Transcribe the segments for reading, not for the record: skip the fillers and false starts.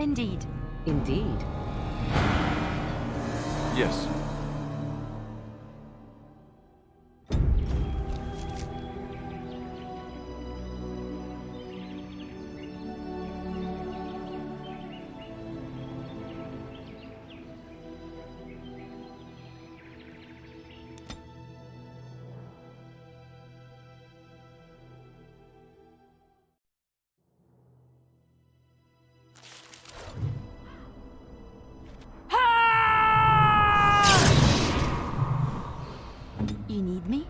Indeed. Indeed. Yes. You need me?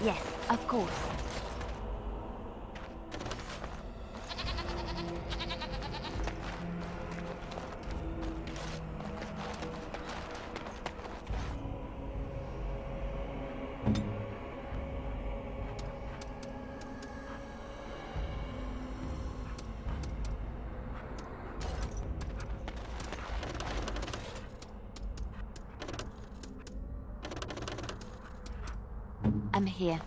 Yes, of course. I'm here.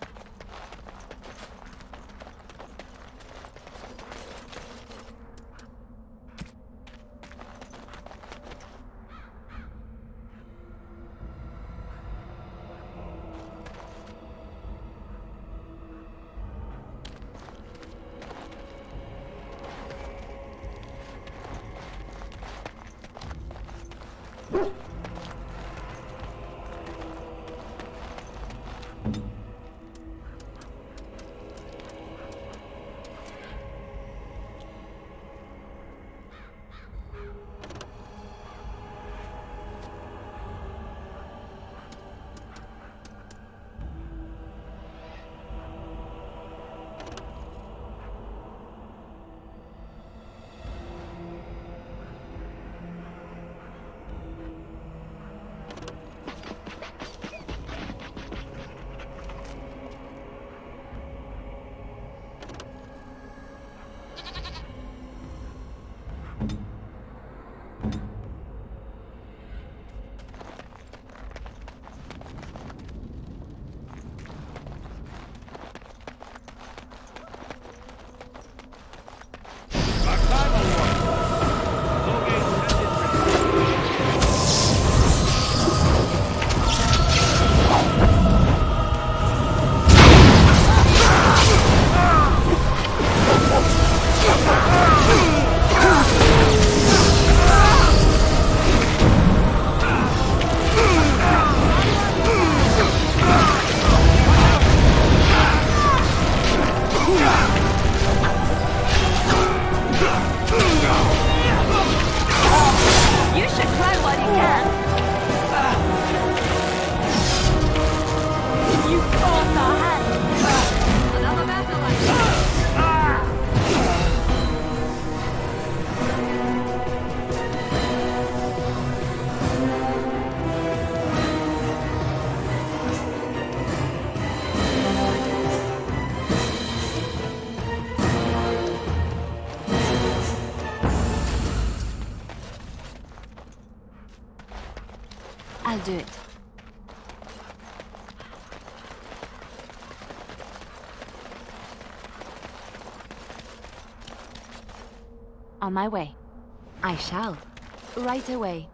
do it. On my way. I shall. Right away.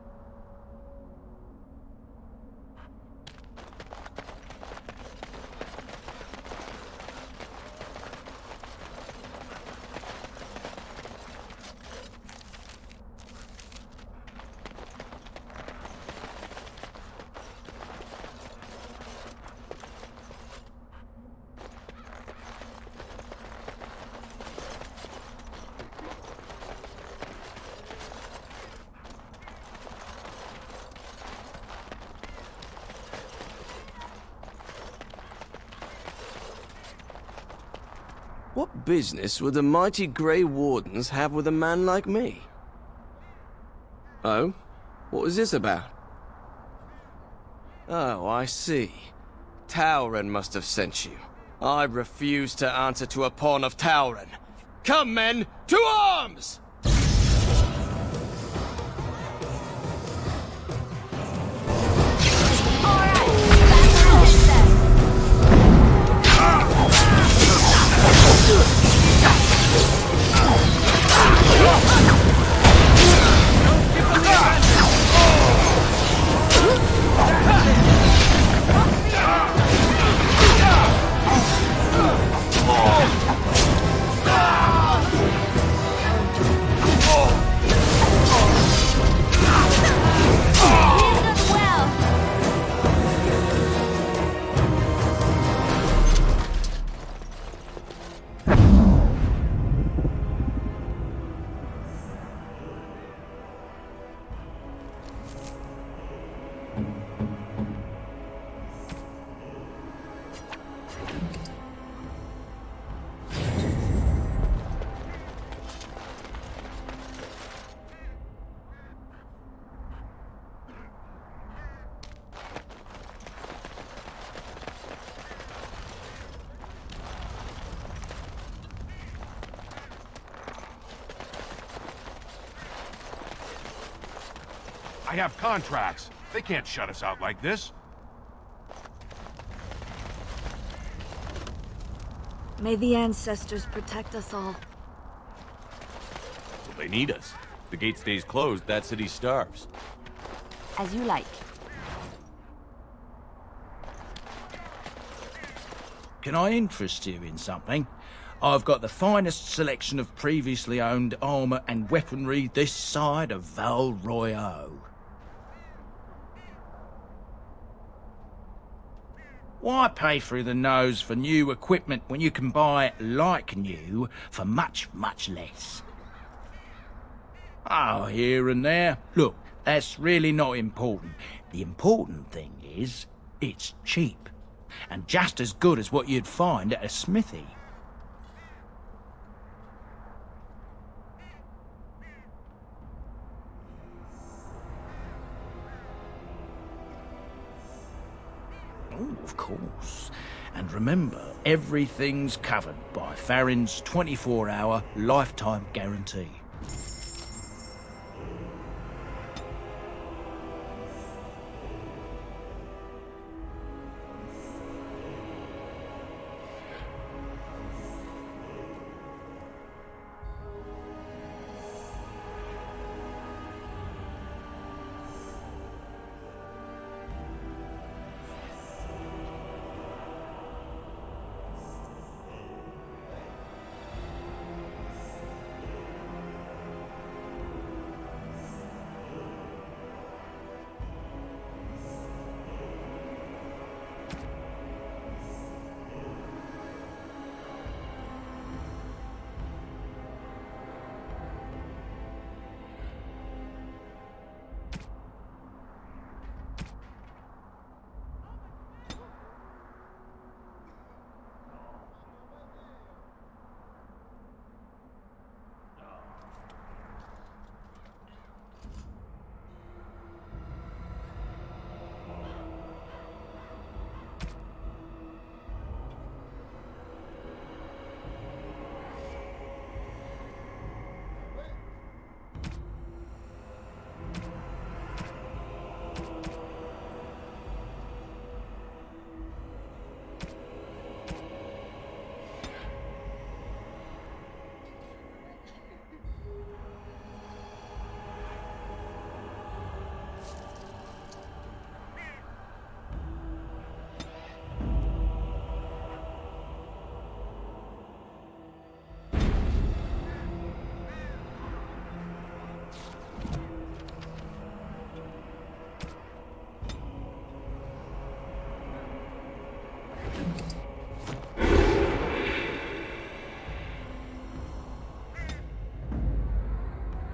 What business would the mighty Grey Wardens have with a man like me? Oh? What was this about? Oh, I see. Tauren must have sent you. I refuse to answer to a pawn of Tauren. Come, men, to arms! I have contracts. They can't shut us out like this. May the ancestors protect us all. Well, they need us. If the gate stays closed, that city starves. As you like. Can I interest you in something? I've got the finest selection of previously owned armor and weaponry this side of Val Royeaux. Why pay through the nose for new equipment when you can buy it like new for much, much less? Oh, here and there. Look, that's really not important. The important thing is, it's cheap. And just as good as what you'd find at a smithy. Oh, of course. And remember, everything's covered by Farron's 24-hour lifetime guarantee.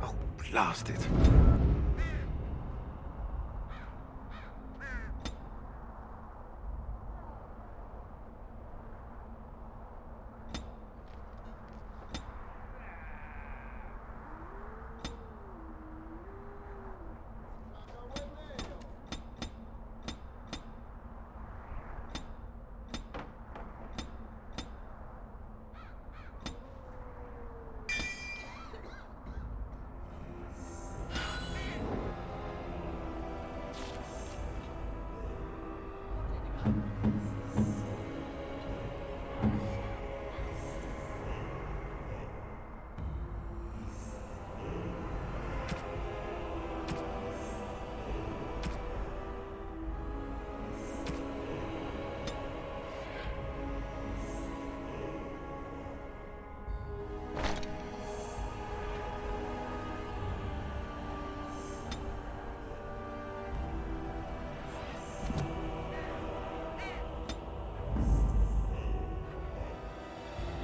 Oh, blast it.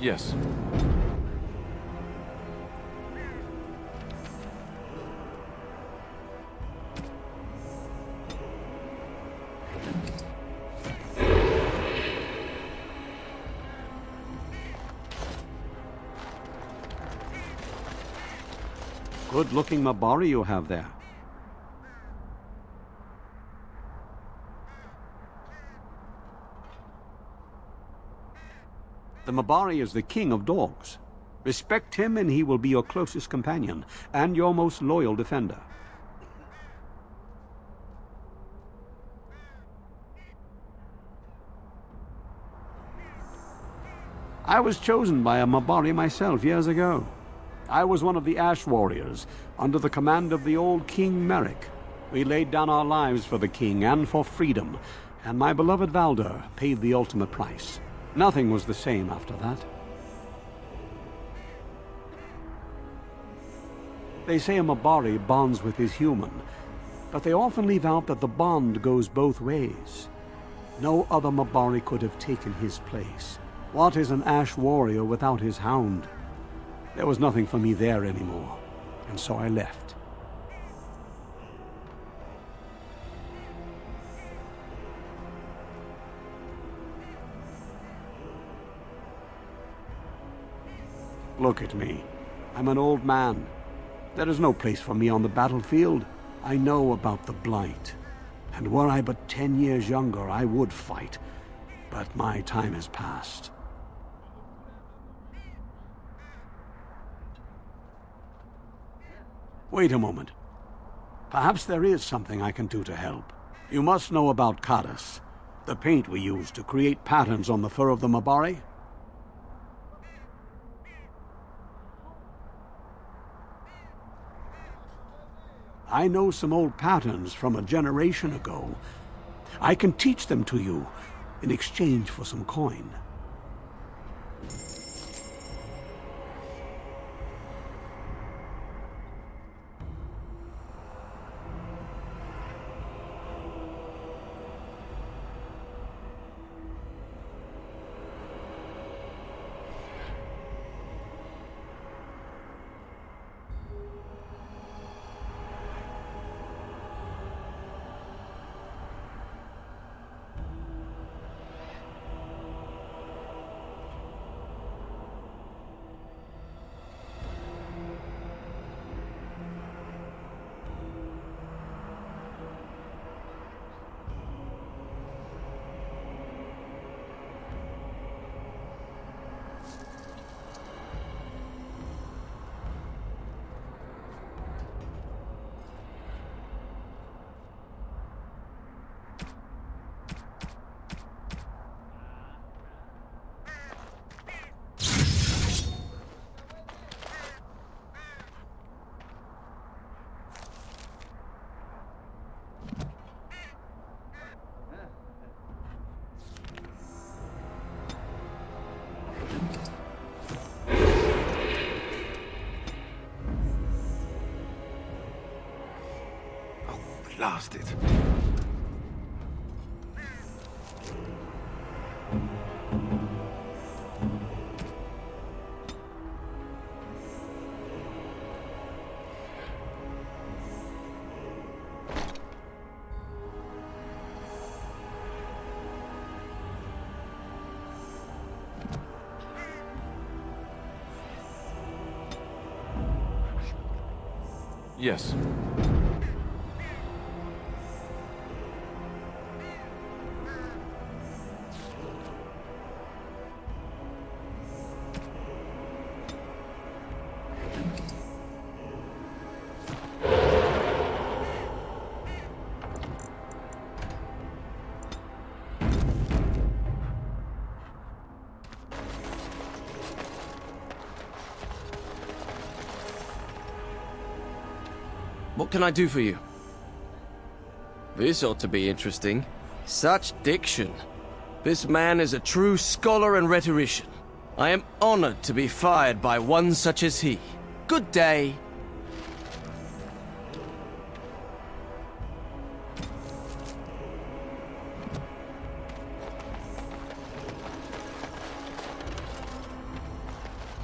Yes. Good-looking Mabari you have there. The Mabari is the king of dogs. Respect him and he will be your closest companion, and your most loyal defender. I was chosen by a Mabari myself years ago. I was one of the Ash Warriors, under the command of the old King Merrick. We laid down our lives for the king and for freedom, and my beloved Valder paid the ultimate price. Nothing was the same after that. They say a Mabari bonds with his human, but they often leave out that the bond goes both ways. No other Mabari could have taken his place. What is an Ash Warrior without his hound? There was nothing for me there anymore, and so I left. Look at me. I'm an old man. There is no place for me on the battlefield. I know about the Blight. And were I but 10 years younger, I would fight. But my time has passed. Wait a moment. Perhaps there is something I can do to help. You must know about Kadas, the paint we use to create patterns on the fur of the Mabari. I know some old patterns from a generation ago. I can teach them to you in exchange for some coin. Blast it. Yes. What can I do for you? This ought to be interesting. Such diction. This man is a true scholar and rhetorician. I am honored to be fired by one such as he. Good day.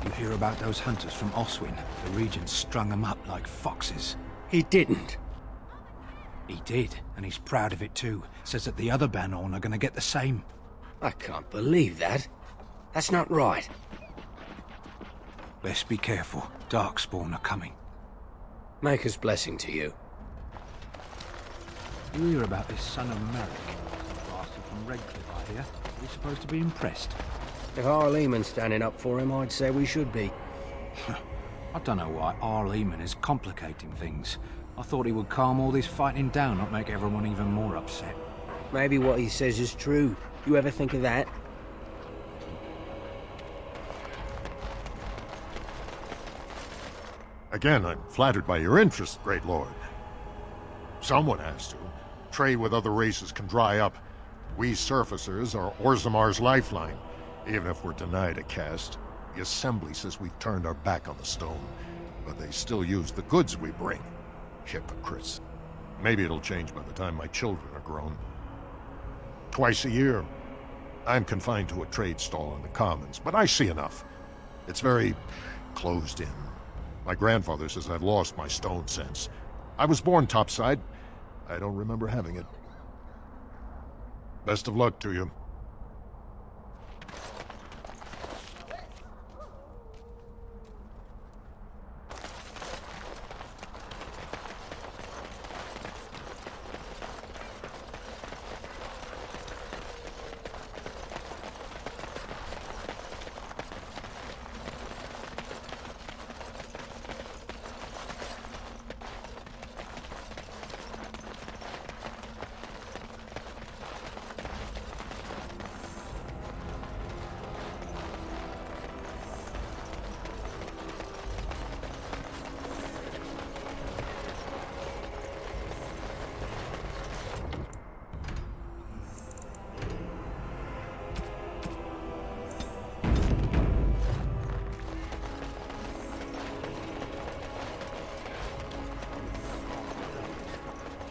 You hear about those hunters from Oswin? The Regent strung them up like foxes. He didn't. He did, and he's proud of it too. Says that the other Banorn are gonna get the same. I can't believe that. That's not right. Best be careful. Darkspawn are coming. Maker's blessing to you. You hear about this son of Merrick? Bastard from Redcliffe, I hear. We're supposed to be impressed. If our Lehman's standing up for him, I'd say we should be. I don't know why R. Lehman is complicating things. I thought he would calm all this fighting down, not make everyone even more upset. Maybe what he says is true. You ever think of that? Again, I'm flattered by your interest, Great Lord. Someone has to. Trade with other races can dry up. We surfacers are Orzamar's lifeline. Even if we're denied a caste, the Assembly says we've turned our back on the stone, but they still use the goods we bring. Hypocrites. Maybe it'll change by the time my children are grown. Twice a year, I'm confined to a trade stall in the Commons, but I see enough. It's very closed in. My grandfather says I've lost my stone sense. I was born topside. I don't remember having it. Best of luck to you.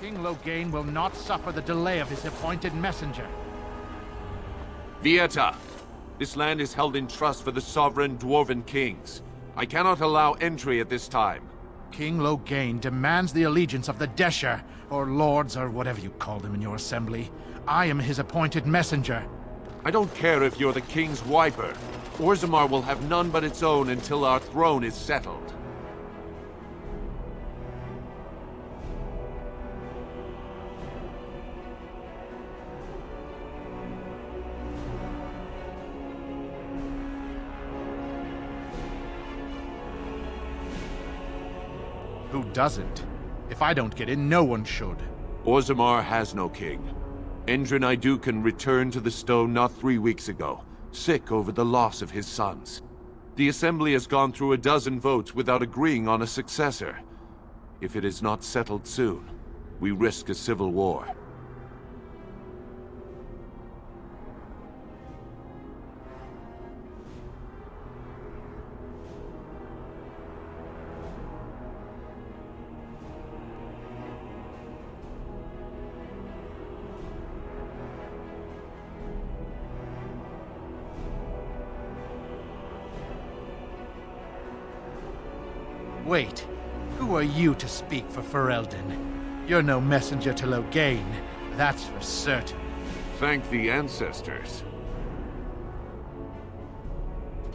King Loghain will not suffer the delay of his appointed messenger. Vieta! This land is held in trust for the sovereign Dwarven kings. I cannot allow entry at this time. King Loghain demands the allegiance of the Desher, or lords, or whatever you call them in your assembly. I am his appointed messenger. I don't care if you're the king's wiper. Orzammar will have none but its own until our throne is settled. Who doesn't? If I don't get in, no one should. Orzammar has no king. Endrin Idukan returned to the stone not 3 weeks ago, sick over the loss of his sons. The Assembly has gone through a dozen votes without agreeing on a successor. If it is not settled soon, we risk a civil war. Wait, who are you to speak for Ferelden? You're no messenger to Loghain, that's for certain. Thank the ancestors.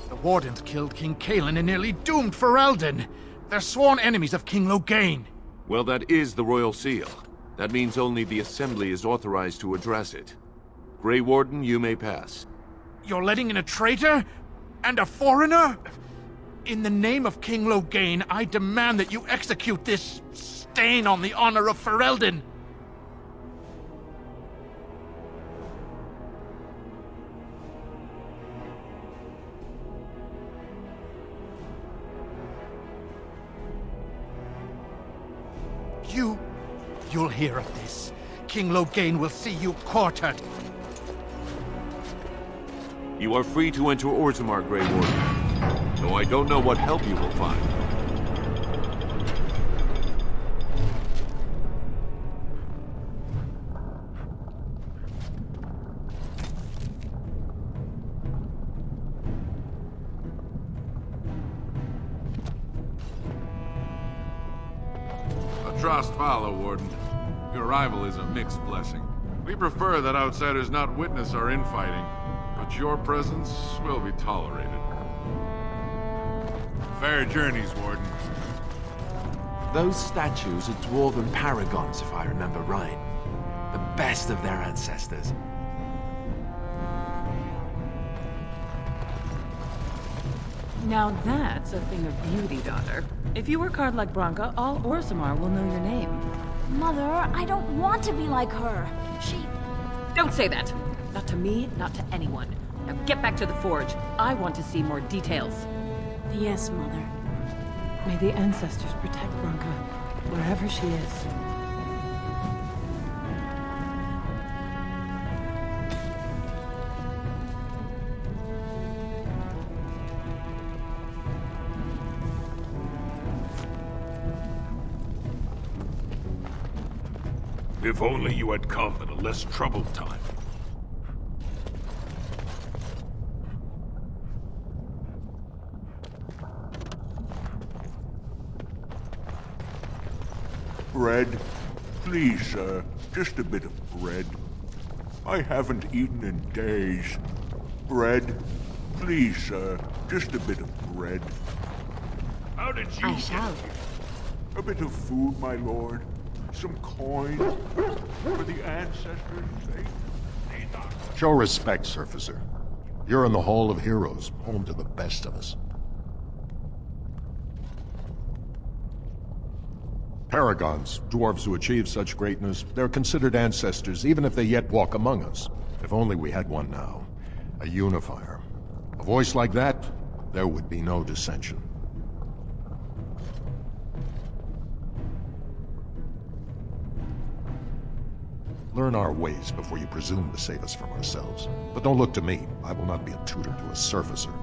The Wardens killed King Cailan and nearly doomed Ferelden. They're sworn enemies of King Loghain. Well, that is the Royal Seal. That means only the Assembly is authorized to address it. Grey Warden, you may pass. You're letting in a traitor? And a foreigner? In the name of King Loghain, I demand that you execute this stain on the honor of Ferelden. You'll hear of this. King Loghain will see you quartered. You are free to enter Orzammar, Grey Warden. Though I don't know what help you will find. Trust follow, Warden. Your arrival is a mixed blessing. We prefer that outsiders not witness our infighting, but your presence will be tolerated. Fair journeys, Warden. Those statues are dwarven paragons, if I remember right. The best of their ancestors. Now that's a thing of beauty, daughter. If you work hard like Branka, all Orzammar will know your name. Mother, I don't want to be like her. Don't say that! Not to me, not to anyone. Now get back to the forge. I want to see more details. Yes, Mother. May the ancestors protect Branka, wherever she is. If only you had come at a less troubled time. Bread? Please, sir. Just a bit of bread. I haven't eaten in days. Bread? Please, sir. Just a bit of bread. How did you I shall. A bit of food, my lord. Some coin. For the ancestors' sake. Show respect, Surfacer. You're in the Hall of Heroes, home to the best of us. Paragons, dwarves who achieve such greatness, they're considered ancestors even if they yet walk among us. If only we had one now. A unifier. A voice like that, there would be no dissension. Learn our ways before you presume to save us from ourselves. But don't look to me. I will not be a tutor to a surfacer.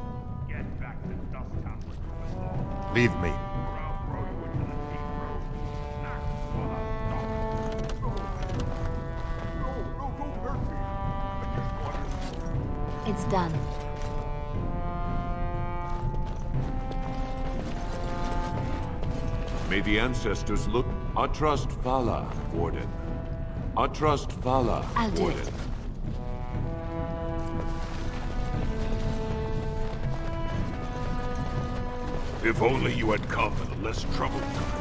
Get back to Dusttown with the law. Leave me. Or I'll throw you into the deep road. Snack for the stop. No, don't hurt me. I just wanted... It's done. May the ancestors look. Atrust Vala, Warden. Atrust Vala, I'll do Warden. it. If only you had come at a less troubled time.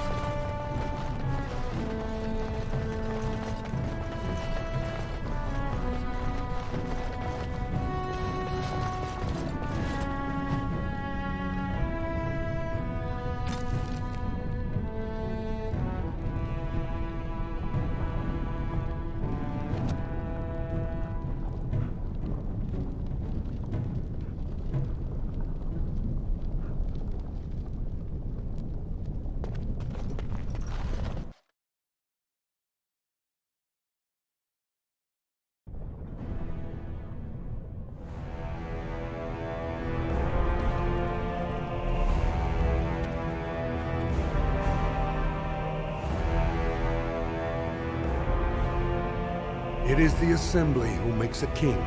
It is the Assembly who makes a king,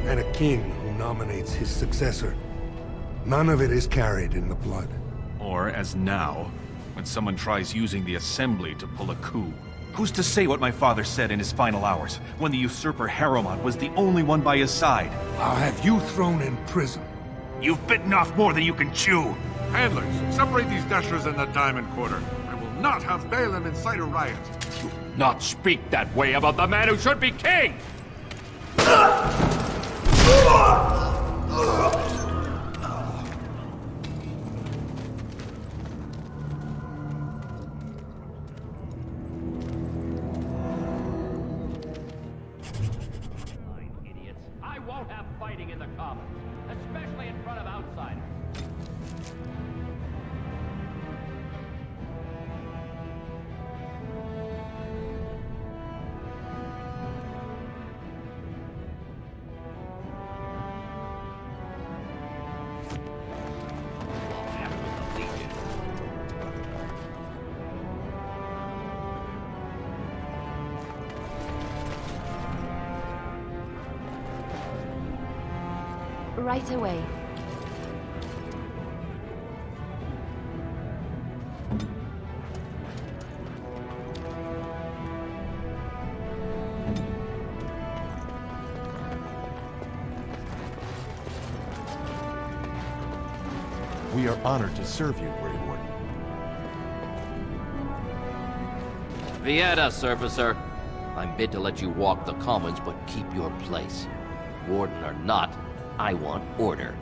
and a king who nominates his successor. None of it is carried in the blood. Or, as now, when someone tries using the Assembly to pull a coup. Who's to say what my father said in his final hours, when the usurper Harrowmont was the only one by his side? I'll have you thrown in prison. You've bitten off more than you can chew! Handlers, separate these dashers in the diamond quarter. I will not have Balin incite a riot. Not speak that way about the man who should be king! Idiots. I won't have fighting in the Commons, especially in front of outsiders. Right away. We are honored to serve you, Grey Warden. Vieta, Surfacer. I'm bid to let you walk the Commons, but keep your place. Warden or not, I want order.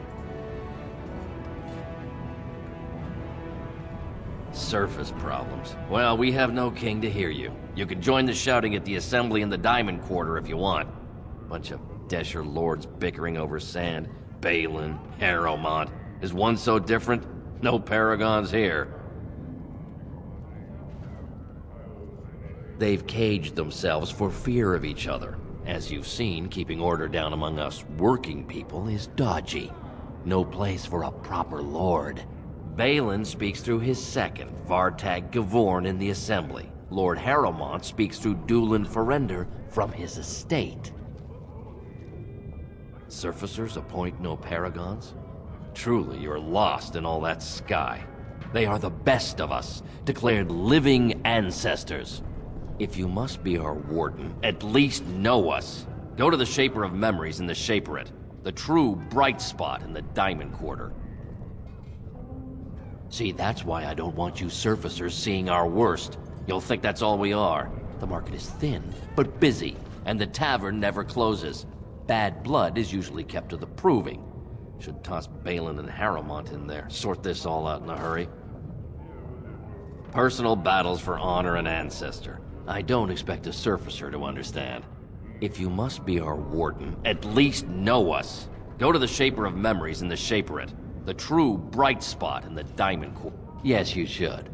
Surface problems. Well, we have no king to hear you. You can join the shouting at the assembly in the Diamond Quarter if you want. Bunch of Desher lords bickering over sand. Balin, Harrowmont. Is one so different? No paragons here. They've caged themselves for fear of each other. As you've seen, keeping order down among us working people is dodgy. No place for a proper lord. Balin speaks through his second, Vartag Gavorn, in the Assembly. Lord Harrowmont speaks through Dulin Ferender from his estate. Surfacers appoint no paragons? Truly, you're lost in all that sky. They are the best of us, declared living ancestors. If you must be our warden, at least know us. Go to the Shaper of Memories in the Shaperate, the true bright spot in the Diamond Quarter. See, that's why I don't want you surfacers seeing our worst. You'll think that's all we are. The market is thin, but busy, and the tavern never closes. Bad blood is usually kept to the proving. Should toss Balin and Harrowmont in there, sort this all out in a hurry. Personal battles for honor and ancestor. I don't expect a surfacer to understand. If you must be our warden, at least know us. Go to the Shaper of Memories in the Shaperate, the true bright spot in the Diamond Quarter. Yes, you should.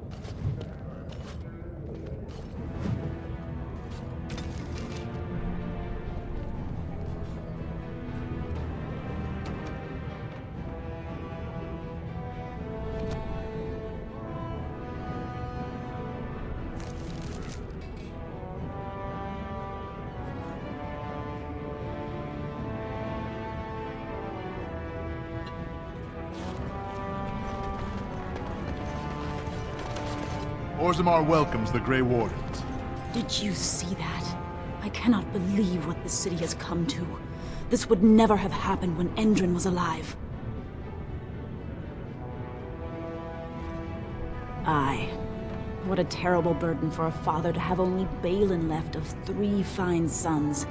Orzammar welcomes the Grey Wardens. Did you see that? I cannot believe what this city has come to. This would never have happened when Endrin was alive. Aye. What a terrible burden for a father to have only Balin left of 3 fine sons.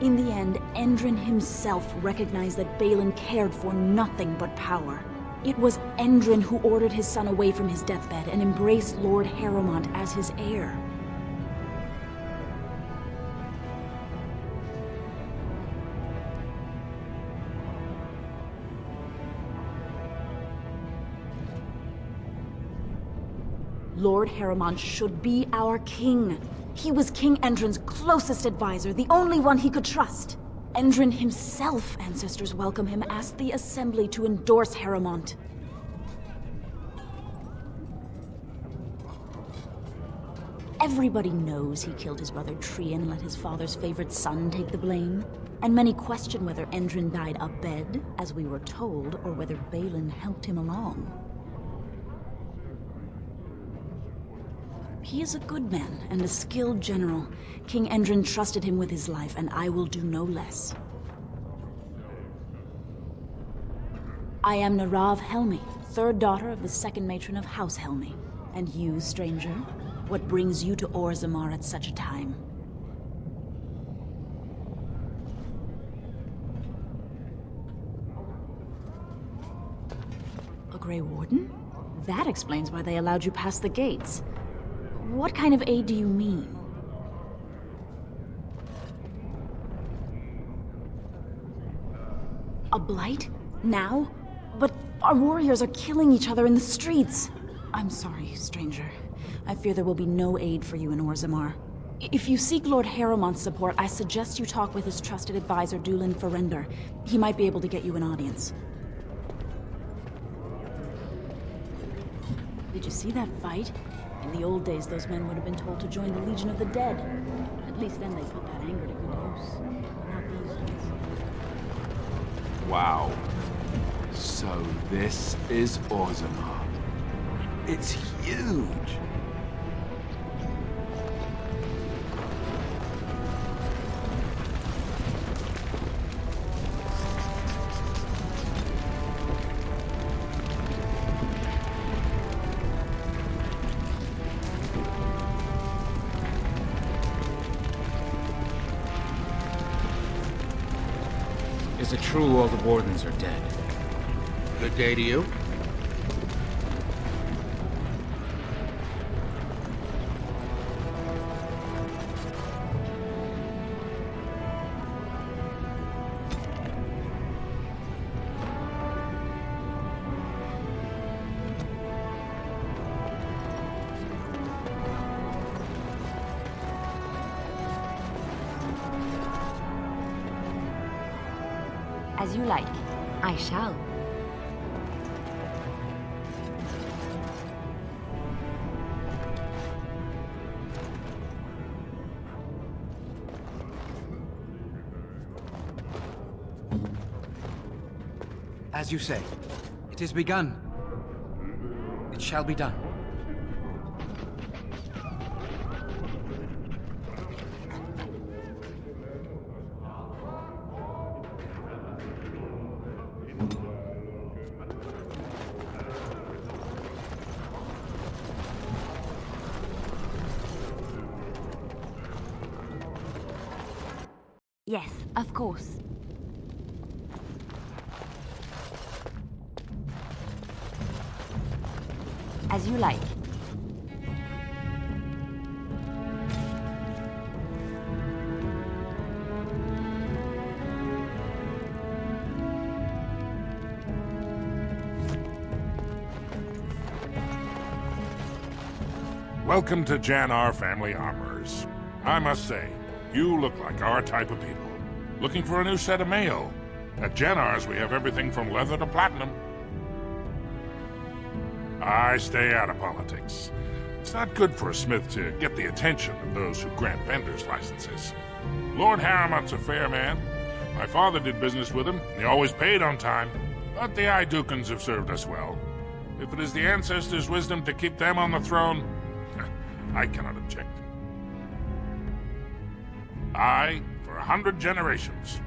In the end, Endrin himself recognized that Balin cared for nothing but power. It was Endrin who ordered his son away from his deathbed and embraced Lord Harrowmont as his heir. Lord Harrowmont should be our king. He was King Endrin's closest advisor, the only one he could trust. Endrin himself, ancestors welcome him, asked the Assembly to endorse Harrowmont. Everybody knows he killed his brother Trian and let his father's favorite son take the blame. And many question whether Endrin died abed, as we were told, or whether Balin helped him along. He is a good man and a skilled general. King Endrin trusted him with his life, and I will do no less. I am Narav Helmi, 3rd daughter of the 2nd matron of House Helmi. And you, stranger? What brings you to Orzammar at such a time? A Grey Warden? That explains why they allowed you past the gates. What kind of aid do you mean? A blight? Now? But our warriors are killing each other in the streets. I'm sorry, stranger. I fear there will be no aid for you in Orzammar. If you seek Lord Harrowmont's support, I suggest you talk with his trusted advisor, Dulin Ferrender. He might be able to get you an audience. Did you see that fight? In the old days, those men would have been told to join the Legion of the Dead. At least then they put that anger to good use. Not these days. Wow. So this is Orzammar. It's huge! Is it true all the wardens are dead? Good day to you. As you like. I shall. As you say, it is begun. It shall be done. Yes, of course. As you like. Welcome to Jannar Family Armorers. I must say, you look like our type of people. Looking for a new set of mail? At Jannar's, we have everything from leather to platinum. I stay out of politics. It's not good for a smith to get the attention of those who grant vendors licenses. Lord Harrowmont's a fair man. My father did business with him, and he always paid on time. But the Idukans have served us well. If it is the ancestors' wisdom to keep them on the throne, I cannot object. For 100 generations.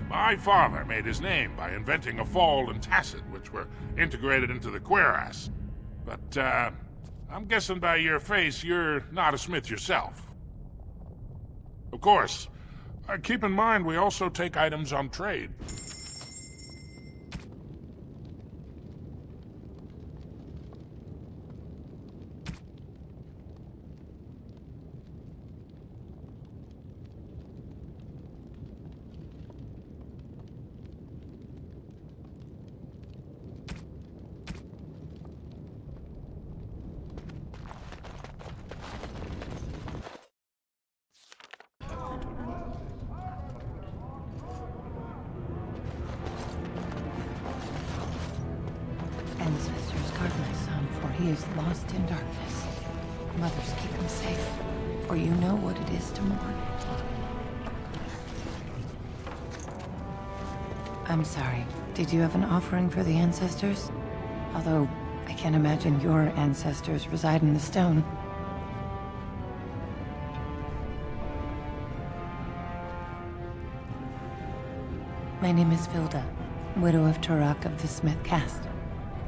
My father made his name by inventing a fall and tacit, which were integrated into the cuirass. But, I'm guessing by your face you're not a smith yourself. Of course, keep in mind we also take items on trade. Ancestors, guard my son, for he is lost in darkness. Mothers, keep him safe, for you know what it is to mourn. I'm sorry. Did you have an offering for the ancestors? Although, I can't imagine your ancestors reside in the stone. My name is Vilda, widow of Turok of the Smith caste.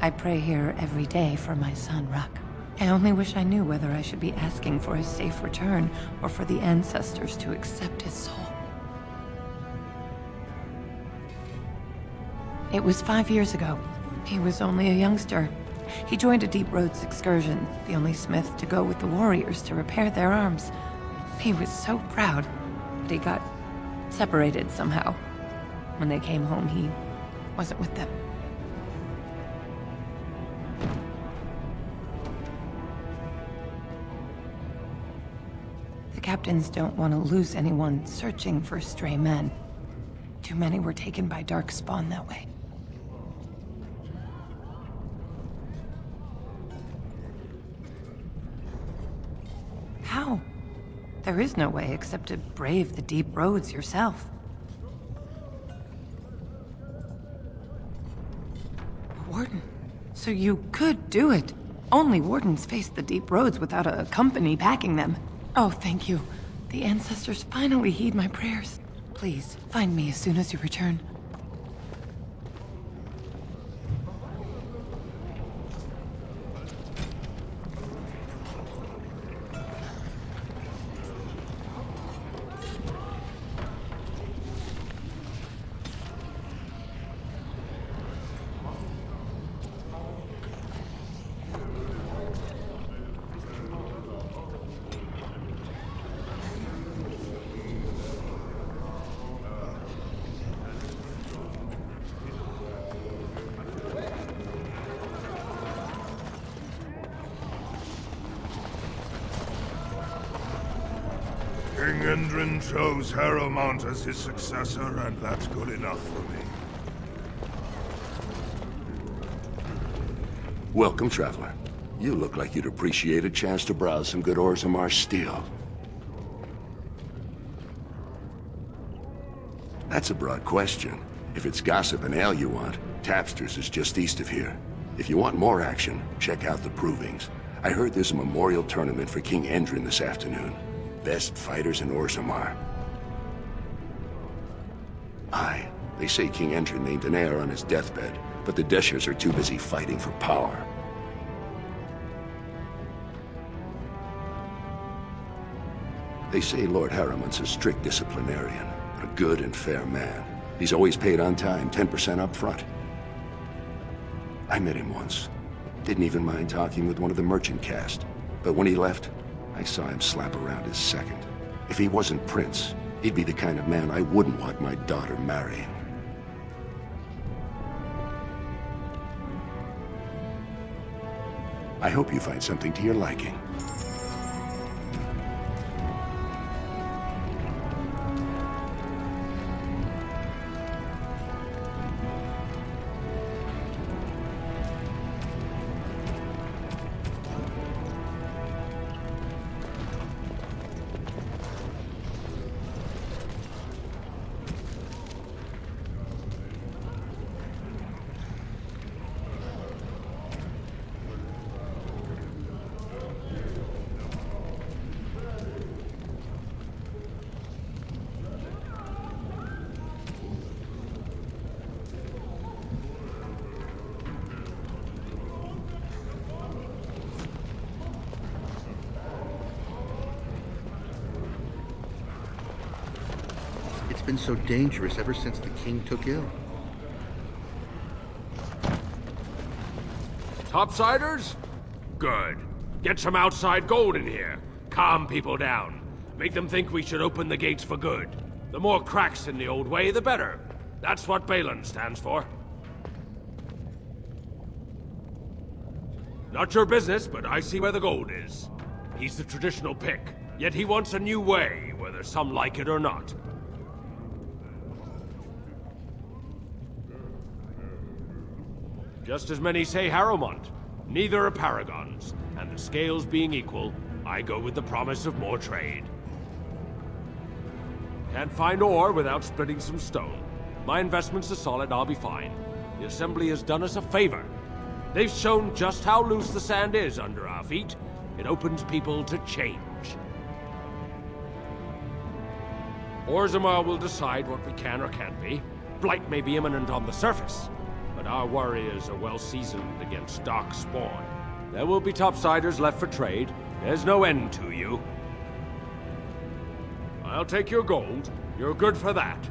I pray here every day for my son, Ruck. I only wish I knew whether I should be asking for his safe return or for the ancestors to accept his soul. It was 5 years ago. He was only a youngster. He joined a Deep Roads excursion, the only smith to go with the warriors to repair their arms. He was so proud, but he got separated somehow. When they came home, he wasn't with them. The captains don't want to lose anyone searching for stray men. Too many were taken by dark spawn that way. How? There is no way except to brave the deep roads yourself. A warden. So you could do it. Only wardens face the deep roads without a company backing them. Oh, thank you. The ancestors finally heed my prayers. Please, find me as soon as you return. King Endrin chose Harrowmont as his successor, and that's good enough for me. Welcome, traveler. You look like you'd appreciate a chance to browse some good Orzammar steel. That's a broad question. If it's gossip and ale you want, Tapster's is just east of here. If you want more action, check out the Provings. I heard there's a memorial tournament for King Endrin this afternoon. Best fighters in Orzammar. Aye, they say King Endrin named an heir on his deathbed, but the Deshers are too busy fighting for power. They say Lord Harriman's a strict disciplinarian, but a good and fair man. He's always paid on time, 10% up front. I met him once. Didn't even mind talking with one of the merchant caste. But when he left, I saw him slap around his second. If he wasn't Prince, he'd be the kind of man I wouldn't want my daughter marrying. I hope you find something to your liking. It's been so dangerous ever since the king took ill. Topsiders? Good. Get some outside gold in here. Calm people down. Make them think we should open the gates for good. The more cracks in the old way, the better. That's what Balin stands for. Not your business, but I see where the gold is. He's the traditional pick, yet he wants a new way, whether some like it or not. Just as many say Harrowmont. Neither are paragons, and the scales being equal, I go with the promise of more trade. Can't find ore without splitting some stone. My investments are solid, I'll be fine. The Assembly has done us a favor. They've shown just how loose the sand is under our feet. It opens people to change. Orzammar will decide what we can or can't be. Blight may be imminent on the surface, but our warriors are well seasoned against dark spawn. There will be topsiders left for trade. There's no end to you. I'll take your gold. You're good for that.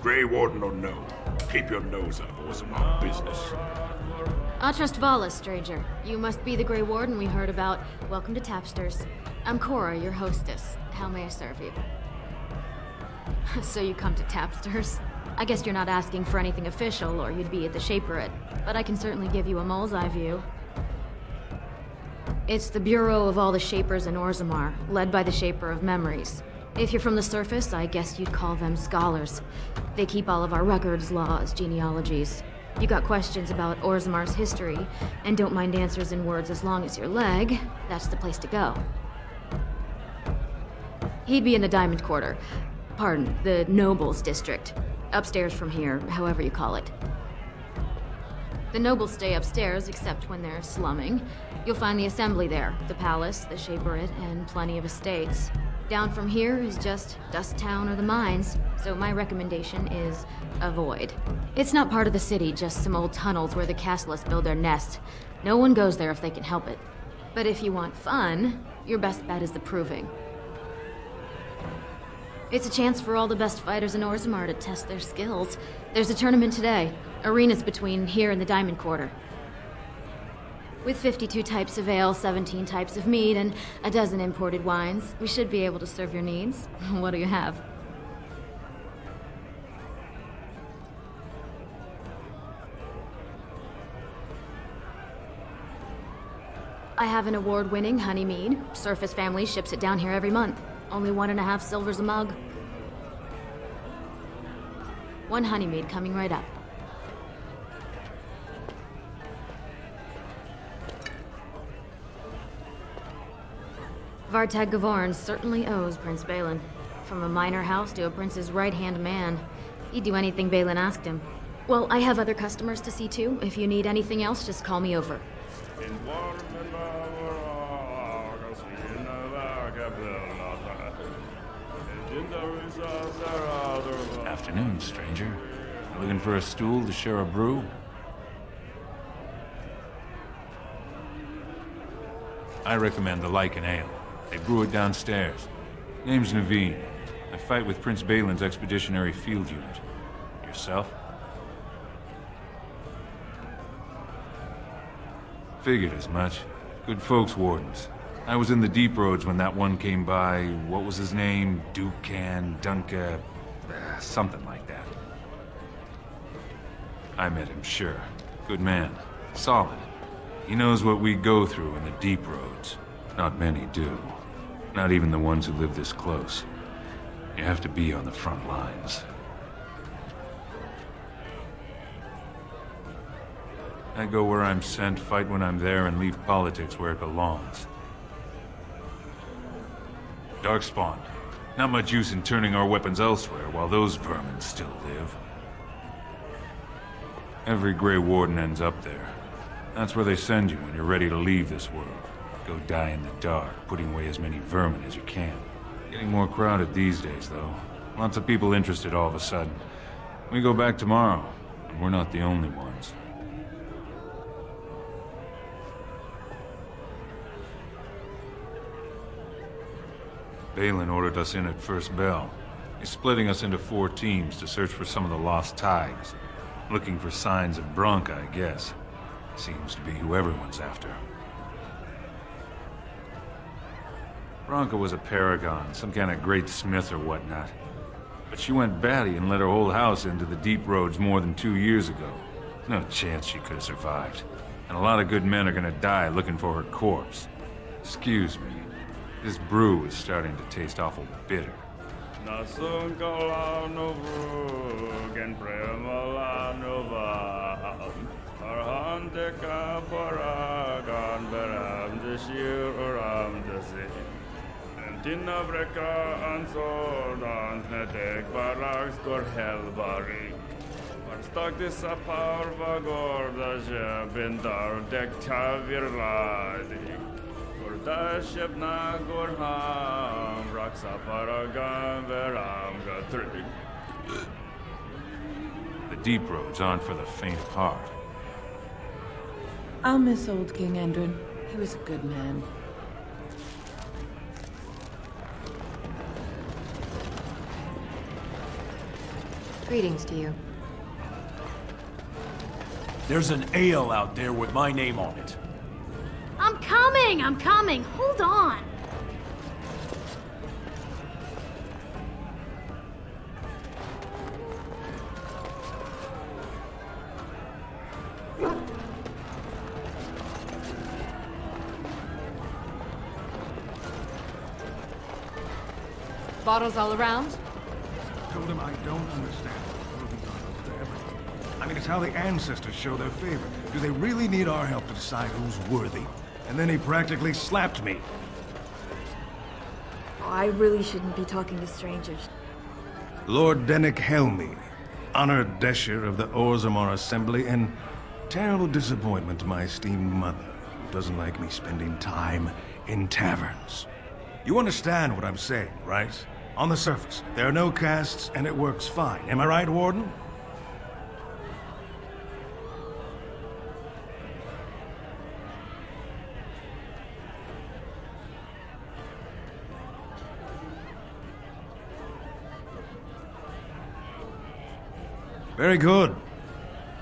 Grey Warden or no, keep your nose out of Orzammar business. I'll trust Vala, stranger. You must be the Grey Warden we heard about. Welcome to Tapsters. I'm Cora, your hostess. How may I serve you? So you come to Tapsters? I guess you're not asking for anything official, or you'd be at the Shaperate. But I can certainly give you a mole's eye view. It's the bureau of all the Shapers in Orzammar, led by the Shaper of Memories. If you're from the surface, I guess you'd call them scholars. They keep all of our records, laws, genealogies. You got questions about Orzammar's history, and don't mind answers in words as long as your leg, that's the place to go. He'd be in the Diamond Quarter. Pardon, the Nobles District. Upstairs from here, however you call it. The nobles stay upstairs, except when they're slumming. You'll find the Assembly there, the Palace, the Shaperate, and plenty of estates. Down from here is just Dust Town or the mines, so my recommendation is avoid. It's not part of the city, just some old tunnels where the castlists build their nest. No one goes there if they can help it. But if you want fun, your best bet is the Proving. It's a chance for all the best fighters in Orzammar to test their skills. There's a tournament today. Arenas between here and the Diamond Quarter. With 52 types of ale, 17 types of mead, and a dozen imported wines, we should be able to serve your needs. What do you have? I have an award-winning honey mead. Surface Family ships it down here every month. Only 1.5 silvers a mug. 1 honey mead coming right up. Vartag Gavorn certainly owes Prince Balin. From a minor house to a prince's right-hand man. He'd do anything Balin asked him. Well, I have other customers to see too. If you need anything else, just call me over. Afternoon, stranger. Looking for a stool to share a brew? I recommend the Lycan Ale. They brew it downstairs. Name's Naveen. I fight with Prince Balin's Expeditionary Field Unit. Yourself? Figured as much. Good folks, Wardens. I was in the Deep Roads when that one came by. What was his name? Dukan, Dunka... something like that. I met him, sure. Good man. Solid. He knows what we go through in the Deep Roads. Not many do. Not even the ones who live this close. You have to be on the front lines. I go where I'm sent, fight when I'm there, and leave politics where it belongs. Darkspawn. Not much use in turning our weapons elsewhere while those vermin still live. Every Grey Warden ends up there. That's where they send you when you're ready to leave this world. Go die in the dark, putting away as many vermin as you can. Getting more crowded these days, though. Lots of people interested all of a sudden. We go back tomorrow, and we're not the only ones. Balin ordered us in at first bell. He's splitting us into 4 teams to search for some of the lost tigers. Looking for signs of Branka, I guess. Seems to be who everyone's after. Branka was a paragon, some kind of great smith or whatnot. But she went batty and let her whole house into the deep roads more than 2 years ago. No chance she could have survived. And a lot of good men are gonna die looking for her corpse. Excuse me. This brew is starting to taste awful bitter. The deep roads aren't for the faint of heart. I'll miss old King Endrin. He was a good man. Greetings to you. There's an ale out there with my name on it. I'm coming! I'm coming! Hold on! Bottles all around? Told him I don't understand. I mean, it's how the ancestors show their favor. Do they really need our help to decide who's worthy? And then he practically slapped me. I really shouldn't be talking to strangers. Lord Dennick Helmi, honored Desher of the Orzammar Assembly, and terrible disappointment to my esteemed mother, who doesn't like me spending time in taverns. You understand what I'm saying, right? On the surface, there are no castes, and it works fine. Am I right, Warden? Very good.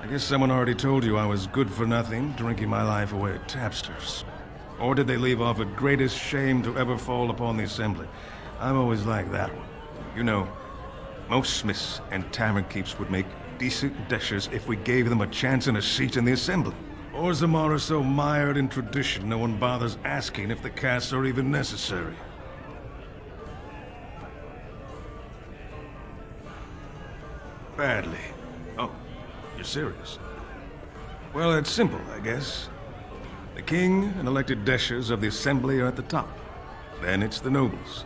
I guess someone already told you I was good for nothing, drinking my life away at tapsters. Or did they leave off at greatest shame to ever fall upon the Assembly? I've always liked that one. You know, most smiths and tavern keeps would make decent deshers if we gave them a chance and a seat in the Assembly. Orzammar are so mired in tradition, no one bothers asking if the castes are even necessary. Badly. Oh, you're serious? Well, it's simple, I guess. The king and elected deshers of the Assembly are at the top. Then it's the nobles.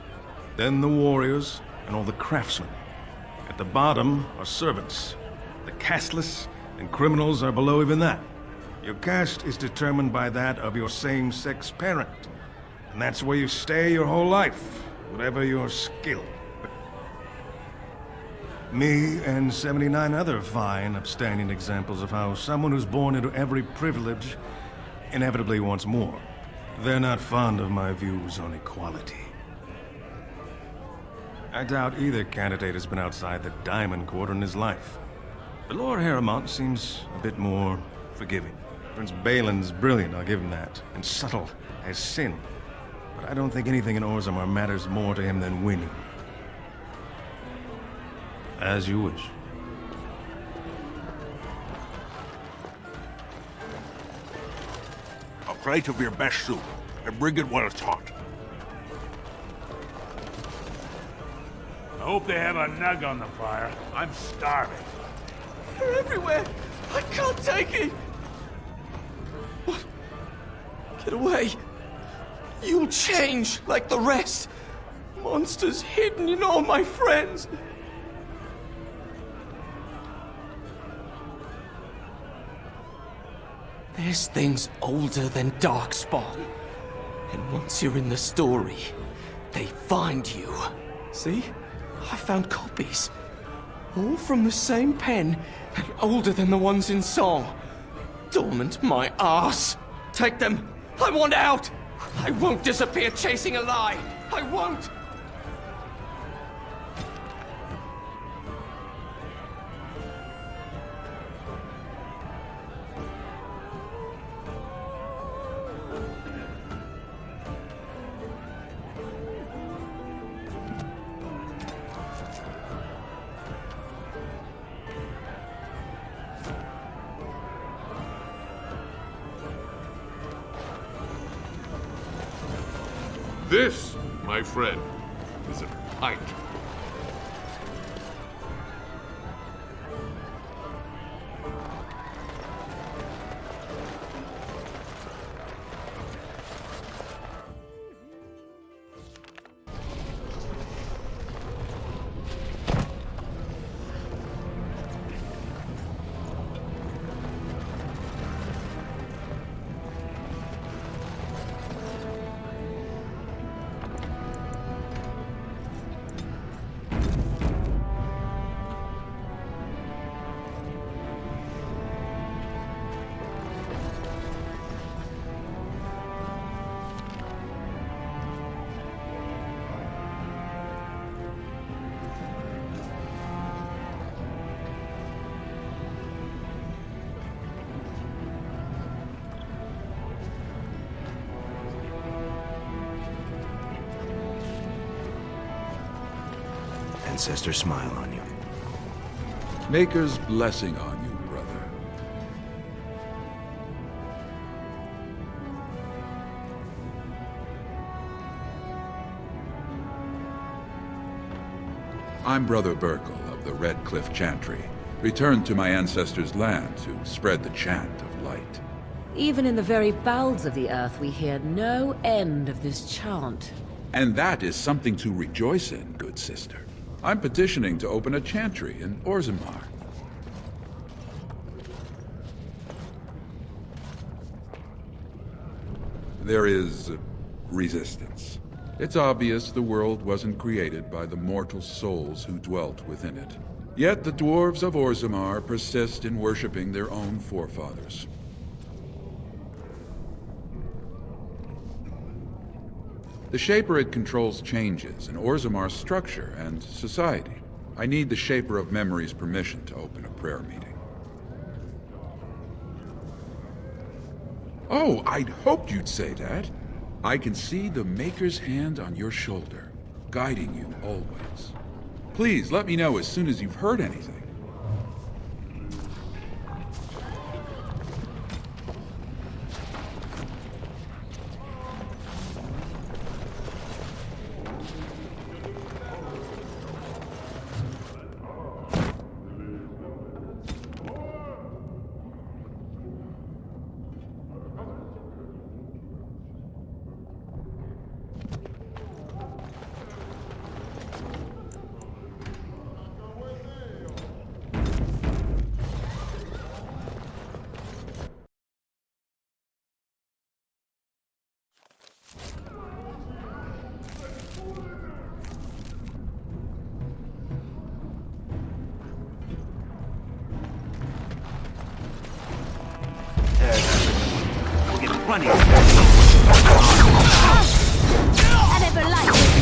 Then the warriors and all the craftsmen. At the bottom are servants. The casteless and criminals are below even that. Your caste is determined by that of your same-sex parent. And that's where you stay your whole life, whatever your skill. Me and 79 other fine, upstanding examples of how someone who's born into every privilege inevitably wants more. They're not fond of my views on equality. I doubt either candidate has been outside the Diamond Quarter in his life. But Lord Harrowmont seems a bit more forgiving. Prince Balin's brilliant, I'll give him that, and subtle as sin. But I don't think anything in Orzammar matters more to him than winning. As you wish. A plate of your best soup, and bring it well hot. I hope they have a nug on the fire. I'm starving. They're everywhere! I can't take it! What? Get away! You'll change like the rest! Monsters hidden in all my friends! There's things older than Darkspawn. And once you're in the story, they find you. See? I found copies. All from the same pen, and older than the ones in song. Dormant my ass! Take them! I want out! I won't disappear chasing a lie! I won't! This, my friend, is a pint. Ancestors smile on you. Maker's blessing on you, brother. I'm Brother Burkle of the Red Cliff Chantry, returned to my ancestors' land to spread the chant of light. Even in the very bowels of the earth, we hear no end of this chant. And that is something to rejoice in, good sister. I'm petitioning to open a chantry in Orzammar. There is resistance. It's obvious the world wasn't created by the mortal souls who dwelt within it. Yet the dwarves of Orzammar persist in worshipping their own forefathers. The Shaperid controls changes in Orzammar's structure and society. I need the Shaper of Memory's permission to open a prayer meeting. Oh, I'd hoped you'd say that. I can see the Maker's hand on your shoulder, guiding you always. Please let me know as soon as you've heard anything. Running. I never liked this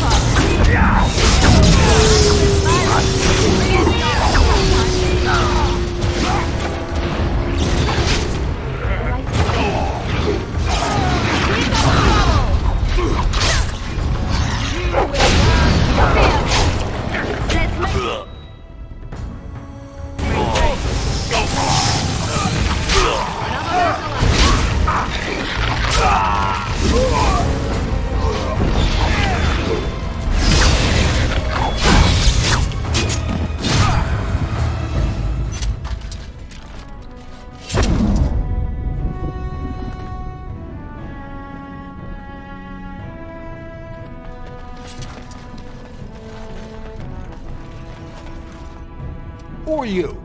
Who are you?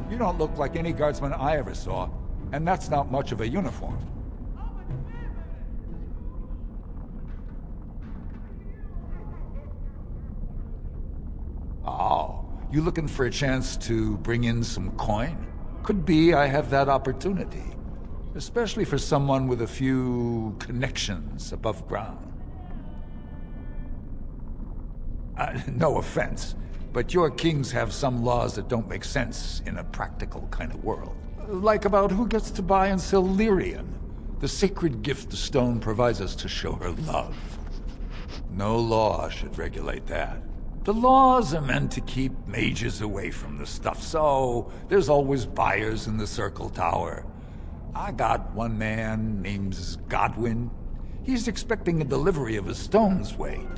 You don't look like any guardsman I ever saw, and that's not much of a uniform. Oh, You looking for a chance to bring in some coin? Could be I have that opportunity. Especially for someone with a few connections above ground. No offense, but your kings have some laws that don't make sense in a practical kind of world. Like about who gets to buy and sell lyrium, the sacred gift the stone provides us to show her love. No law should regulate that. The laws are meant to keep mages away from the stuff, so there's always buyers in the Circle Tower. I got one man named Godwin. He's expecting a delivery of a stone's weight.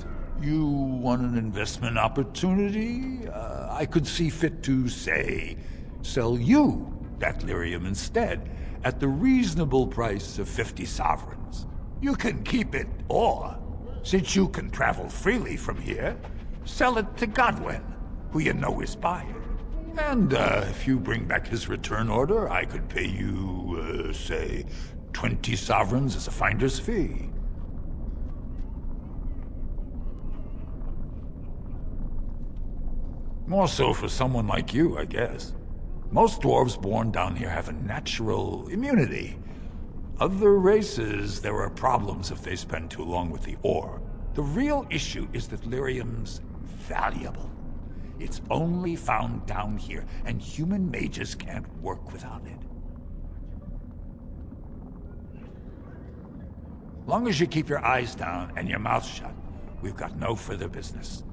You want an investment opportunity? I could see fit to, say, sell you that lyrium instead, at the reasonable price of 50 sovereigns. You can keep it, or, since you can travel freely from here, sell it to Godwin, who you know is buying. And if you bring back his return order, I could pay you, say, 20 sovereigns as a finder's fee. More so for someone like you, I guess. Most dwarves born down here have a natural immunity. Other races, there are problems if they spend too long with the ore. The real issue is that lyrium's valuable. It's only found down here, and human mages can't work without it. Long as you keep your eyes down and your mouth shut, we've got no further business.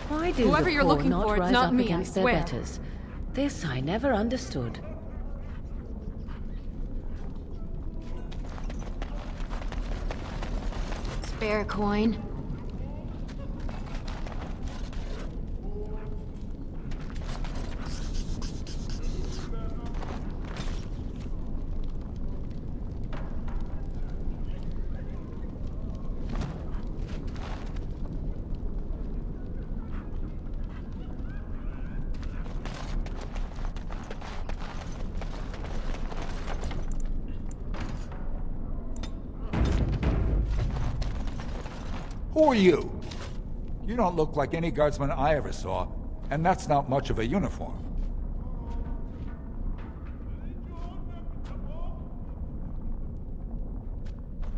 Why do Whoever the you're poor looking not for, it's rise not up me, I against their swear. betters? This I never understood. Spare coin. Who are you? You don't look like any guardsman I ever saw, and that's not much of a uniform.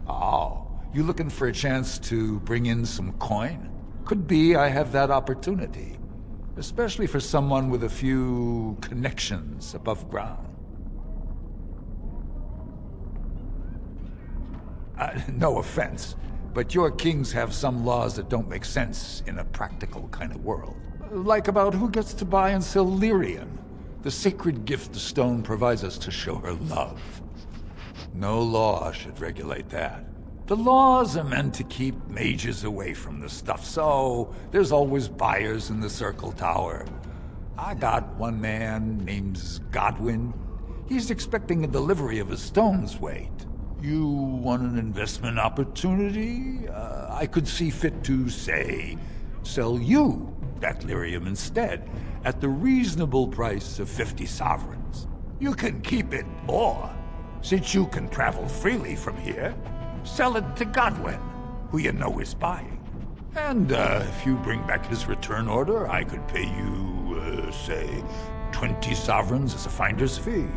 Oh, you looking for a chance to bring in some coin? Could be I have that opportunity. Especially for someone with a few connections above ground. No offense, but your kings have some laws that don't make sense in a practical kind of world. Like about who gets to buy and sell lyrium, the sacred gift the stone provides us to show her love. No law should regulate that. The laws are meant to keep mages away from the stuff, so there's always buyers in the Circle Tower. I got one man named Godwin. He's expecting a delivery of a stone's weight. You want an investment opportunity? I I could see fit to, say, sell you that lyrium instead, at the reasonable price of 50 sovereigns. You can keep it, or, since you can travel freely from here, sell it to Godwin, who you know is buying. And if you bring back his return order, I could pay you, say, 20 sovereigns as a finder's fee.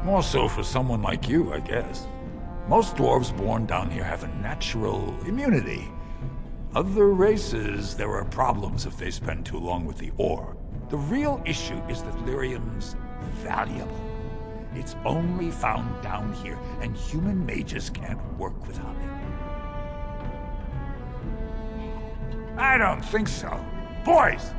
More so for someone like you, I guess. Most dwarves born down here have a natural immunity. Other races, there are problems if they spend too long with the ore. The real issue is that lyrium's valuable. It's only found down here, and human mages can't work without it. I don't think so. Boys!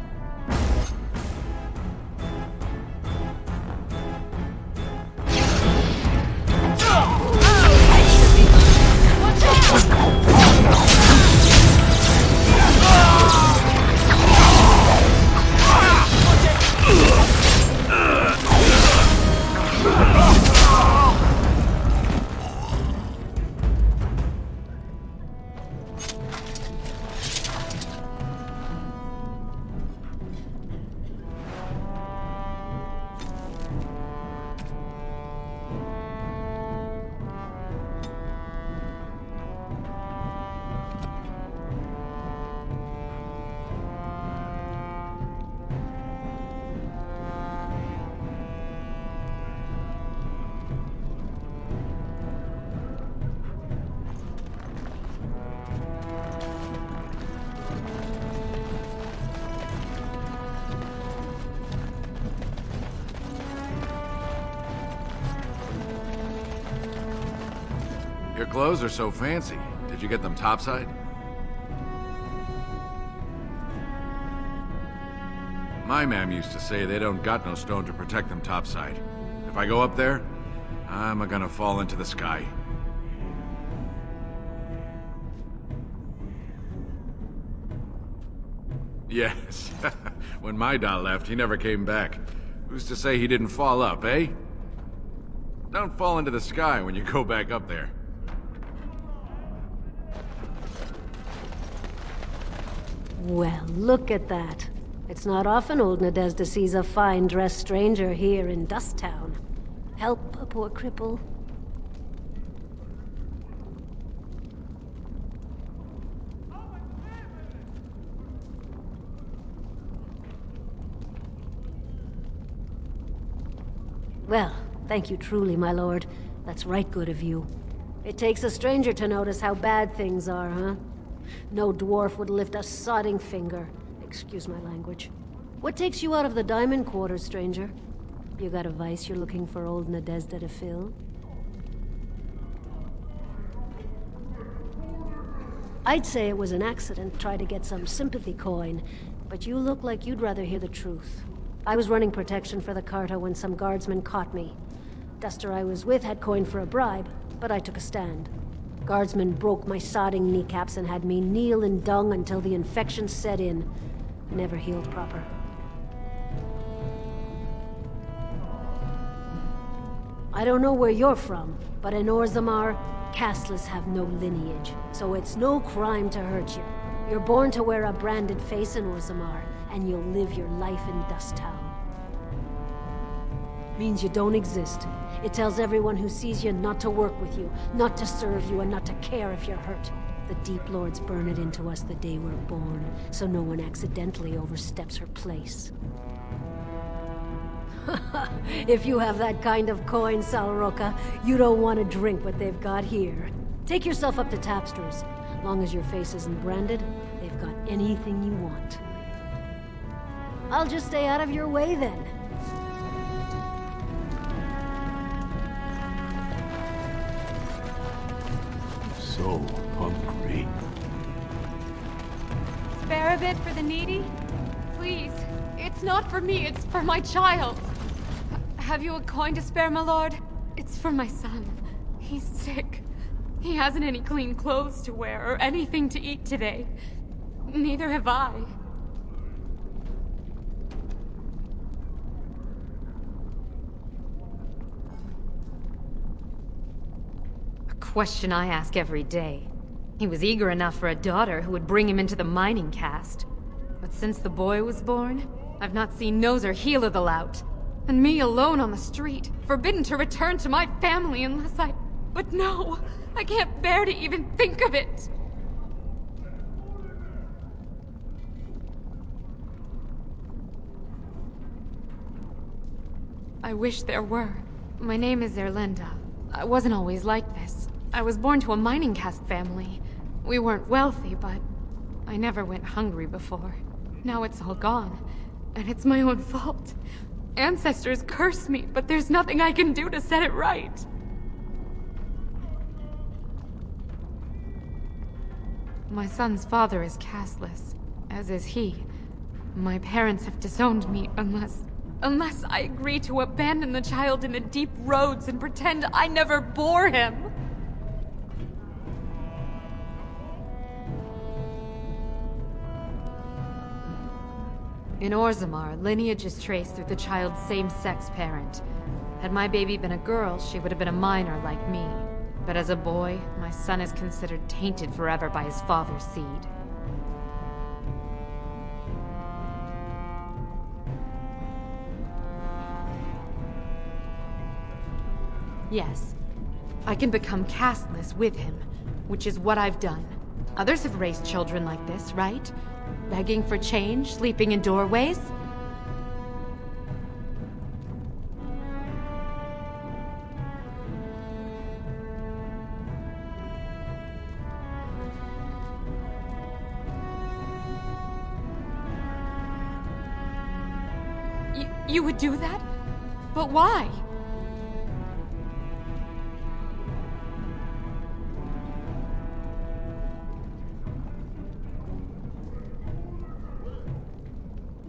Your clothes are so fancy. Did you get them topside? My mam used to say they don't got no stone to protect them topside. If I go up there, I'm gonna fall into the sky. Yes. When my dad left, he never came back. Who's to say he didn't fall up, eh? Don't fall into the sky when you go back up there. Well, look at that. It's not often old Nadezhda sees a fine-dressed stranger here in Dust Town. Help a poor cripple. Well, thank you truly, my lord. That's right good of you. It takes a stranger to notice how bad things are, huh? No dwarf would lift a sodding finger. Excuse my language. What takes you out of the Diamond Quarters, stranger? You got a vice you're looking for old Nadezhda to fill? I'd say it was an accident, try to get some sympathy coin, but you look like you'd rather hear the truth. I was running protection for the Carta when some guardsmen caught me. Duster I was with had coin for a bribe, but I took a stand. Guardsmen broke my sodding kneecaps and had me kneel in dung until the infection set in. Never healed proper. I don't know where you're from, but in Orzammar, casteless have no lineage, so it's no crime to hurt you. You're born to wear a branded face in Orzammar, and you'll live your life in Dust Town. Means you don't exist. It tells everyone who sees you not to work with you, not to serve you, and not to care if you're hurt. The Deep Lords burn it into us the day we're born, so no one accidentally oversteps her place. If you have that kind of coin, Salroka, you don't want to drink what they've got here. Take yourself up to Tapster's. Long as your face isn't branded, they've got anything you want. I'll just stay out of your way then. So hungry. Spare a bit for the needy? Please. It's not for me, it's for my child. Have you a coin to spare, my lord? It's for my son. He's sick. He hasn't any clean clothes to wear or anything to eat today. Neither have I. question I ask every day. He was eager enough for a daughter who would bring him into the mining caste. But since the boy was born, I've not seen nose or heel of the lout. And me alone on the street, forbidden to return to my family unless I... But no, I can't bear to even think of it. I wish there were. My name is Erlinda. I wasn't always like this. I was born to a mining caste family. We weren't wealthy, but I never went hungry before. Now it's all gone, and it's my own fault. Ancestors curse me, but there's nothing I can do to set it right. My son's father is casteless, as is he. My parents have disowned me unless I agree to abandon the child in the deep roads and pretend I never bore him. In Orzammar, lineage is traced through the child's same-sex parent. Had my baby been a girl, she would have been a minor like me. But as a boy, my son is considered tainted forever by his father's seed. Yes, I can become casteless with him, which is what I've done. Others have raised children like this, right? Begging for change, sleeping in doorways? You would do that? But why?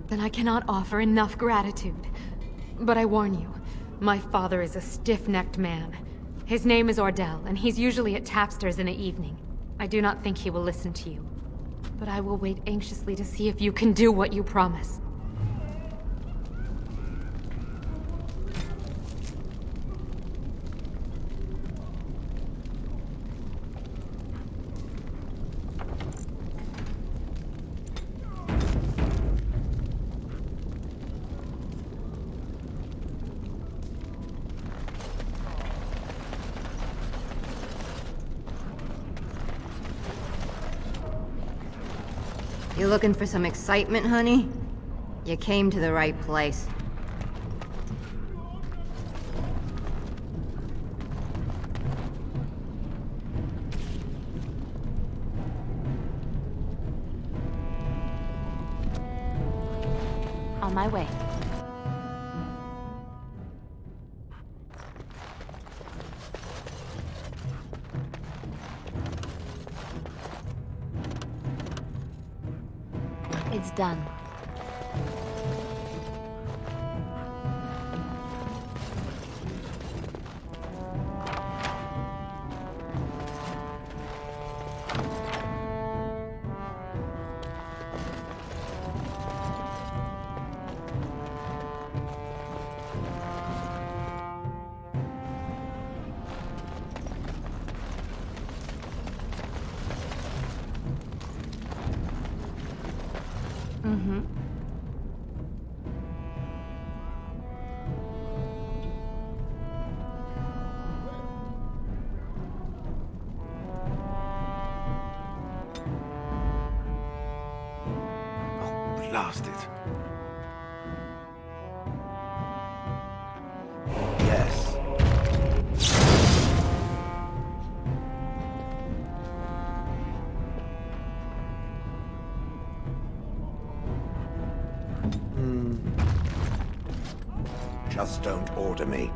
Then I cannot offer enough gratitude. But I warn you, my father is a stiff-necked man. His name is Ordell, and he's usually at tapsters in the evening. I do not think he will listen to you. But I will wait anxiously to see if you can do what you promise. You looking for some excitement, honey? You came to the right place. On my way. It's done. Mm-hmm. Oh, blast it. Yes. Just don't order me.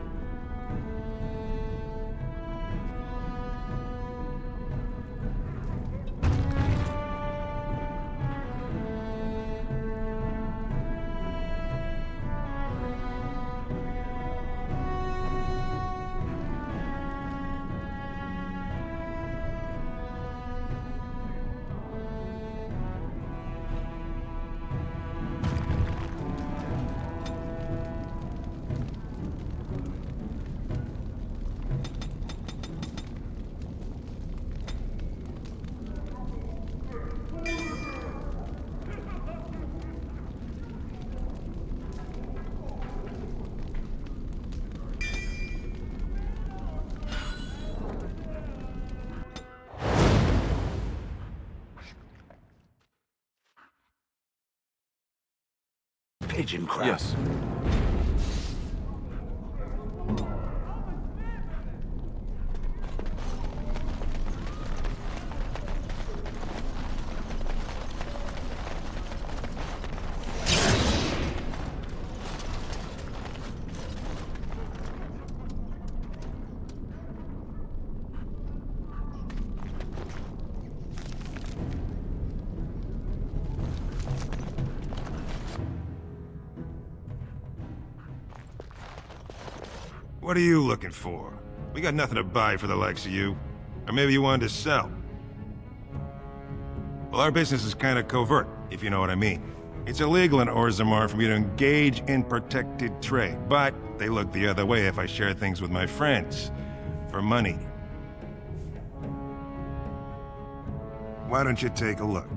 pigeon crap. Yes. What are you looking for? We got nothing to buy for the likes of you. Or maybe you wanted to sell. Well, our business is kind of covert, if you know what I mean. It's illegal in Orzammar for me to engage in protected trade, but they look the other way if I share things with my friends. For money. Why don't you take a look?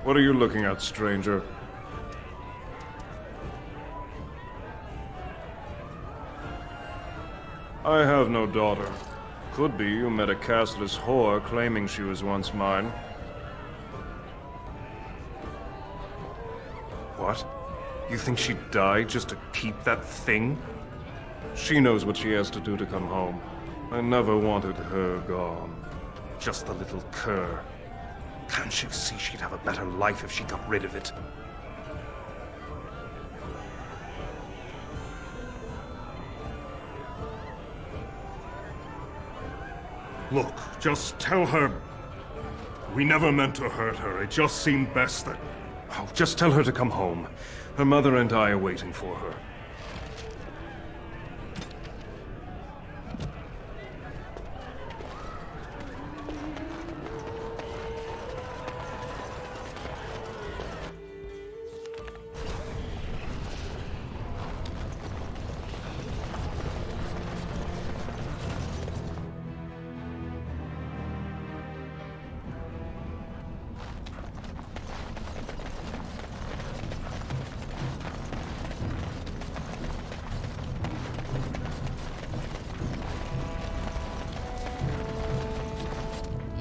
What are you looking at, stranger? I have no daughter. Could be you met a castless whore claiming she was once mine. What? You think she'd die just to keep that thing? She knows what she has to do to come home. I never wanted her gone. Just the little cur. Can't you see she'd have a better life if she got rid of it? Look, just tell her... We never meant to hurt her. It just seemed best that... Oh, just tell her to come home. Her mother and I are waiting for her.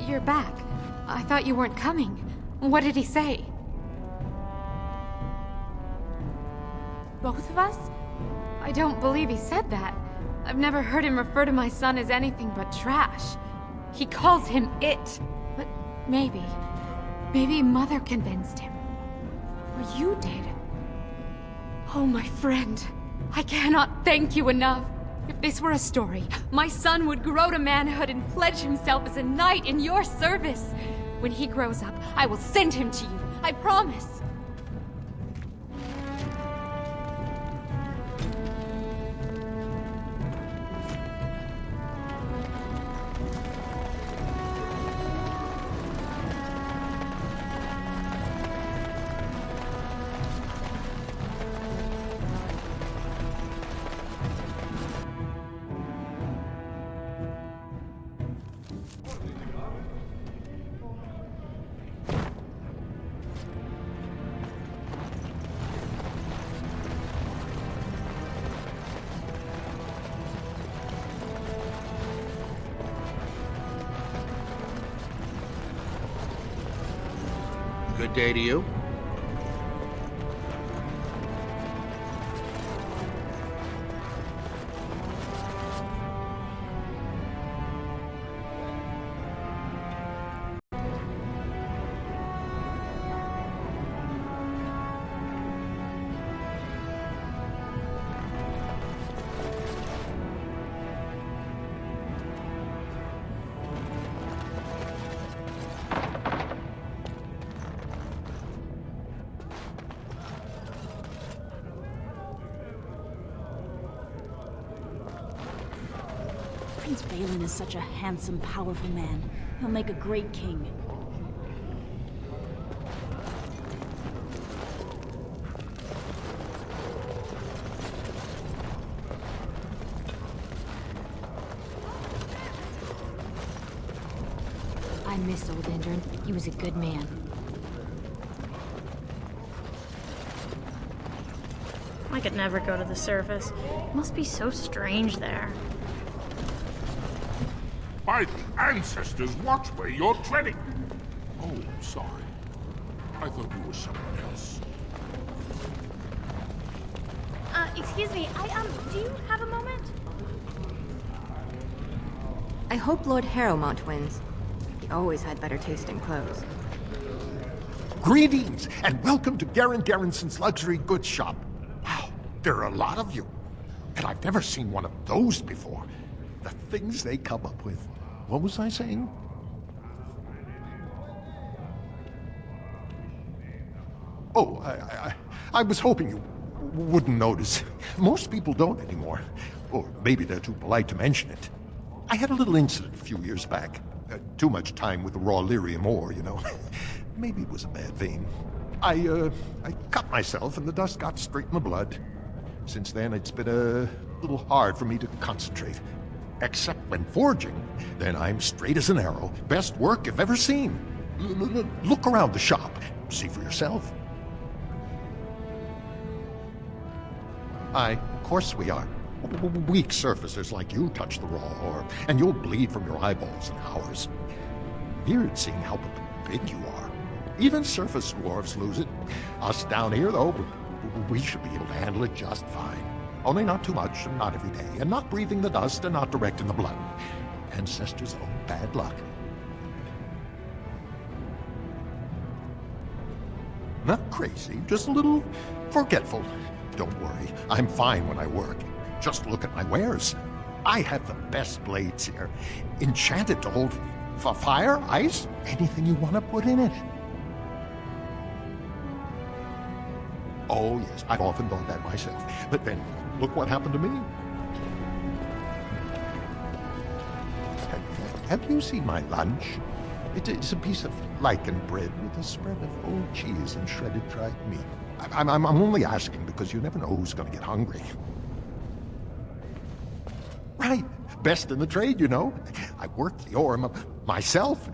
You're back. I thought you weren't coming. What did he say? Both of us? I don't believe he said that. I've never heard him refer to my son as anything but trash. He calls him it. But maybe Mother convinced him. Or you did. Oh, my friend. I cannot thank you enough. If this were a story, my son would grow to manhood and pledge himself as a knight in your service. When he grows up, I will send him to you. I promise. day to you. Prince Balin is such a handsome, powerful man. He'll make a great king. I miss old Endrin. He was a good man. I could never go to the surface. It must be so strange there. By the ancestors, watch where you're treading! Oh, sorry. I thought you were someone else. Excuse me, do you have a moment? I hope Lord Harrowmont wins. He always had better taste in clothes. Greetings, and welcome to Garen Garrison's luxury goods shop. Wow, there are a lot of you. And I've never seen one of those before. The things they come up with. What was I saying? Oh, I was hoping you wouldn't notice. Most people don't anymore. Or maybe they're too polite to mention it. I had a little incident a few years back. Too much time with the raw lyrium ore, you know. Maybe it was a bad vein. I cut myself and the dust got straight in the blood. Since then, it's been a little hard for me to concentrate. Except when forging, then I'm straight as an arrow. Best work you've ever seen. Look around the shop. See for yourself. Of course we are. Weak surfacers like you touch the raw ore, and you'll bleed from your eyeballs in hours. Weird seeing how big you are. Even surface dwarves lose it. Us down here, though, we should be able to handle it just fine. Only not too much, and not every day, and not breathing the dust, and not direct in the blood. Ancestors own bad luck. Not crazy, just a little forgetful. Don't worry, I'm fine when I work. Just look at my wares. I have the best blades here. Enchanted to hold fire, ice, anything you want to put in it. Oh yes, I've often thought that myself. But then, look what happened to me. Have you seen my lunch? It's a piece of lichen bread with a spread of old cheese and shredded dried meat. I'm only asking because you never know who's going to get hungry. Right, best in the trade, you know. I worked the ore myself.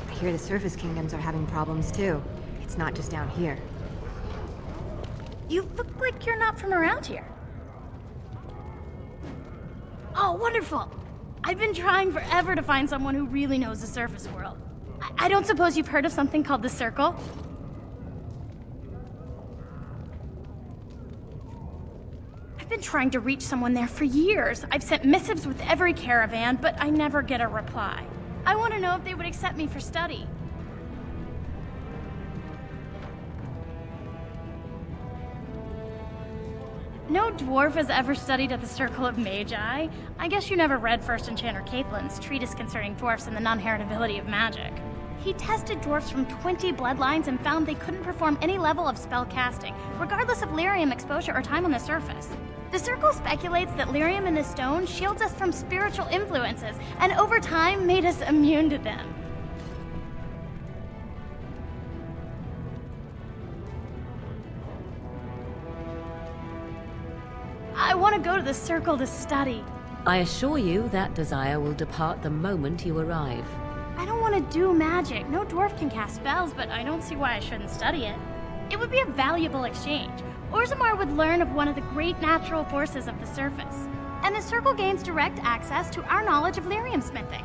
I hear the surface kingdoms are having problems too. It's not just down here. You look like you're not from around here. Oh, wonderful! I've been trying forever to find someone who really knows the surface world. I don't suppose you've heard of something called the Circle? been trying to reach someone there for years. I've sent missives with every caravan, but I never get a reply. I want to know if they would accept me for study. No dwarf has ever studied at the Circle of Magi. I guess you never read First Enchanter Caitlin's treatise concerning dwarfs and the non-heritability of magic. He tested dwarfs from 20 bloodlines and found they couldn't perform any level of spell casting, regardless of lyrium exposure or time on the surface. The Circle speculates that lyrium in the stone shields us from spiritual influences, and over time made us immune to them. I want to go to the Circle to study. I assure you that desire will depart the moment you arrive. I don't want to do magic. No dwarf can cast spells, but I don't see why I shouldn't study it. It would be a valuable exchange. Orzammar would learn of one of the great natural forces of the surface, and the Circle gains direct access to our knowledge of lyrium smithing.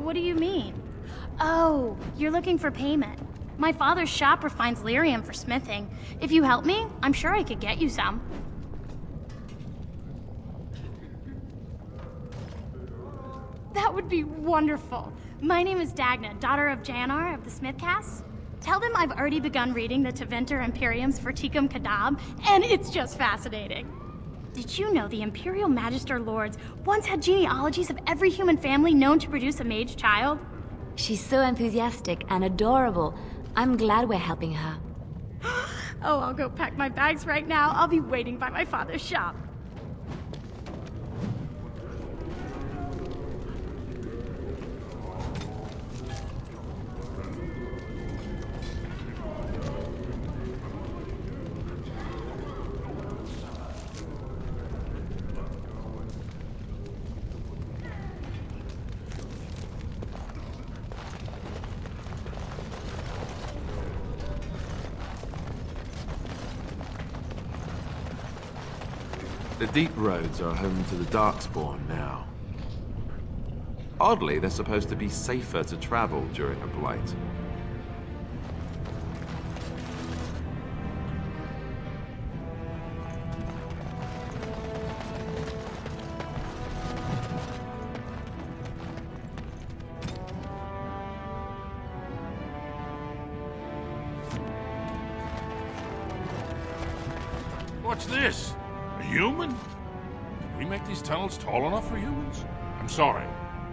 What do you mean? Oh, you're looking for payment. My father's shop refines lyrium for smithing. If you help me, I'm sure I could get you some. That would be wonderful. My name is Dagna, daughter of Janar of the Smithcasts. Tell them I've already begun reading the Tevinter Imperiums for Tikum Kadab, and it's just fascinating. Did you know the Imperial Magister Lords once had genealogies of every human family known to produce a mage child? She's so enthusiastic and adorable. I'm glad we're helping her. Oh, I'll go pack my bags right now. I'll be waiting by my father's shop. The deep roads are home to the Darkspawn now. Oddly, they're supposed to be safer to travel during a blight. What's this? A human? Did we make these tunnels tall enough for humans? I'm sorry,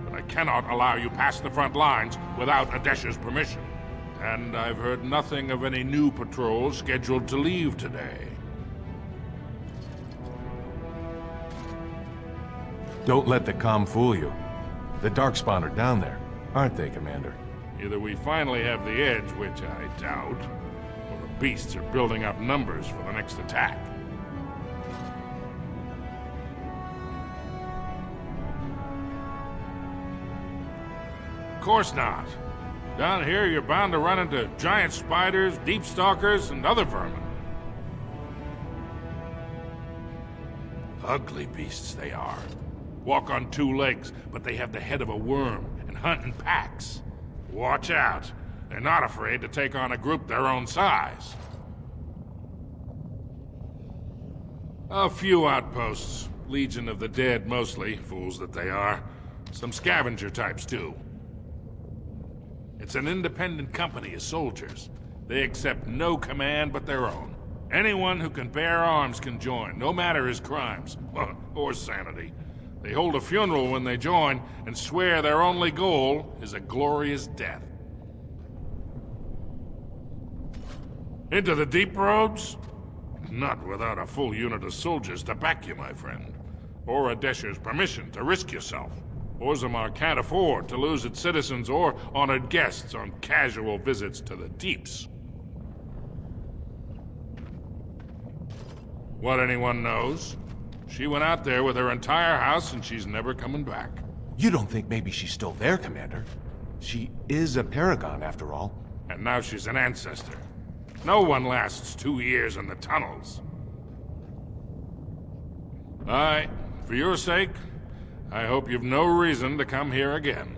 but I cannot allow you past the front lines without Adesha's permission. And I've heard nothing of any new patrols scheduled to leave today. Don't let the comm fool you. The Darkspawn are down there, aren't they, Commander? Either we finally have the edge, which I doubt, or the beasts are building up numbers for the next attack. Of course not. Down here, you're bound to run into giant spiders, deep stalkers, and other vermin. Ugly beasts they are. Walk on two legs, but they have the head of a worm and hunt in packs. Watch out. They're not afraid to take on a group their own size. A few outposts. Legion of the Dead, mostly. Fools that they are. Some scavenger types, too. It's an independent company of soldiers. They accept no command but their own. Anyone who can bear arms can join, no matter his crimes, or sanity. They hold a funeral when they join, and swear their only goal is a glorious death. Into the deep roads? Not without a full unit of soldiers to back you, my friend. Or Adesha's permission to risk yourself. Orzammar can't afford to lose its citizens or honored guests on casual visits to the deeps. What anyone knows? She went out there with her entire house and she's never coming back. You don't think maybe she's still there, Commander? She is a paragon, after all. And now she's an ancestor. No one lasts 2 years in the tunnels. For your sake, I hope you've no reason to come here again.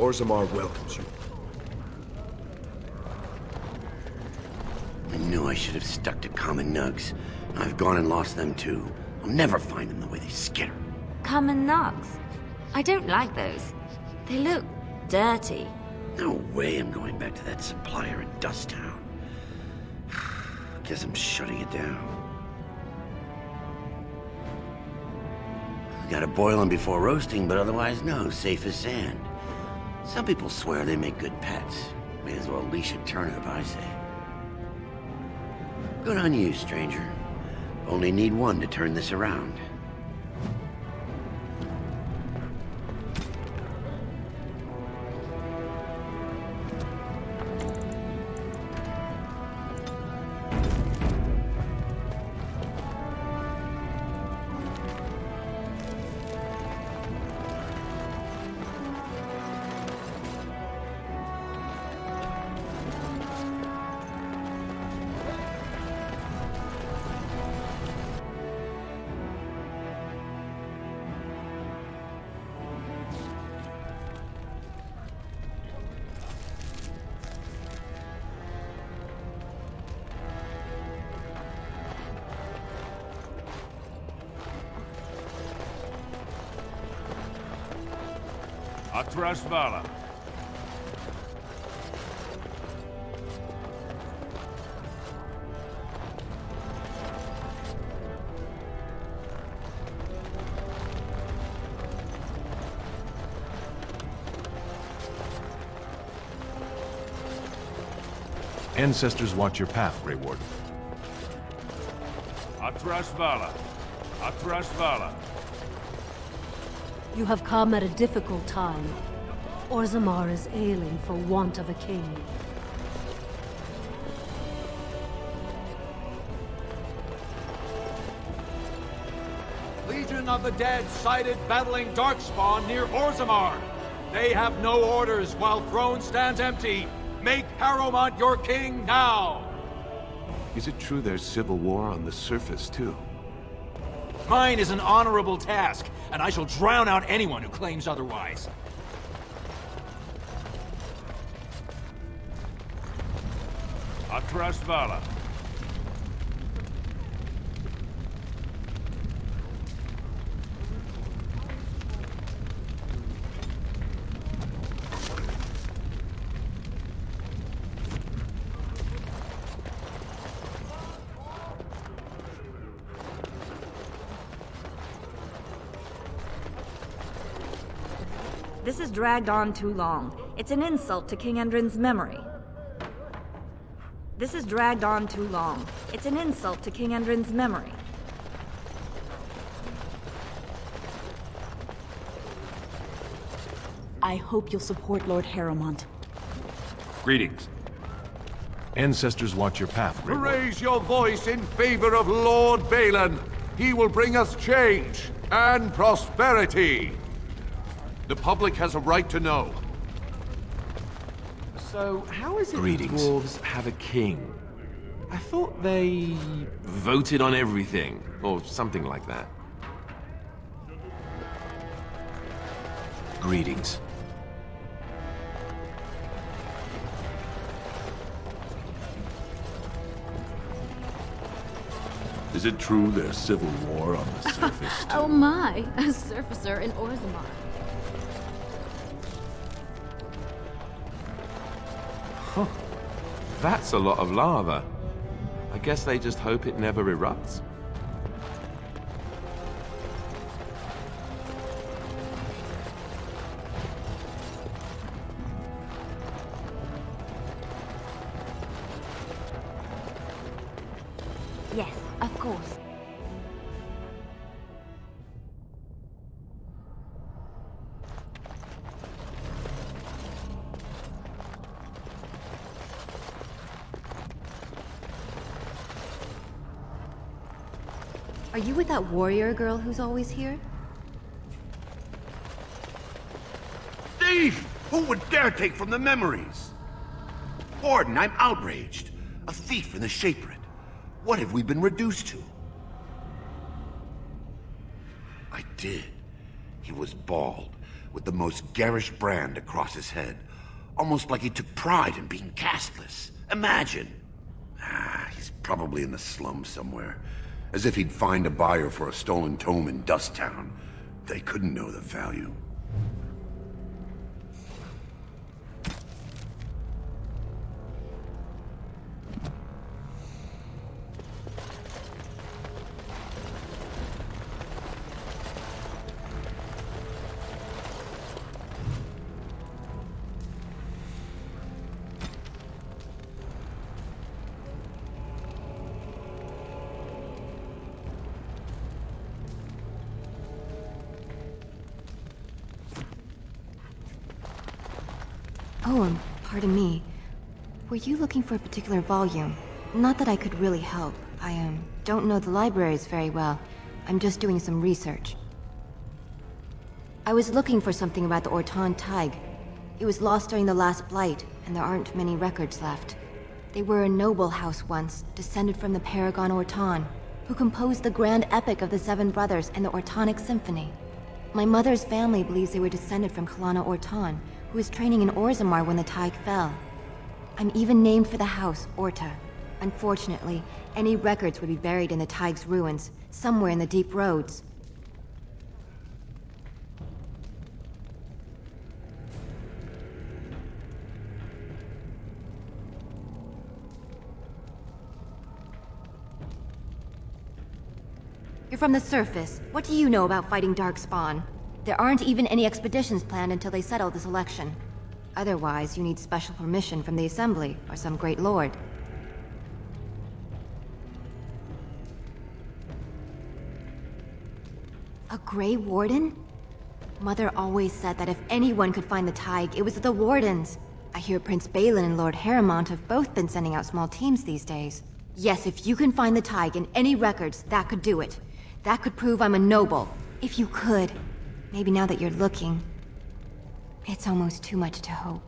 Orzammar welcomes you. I knew I should have stuck to common nugs. I've gone and lost them too. I'll never find them the way they skitter. Common nugs. I don't like those. They look dirty. No way I'm going back to that supplier in Dust Town. Guess I'm shutting it down. Gotta boil them before roasting, but otherwise no, safe as sand. Some people swear they make good pets. May as well leash a turnip, I say. Good on you, stranger. Only need one to turn this around. Atrashvala. Ancestors watch your path, Grey Warden. Atrashvala. Atrashvala. You have come at a difficult time. Orzammar is ailing for want of a king. Legion of the Dead sighted battling Darkspawn near Orzammar. They have no orders while throne stands empty. Make Harrowmont your king now! Is it true there's civil war on the surface, too? Mine is an honorable task, and I shall drown out anyone who claims otherwise. Atrashvala. This has dragged on too long. It's an insult to King Endrin's memory. This has dragged on too long. It's an insult to King Endrin's memory. I hope you'll support Lord Harrowmont. Greetings. Ancestors watch your path, Grey Warden. Raise your voice in favor of Lord Balin. He will bring us change and prosperity. The public has a right to know. So, how is it Greetings. the dwarves have a king? I thought they voted on everything, or something like that. Greetings. Is it true there's civil war on the surface? Oh my, a surfacer in Orzammar. Huh. That's a lot of lava. I guess they just hope it never erupts. Yes, of course. Are you with that warrior girl who's always here? Thief! Who would dare take from the memories? Warden, I'm outraged. A thief in the Shapered. What have we been reduced to? I did. He was bald, with the most garish brand across his head. Almost like he took pride in being castless. Imagine! He's probably in the slums somewhere. As if he'd find a buyer for a stolen tome in Dust Town. They couldn't know the value. Oh, pardon me. Were you looking for a particular volume? Not that I could really help. I, don't know the libraries very well. I'm just doing some research. I was looking for something about the Orton Tig. It was lost during the last Blight, and there aren't many records left. They were a noble house once, descended from the Paragon Orton, who composed the grand epic of the Seven Brothers and the Ortonic Symphony. My mother's family believes they were descended from Kalana Orton, who was training in Orzammar when the Tig fell. I'm even named for the house, Orta. Unfortunately, any records would be buried in the Tig's ruins, somewhere in the deep roads. You're from the surface. What do you know about fighting Darkspawn? There aren't even any expeditions planned until they settle this election. Otherwise, you need special permission from the Assembly or some great lord. A Grey Warden? Mother always said that if anyone could find the Tig, it was the Wardens. I hear Prince Balin and Lord Harrowmont have both been sending out small teams these days. Yes, if you can find the Tig in any records, that could do it. That could prove I'm a noble. If you could. Maybe now that you're looking, it's almost too much to hope.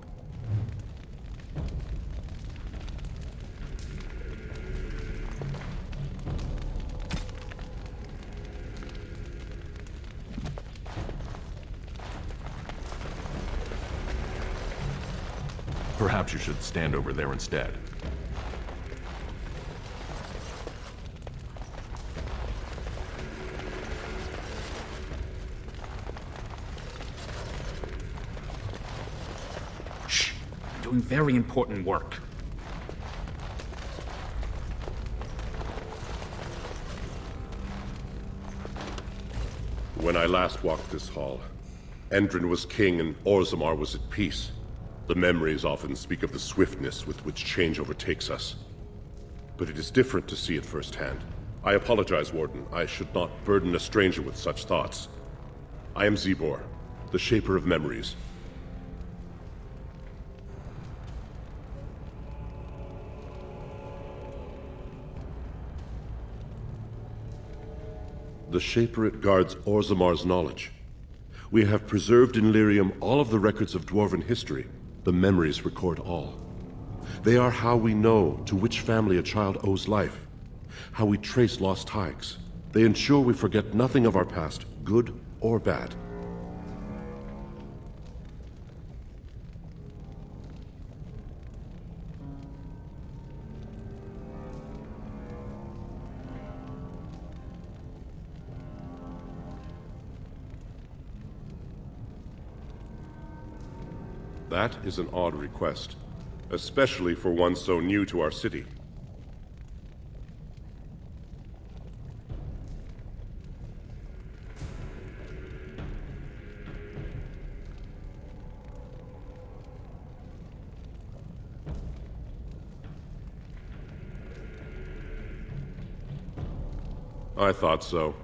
Perhaps you should stand over there instead. Doing very important work. When I last walked this hall, Endrin was king and Orzammar was at peace. The memories often speak of the swiftness with which change overtakes us. But it is different to see it firsthand. I apologize, Warden. I should not burden a stranger with such thoughts. I am Zebor, the Shaper of Memories. The Shaperate guards Orzammar's knowledge. We have preserved in Lyrium all of the records of Dwarven history. The memories record all. They are how we know to which family a child owes life, how we trace lost Tigs. They ensure we forget nothing of our past, good or bad. That is an odd request, especially for one so new to our city. I thought so.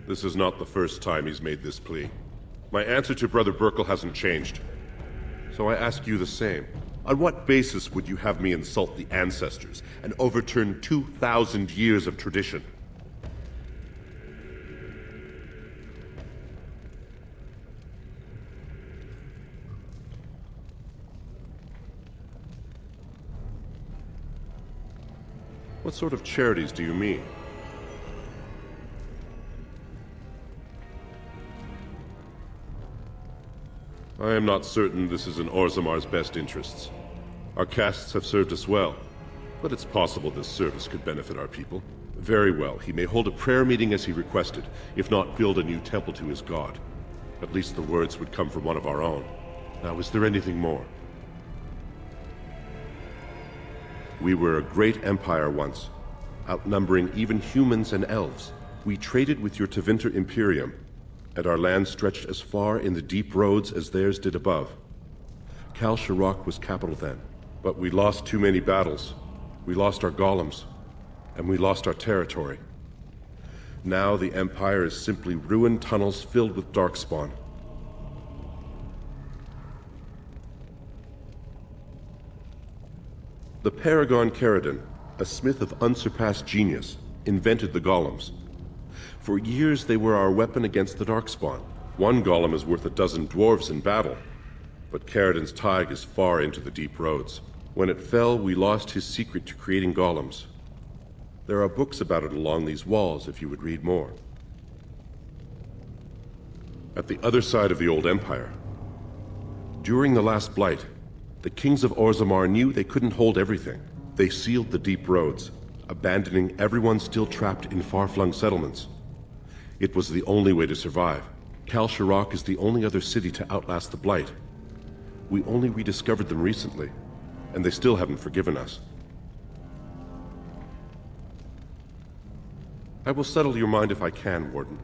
This is not the first time he's made this plea. My answer to Brother Burkle hasn't changed. So I ask you the same. On what basis would you have me insult the ancestors and overturn 2,000 years of tradition? What sort of charities do you mean? I am not certain this is in Orzamar's best interests. Our castes have served us well, but it's possible this service could benefit our people. Very well, he may hold a prayer meeting as he requested, if not build a new temple to his god. At least the words would come from one of our own. Now, is there anything more? We were a great empire once, outnumbering even humans and elves. We traded with your Tevinter Imperium, and our land stretched as far in the deep roads as theirs did above. Kal Sharok was capital then, but we lost too many battles. We lost our golems, and we lost our territory. Now the Empire is simply ruined tunnels filled with darkspawn. The Paragon Caridon, a smith of unsurpassed genius, invented the golems. For years they were our weapon against the darkspawn. One golem is worth a dozen dwarves in battle, but Caridon's tide is far into the deep roads. When it fell, we lost his secret to creating golems. There are books about it along these walls if you would read more. At the other side of the old empire, during the last blight, the kings of Orzammar knew they couldn't hold everything. They sealed the deep roads, abandoning everyone still trapped in far-flung settlements. It was the only way to survive. Kal Sharok is the only other city to outlast the blight. We only rediscovered them recently, and they still haven't forgiven us. I will settle your mind if I can, Warden.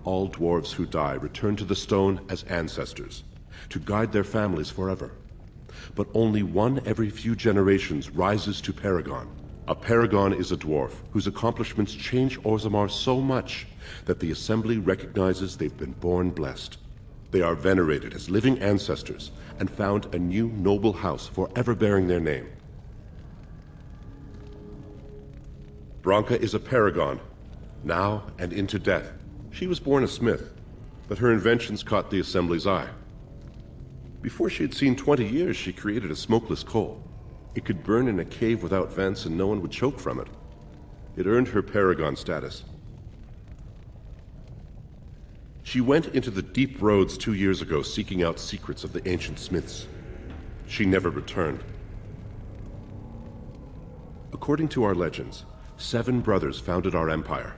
All dwarves who die return to the stone as ancestors, to guide their families forever. But only one every few generations rises to Paragon. A Paragon is a dwarf whose accomplishments change Orzammar so much that the Assembly recognizes they've been born blessed. They are venerated as living ancestors and found a new noble house forever bearing their name. Branka is a Paragon, now and into death. She was born a smith, but her inventions caught the Assembly's eye. Before she had seen 20 years, she created a smokeless coal. It could burn in a cave without vents and no one would choke from it. It earned her Paragon status. She went into the deep roads 2 years ago seeking out secrets of the ancient smiths. She never returned. According to our legends, 7 brothers founded our empire.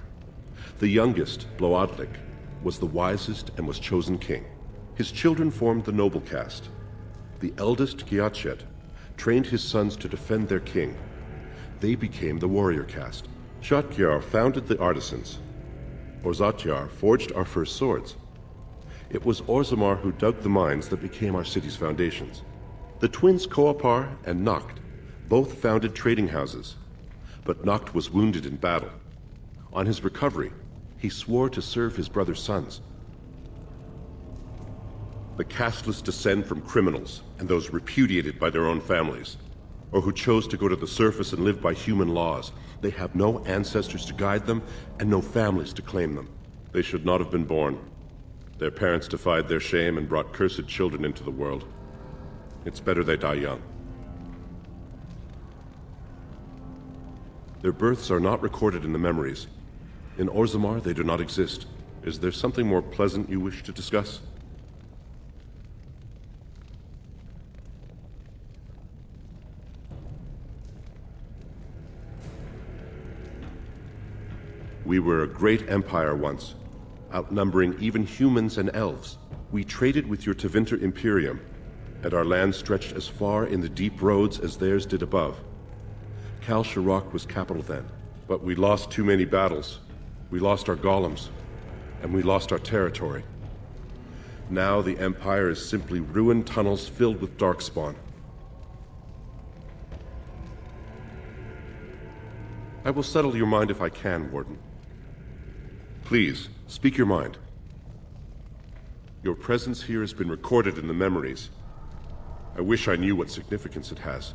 The youngest, Bloadlik, was the wisest and was chosen king. His children formed the noble caste. The eldest, Giachet, trained his sons to defend their king. They became the warrior caste. Shatgyar founded the artisans. Orzatyar forged our first swords. It was Orzammar who dug the mines that became our city's foundations. The twins Koapar and Noct both founded trading houses, but Noct was wounded in battle. On his recovery, he swore to serve his brother's sons. The casteless descend from criminals and those repudiated by their own families, or who chose to go to the surface and live by human laws. They have no ancestors to guide them and no families to claim them. They should not have been born. Their parents defied their shame and brought cursed children into the world. It's better they die young. Their births are not recorded in the memories. In Orzammar, they do not exist. Is there something more pleasant you wish to discuss? We were a great empire once, outnumbering even humans and elves. We traded with your Tevinter Imperium, and our land stretched as far in the deep roads as theirs did above. Kal Sharok was capital then, but we lost too many battles. We lost our golems, and we lost our territory. Now the Empire is simply ruined tunnels filled with darkspawn. I will settle your mind if I can, Warden. Please, speak your mind. Your presence here has been recorded in the memories. I wish I knew what significance it has.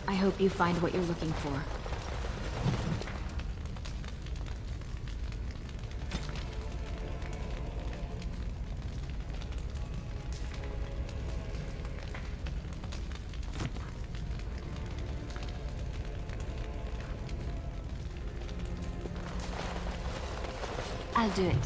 I hope you find what you're looking for. I'll do it.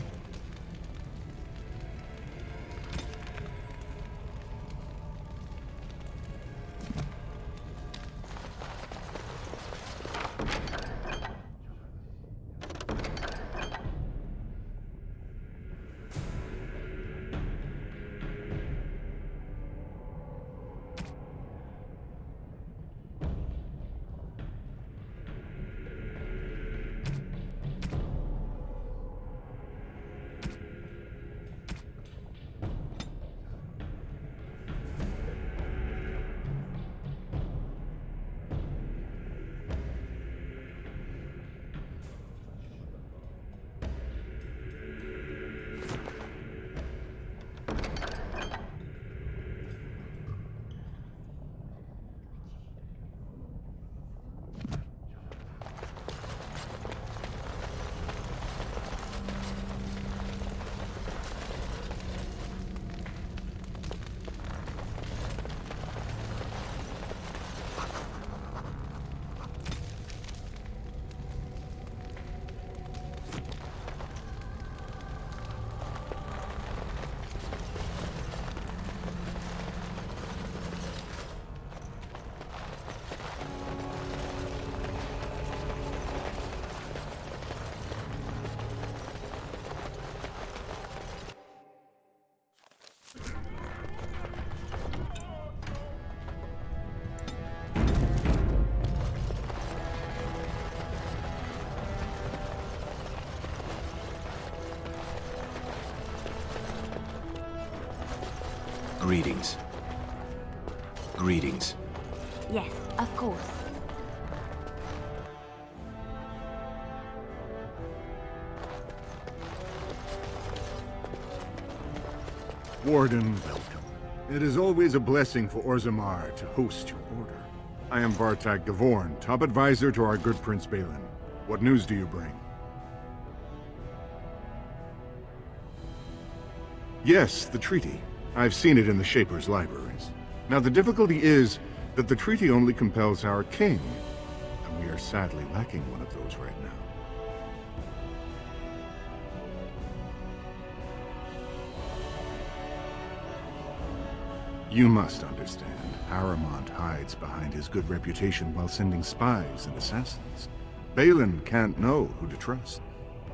Greetings. Greetings. Yes, of course. Warden, welcome. It is always a blessing for Orzammar to host your order. I am Bartak Gavorn, top advisor to our good Prince Balin. What news do you bring? Yes, the treaty. I've seen it in the Shaper's libraries. Now the difficulty is that the treaty only compels our king, and we are sadly lacking one of those right now. You must understand, Haramont hides behind his good reputation while sending spies and assassins. Balin can't know who to trust.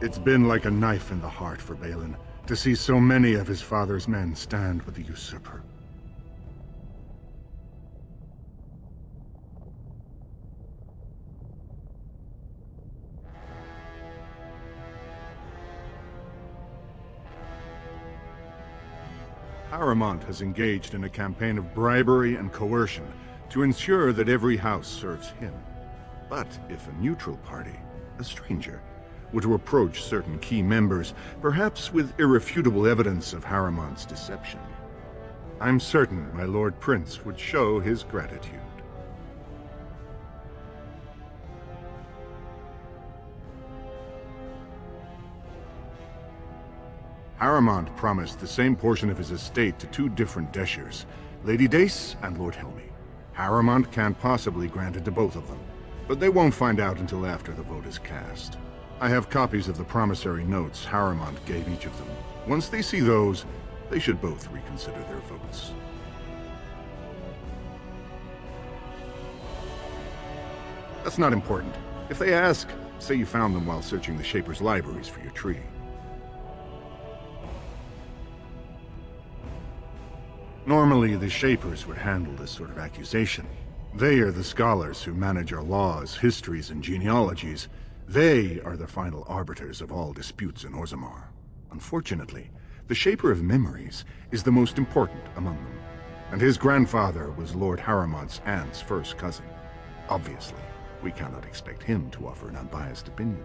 It's been like a knife in the heart for Balin to see so many of his father's men stand with the usurper. Haramont has engaged in a campaign of bribery and coercion to ensure that every house serves him. But if a neutral party, a stranger, were to approach certain key members, perhaps with irrefutable evidence of Haramont's deception, I'm certain my Lord Prince would show his gratitude. Haramont promised the same portion of his estate to two different Deshers, Lady Dace and Lord Helmy. Haramont can't possibly grant it to both of them, but they won't find out until after the vote is cast. I have copies of the promissory notes Haramont gave each of them. Once they see those, they should both reconsider their votes. That's not important. If they ask, say you found them while searching the Shaper's libraries for your treaty. Normally, the Shapers would handle this sort of accusation. They are the scholars who manage our laws, histories, and genealogies. They are the final arbiters of all disputes in Orzammar. Unfortunately, the Shaper of Memories is the most important among them, and his grandfather was Lord Haramont's aunt's first cousin. Obviously, we cannot expect him to offer an unbiased opinion.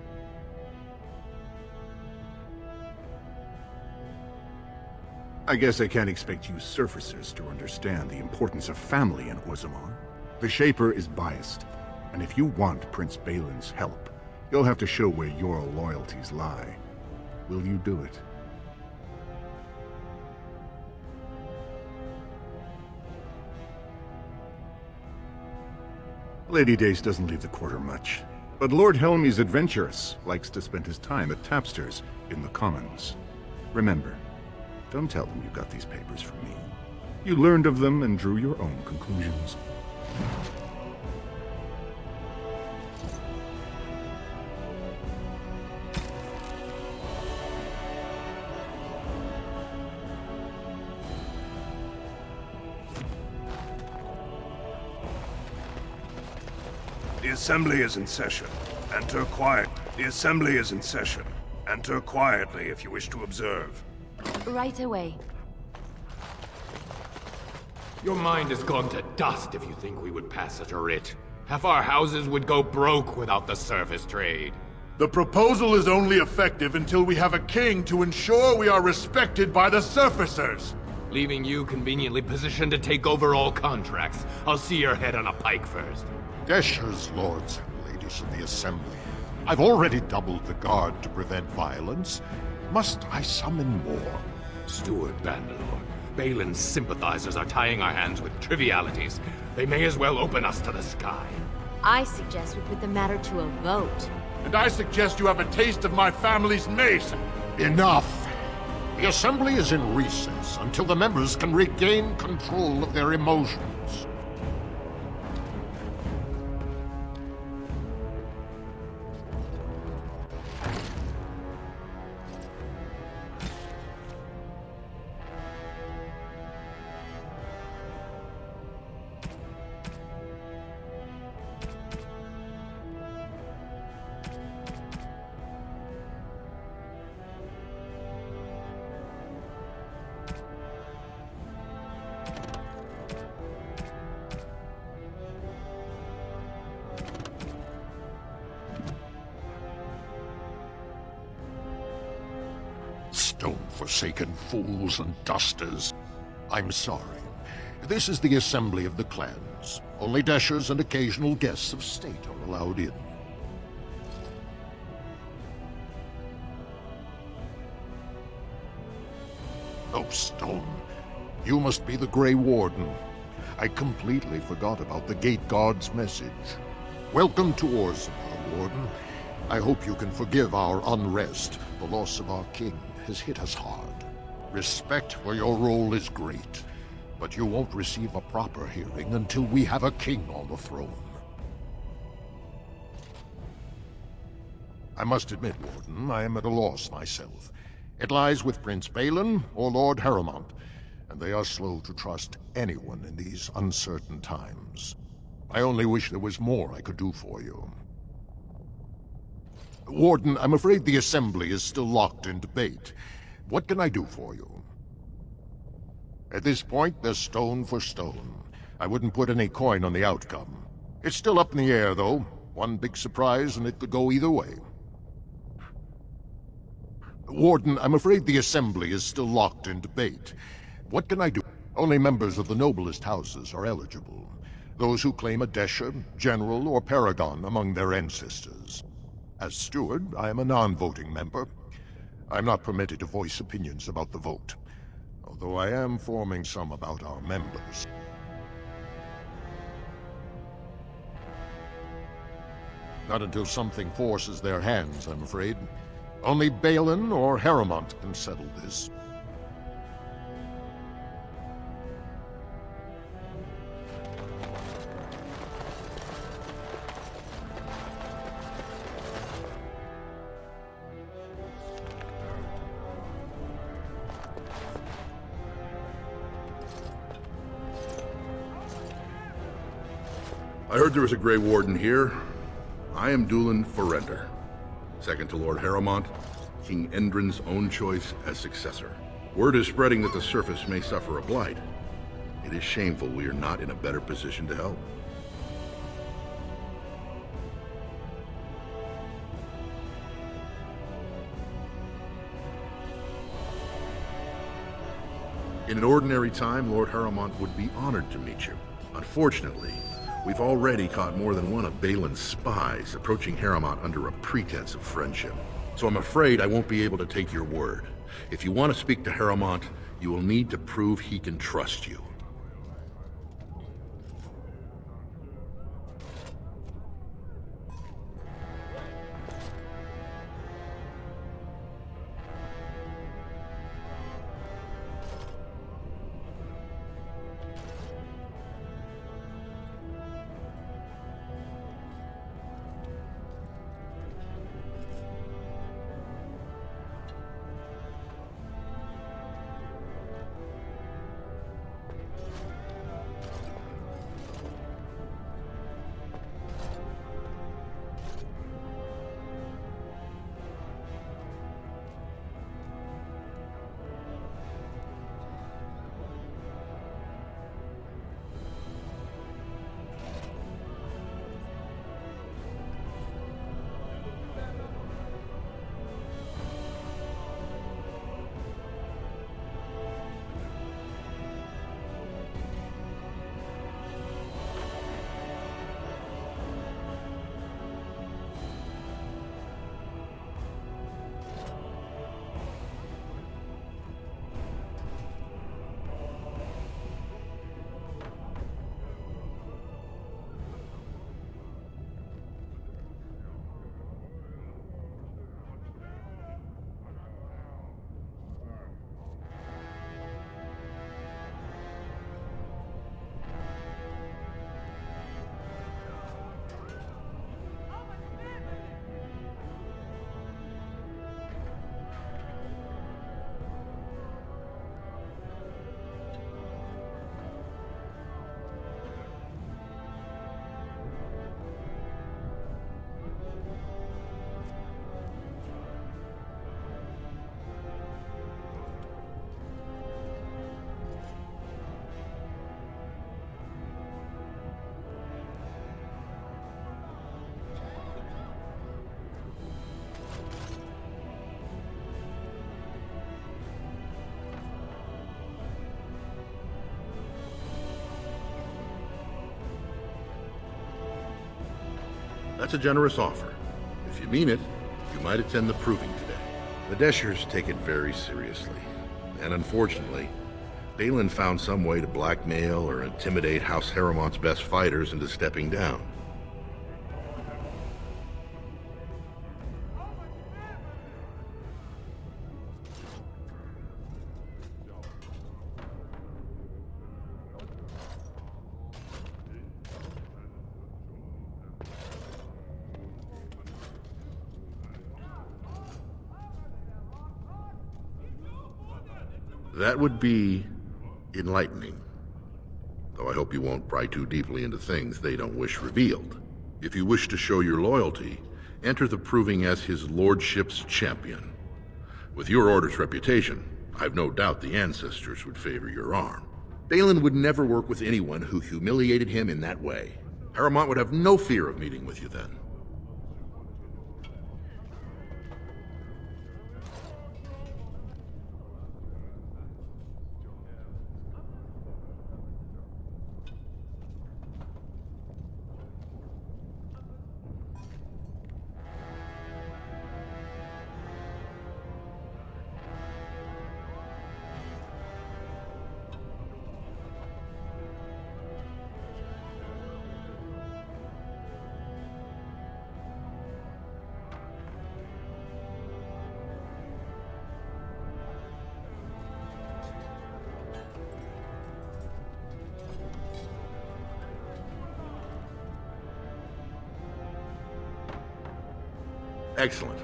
I guess I can't expect you surfacers to understand the importance of family in Orzammar. The Shaper is biased, and if you want Prince Balin's help, you'll have to show where your loyalties lie. Will you do it? Lady Dace doesn't leave the quarter much, but Lord Helmy's adventurous, likes to spend his time at tapsters in the Commons. Remember, don't tell them you got these papers from me. You learned of them and drew your own conclusions. The Assembly is in session. Enter quiet. The Assembly is in session. Enter quietly if you wish to observe. Right away. Your mind has gone to dust if you think we would pass such a writ. Half our houses would go broke without the service trade. The proposal is only effective until we have a king to ensure we are respected by the surfacers. Leaving you conveniently positioned to take over all contracts. I'll see your head on a pike first. Deshers, lords and ladies of the Assembly. I've already doubled the guard to prevent violence. Must I summon more? Steward Bandalore, Balin's sympathizers are tying our hands with trivialities. They may as well open us to the sky. I suggest we put the matter to a vote. And I suggest you have a taste of my family's mace. Enough! The Assembly is in recess until the members can regain control of their emotions. Stone-forsaken fools and dusters. I'm sorry. This is the Assembly of the Clans. Only Deshers and occasional guests of state are allowed in. Oh, Stone. You must be the Grey Warden. I completely forgot about the Gate Guard's message. Welcome to Orzammar, Warden. I hope you can forgive our unrest. The loss of our king has hit us hard. Respect for your role is great, but you won't receive a proper hearing until we have a king on the throne. I must admit, Warden, I am at a loss myself. It lies with Prince Balin or Lord Harrowmont, and they are slow to trust anyone in these uncertain times. I only wish there was more I could do for you. Warden, I'm afraid the Assembly is still locked in debate. What can I do for you? At this point, they're stone for stone. I wouldn't put any coin on the outcome. It's still up in the air, though. One big surprise, and it could go either way. Warden, I'm afraid the Assembly is still locked in debate. What can I do? Only members of the noblest houses are eligible. Those who claim a Desher, General, or Paragon among their ancestors. As steward, I am a non-voting member. I'm not permitted to voice opinions about the vote, although I am forming some about our members. Not until something forces their hands, I'm afraid. Only Balin or Harrowmont can settle this. I heard there was a Grey Warden here. I am Dulin Forrender. Second to Lord Harrowmont, King Endrin's own choice as successor. Word is spreading that the surface may suffer a blight. It is shameful we are not in a better position to help. In an ordinary time, Lord Harrowmont would be honored to meet you. Unfortunately, We've already caught more than one of Balin's spies approaching Harrowmont under a pretense of friendship. So I'm afraid I won't be able to take your word. If you want to speak to Harrowmont, you will need to prove he can trust you. That's a generous offer. If you mean it, you might attend the proving today. The Deshers take it very seriously. And unfortunately, Balin found some way to blackmail or intimidate House Harrowmont's best fighters into stepping down. That would be enlightening. Though I hope you won't pry too deeply into things they don't wish revealed. If you wish to show your loyalty, enter the proving as his lordship's champion. With your order's reputation, I've no doubt the ancestors would favor your arm. Balin would never work with anyone who humiliated him in that way. Harrowmont would have no fear of meeting with you then. Excellent.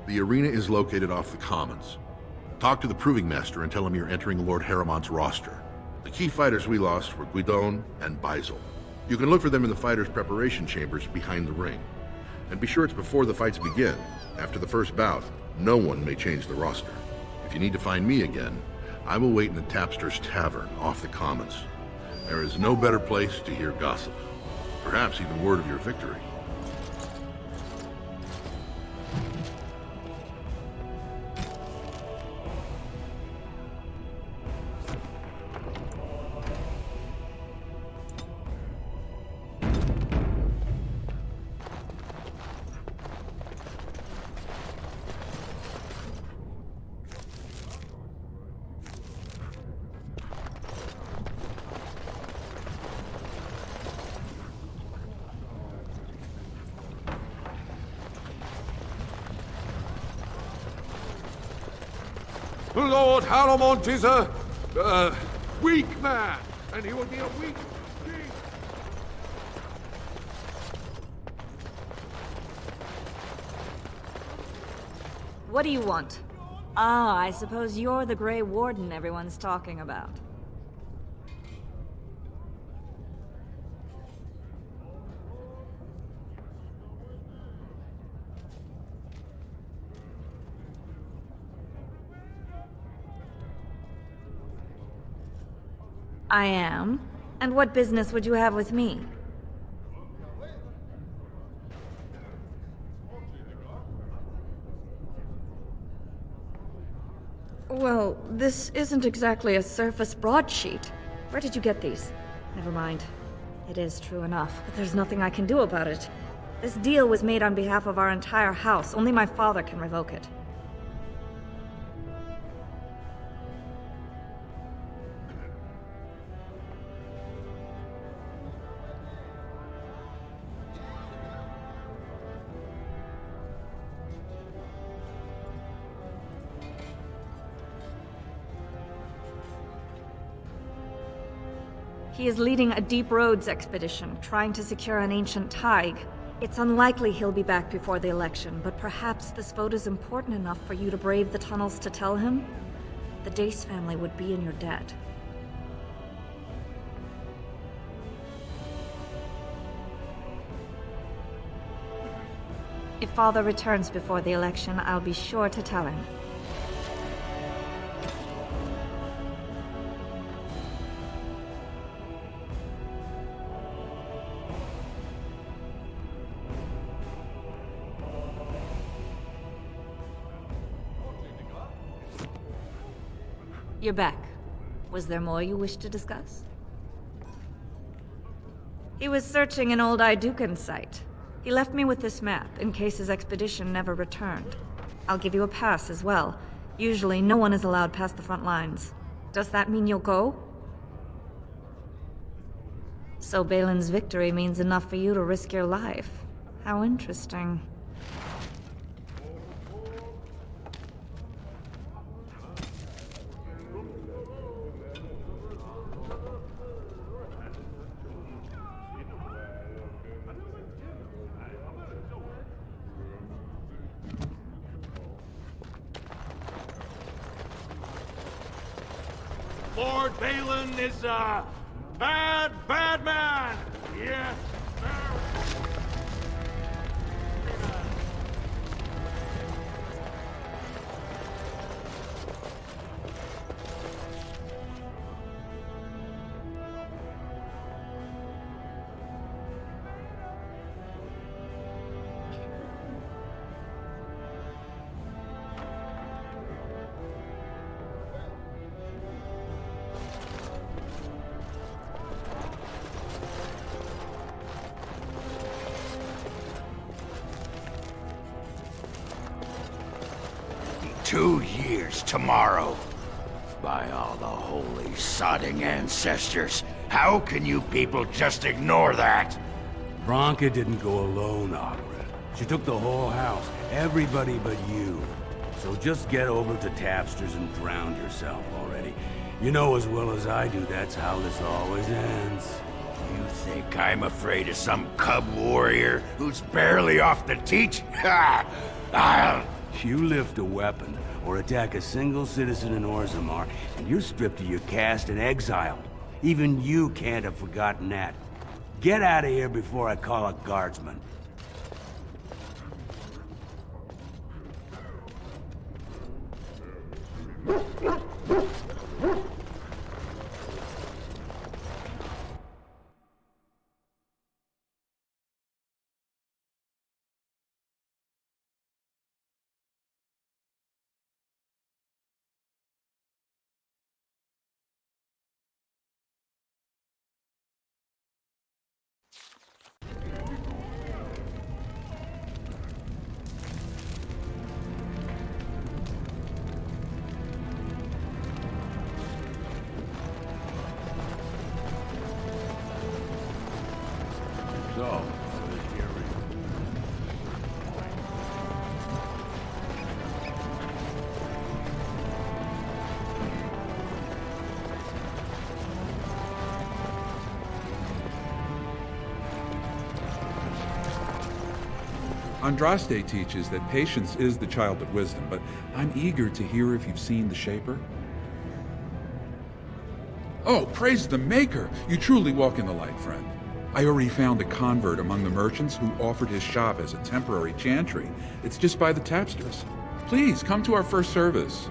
The arena is located off the Commons. Talk to the Proving Master and tell him you're entering Lord Harrowmont's roster. The key fighters we lost were Guidon and Baisel. You can look for them in the fighters' preparation chambers behind the ring. And be sure it's before the fights begin. After the first bout, no one may change the roster. If you need to find me again, I will wait in the Tapster's Tavern off the Commons. There is no better place to hear gossip. Perhaps even word of your victory. Lord Haramont is a weak man, and he will be a weak king. What do you want? Ah, I suppose you're the Grey Warden everyone's talking about. I am. And what business would you have with me? Well, this isn't exactly a surface broadsheet. Where did you get these? Never mind. It is true enough, but there's nothing I can do about it. This deal was made on behalf of our entire house. Only my father can revoke it. He is leading a Deep Roads expedition, trying to secure an ancient Tig. It's unlikely he'll be back before the election, but perhaps this vote is important enough for you to brave the tunnels to tell him? The Dace family would be in your debt. If Father returns before the election, I'll be sure to tell him. You're back. Was there more you wished to discuss? He was searching an old Idukan site. He left me with this map, in case his expedition never returned. I'll give you a pass as well. Usually, no one is allowed past the front lines. Does that mean you'll go? So Balin's victory means enough for you to risk your life. How interesting. Lord Balin is a bad, bad man! Yes, "2 years tomorrow. By all the holy sodding ancestors, how can you people just ignore that?" Bronca didn't go alone, Agra. She took the whole house, everybody but you. So just get over to Tapster's and drown yourself already. You know as well as I do that's how this always ends. You think I'm afraid of some cub warrior who's barely off the teach? Ha! I'll... You lift a weapon, or attack a single citizen in Orzammar, and you're stripped of your caste and exiled. Even you can't have forgotten that. Get out of here before I call a guardsman. So, Andraste teaches that patience is the child of wisdom, but I'm eager to hear if you've seen the Shaper. Oh, praise the Maker! You truly walk in the light, friend. I already found a convert among the merchants who offered his shop as a temporary chantry. It's just by the tapsters. Please, come to our first service.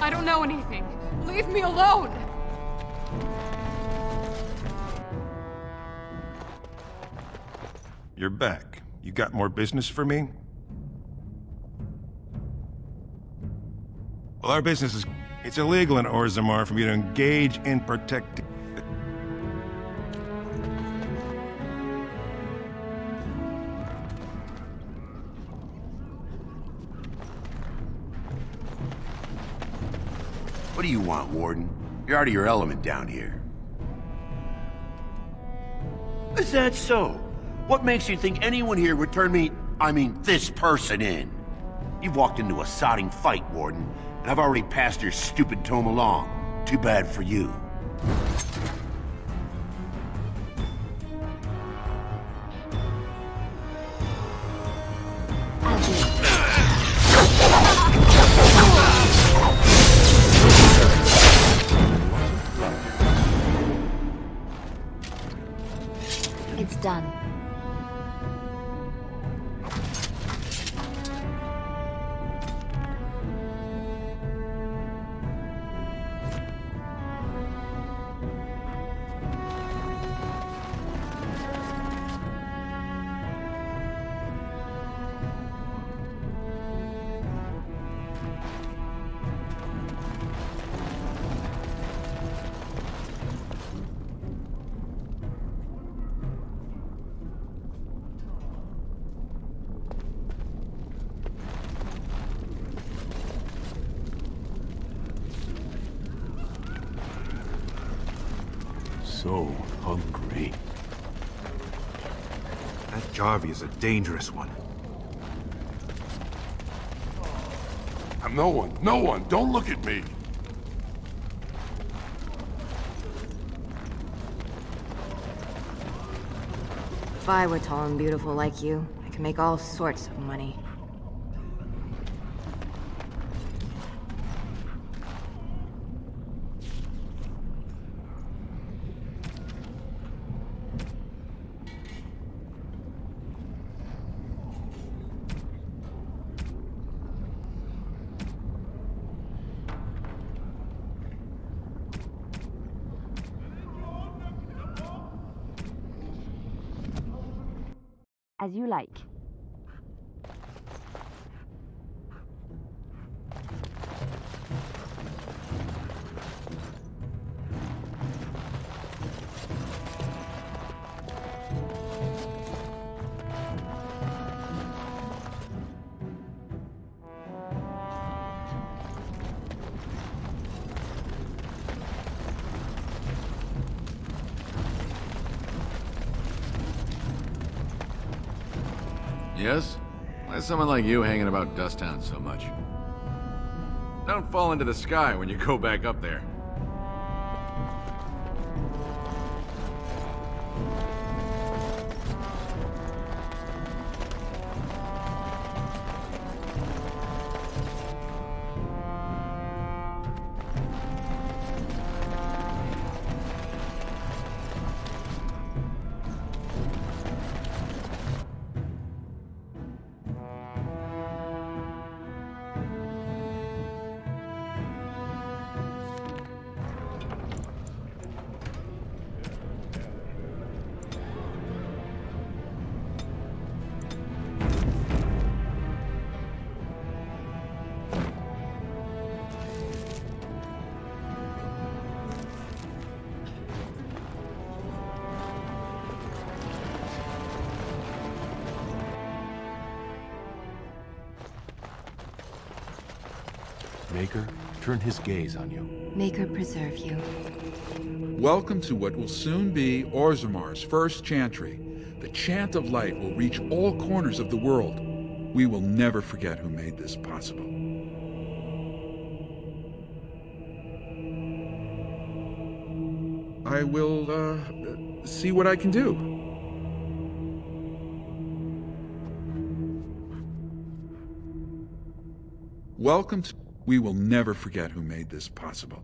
I don't know anything. Leave me alone! You're back. You got more business for me? Well, our business is... It's illegal in Orzammar for me to engage in protecting... What do you want, Warden? You're out of your element down here. Is that so? What makes you think anyone here would turn me, this person in? You've walked into a sodding fight, Warden, and I've already passed your stupid tome along. Too bad for you. It's done. So hungry. That Jarvie is a dangerous one. No one, don't look at me. If I were tall and beautiful like you, I could make all sorts of money. As you like. Yes? Why is someone like you hanging about Dust Town so much? Don't fall into the sky when you go back up there. Maker, turn his gaze on you. Maker preserve you. Welcome to what will soon be Orzamar's first chantry. The chant of light will reach all corners of the world. We will never forget who made this possible. I will, see what I can do. Welcome to... We will never forget who made this possible.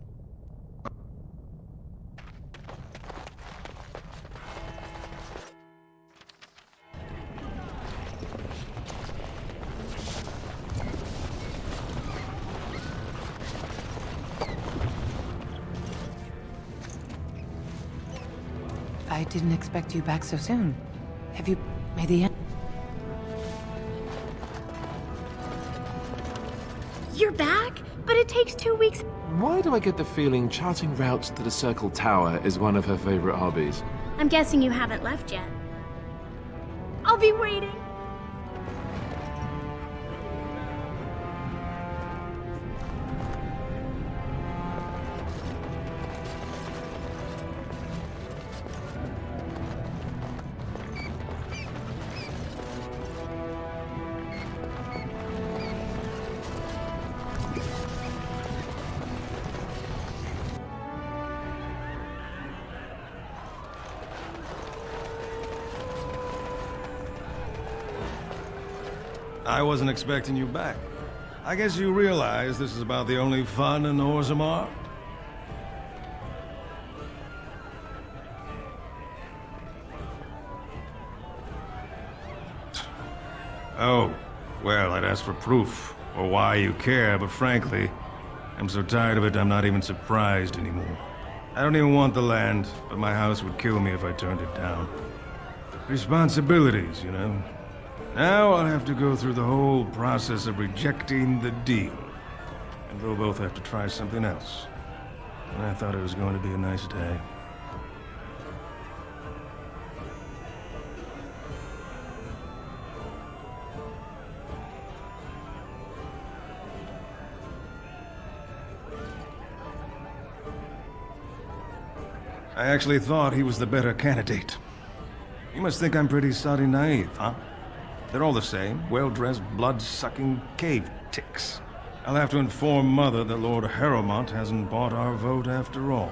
I didn't expect you back so soon. Have you made the end? You're back? But it takes 2 weeks. Why do I get the feeling charting routes to the Circle Tower is one of her favorite hobbies? I'm guessing you haven't left yet. I'll be waiting. I wasn't expecting you back. I guess you realize this is about the only fun in Orzammar? Oh, well, I'd ask for proof, or why you care, but frankly, I'm so tired of it I'm not even surprised anymore. I don't even want the land, but my house would kill me if I turned it down. Responsibilities, you know? Now I'll have to go through the whole process of rejecting the deal. And we'll both have to try something else. And I thought it was going to be a nice day. I actually thought he was the better candidate. You must think I'm pretty soddy naive, huh? They're all the same, well-dressed, blood-sucking cave ticks. I'll have to inform Mother that Lord Harrowmont hasn't bought our vote after all.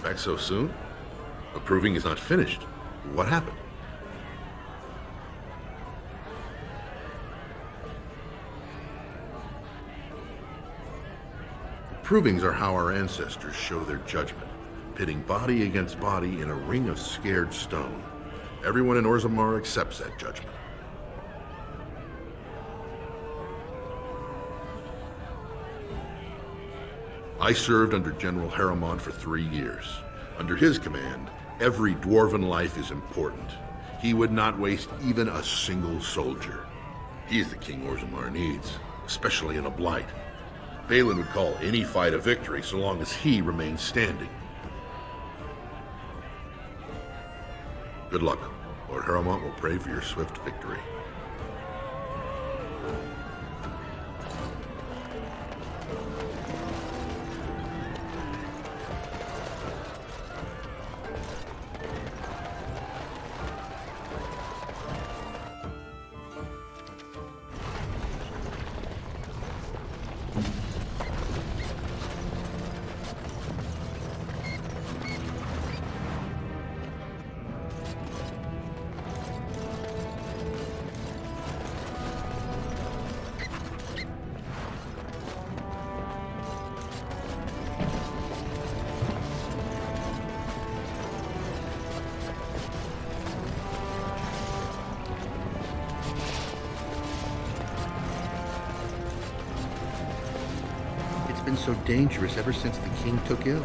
Back so soon? Approving is not finished. What happened? Approvings are how our ancestors show their judgment, pitting body against body in a ring of scared stone. Everyone in Orzammar accepts that judgment. I served under General Harrowmont for 3 years. Under his command, every dwarven life is important. He would not waste even a single soldier. He is the king Orzammar needs, especially in a blight. Balin would call any fight a victory so long as he remains standing. Good luck. Lord Harrowmont will pray for your swift victory. been so dangerous ever since the king took ill.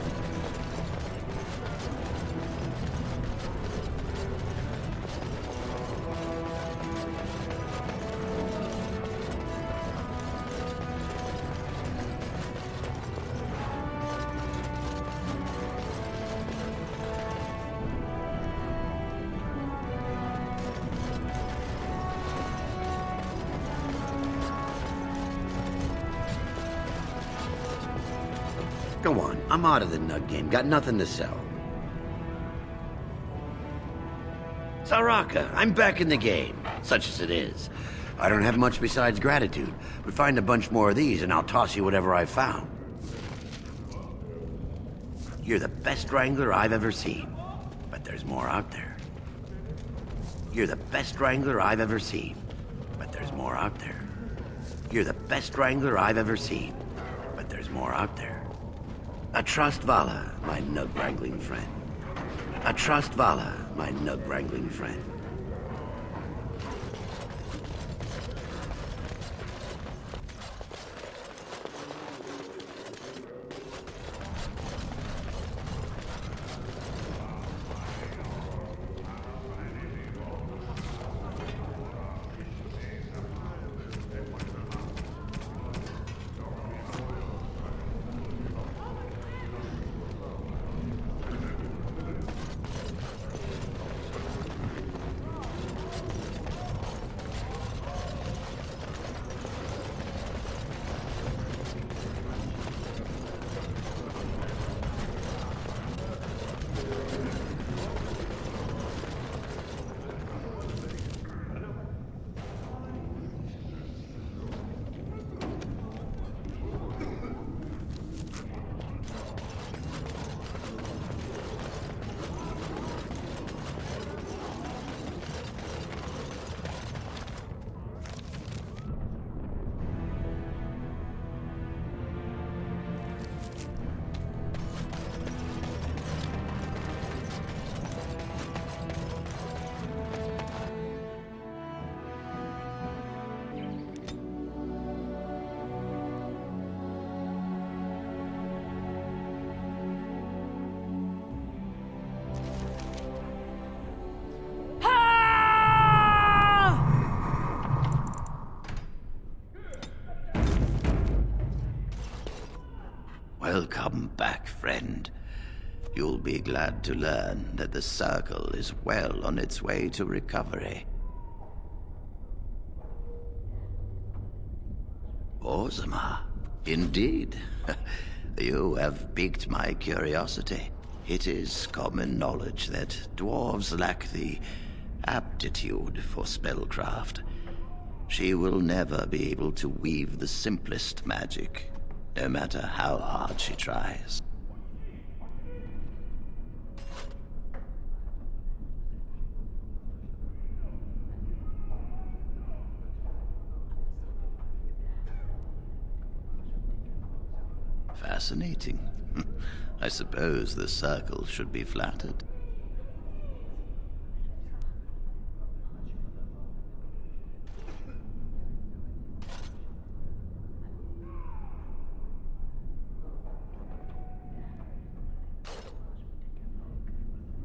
Go on, I'm out of the nug game. Got nothing to sell. Saraka, I'm back in the game, such as it is. I don't have much besides gratitude, but find a bunch more of these and I'll toss you whatever I've found. You're the best wrangler I've ever seen, but there's more out there. You're the best wrangler I've ever seen, but there's more out there. You're the best wrangler I've ever seen, but there's more out there. A trust Vala, my nug-wrangling friend. A trust Vala, my nug-wrangling friend. Welcome back, friend. You'll be glad to learn that the Circle is well on its way to recovery. Orzammar, indeed. You have piqued my curiosity. It is common knowledge that dwarves lack the aptitude for spellcraft. She will never be able to weave the simplest magic, no matter how hard she tries. Fascinating. I suppose the Circle should be flattered.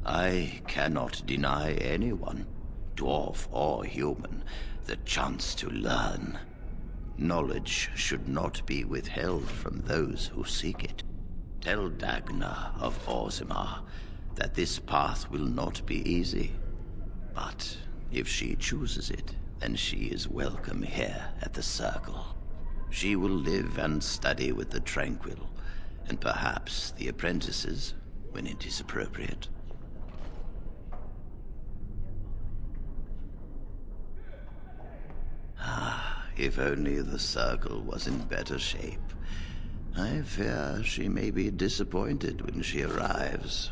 I cannot deny anyone, dwarf or human, the chance to learn. Knowledge should not be withheld from those who seek it. Tell Dagna of Orzammar that this path will not be easy. But if she chooses it, then she is welcome here at the Circle. She will live and study with the Tranquil, and perhaps the apprentices, when it is appropriate. If only the Circle was in better shape. I fear she may be disappointed when she arrives.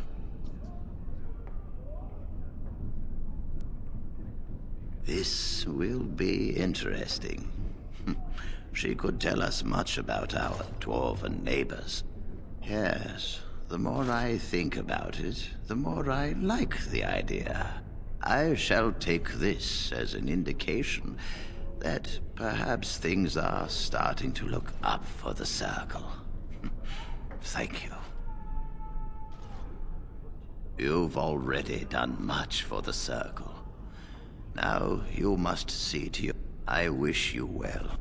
This will be interesting. She could tell us much about our dwarven neighbors. Yes, the more I think about it, the more I like the idea. I shall take this as an indication that perhaps things are starting to look up for the Circle. Thank you. You've already done much for the Circle. Now you must see to your... I wish you well.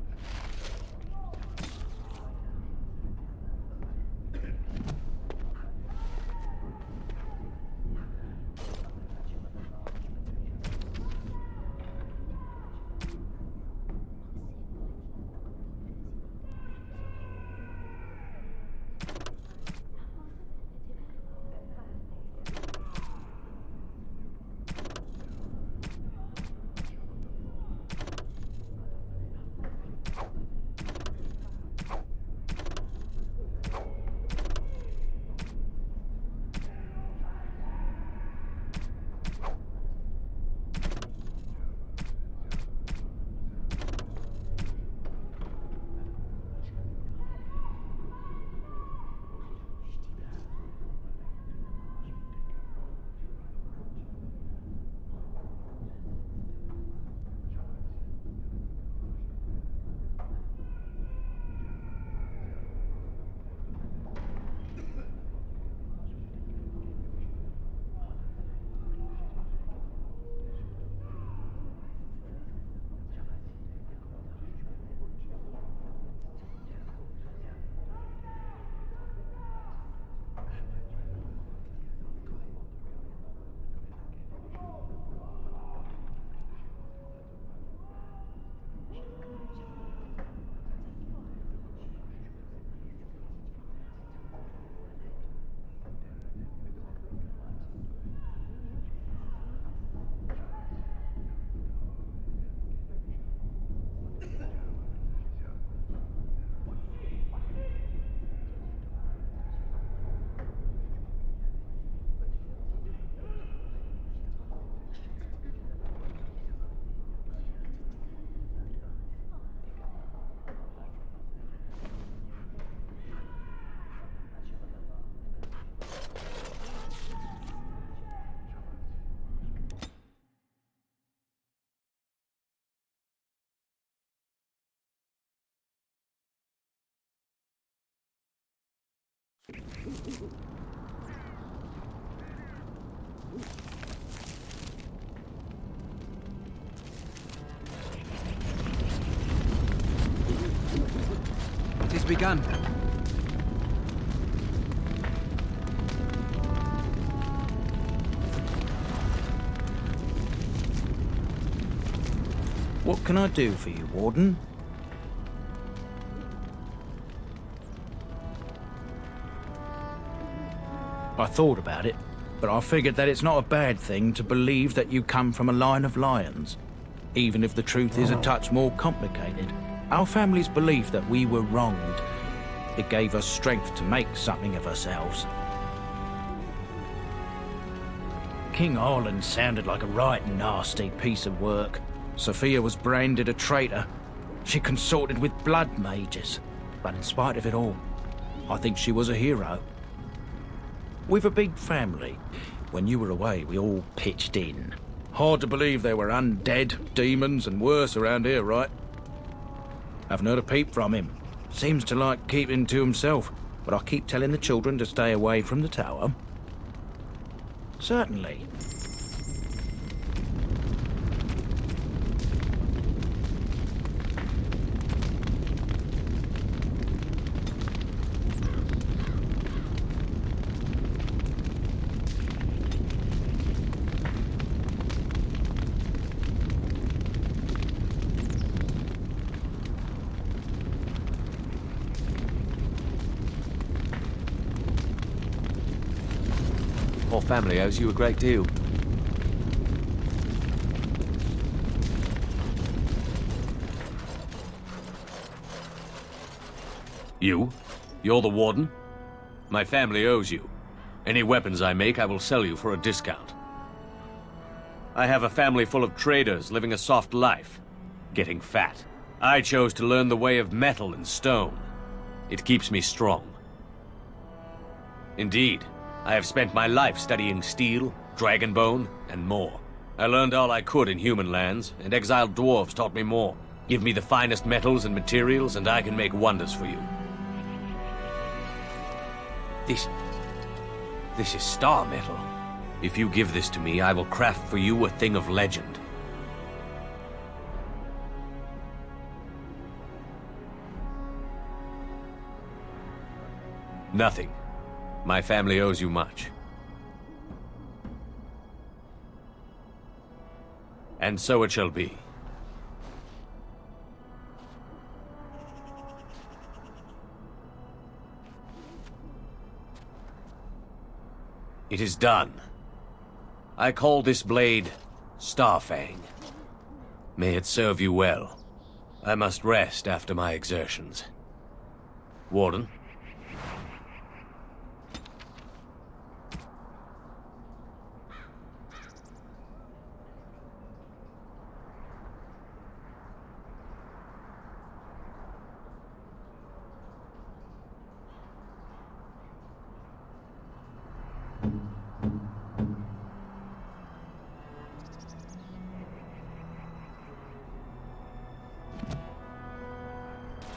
It has begun. What can I do for you, Warden? I thought about it, but I figured that it's not a bad thing to believe that you come from a line of lions. Even if the truth is a touch more complicated, our family's belief that we were wronged, it gave us strength to make something of ourselves. King Ireland sounded like a right nasty piece of work. Sophia was branded a traitor. She consorted with blood mages. But in spite of it all, I think she was a hero. We've a big family. When you were away, we all pitched in. Hard to believe there were undead, demons, and worse around here, right? Haven't heard a peep from him. Seems to like keeping to himself, but I keep telling the children to stay away from the tower. Certainly. Our family owes you a great deal. You? You're the Warden? My family owes you. Any weapons I make, I will sell you for a discount. I have a family full of traders living a soft life, getting fat. I chose to learn the way of metal and stone. It keeps me strong. Indeed, I have spent my life studying steel, dragonbone, and more. I learned all I could in human lands, and exiled dwarves taught me more. Give me the finest metals and materials, and I can make wonders for you. This is star metal. If you give this to me, I will craft for you a thing of legend. Nothing. My family owes you much. And so it shall be. It is done. I call this blade Starfang. May it serve you well. I must rest after my exertions. Warden?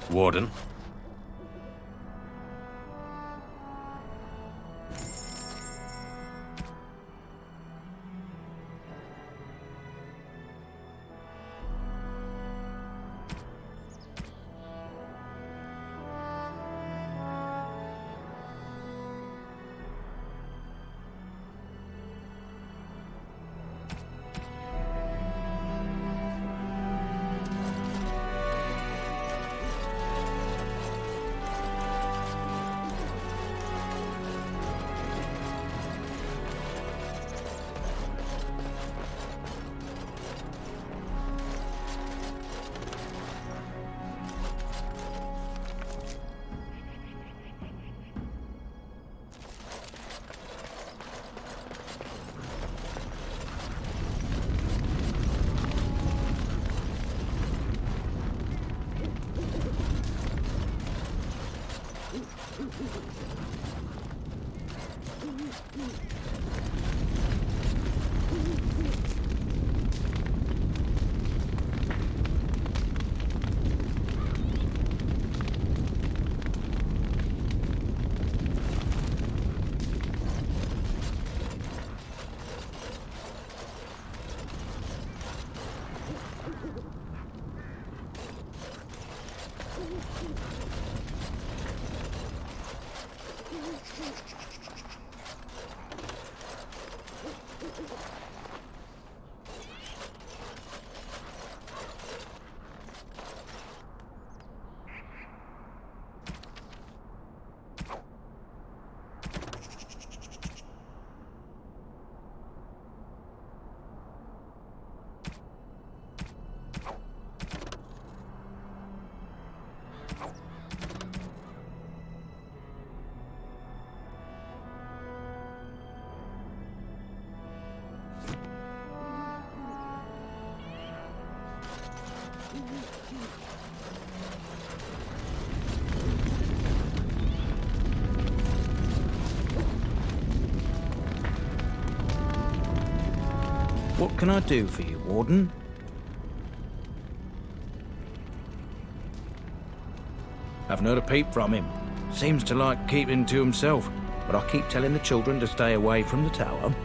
Warden? What can I do for you, Warden? Haven't heard a peep from him. Seems to like keeping to himself, but I keep telling the children to stay away from the tower.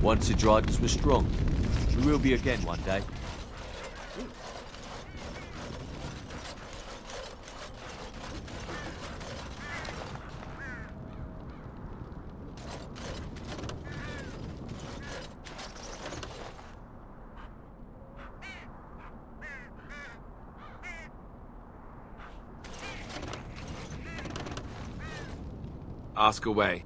Once the dragons were strong. We will be again one day. Ask away.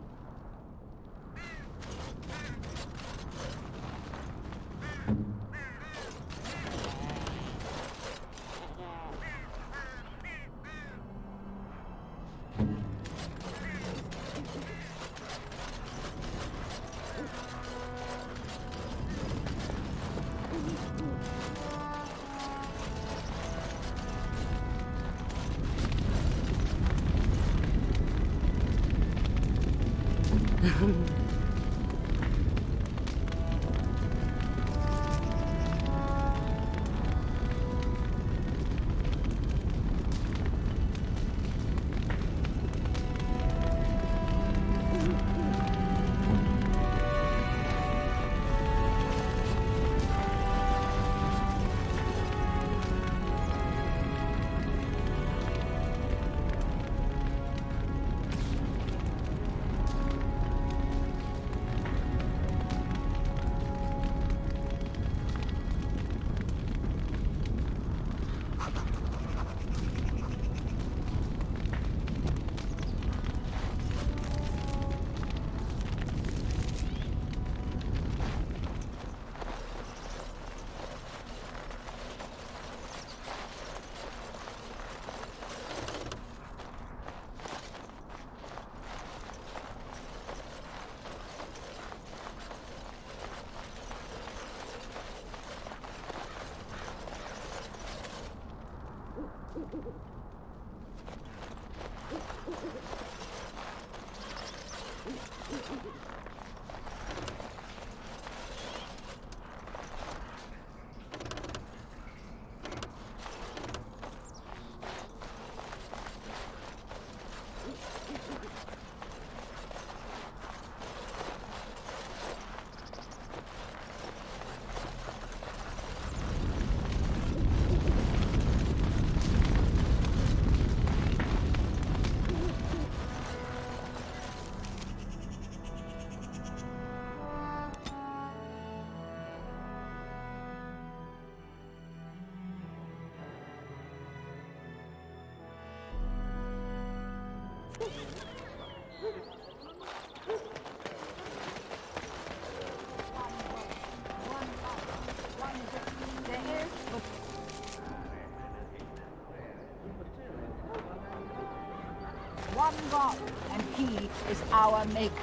One God, and He is our Maker.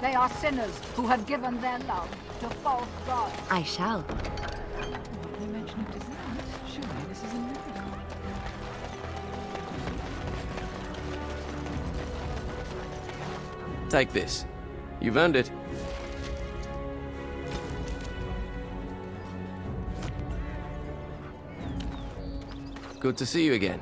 They are sinners who have given their love to false gods. I shall. You mentioned it isn't. Surely this is a miracle. Take this. You've earned it. Good to see you again.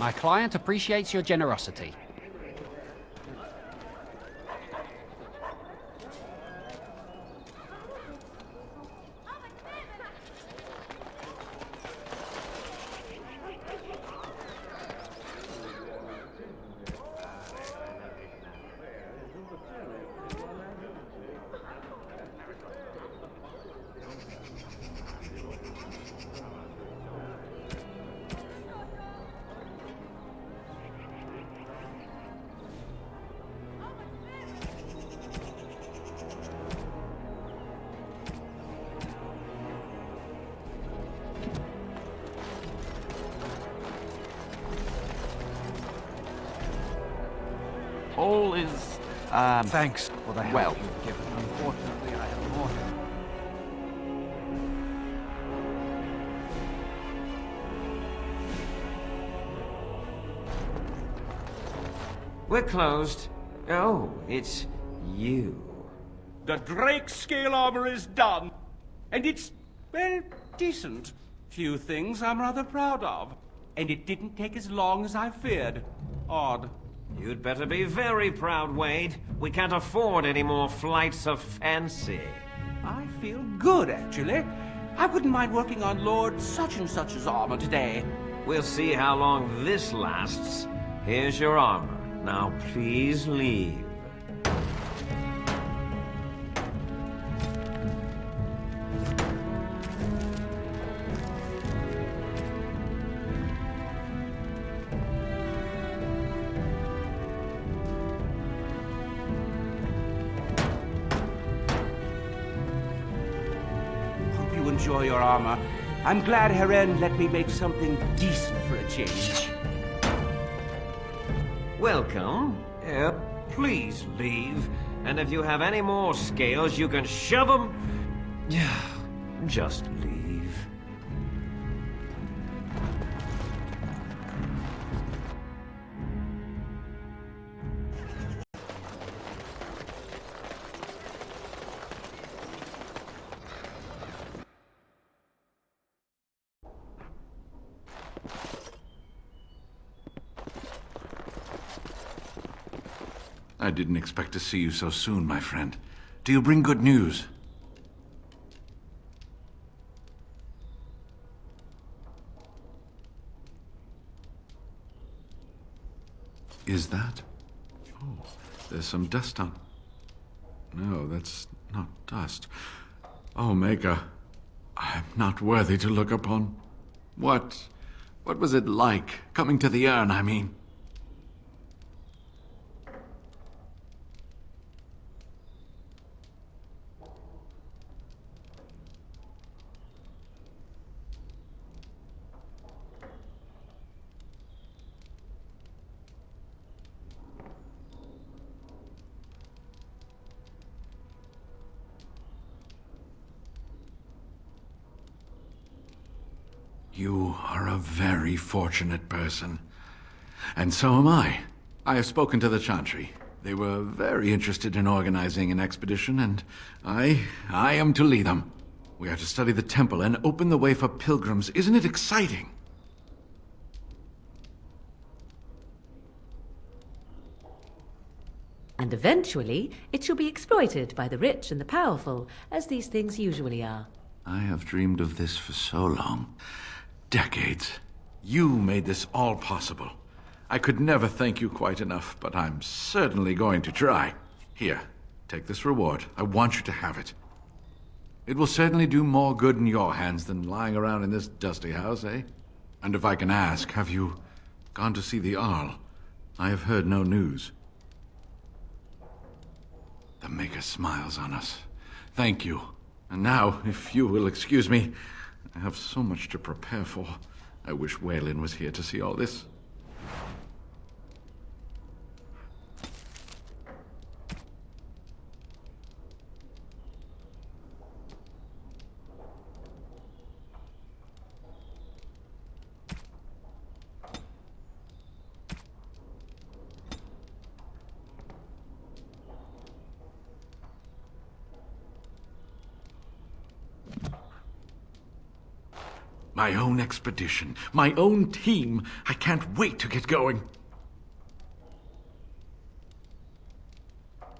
My client appreciates your generosity. All is, Thanks for the help well. you've given. Unfortunately, I have more. We're closed. Oh, it's you. The Drake scale armor is done. And it's, well, decent. Few things I'm rather proud of. And it didn't take as long as I feared. Odd. You'd better be very proud, Wade. We can't afford any more flights of fancy. I feel good, actually. I wouldn't mind working on Lord such-and-such's armor today. We'll see how long this lasts. Here's your armor. Now please leave. Hope you enjoy your armor. I'm glad Heren let me make something decent for a change. Welcome. Please leave. And if you have any more scales, you can shove them. Just leave. I didn't expect to see you so soon, my friend. Do you bring good news? Is that? Oh, there's some dust on... No, that's not dust. Oh, Maker, I'm not worthy to look upon. What was it like, coming to the urn, I mean? You are a very fortunate person. And so am I. I have spoken to the Chantry. They were very interested in organizing an expedition, and I am to lead them. We are to study the temple and open the way for pilgrims. Isn't it exciting? And eventually, it shall be exploited by the rich and the powerful, as these things usually are. I have dreamed of this for so long. Decades. You made this all possible. I could never thank you quite enough, but I'm certainly going to try. Here, take this reward. I want you to have it. It will certainly do more good in your hands than lying around in this dusty house, eh? And if I can ask, have you gone to see the Arl? I have heard no news. The Maker smiles on us. Thank you. And now, if you will excuse me, I have so much to prepare for. I wish Waylon was here to see all this. My own expedition, my own team. I can't wait to get going.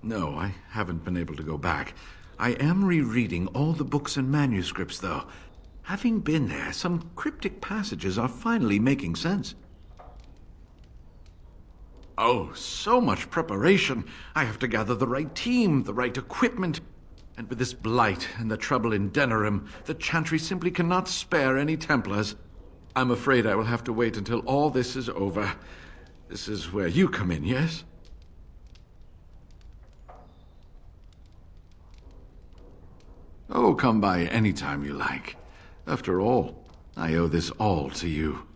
No, I haven't been able to go back. I am rereading all the books and manuscripts, though. Having been there, some cryptic passages are finally making sense. Oh, so much preparation. I have to gather the right team, the right equipment. And with this blight and the trouble in Denerim, the Chantry simply cannot spare any Templars. I'm afraid I will have to wait until all this is over. This is where you come in, yes? Oh, come by any time you like. After all, I owe this all to you.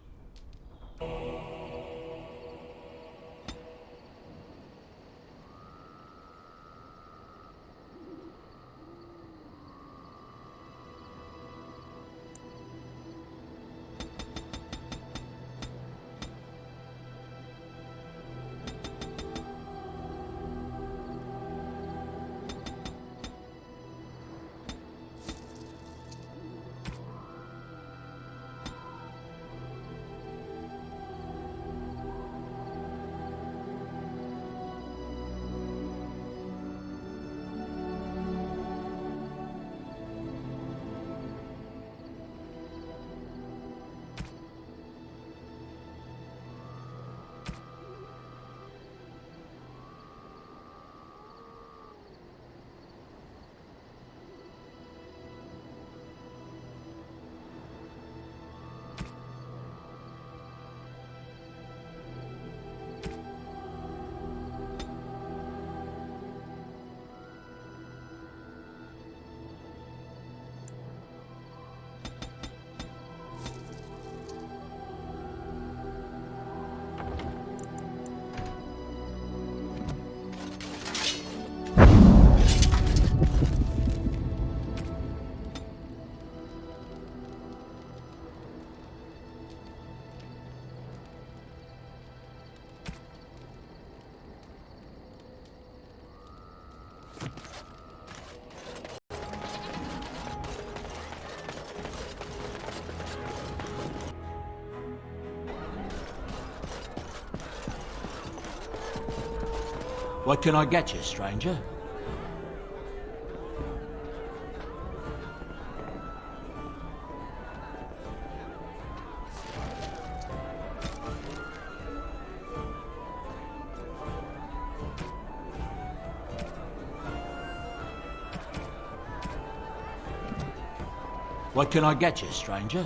What can I get you, stranger? What can I get you, stranger?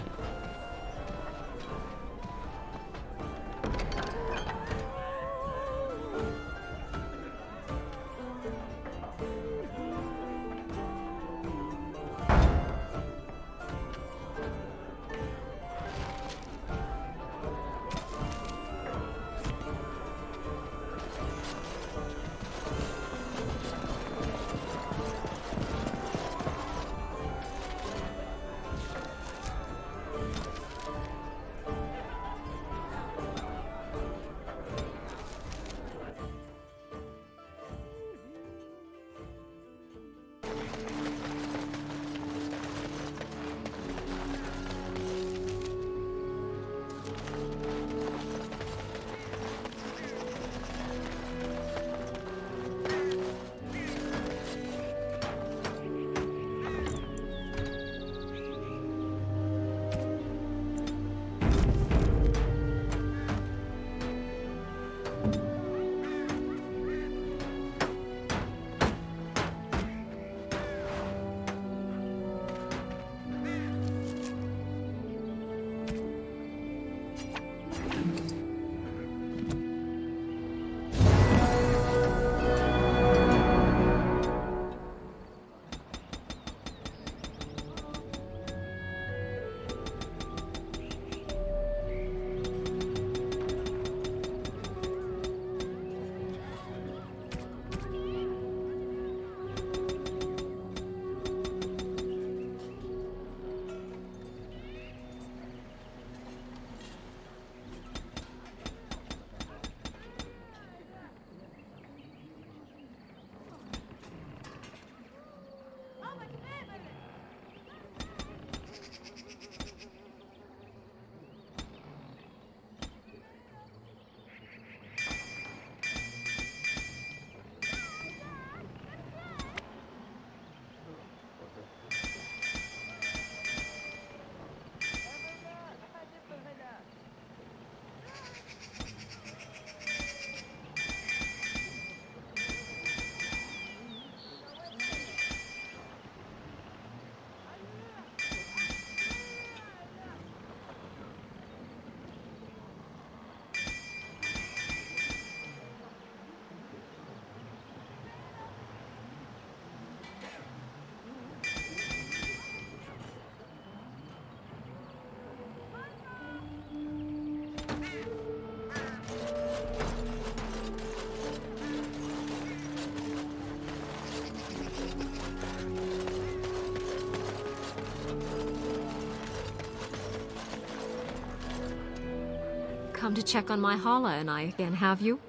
come to check on my Hala and I again, have you?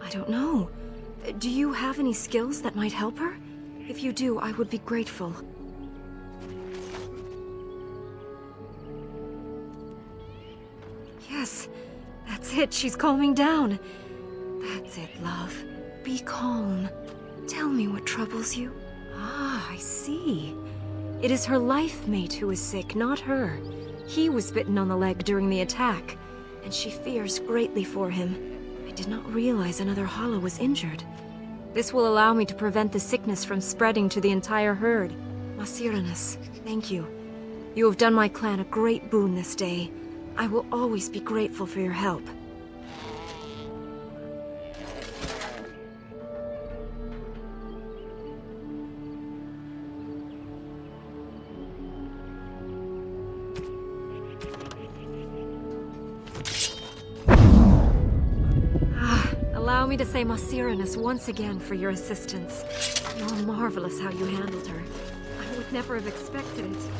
I don't know. Do you have any skills that might help her? If you do, I would be grateful. Yes, that's it. She's calming down. That's it, love. Be calm. Tell me what troubles you. Ah, I see. It is her life mate who is sick, not her. He was bitten on the leg during the attack, and she fears greatly for him. I did not realize another Hala was injured. This will allow me to prevent the sickness from spreading to the entire herd. Masiranus, thank you. You have done my clan a great boon this day. I will always be grateful for your help. Allow me to say Masiranus once again for your assistance. You are marvelous how you handled her. I would never have expected it.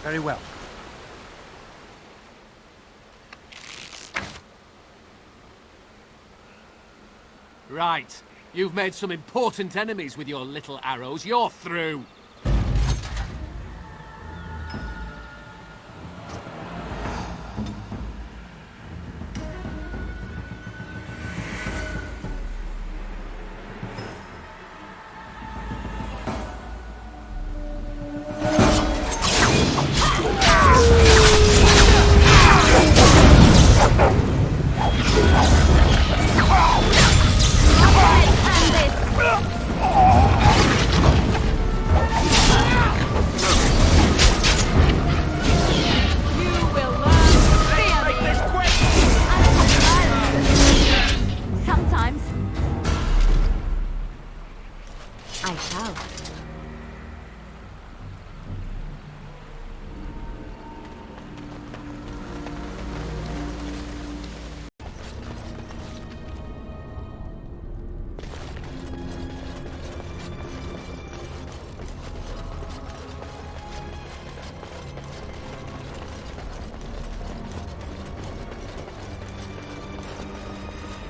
Very well. Right. You've made some important enemies with your little arrows. You're through. I shall.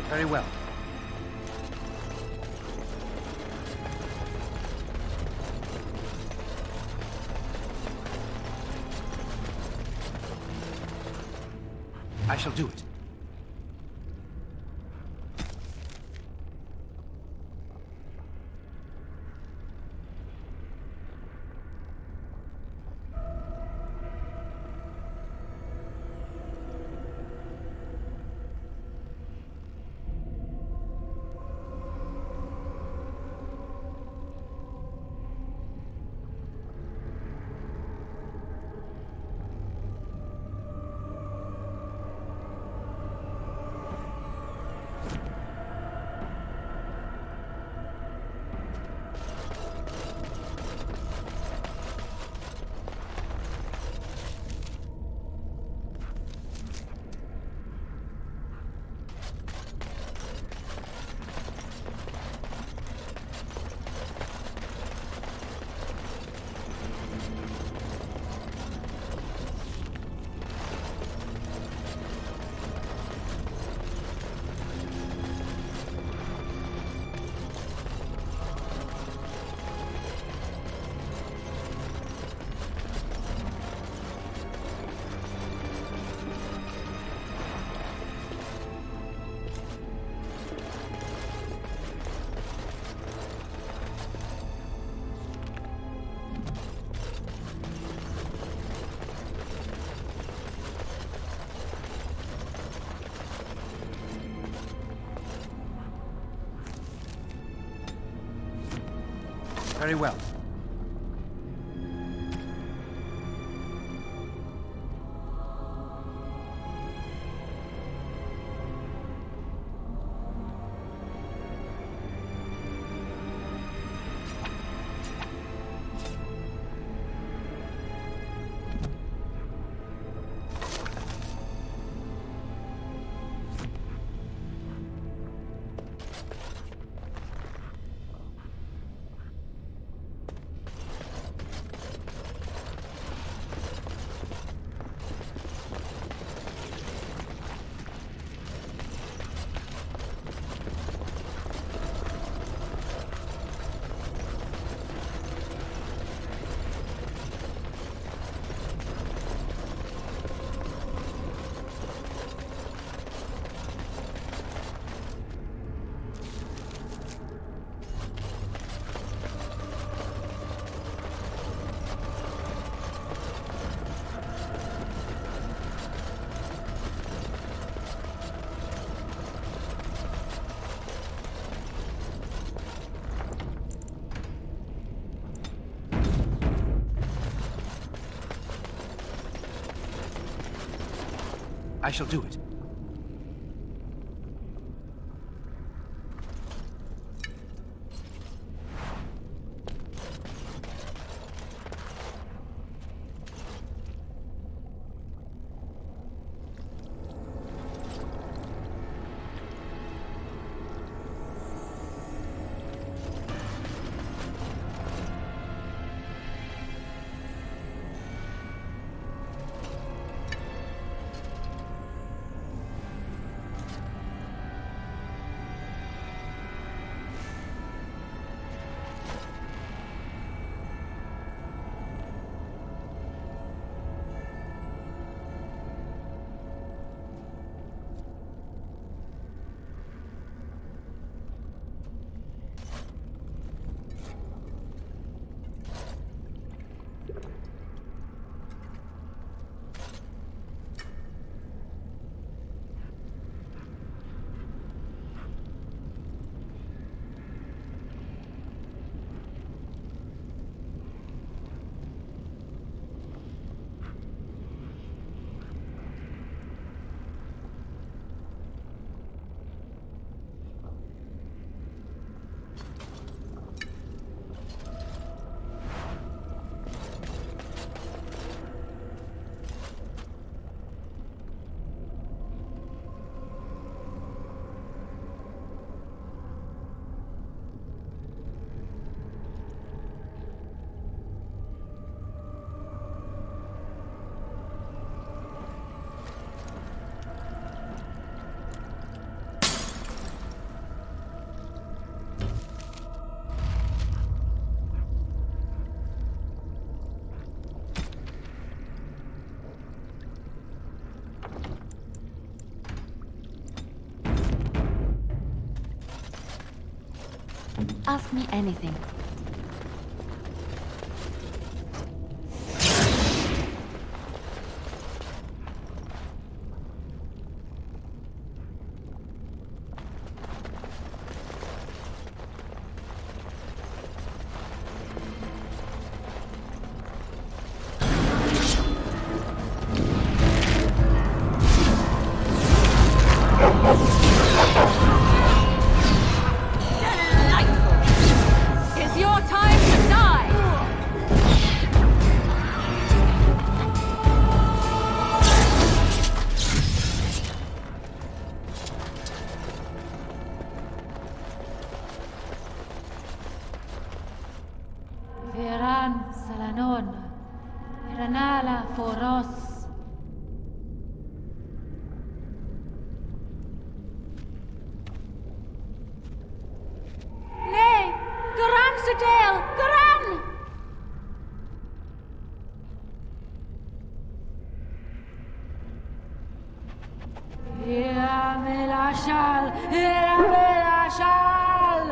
Very well. I shall do it. Very well. I shall do it. Ask me anything. It's your time to die! Veran Salanon, Iranala Foros. Nay! Garan Sudale! Garan! Ilamelashal! Ilamelashal!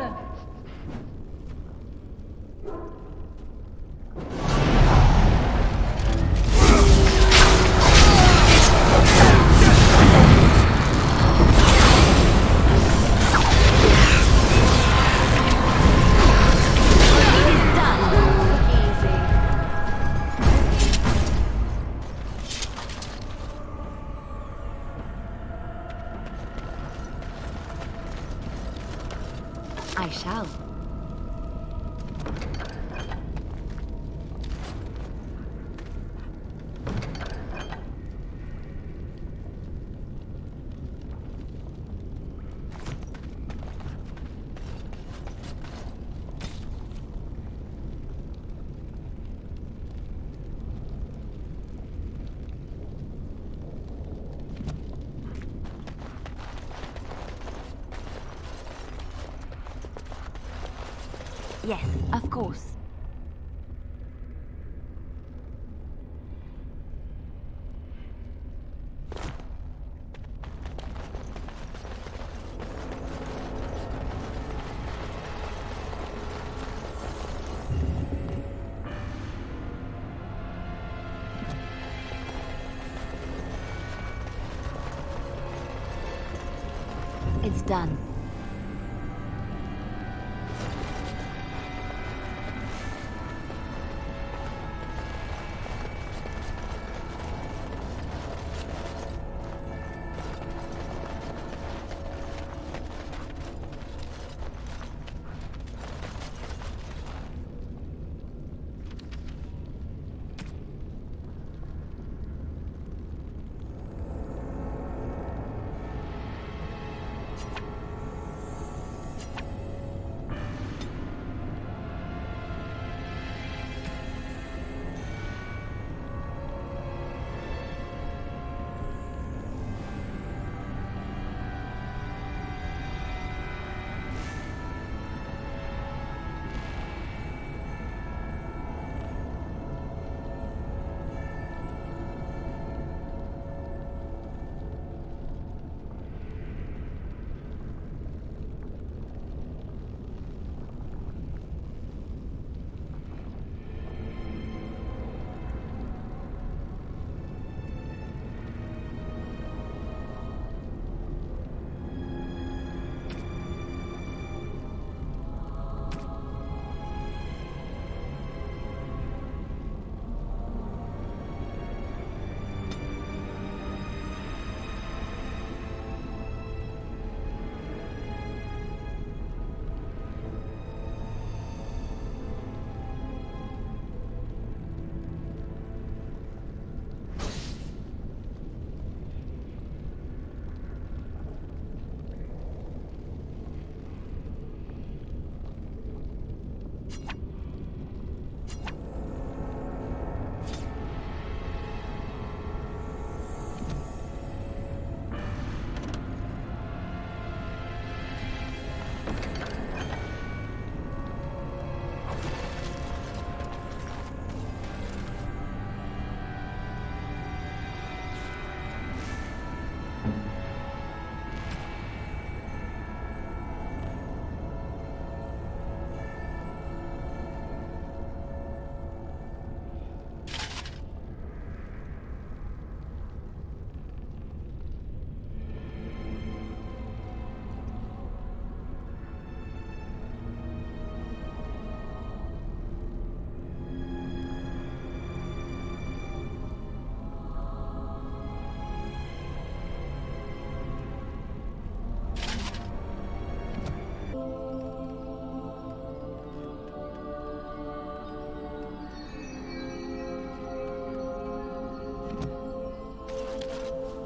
He's done. I shall. Yes, of course. It's done.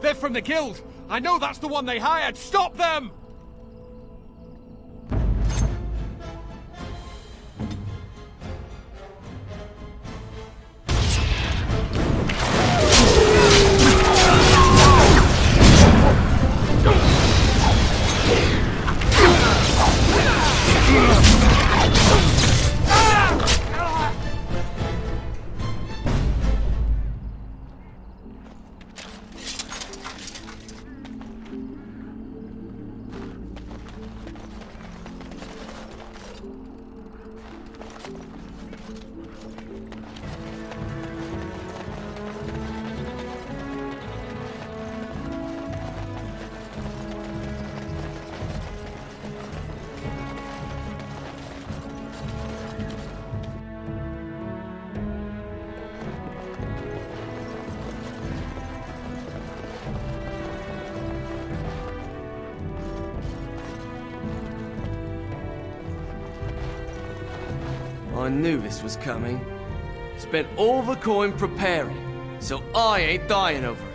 They're from the guild! I know that's the one they hired! Stop them! I knew this was coming. Spent all the coin preparing, so I ain't dying over it.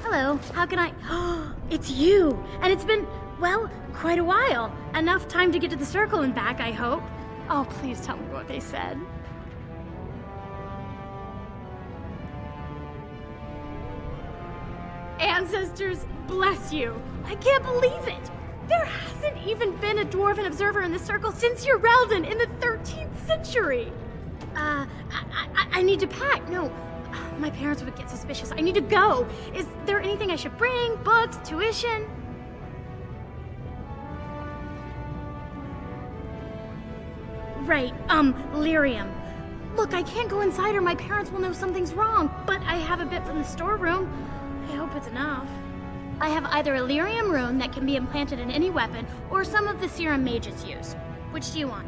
Hello, how can I... It's you! And it's been, well, quite a while. Enough time to get to the circle and back, I hope. Oh, please tell me what they said. Ancestors, bless you. I can't believe it. There hasn't even been a dwarven observer in the circle since Urelden in the 13th century. I need to pack. No, my parents would get suspicious. I need to go. Is there anything I should bring? Books? Tuition? Right, lyrium. Look, I can't go inside or my parents will know something's wrong, but I have a bit from the storeroom. I hope it's enough. I have either a lyrium rune that can be implanted in any weapon, or some of the serum mages use. Which do you want?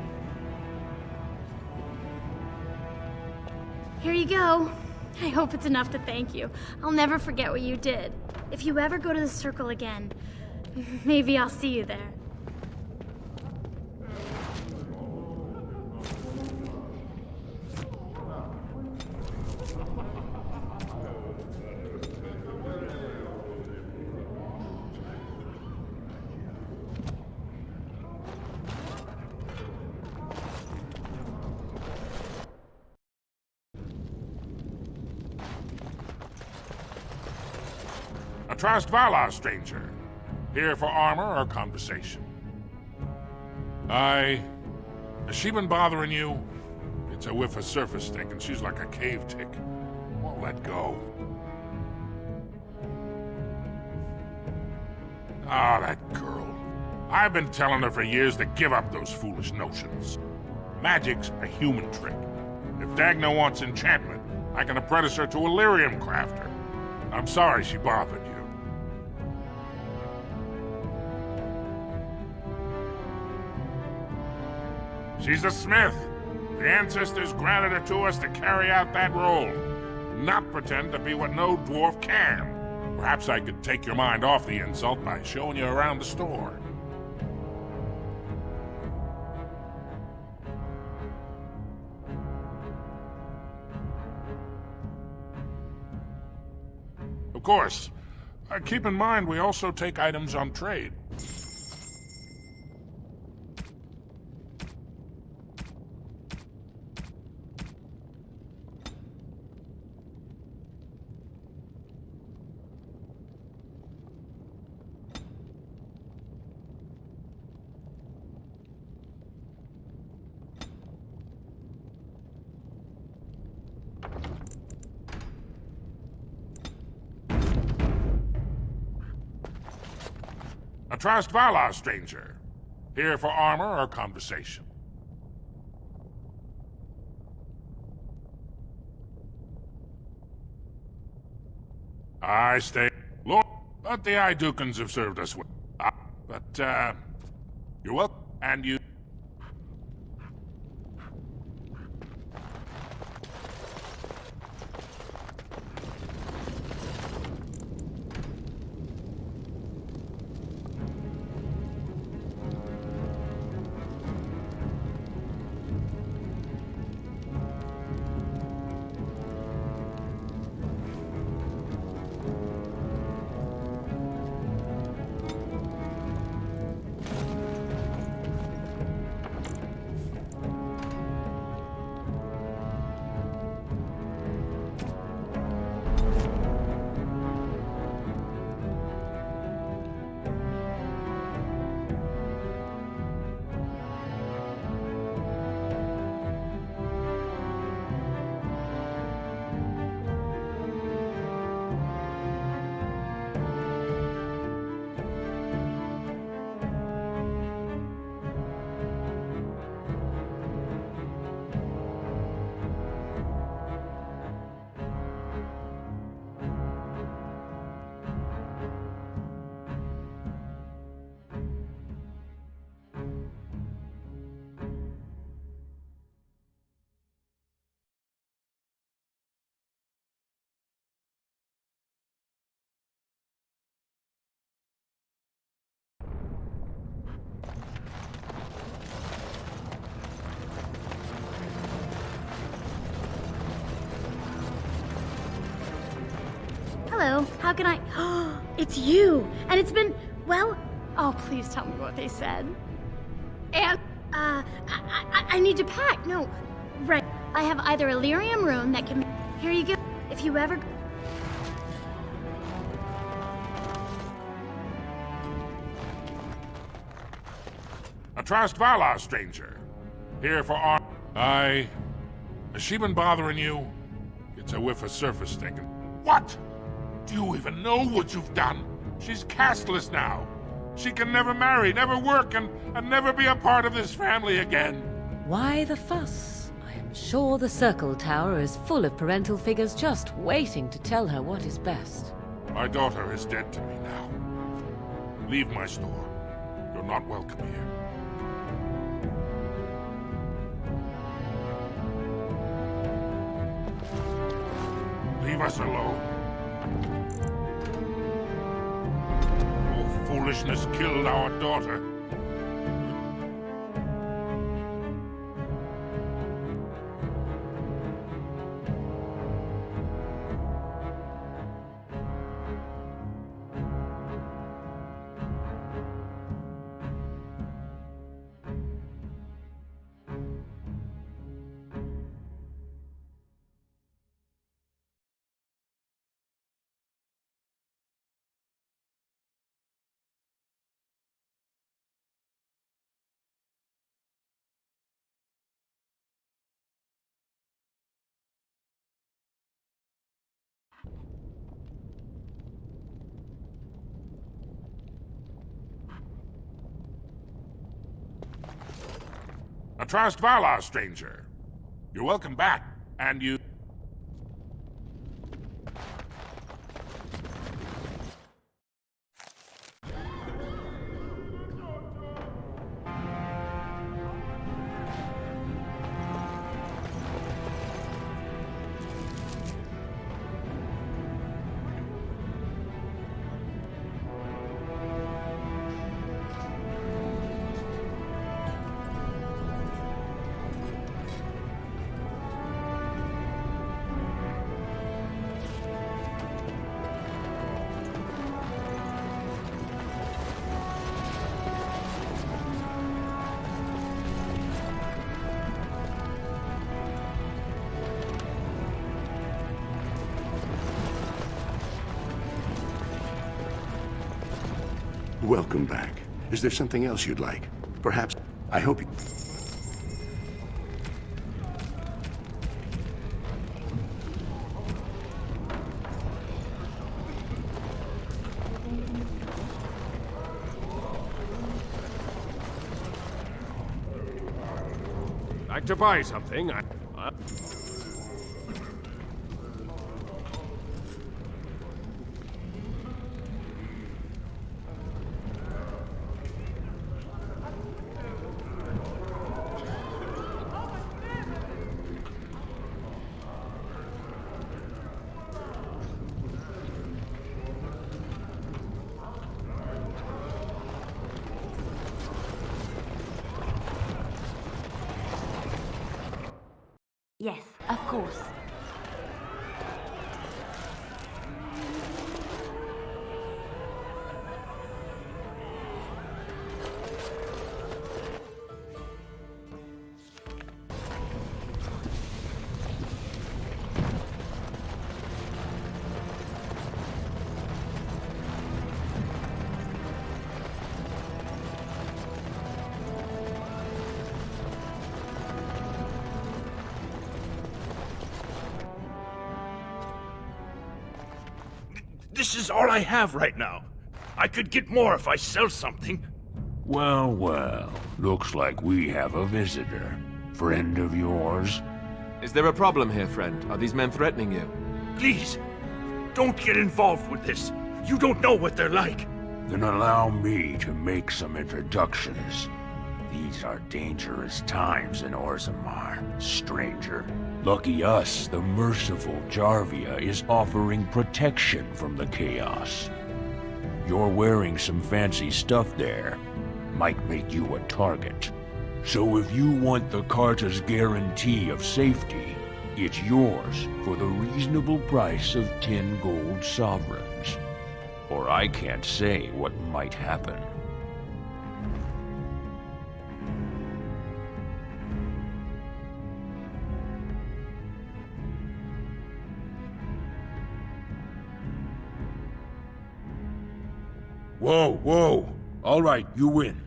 Here you go. I hope it's enough to thank you. I'll never forget what you did. If you ever go to the circle again, maybe I'll see you there. Trust Valar, stranger. Here for armor or conversation? Has she been bothering you? It's a whiff of surface stink, and she's like a cave tick. Won't let go. Ah, that girl. I've been telling her for years to give up those foolish notions. Magic's a human trick. If Dagna wants enchantment, I can apprentice her to a lyrium crafter. I'm sorry she bothered you. She's a smith. The ancestors granted her to us to carry out that role. Not pretend to be what no dwarf can. Perhaps I could take your mind off the insult by showing you around the store. Of course, keep in mind we also take items on trade. Trust Valar, stranger. Here for armor or conversation? I stay. Lord, but the Idukans have served us well. But, you're welcome, and you... Hello, how can I... It's you! And it's been, well... Oh, please tell me what they said. And, I need to pack. No, right. I have either a lyrium rune that can... Here you go. If you ever... A Trust Valar, stranger. Here for our... Has she been bothering you? It's a whiff of surface thinking. What? Do you even know what you've done? She's castless now. She can never marry, never work, and never be a part of this family again. Why the fuss? I am sure the Circle Tower is full of parental figures just waiting to tell her what is best. My daughter is dead to me now. Leave my store. You're not welcome here. Leave us alone. Your foolishness killed our daughter. A Trust Valar, stranger. You're welcome back, and you... Welcome back. Is there something else you'd like? Perhaps... I hope you... Like to buy something? Yes, of course. This is all I have right now. I could get more if I sell something. Well, well. Looks like we have a visitor. Friend of yours? Is there a problem here, friend? Are these men threatening you? Please, don't get involved with this. You don't know what they're like. Then allow me to make some introductions. These are dangerous times in Orzammar, stranger. Lucky us, the merciful Jarvia is offering protection from the chaos. You're wearing some fancy stuff there. Might make you a target. So if you want the Carta's guarantee of safety, It's yours for the reasonable price of 10 gold sovereigns. Or I can't say what might happen. Whoa, whoa! All right, you win.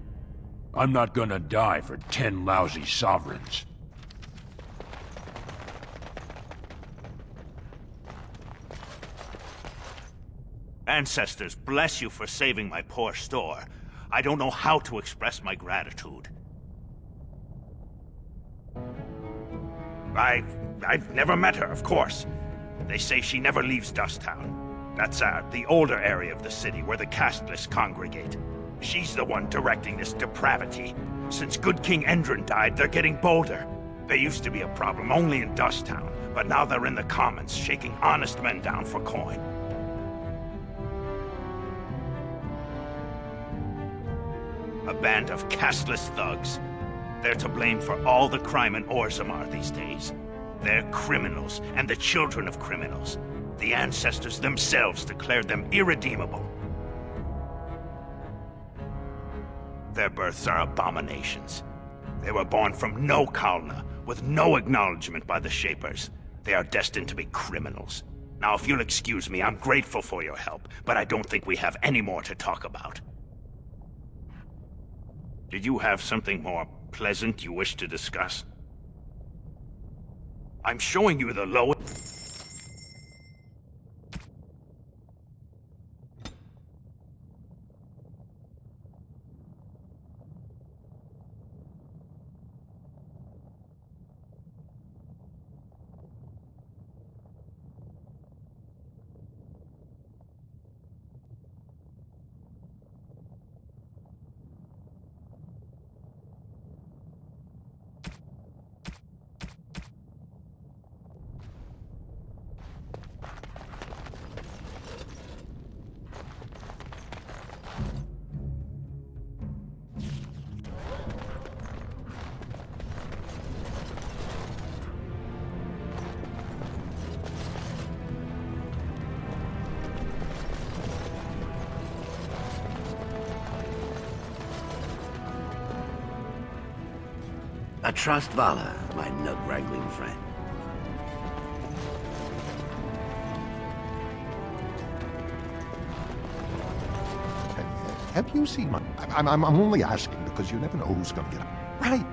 I'm not gonna die for 10 lousy sovereigns. Ancestors, bless you for saving my poor store. I don't know how to express my gratitude. I've never met her, of course. They say she never leaves Dusttown. That's the older area of the city where the casteless congregate. She's the one directing this depravity. Since good King Endron died, they're getting bolder. They used to be a problem only in Dusttown, but now they're in the commons, shaking honest men down for coin. A band of casteless thugs. They're to blame for all the crime in Orzammar these days. They're criminals, and the children of criminals. The ancestors themselves declared them irredeemable. Their births are abominations. They were born from no Kalna, with no acknowledgement by the Shapers. They are destined to be criminals. Now, if you'll excuse me, I'm grateful for your help, but I don't think we have any more to talk about. Did you have something more pleasant you wish to discuss? I'm showing you the lowest... I trust Vala, my nug-wrangling friend. Have you seen my... I'm only asking because you never know who's gonna get... Right.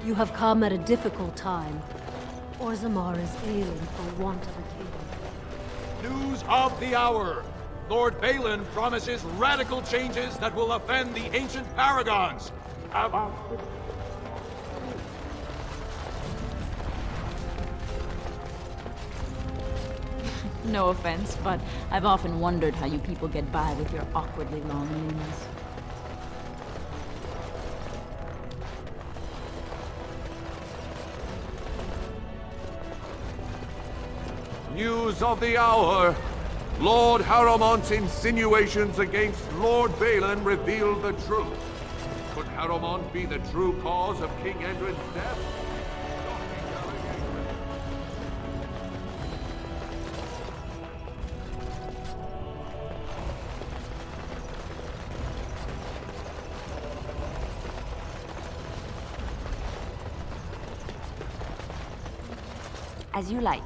You have come at a difficult time. Orzammar is ailing for want of a king. News of the hour! Lord Balin promises radical changes that will offend the ancient paragons. No offense, but I've often wondered how you people get by with your awkwardly long limbs. News of the hour! Lord Harrowmont's insinuations against Lord Balin reveal the truth. Could Harrowmont be the true cause of King Endrin's death? As you like.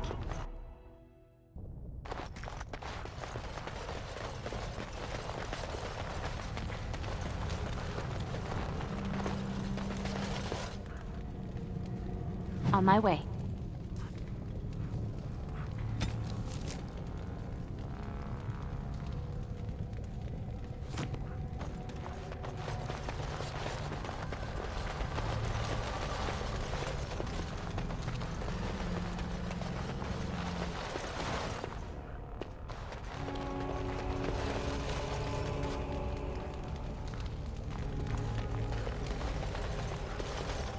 On my way.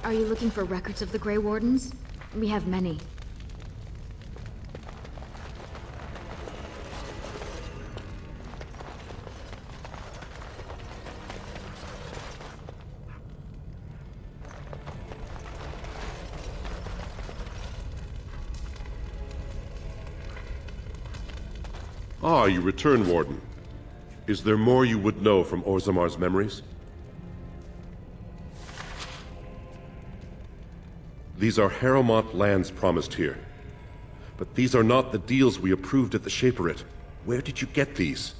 Are you looking for records of the Grey Wardens? We have many. Ah, you return, Warden. Is there more you would know from Orzammar's memories? These are Harrowmont lands promised here. But these are not the deals we approved at the Shaperit. Where did you get these?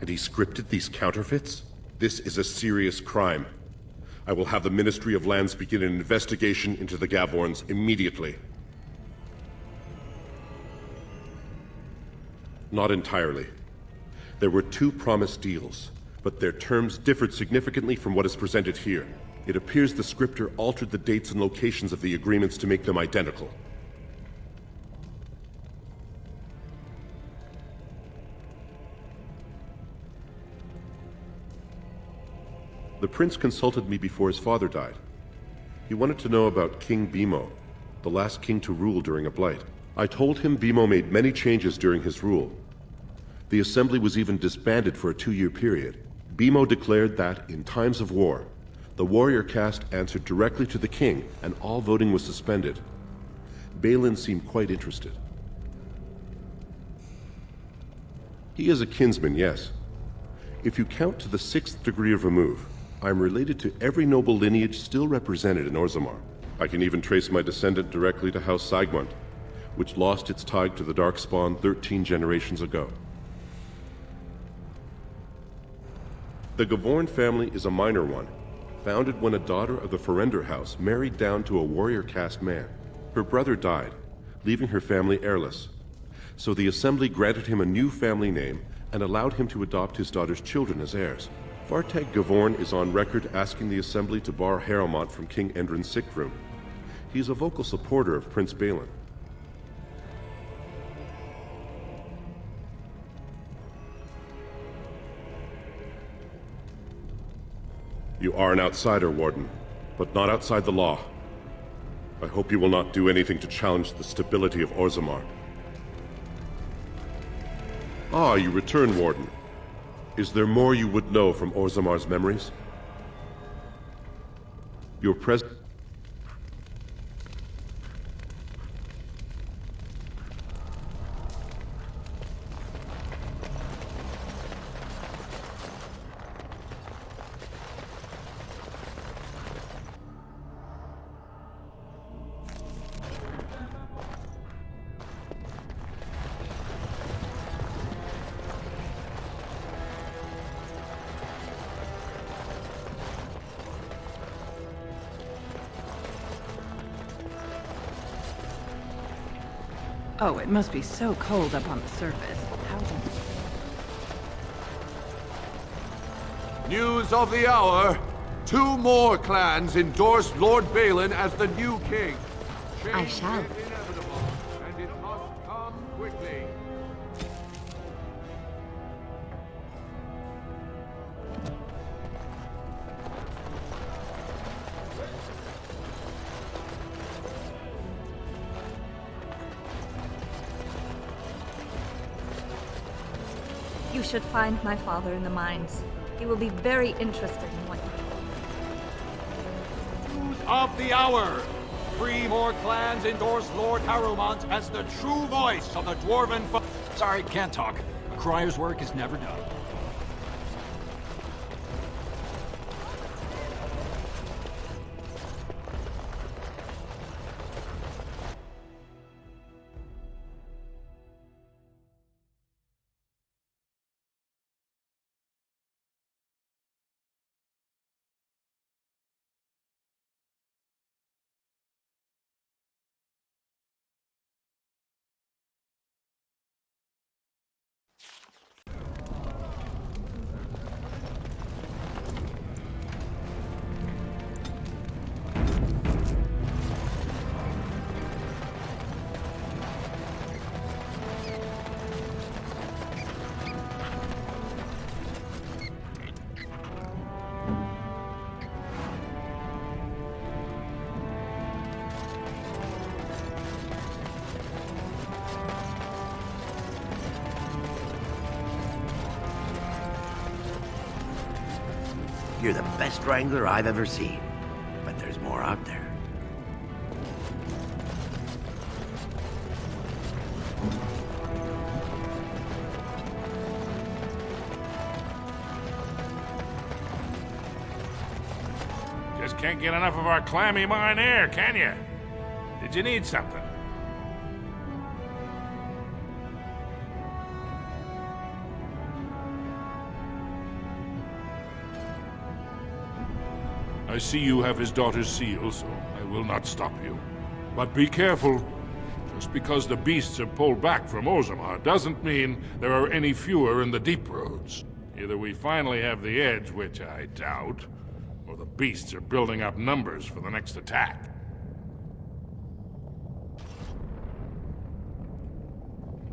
And he scripted these counterfeits? This is a serious crime. I will have the Ministry of Lands begin an investigation into the Gavorns immediately. Not entirely. There were 2 promised deals, but their terms differed significantly from what is presented here. It appears the scripter altered the dates and locations of the agreements to make them identical. The prince consulted me before his father died. He wanted to know about King Bimo, the last king to rule during a blight. I told him Bimo made many changes during his rule. The assembly was even disbanded for a 2-year period. Bimo declared that, in times of war, the warrior caste answered directly to the king, and all voting was suspended. Balin seemed quite interested. He is a kinsman, yes. If you count to the 6th degree of remove, I am related to every noble lineage still represented in Orzammar. I can even trace my descendant directly to House Saigmund, which lost its tie to the Darkspawn 13 generations ago. The Gavorn family is a minor one, founded when a daughter of the Ferender house married down to a warrior caste man. Her brother died, leaving her family heirless. So the assembly granted him a new family name and allowed him to adopt his daughter's children as heirs. Vartag Gavorn is on record asking the assembly to bar Harrowmont from King Endrin's sick room. He is a vocal supporter of Prince Balin. You are an outsider, Warden, but not outside the law. I hope you will not do anything to challenge the stability of Orzammar. Ah, you return, Warden. Is there more you would know from Orzamar's memories? Your presence... Oh, it must be so cold up on the surface. How do News of the hour. 2 more clans endorse Lord Balin as the new king. I shall. Change is inevitable, and it must come quickly. You should find my father in the mines. He will be very interested in what you News of the hour. 3 more clans endorse Lord Harrowmont as the true voice of the Dwarven Sorry, can't talk. A crier's work is never done. You're the best wrangler I've ever seen. But there's more out there. Just can't get enough of our clammy mine air, can you? Did you need something? I see you have his daughter's seal, so I will not stop you. But be careful. Just because the beasts have pulled back from Orzammar doesn't mean there are any fewer in the deep roads. Either we finally have the edge, which I doubt, or the beasts are building up numbers for the next attack.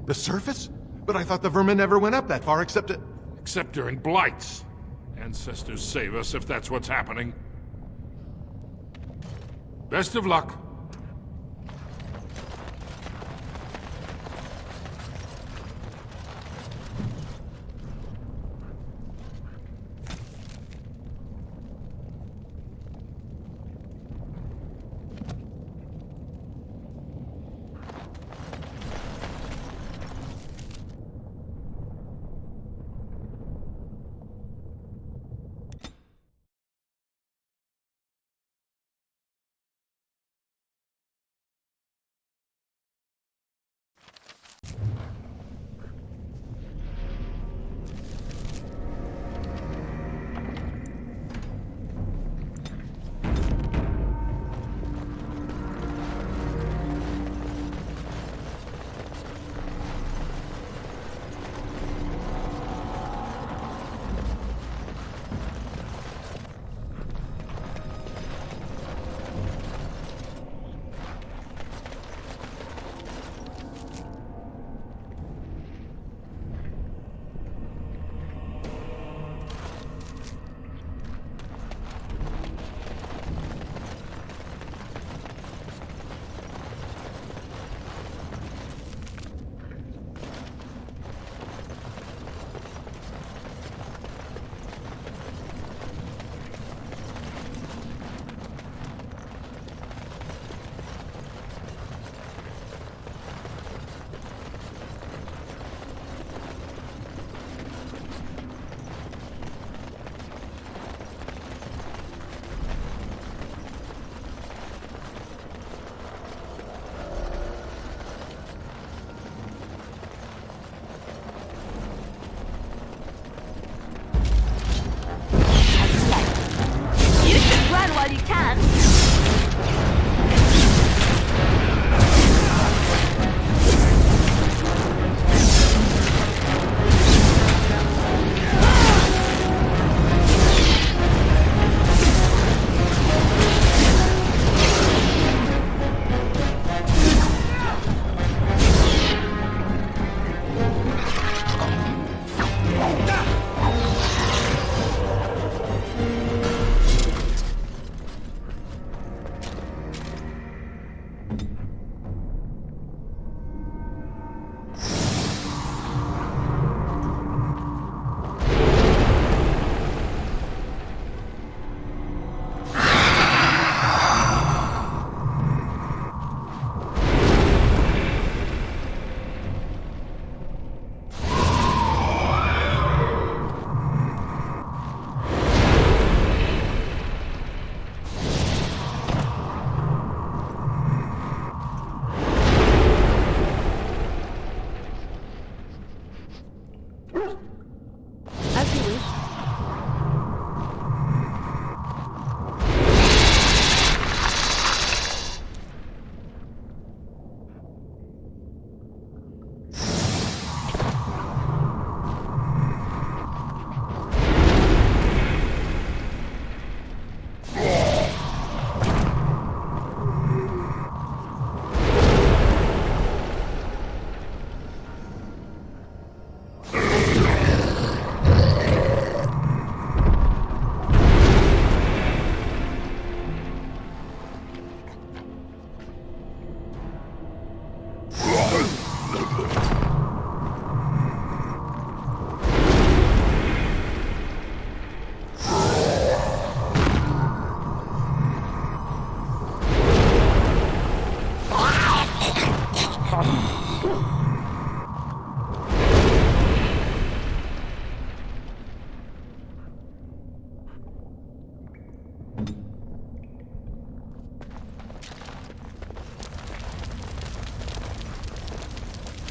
The surface? But I thought the vermin never went up that far except during blights. Ancestors save us if that's what's happening. Best of luck.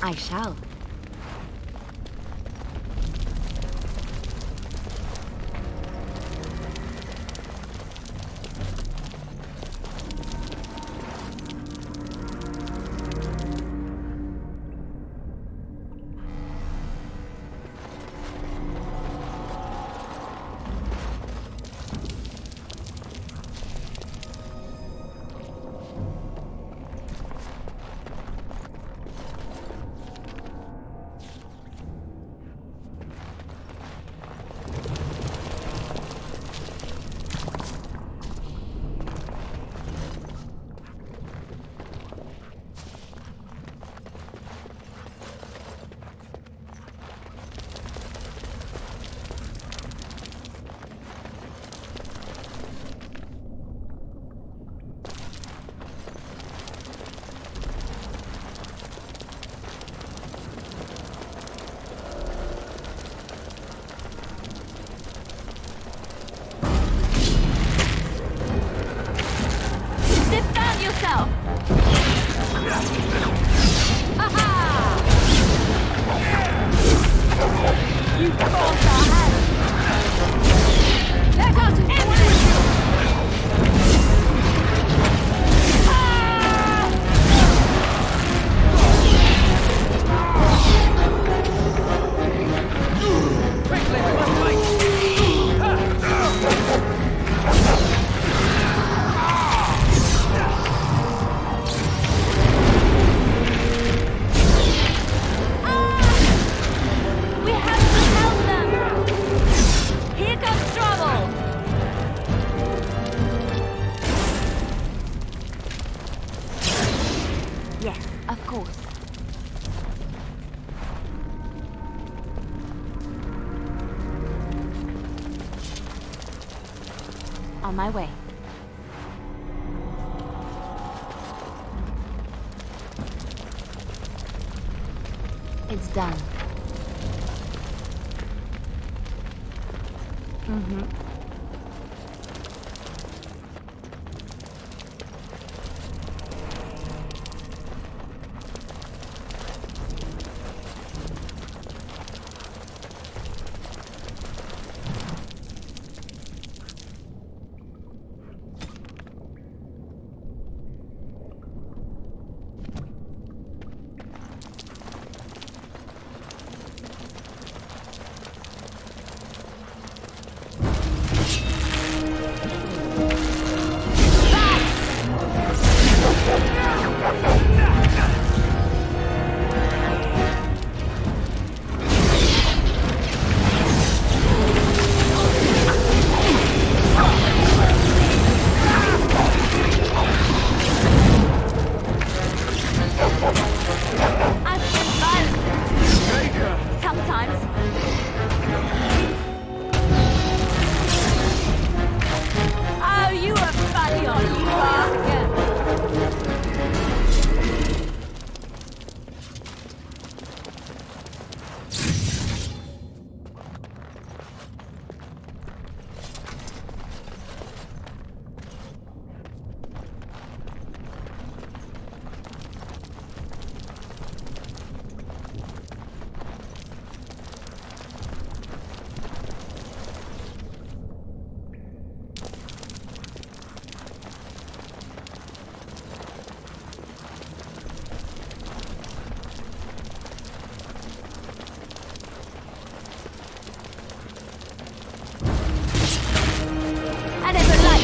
I shall. On my way. It's done. Mm-hmm.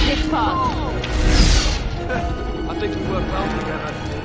this part. I think we work well together.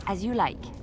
As you like.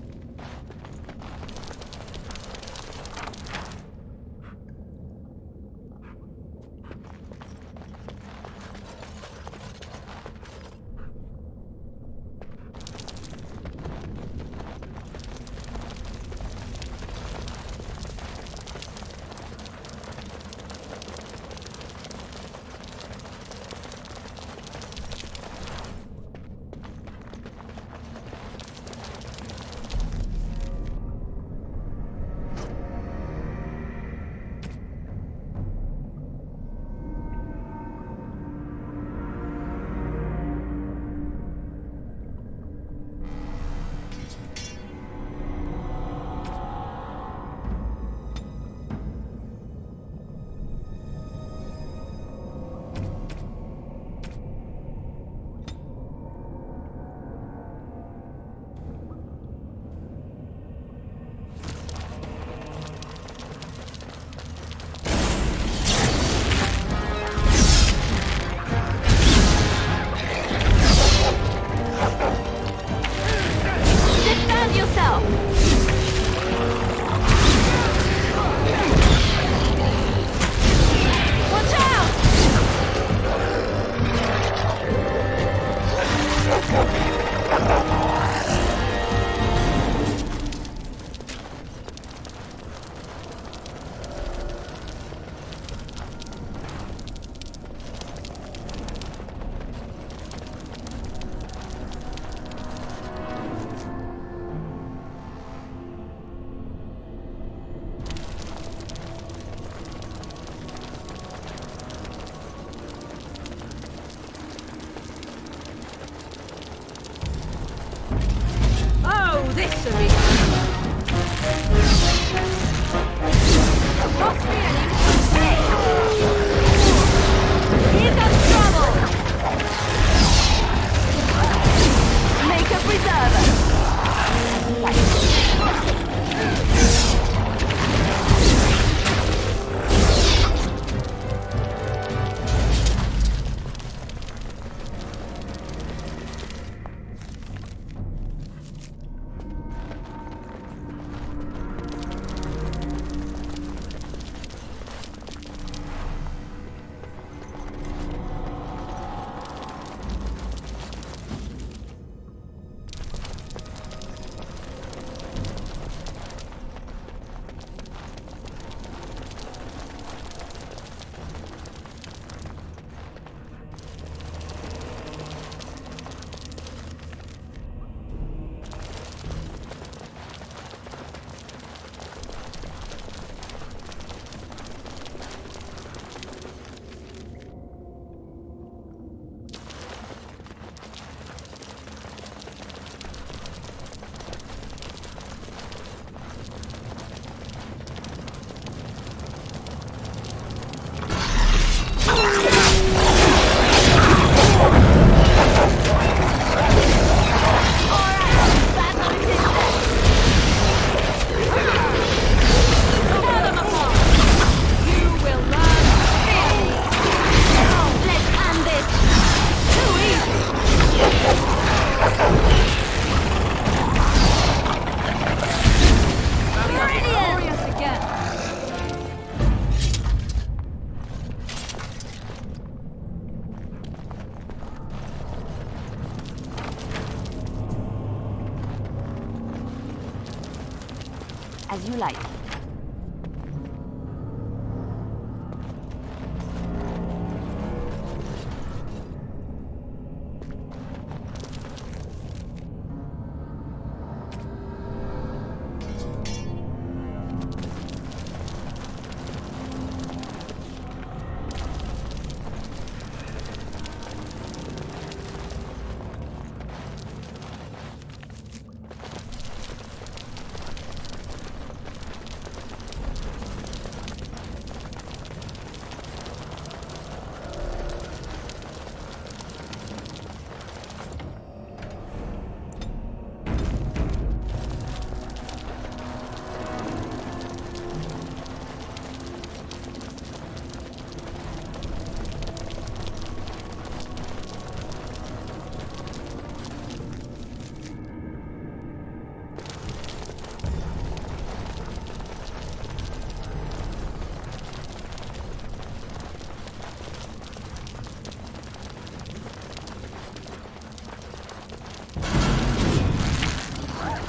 As you like.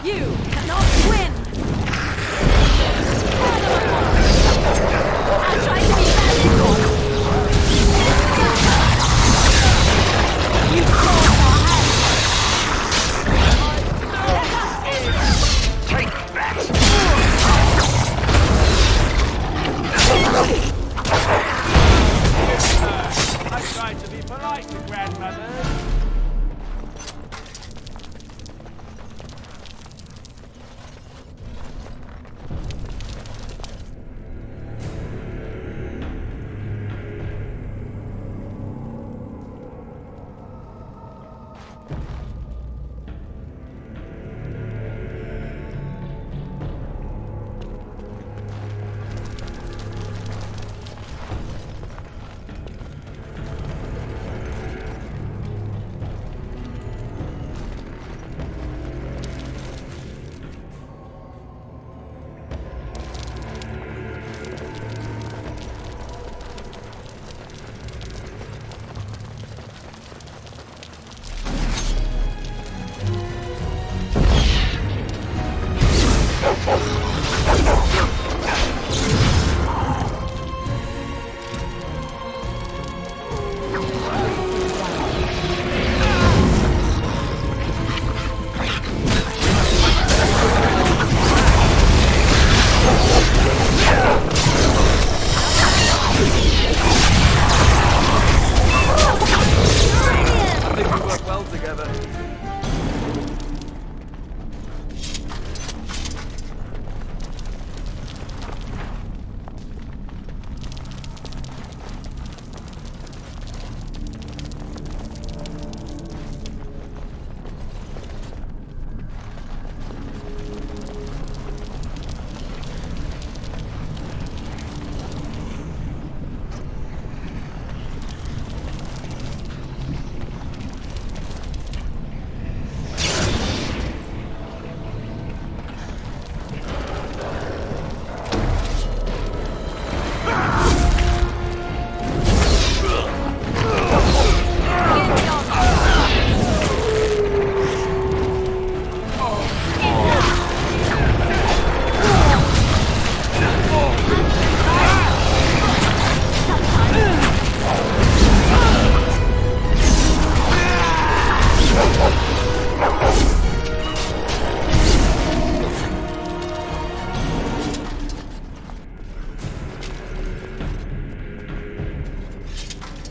You cannot win! I'll try to be valuable! You caught our hand! Take that! I tried to be polite to grandmother.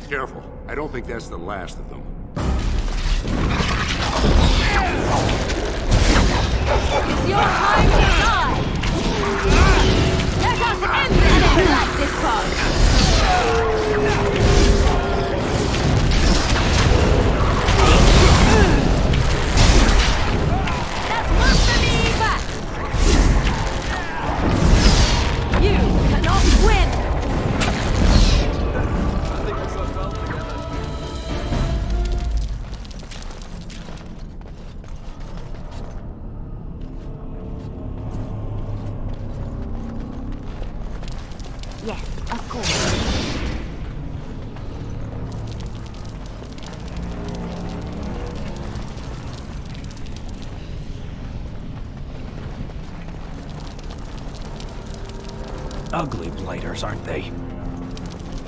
Careful. I don't think that's the last of them. It's your time to die! Let us end this like this part! That's one for me back! You cannot win! I think we're so well together. ugly blighters, aren't they?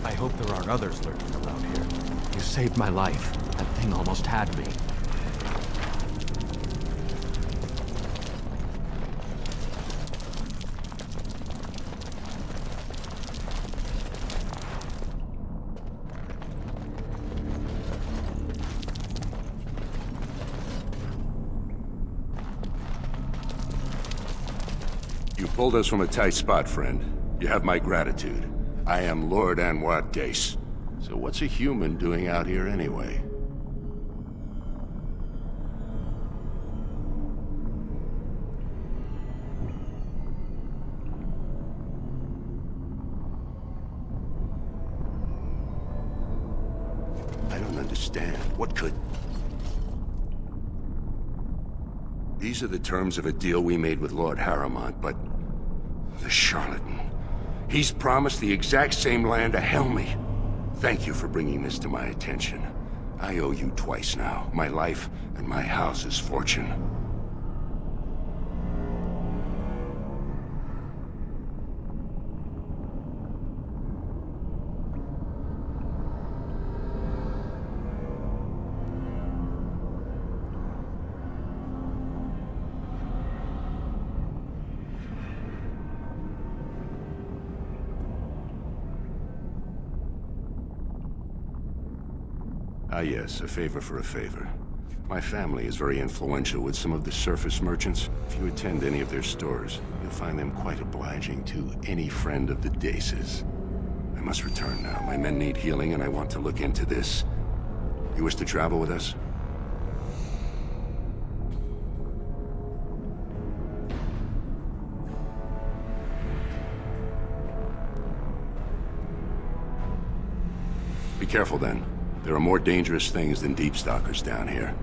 I hope there aren't others lurking around here. You saved my life. That thing almost had me. You pulled us from a tight spot, friend. You have my gratitude. I am Lord Anwar Dace. So what's a human doing out here anyway? I don't understand. What could... These are the terms of a deal we made with Lord Harrowmont, but... the charlatan. He's promised the exact same land to Helmy. Thank you for bringing this to my attention. I owe you twice now. My life and my house's fortune. Ah yes, a favor for a favor. My family is very influential with some of the surface merchants. If you attend any of their stores, you'll find them quite obliging to any friend of the Daces. I must return now. My men need healing and I want to look into this. You wish to travel with us? Be careful then. There are more dangerous things than deep stalkers down here.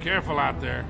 Careful out there.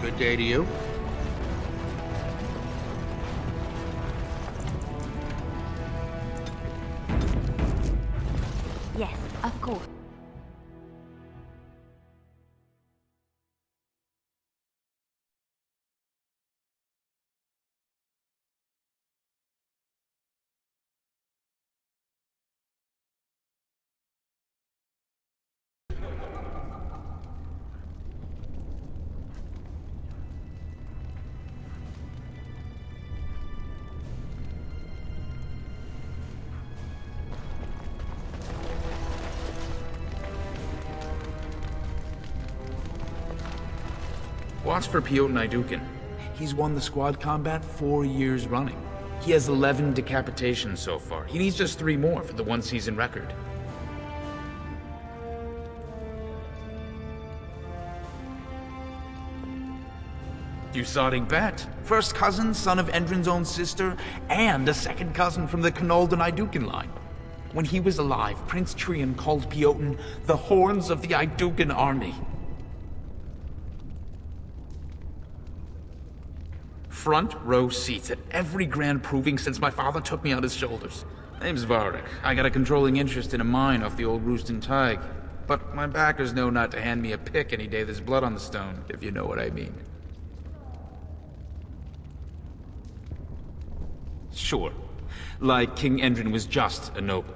Good day to you. Yes, of course. Watch for Piotr Naidukin. He's won the squad combat 4 years running. He has 11 decapitations so far. He needs just 3 more for the one-season record. Usading Bet, first cousin, son of Endrin's own sister, and a second cousin from the Knoll Naidukin line. When he was alive, Prince Trion called Piotr the Horns of the Naidukin army. Front row seats at every grand proving since my father took me on his shoulders. Name's Vardak. I got a controlling interest in a mine off the old Roostin Tig. But my backers know not to hand me a pick any day there's blood on the stone, if you know what I mean. Sure. Like King Endrin was just a noble.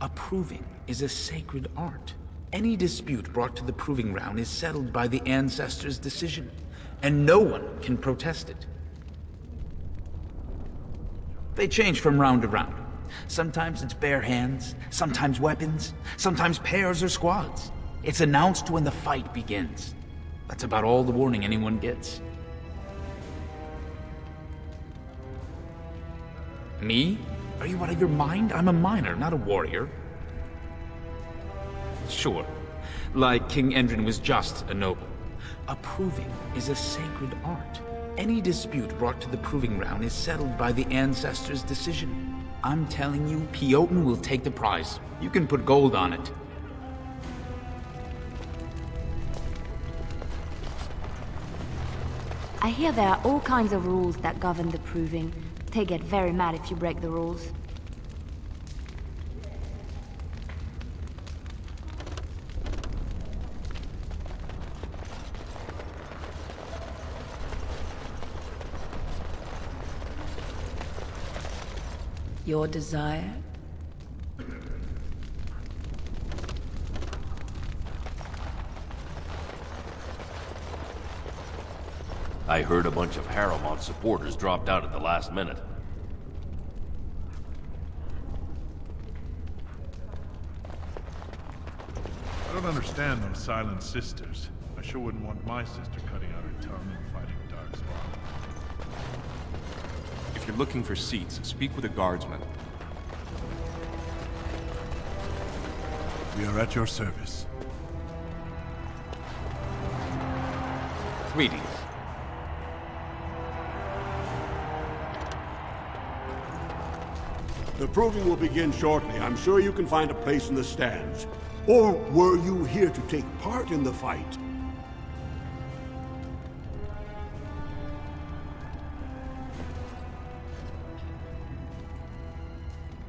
A proving is a sacred art. Any dispute brought to the proving ground is settled by the ancestors' decision, and no one can protest it. They change from round to round. Sometimes it's bare hands, sometimes weapons, sometimes pairs or squads. It's announced when the fight begins. That's about all the warning anyone gets. Me? Are you out of your mind? I'm a miner, not a warrior. Sure. Like King Endrin was just a noble. A proving is a sacred art. Any dispute brought to the proving ground is settled by the ancestors' decision. I'm telling you, Piotr will take the prize. You can put gold on it. I hear there are all kinds of rules that govern the proving. They get very mad if you break the rules. Your desire? I heard a bunch of Harrowmont supporters dropped out at the last minute. I don't understand those silent sisters. I sure wouldn't want my sister cutting out her tongue and fighting Darkspawn. If you're looking for seats, speak with a guardsman. We are at your service. Greetings. The proving will begin shortly. I'm sure you can find a place in the stands. Or were you here to take part in the fight?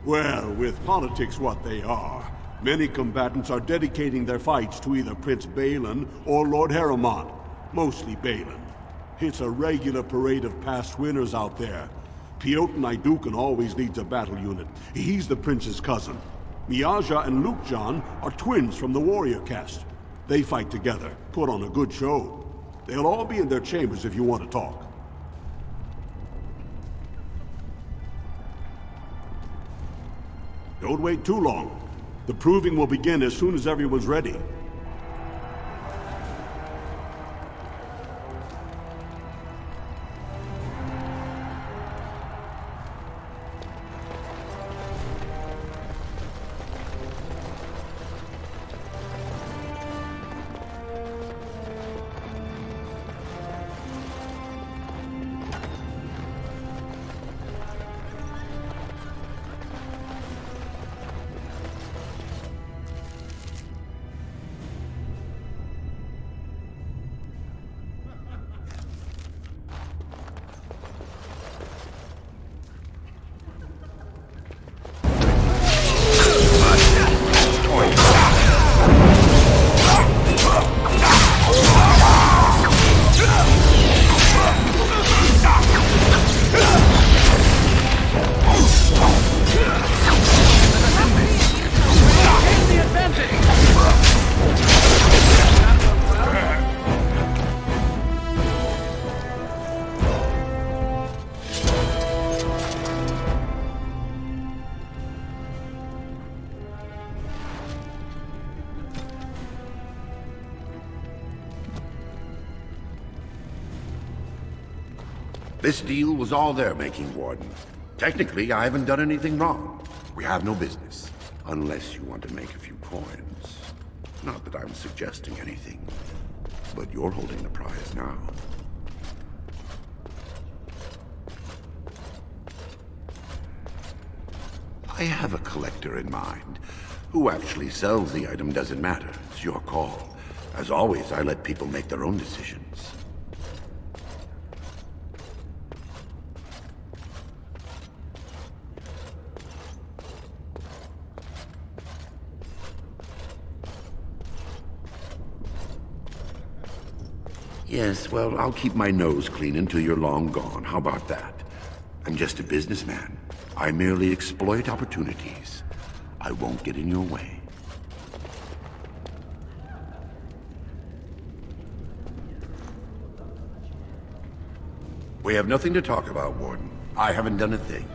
Well, with politics what they are, many combatants are dedicating their fights to either Prince Balin or Lord Harrowmont, mostly Balin. It's a regular parade of past winners out there. Piotr Naidukin always leads a battle unit. He's the prince's cousin. Miaja and Lukjan are twins from the warrior caste. They fight together, put on a good show. They'll all be in their chambers if you want to talk. Don't wait too long. The proving will begin as soon as everyone's ready. This deal was all their making, Warden. Technically, I haven't done anything wrong. We have no business. Unless you want to make a few coins. Not that I'm suggesting anything. But you're holding the prize now. I have a collector in mind. Who actually sells the item doesn't matter. It's your call. As always, I let people make their own decisions. Yes, well, I'll keep my nose clean until you're long gone. How about that? I'm just a businessman. I merely exploit opportunities. I won't get in your way. We have nothing to talk about, Warden. I haven't done a thing.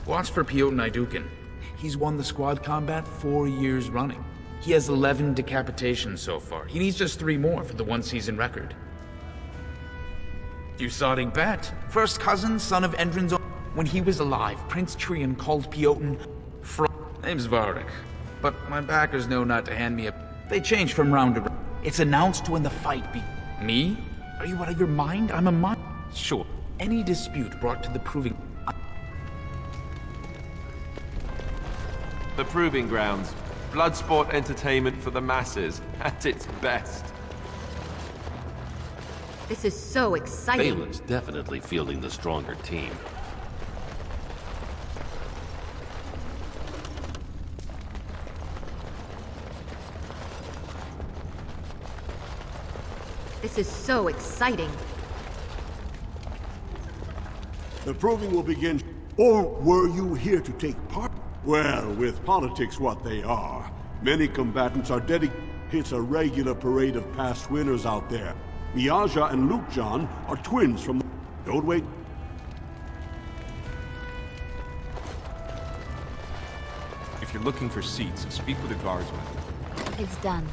Watch for Piotr Naidukin. He's won the squad combat 4 years running. He has 11 decapitations so far. He needs just 3 more for the one-season record. Usading Bet, first cousin, son of Endrin's own. When he was alive, Prince Trion called Piotr Name's Varric. But my backers know not to hand me a... They change from round to round. It's announced when the fight be... Me? Are you out of your mind? I'm a mind... Sure. Any dispute brought to the proving... The Proving Grounds. Bloodsport entertainment for the masses, at its best. This is so exciting. Balin's definitely fielding the stronger team. This is so exciting. The proving will begin. Or were you here to take part? Well, with politics what they are, many combatants are dedicated. It's a regular parade of past winners out there. Miaja and Luke-John are twins from... Don't wait. If you're looking for seats, speak with a guardsman. It's done.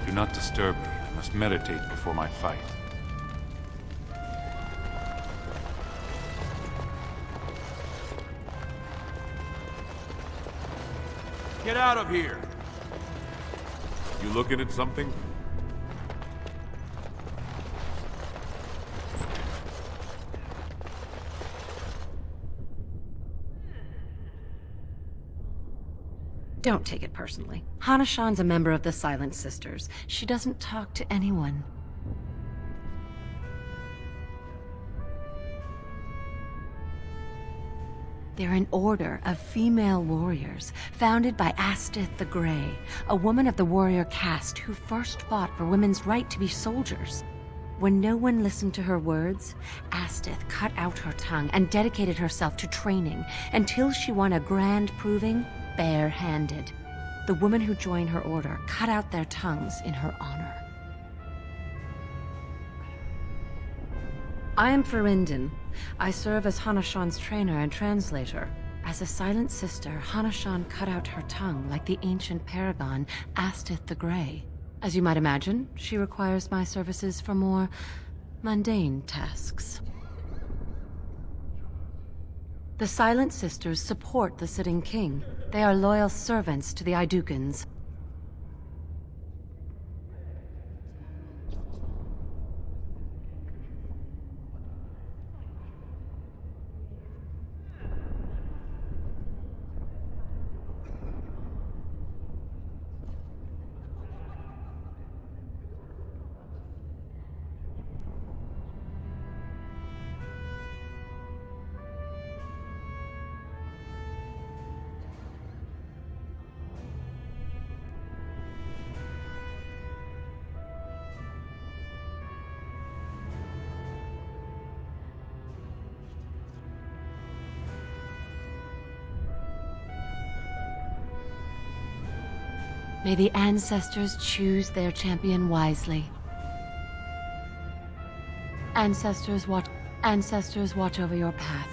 Do not disturb me. I must meditate before my fight. Get out of here! You looking at something? Don't take it personally. Hana-shan's a member of the Silent Sisters. She doesn't talk to anyone. They're an order of female warriors, founded by Astith the Grey, a woman of the warrior caste who first fought for women's right to be soldiers. When no one listened to her words, Astith cut out her tongue and dedicated herself to training until she won a grand proving bare-handed. The women who joined her order cut out their tongues in her honor. I am Ferinden. I serve as Hana-shan's trainer and translator. As a Silent Sister, Hana-shan cut out her tongue like the ancient paragon Astith the Grey. As you might imagine, she requires my services for more mundane tasks. The Silent Sisters support the sitting king. They are loyal servants to the Idukans. May the ancestors choose their champion wisely. Ancestors watch over your path.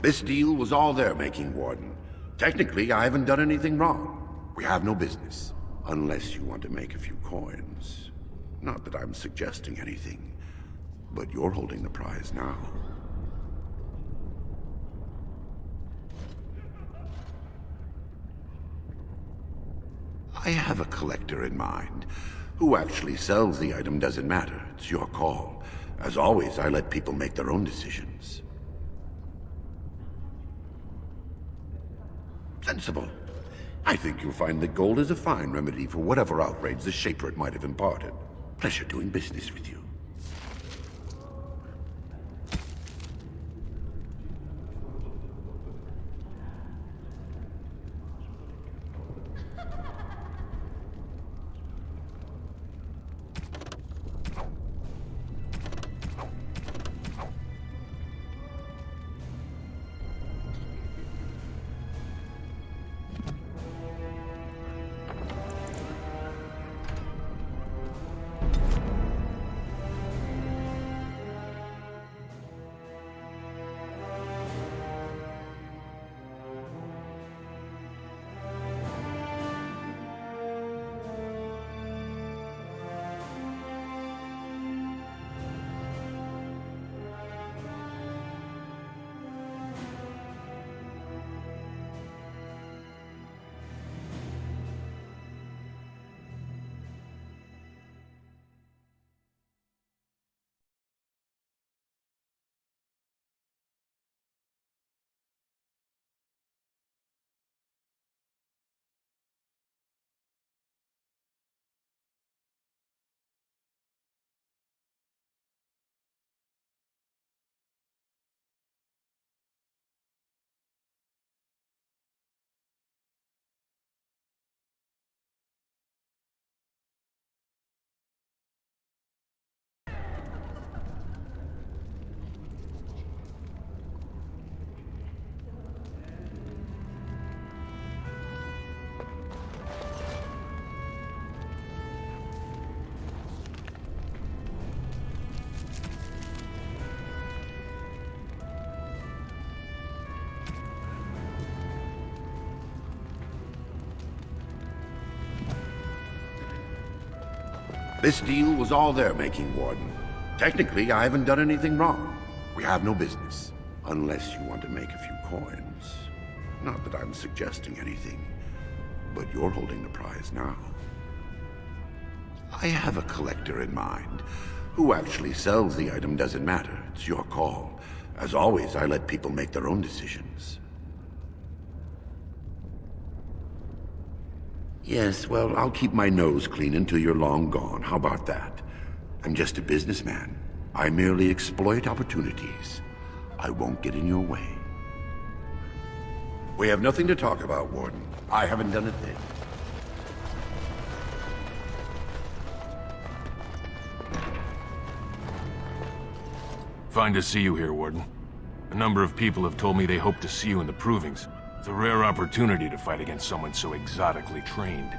This deal was all their making, Warden. Technically, I haven't done anything wrong. We have no business. Unless you want to make a few coins. Not that I'm suggesting anything, but you're holding the prize now. I have a collector in mind. Who actually sells the item doesn't matter. It's your call. As always, I let people make their own decisions. Sensible. I think you'll find that gold is a fine remedy for whatever outrage the Shaper might have imparted. Pleasure doing business with you. This deal was all their making, Warden. Technically, I haven't done anything wrong. We have no business. Unless you want to make a few coins. Not that I'm suggesting anything, but you're holding the prize now. I have a collector in mind. Who actually sells the item doesn't matter. It's your call. As always, I let people make their own decisions. Yes, well, I'll keep my nose clean until you're long gone. How about that? I'm just a businessman. I merely exploit opportunities. I won't get in your way. We have nothing to talk about, Warden. I haven't done a thing. Fine to see you here, Warden. A number of people have told me they hope to see you in the provings. It's a rare opportunity to fight against someone so exotically trained.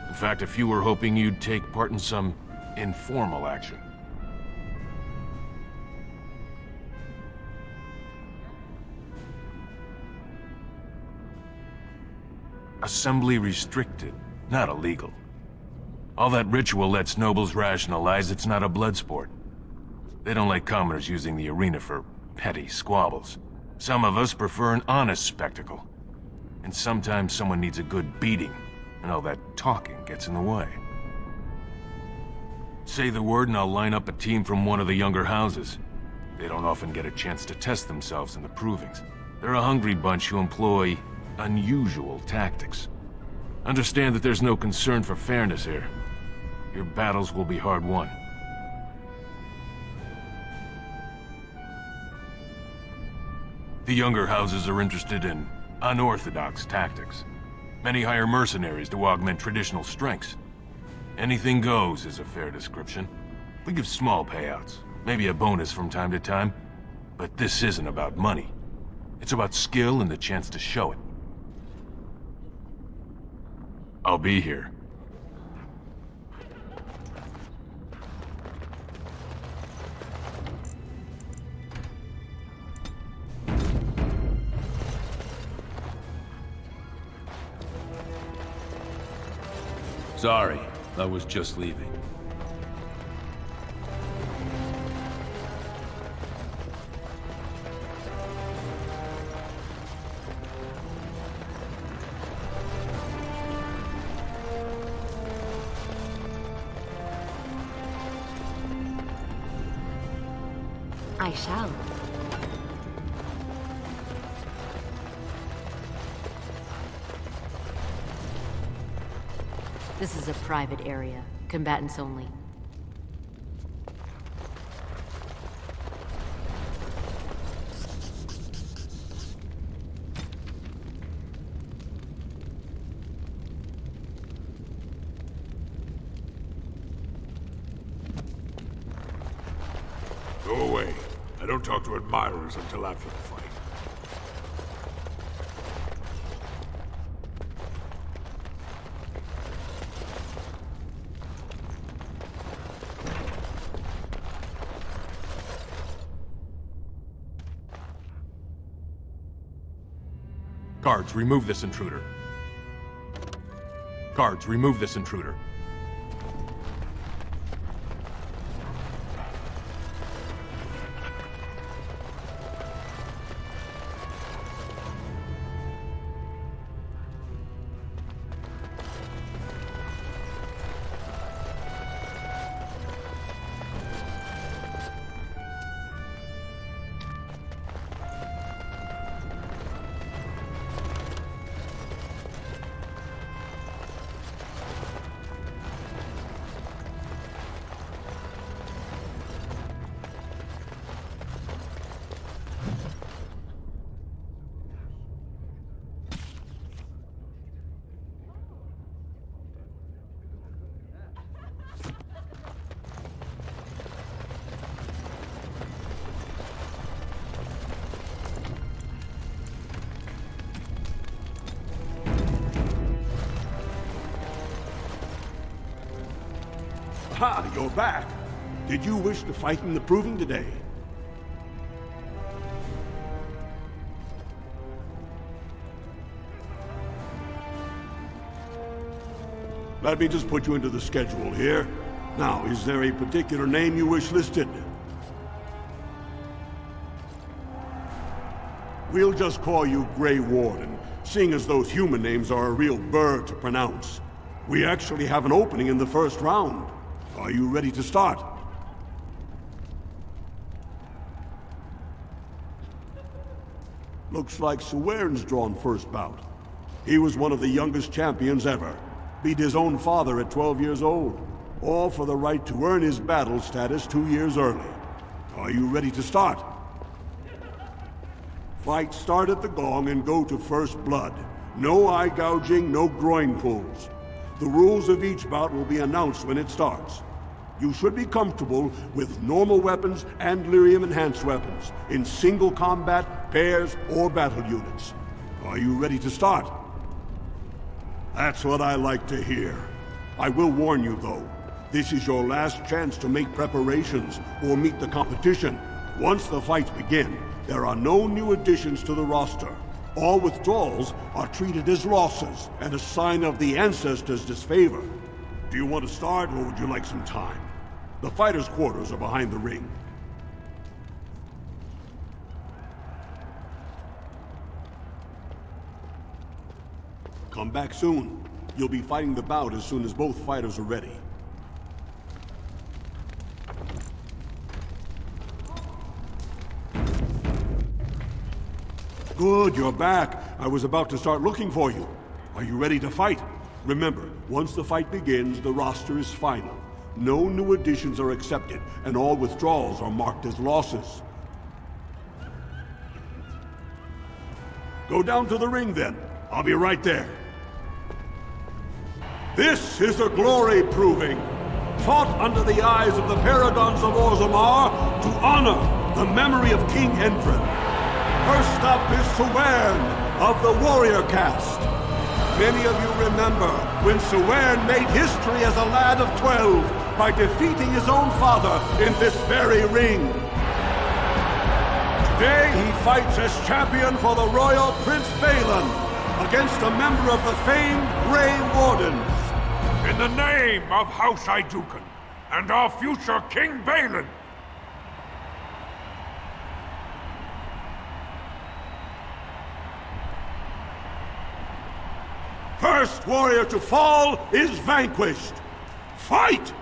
In fact, a few were hoping you'd take part in some informal action. Assembly restricted, not illegal. All that ritual lets nobles rationalize it's not a blood sport. They don't like commoners using the arena for petty squabbles. Some of us prefer an honest spectacle. And sometimes someone needs a good beating, and all that talking gets in the way. Say the word and I'll line up a team from one of the younger houses. They don't often get a chance to test themselves in the provings. They're a hungry bunch who employ unusual tactics. Understand that there's no concern for fairness here. Your battles will be hard won. The younger houses are interested in unorthodox tactics. Many hire mercenaries to augment traditional strengths. Anything goes is a fair description. We give small payouts, maybe a bonus from time to time, but this isn't about money. It's about skill and the chance to show it. I'll be here. Sorry, I was just leaving. I shall. This is a private area. Combatants only. Go away. I don't talk to admirers until after the fight. Guards, remove this intruder. Guards, remove this intruder. Ha! You're back. Did you wish to fight in the proving today? Let me just put you into the schedule here. Now, is there a particular name you wish listed? We'll just call you Grey Warden, seeing as those human names are a real burr to pronounce. We actually have an opening in the first round. Are you ready to start? Looks like Suwern's drawn first bout. He was one of the youngest champions ever. Beat his own father at 12 years old. All for the right to earn his battle status 2 years early. Are you ready to start? Fight start at the gong and go to first blood. No eye gouging, no groin pulls. The rules of each bout will be announced when it starts. You should be comfortable with normal weapons and lyrium-enhanced weapons, in single combat, pairs, or battle units. Are you ready to start? That's what I like to hear. I will warn you, though. This is your last chance to make preparations or meet the competition. Once the fights begin, there are no new additions to the roster. All withdrawals are treated as losses and a sign of the ancestors' disfavor. Do you want to start, or would you like some time? The fighters' quarters are behind the ring. Come back soon. You'll be fighting the bout as soon as both fighters are ready. Good, you're back. I was about to start looking for you. Are you ready to fight? Remember, once the fight begins, the roster is final. No new additions are accepted, and all withdrawals are marked as losses. Go down to the ring, then. I'll be right there. This is a glory proving, fought under the eyes of the Paragons of Orzammar to honor the memory of King Endrin. First up is Suwern of the Warrior Caste. Many of you remember when Suwern made history as a lad of 12 by defeating his own father in this very ring. Today he fights as champion for the Royal Prince Balin against a member of the famed Grey Wardens. In the name of House Idukan and our future King Balin, first warrior to fall is vanquished. Fight!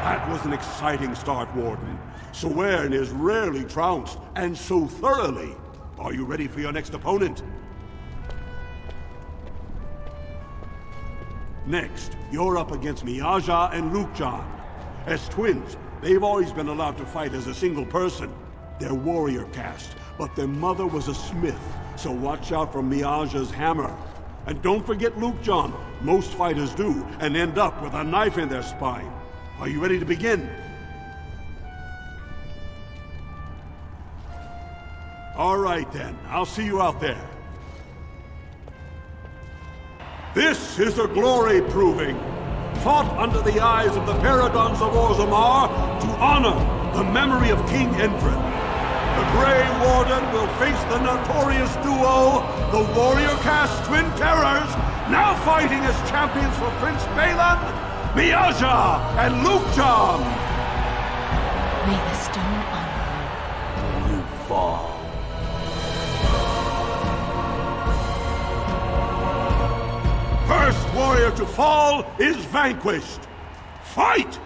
That was an exciting start, Warden. Suwern is rarely trounced, and so thoroughly. Are you ready for your next opponent? Next, you're up against Miaja and Lukejan. As twins, they've always been allowed to fight as a single person. They're warrior caste, but their mother was a smith, so watch out for Miaja's hammer. And don't forget Lukejan. Most fighters do, and end up with a knife in their spine. Are you ready to begin? All right then, I'll see you out there. This is a glory proving, fought under the eyes of the Paragons of Orzammar to honor the memory of King Endrin. The Grey Warden will face the notorious duo, the Warrior Caste Twin Terrors, now fighting as champions for Prince Balin, Miaja and Lukejan. May the stone honor you. You fall. First warrior to fall is vanquished. Fight!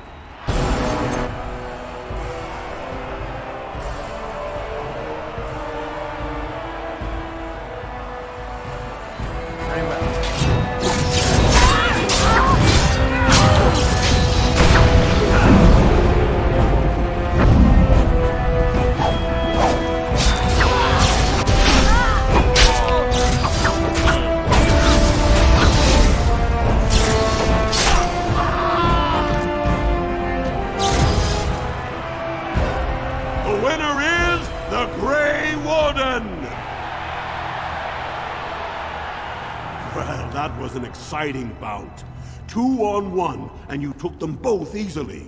was an exciting bout. 2-on-1, and you took them both easily.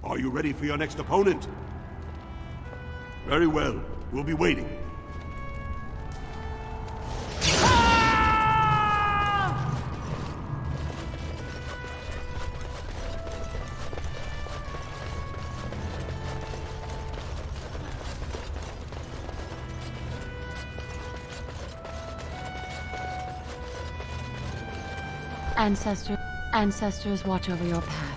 Are you ready for your next opponent? Very well. We'll be waiting. Ancestors, watch over your path.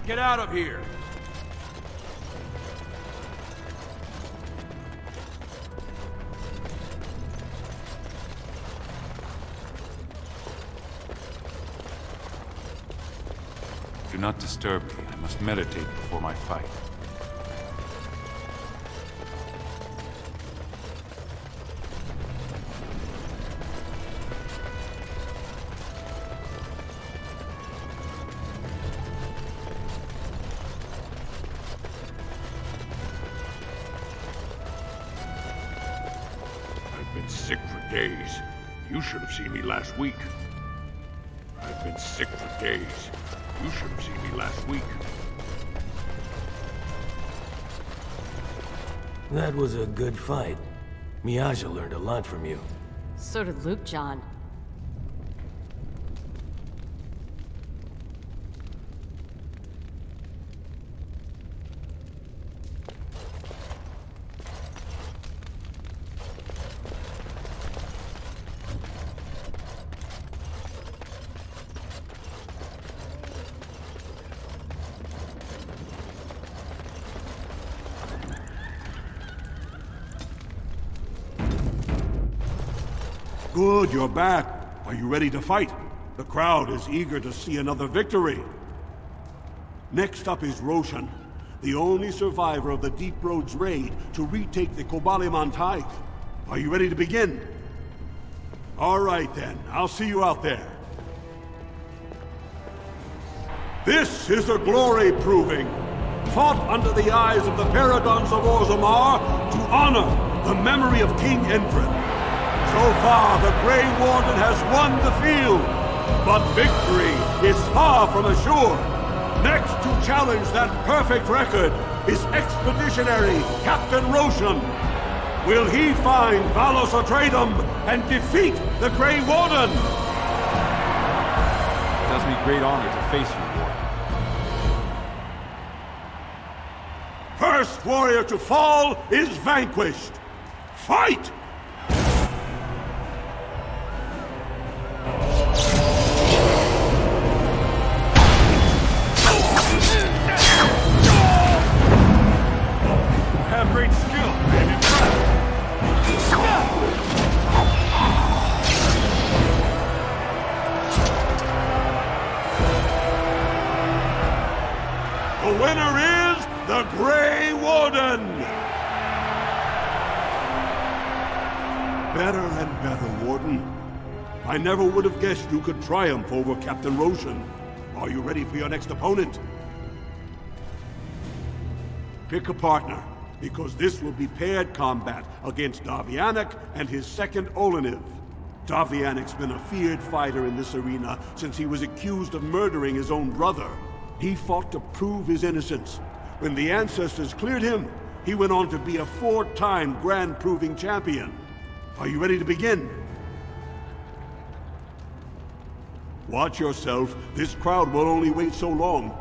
Get out of here! Do not disturb me. I must meditate before my fight. I've been sick for days. You should have seen me last week. I've been sick for days. You should have seen me last week. That was a good fight. Miaja learned a lot from you. So did Luke John. Good, you're back. Are you ready to fight? The crowd is eager to see another victory. Next up is Roshan, the only survivor of the Deep Roads raid to retake the Kobaliman Tide. Are you ready to begin? All right then, I'll see you out there. This is a glory proving, fought under the eyes of the Paragons of Orzammar to honor the memory of King Endrin. So far, the Grey Warden has won the field, but victory is far from assured. Next to challenge that perfect record is Expeditionary Captain Roshan. Will he find Valos Atreidim and defeat the Grey Warden? It does me great honor to face you, Warden. First warrior to fall is vanquished. Fight! Great skill. I am impressed. The winner is the Grey Warden! Better and better, Warden. I never would have guessed you could triumph over Captain Roshan. Are you ready for your next opponent? Pick a partner, because this will be paired combat against Davianic and his second Oleniv. Davianic's been a feared fighter in this arena since he was accused of murdering his own brother. He fought to prove his innocence. When the ancestors cleared him, he went on to be a 4-time Grand Proving Champion. Are you ready to begin? Watch yourself. This crowd will only wait so long.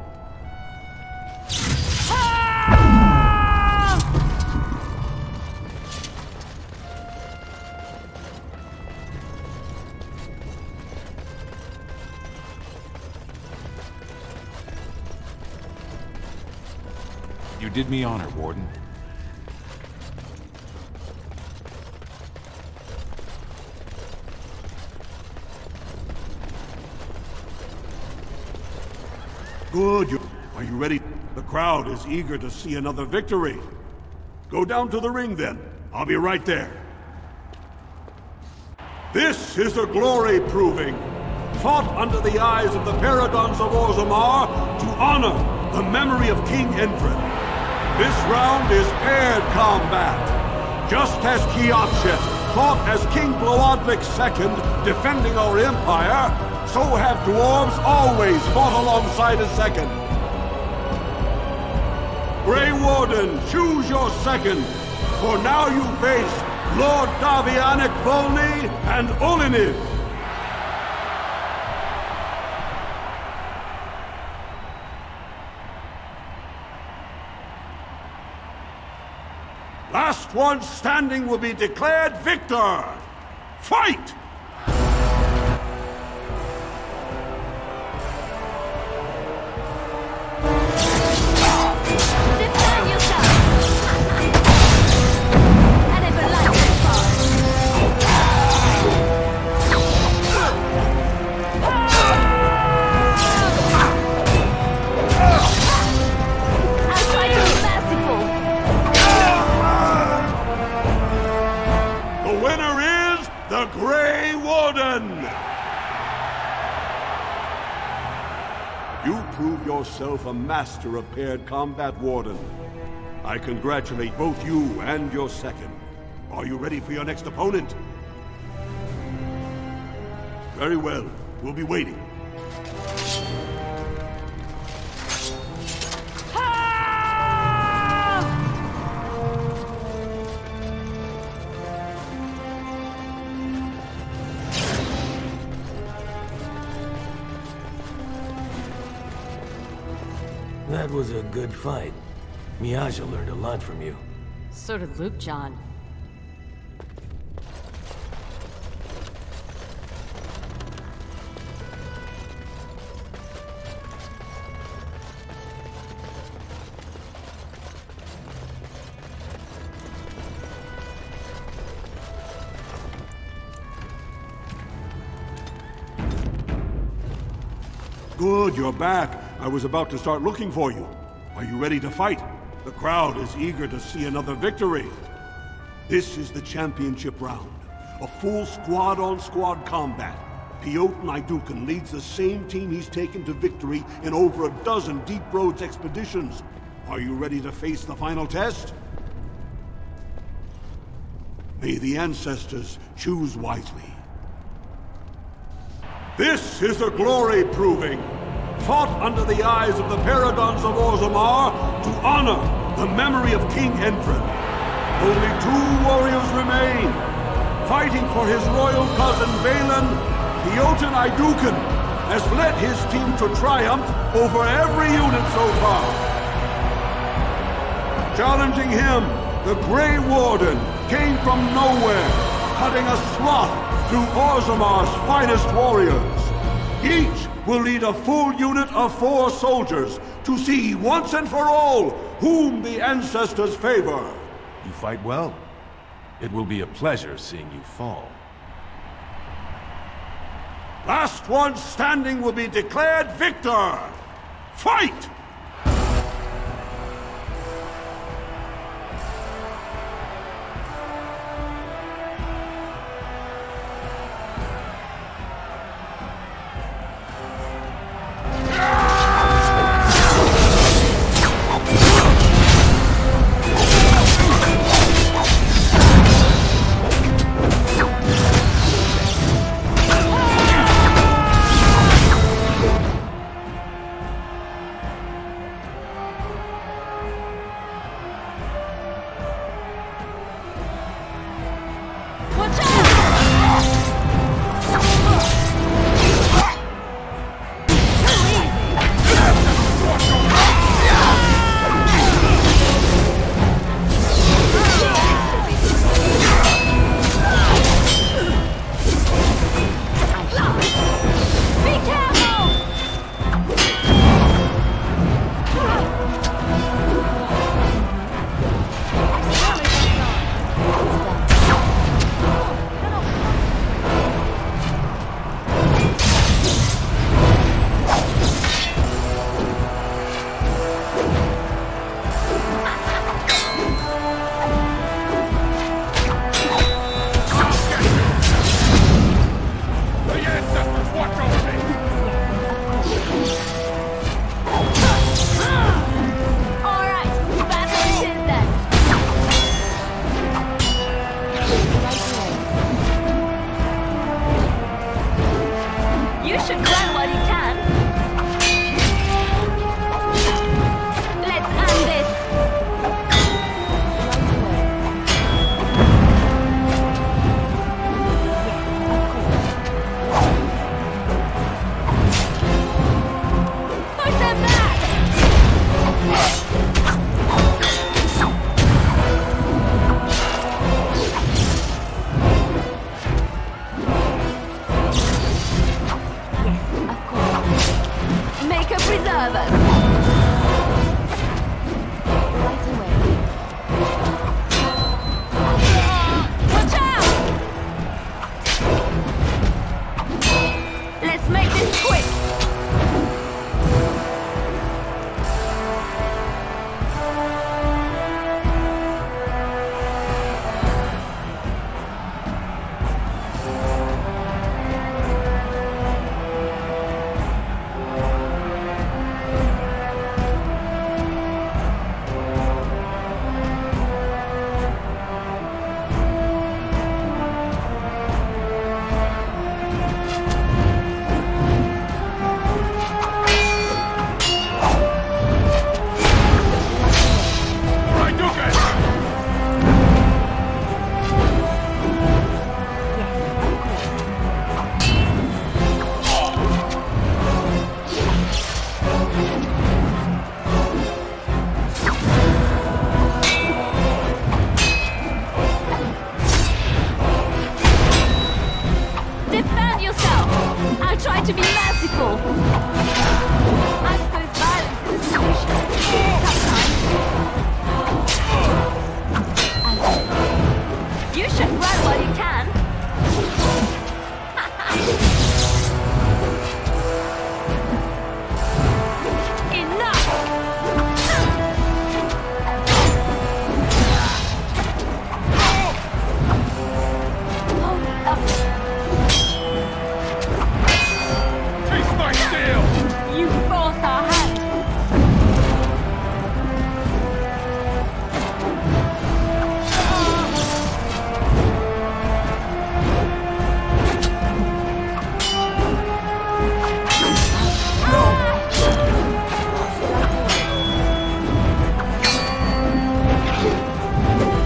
You did me honor, Warden. Good. Are you ready? The crowd is eager to see another victory. Go down to the ring then. I'll be right there. This is a glory proving, fought under the eyes of the Paragons of Orzammar to honor the memory of King Endrin. This round is paired combat. Just as Kiakshet fought as King Bloodlick II, defending our empire, so have dwarves always fought alongside a second. Grey Warden, choose your second, for now you face Lord Davianic Volney and Oliniv. Last one standing will be declared victor. Fight! The Grey Warden! You prove yourself a master of paired combat, Warden. I congratulate both you and your second. Are you ready for your next opponent? Very well. We'll be waiting. That was a good fight. Miaja learned a lot from you. So did Luke John. Good, you're back. I was about to start looking for you. Are you ready to fight? The crowd is eager to see another victory. This is the championship round. A full squad-on-squad combat. Piotr Naidukan leads the same team he's taken to victory in over a dozen Deep Roads expeditions. Are you ready to face the final test? May the ancestors choose wisely. This is a glory proving, fought under the eyes of the Paradons of Orzammar to honor the memory of King Endrin. Only 2 warriors remain. Fighting for his royal cousin Balin, Piotr Naidukan has led his team to triumph over every unit so far. Challenging him, the Grey Warden came from nowhere, cutting a swath through Orzammar's finest warriors. Each will lead a full unit of 4 soldiers to see once and for all whom the ancestors favor. You fight well. It will be a pleasure seeing you fall. Last one standing will be declared victor. Fight! You should run while you can. Let's end this. Push them back! Make a preserve us. Right away. Watch out! Let's make this quick. Defend yourself! I'll try to be merciful. I suppose violence is a solution. Sometimes. You should run while you can. Enough! You forced our hand.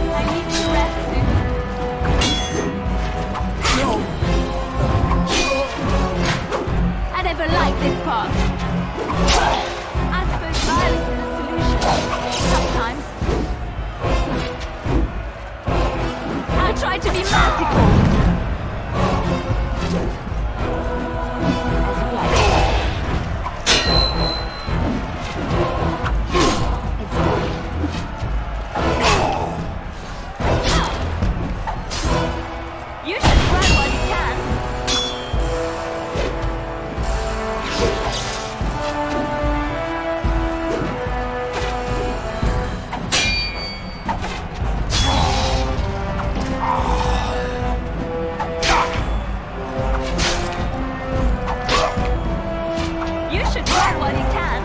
I need to rest. I never liked this part. I suppose violence is a solution. Sometimes. I'll try to be merciful. You should run while you can. You should run while you can.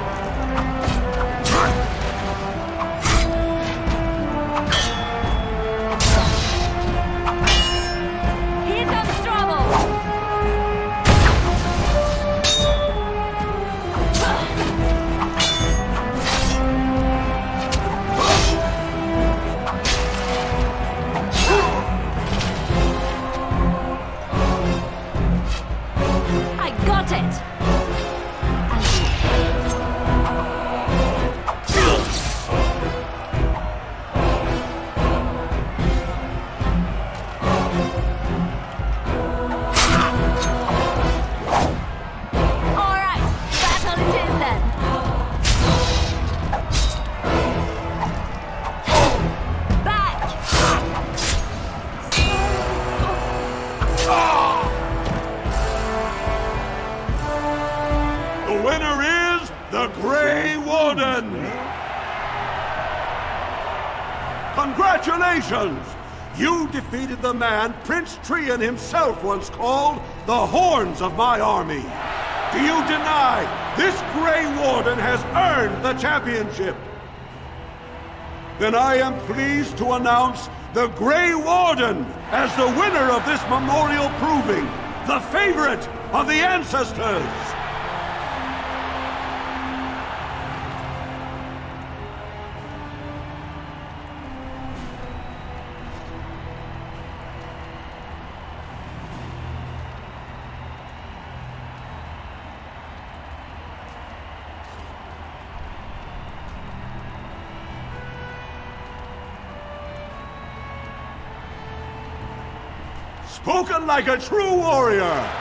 Here comes trouble. I got it. All right, battle it is then. Back. The winner is the Grey Warden! Congratulations! You defeated the man Prince Trian himself once called the Horns of my army. Do you deny this Grey Warden has earned the championship? Then I am pleased to announce the Grey Warden as the winner of this memorial proving, the favorite of the ancestors! Spoken like a true warrior!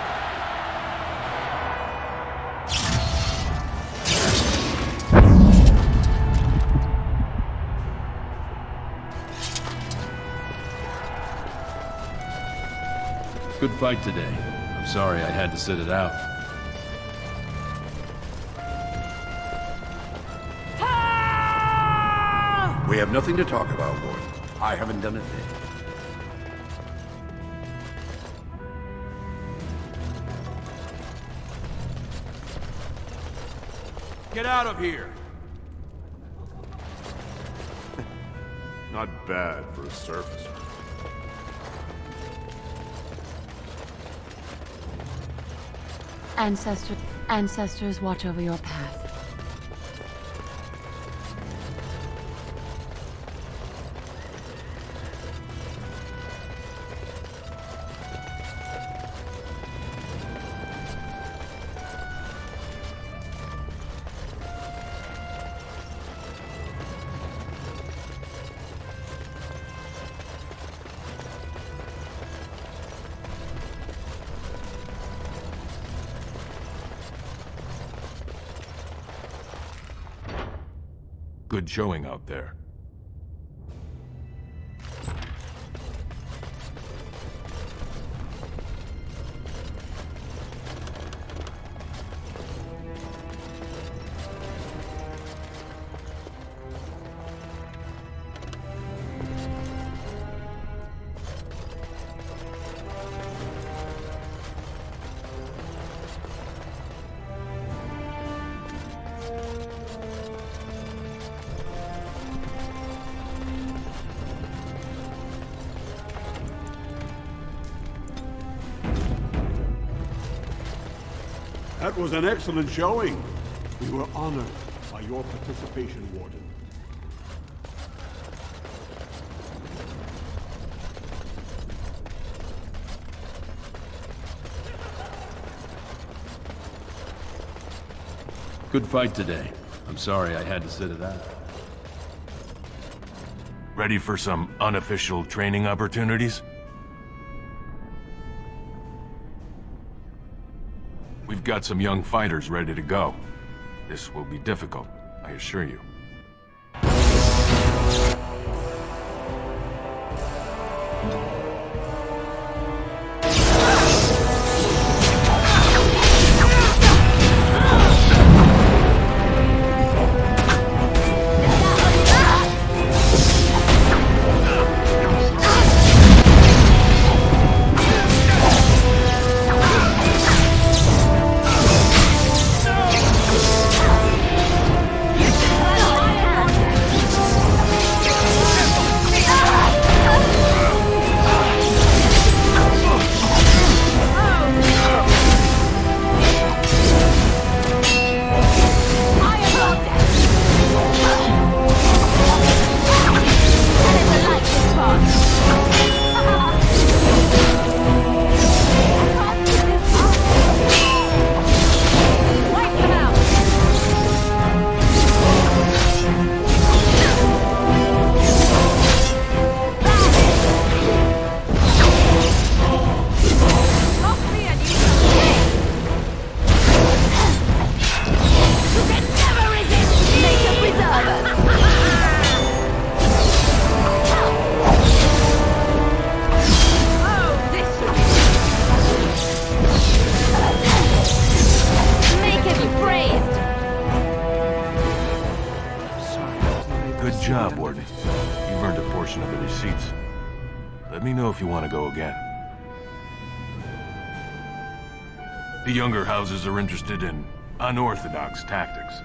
Good fight today. I'm sorry I had to sit it out. We have nothing to talk about, Lord. I haven't done a thing. Get out of here! Not bad for a surfacer. Ancestors watch over your path. Good showing out there. That was an excellent showing. We were honored by your participation, Warden. Good fight today. I'm sorry I had to sit it out. Ready for some unofficial training opportunities? We've got some young fighters ready to go. This will be difficult, I assure you. Good job, Warden. You've earned a portion of the receipts. Let me know if you want to go again. The younger houses are interested in unorthodox tactics.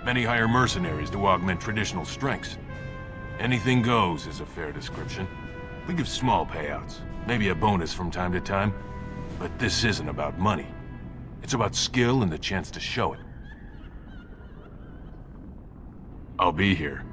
Many hire mercenaries to augment traditional strengths. Anything goes is a fair description. We give small payouts, maybe a bonus from time to time. But this isn't about money. It's about skill and the chance to show it. I'll be here.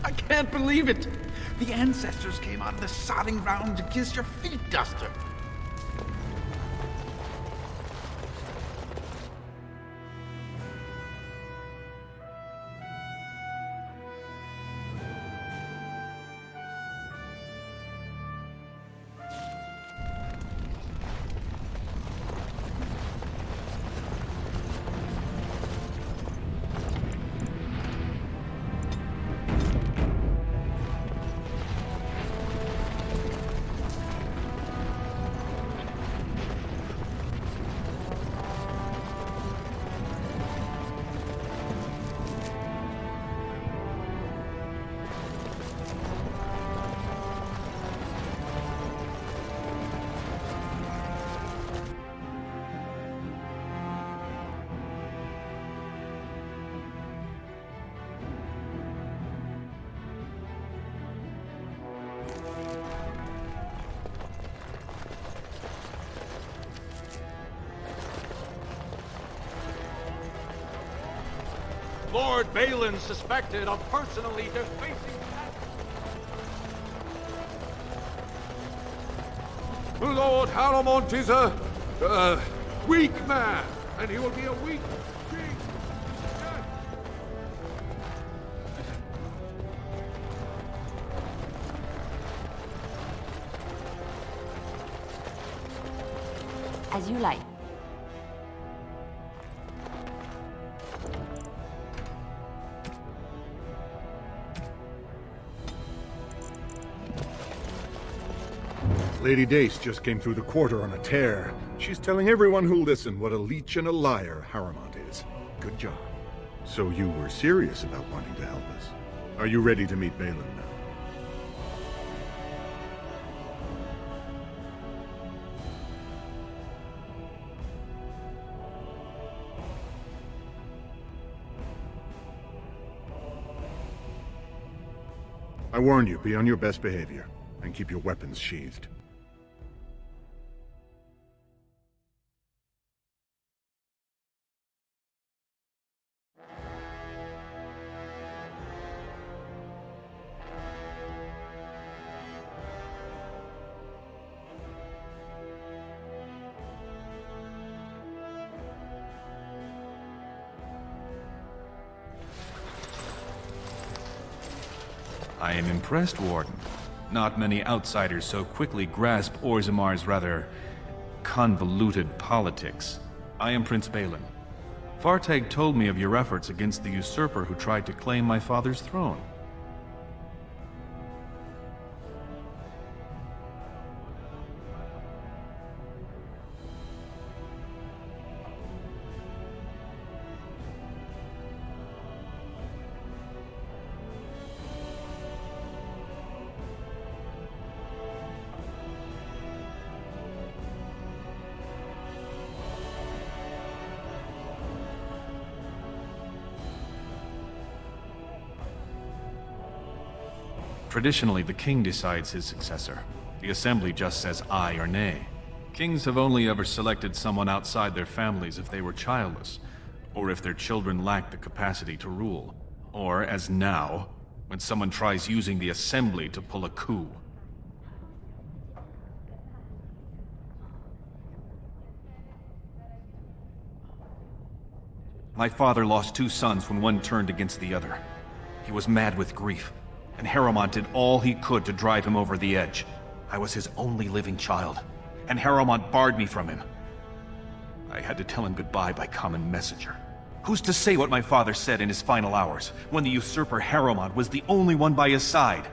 I can't believe it! The ancestors came out of the sodding ground to kiss your feet, Duster. Lord Balin suspected of personally defacing... Lord Haramont is a weak man, and he will be a weak king. As you like. Lady Dace just came through the quarter on a tear. She's telling everyone who'll listen what a leech and a liar Haramont is. Good job. So you were serious about wanting to help us. Are you ready to meet Balin now? I warn you, be on your best behavior, and keep your weapons sheathed. I am impressed, Warden. Not many outsiders so quickly grasp Orzamar's rather convoluted politics. I am Prince Balin. Fartag told me of your efforts against the usurper who tried to claim my father's throne. Traditionally, the king decides his successor. The assembly just says aye or nay. Kings have only ever selected someone outside their families if they were childless, or if their children lacked the capacity to rule, or, as now, when someone tries using the assembly to pull a coup. My father lost 2 sons when one turned against the other. He was mad with grief. and Harrowmont did all he could to drive him over the edge. I was his only living child, and Harrowmont barred me from him. I had to tell him goodbye by common messenger. Who's to say what my father said in his final hours, when the usurper Harrowmont was the only one by his side?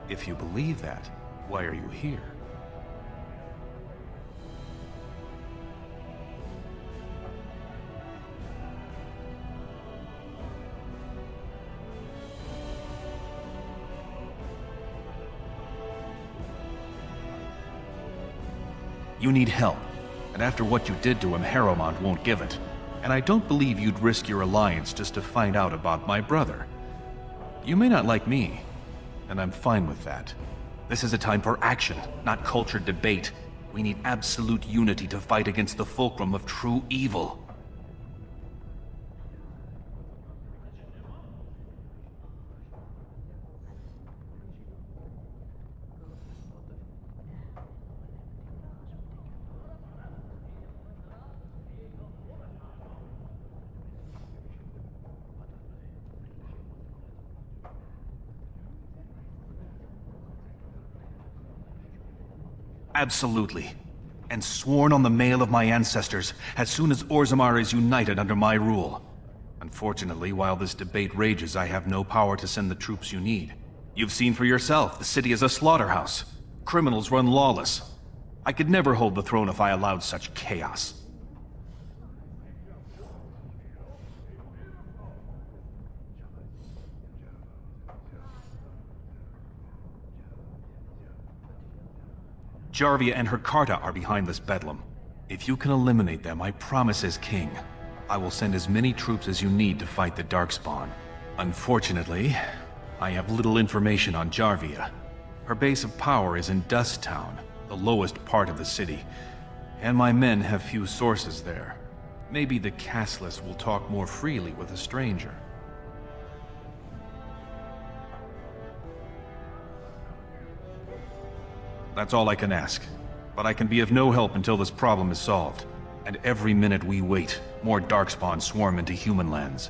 If you believe that, why are you here? You need help, and after what you did to him, Harrowmont won't give it. And I don't believe you'd risk your alliance just to find out about my brother. You may not like me, and I'm fine with that. This is a time for action, not cultured debate. We need absolute unity to fight against the fulcrum of true evil. Absolutely. And sworn on the mail of my ancestors, as soon as Orzammar is united under my rule. Unfortunately, while this debate rages, I have no power to send the troops you need. You've seen for yourself, the city is a slaughterhouse. Criminals run lawless. I could never hold the throne if I allowed such chaos. Jarvia and her Carta are behind this bedlam. If you can eliminate them, I promise as king, I will send as many troops as you need to fight the Darkspawn. Unfortunately, I have little information on Jarvia. Her base of power is in Dust Town, the lowest part of the city, and my men have few sources there. Maybe the castless will talk more freely with a stranger. That's all I can ask. But I can be of no help until this problem is solved. And every minute we wait, more Darkspawn swarm into human lands.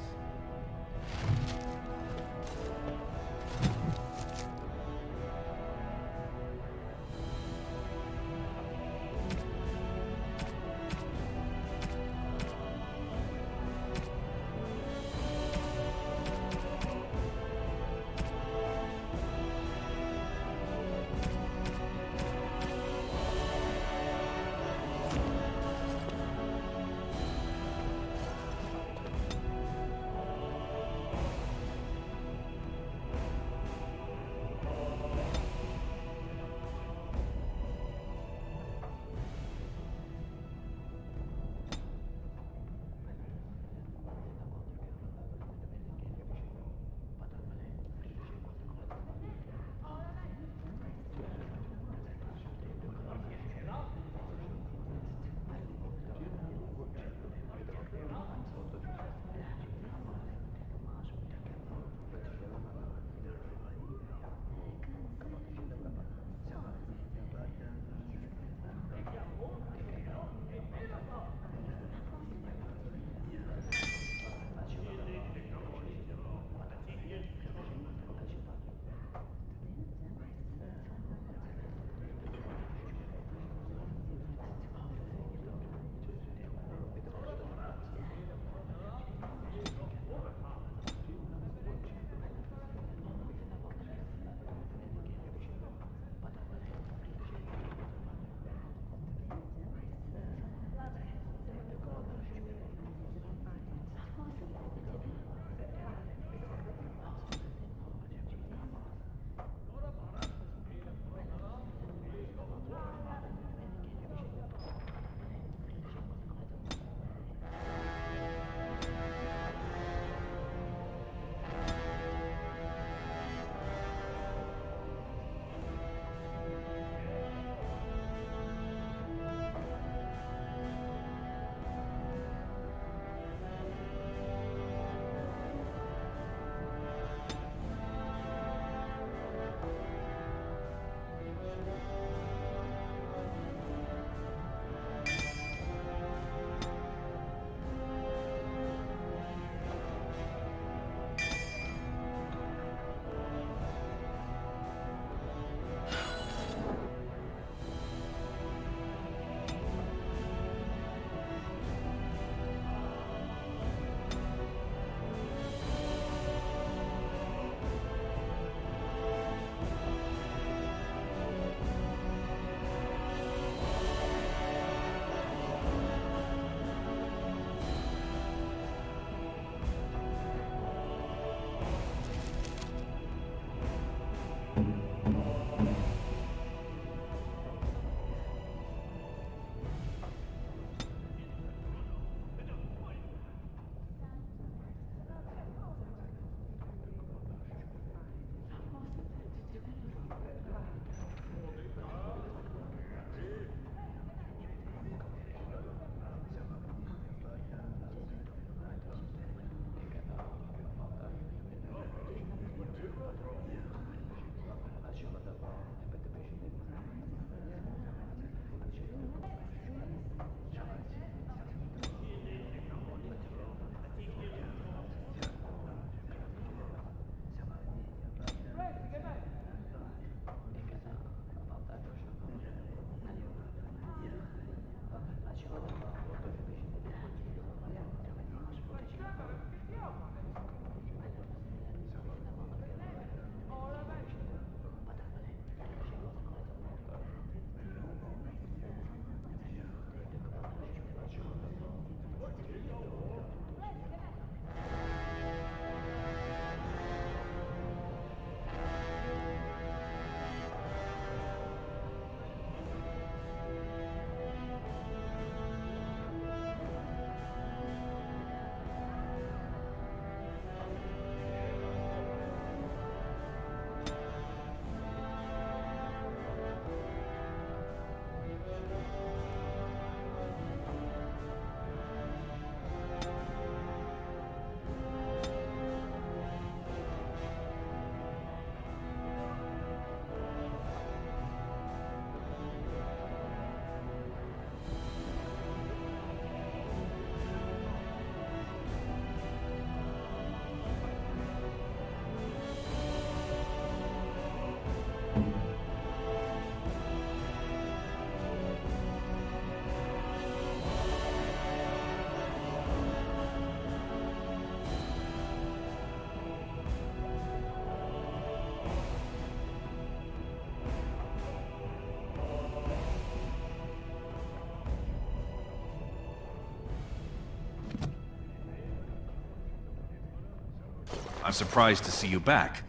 surprised to see you back.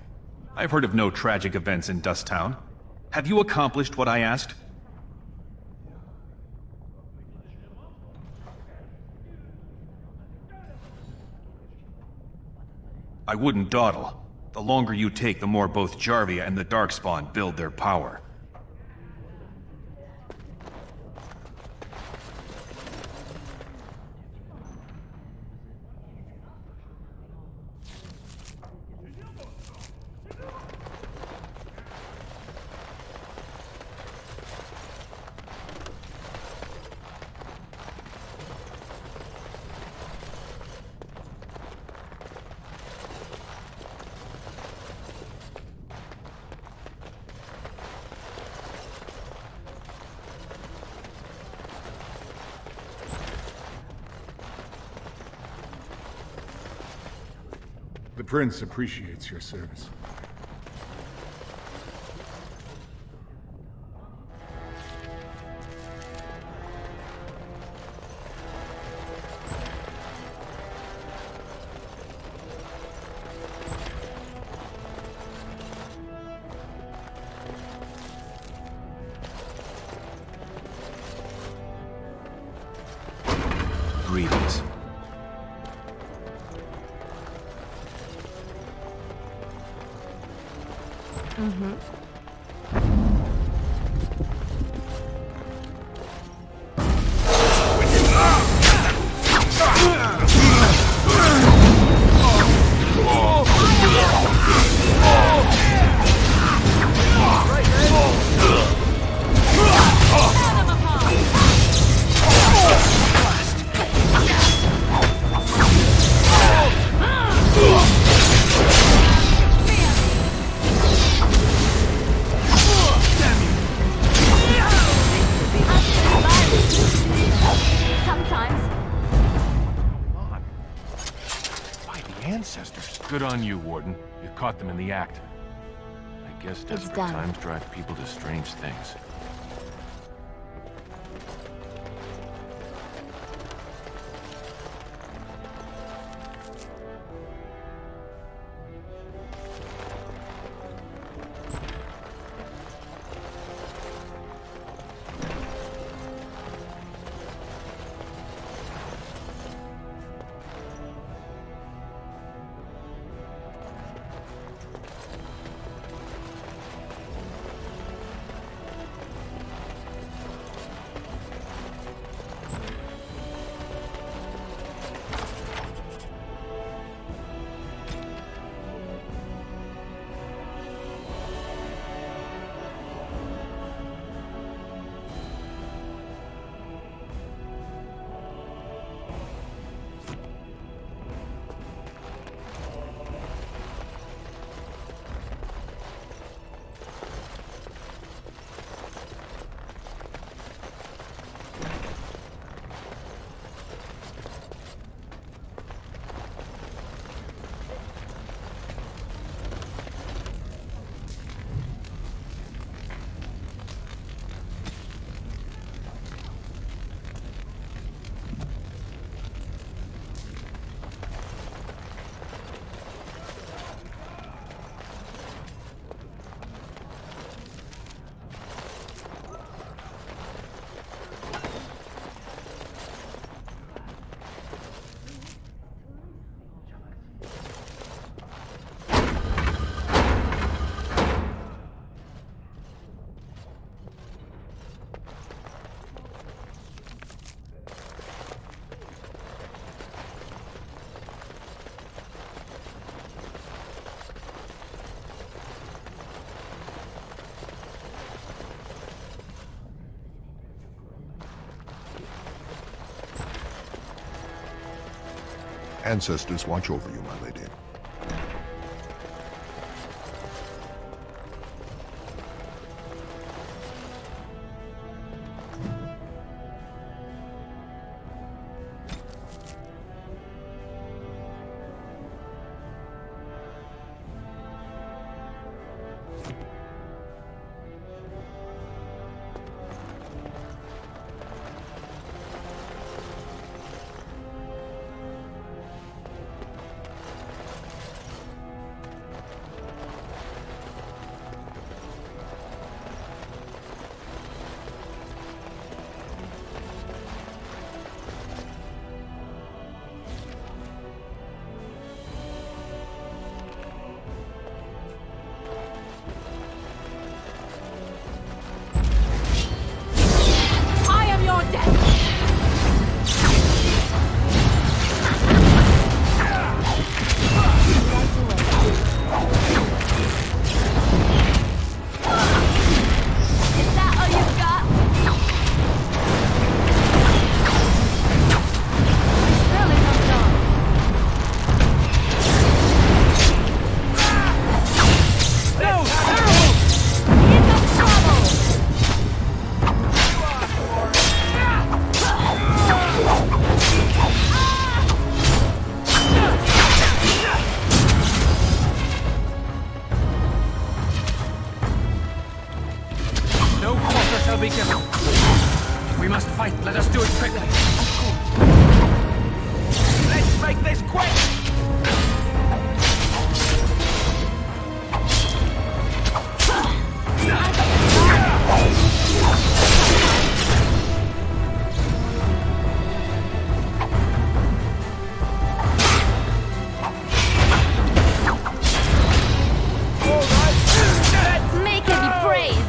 I've heard of no tragic events in Dust Town. Have you accomplished what I asked? I wouldn't dawdle. The longer you take, the more both Jarvia and the Darkspawn build their power. The Prince appreciates your service. Greetings. Good on you, Warden. You caught them in the act. I guess desperate times drive people to strange things. Ancestors watch over you, my lady. be careful. We must fight. Let us do it quickly. Let's make this quick! Make her be praised!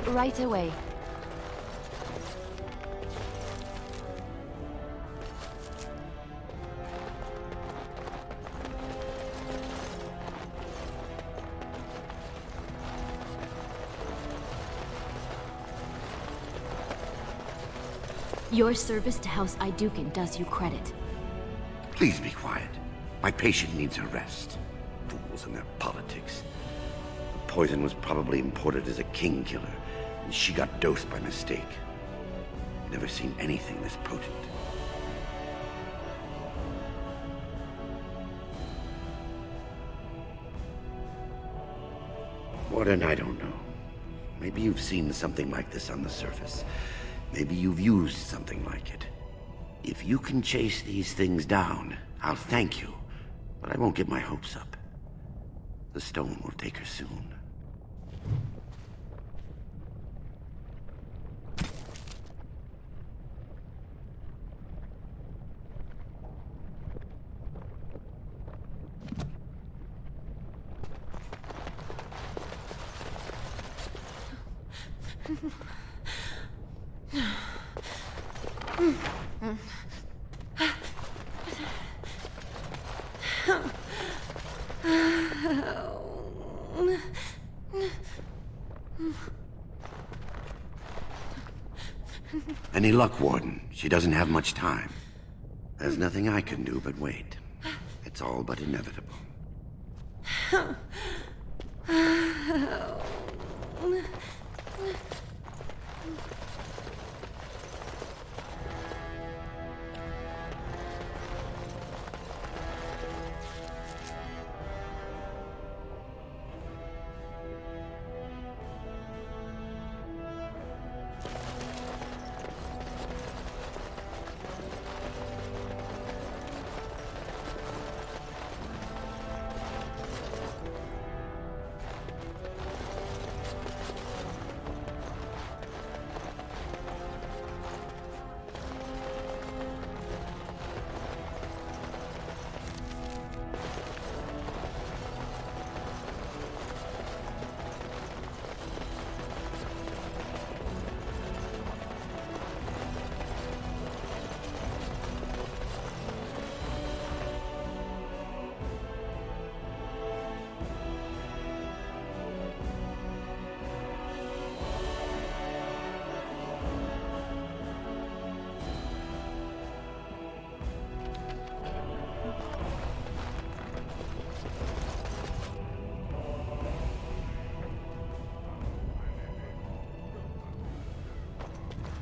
Right away. Your service to House Iduken does you credit. Please be quiet. My patient needs a rest. Fools and their politics. The poison was probably imported as a king killer, and she got dosed by mistake. Never seen anything this potent. Warden, I don't know. Maybe you've seen something like this on the surface. Maybe you've used something like it. If you can chase these things down, I'll thank you, but I won't get my hopes up. The stone will take her soon. Any luck, Warden? She doesn't have much time. There's nothing I can do but wait. It's all but inevitable.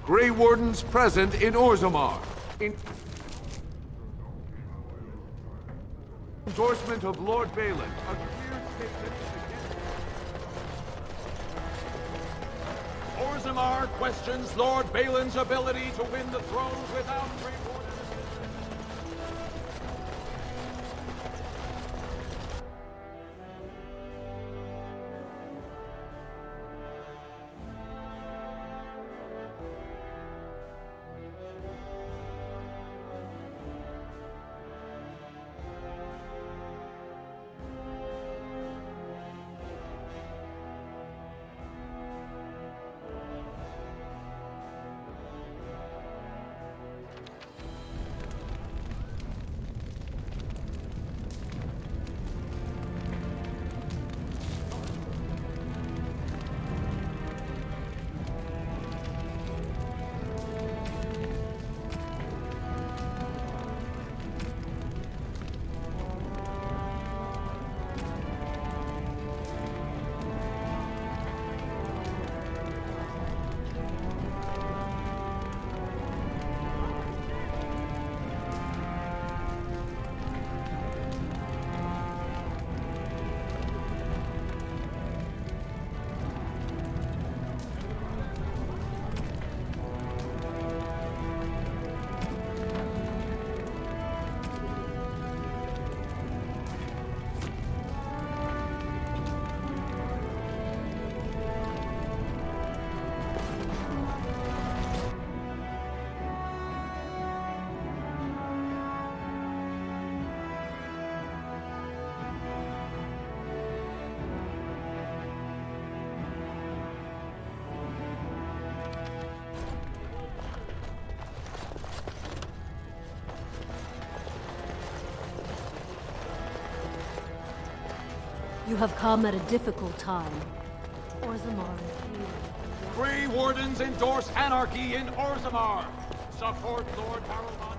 Grey Wardens present in Orzammar. Endorsement of Lord Balin. A clear statement against... Orzammar questions Lord Balin's ability to win the throne without Grey Warden. You have come at a difficult time. Orzammar is here. Grey Wardens endorse anarchy in Orzammar. Support Lord Harrowmont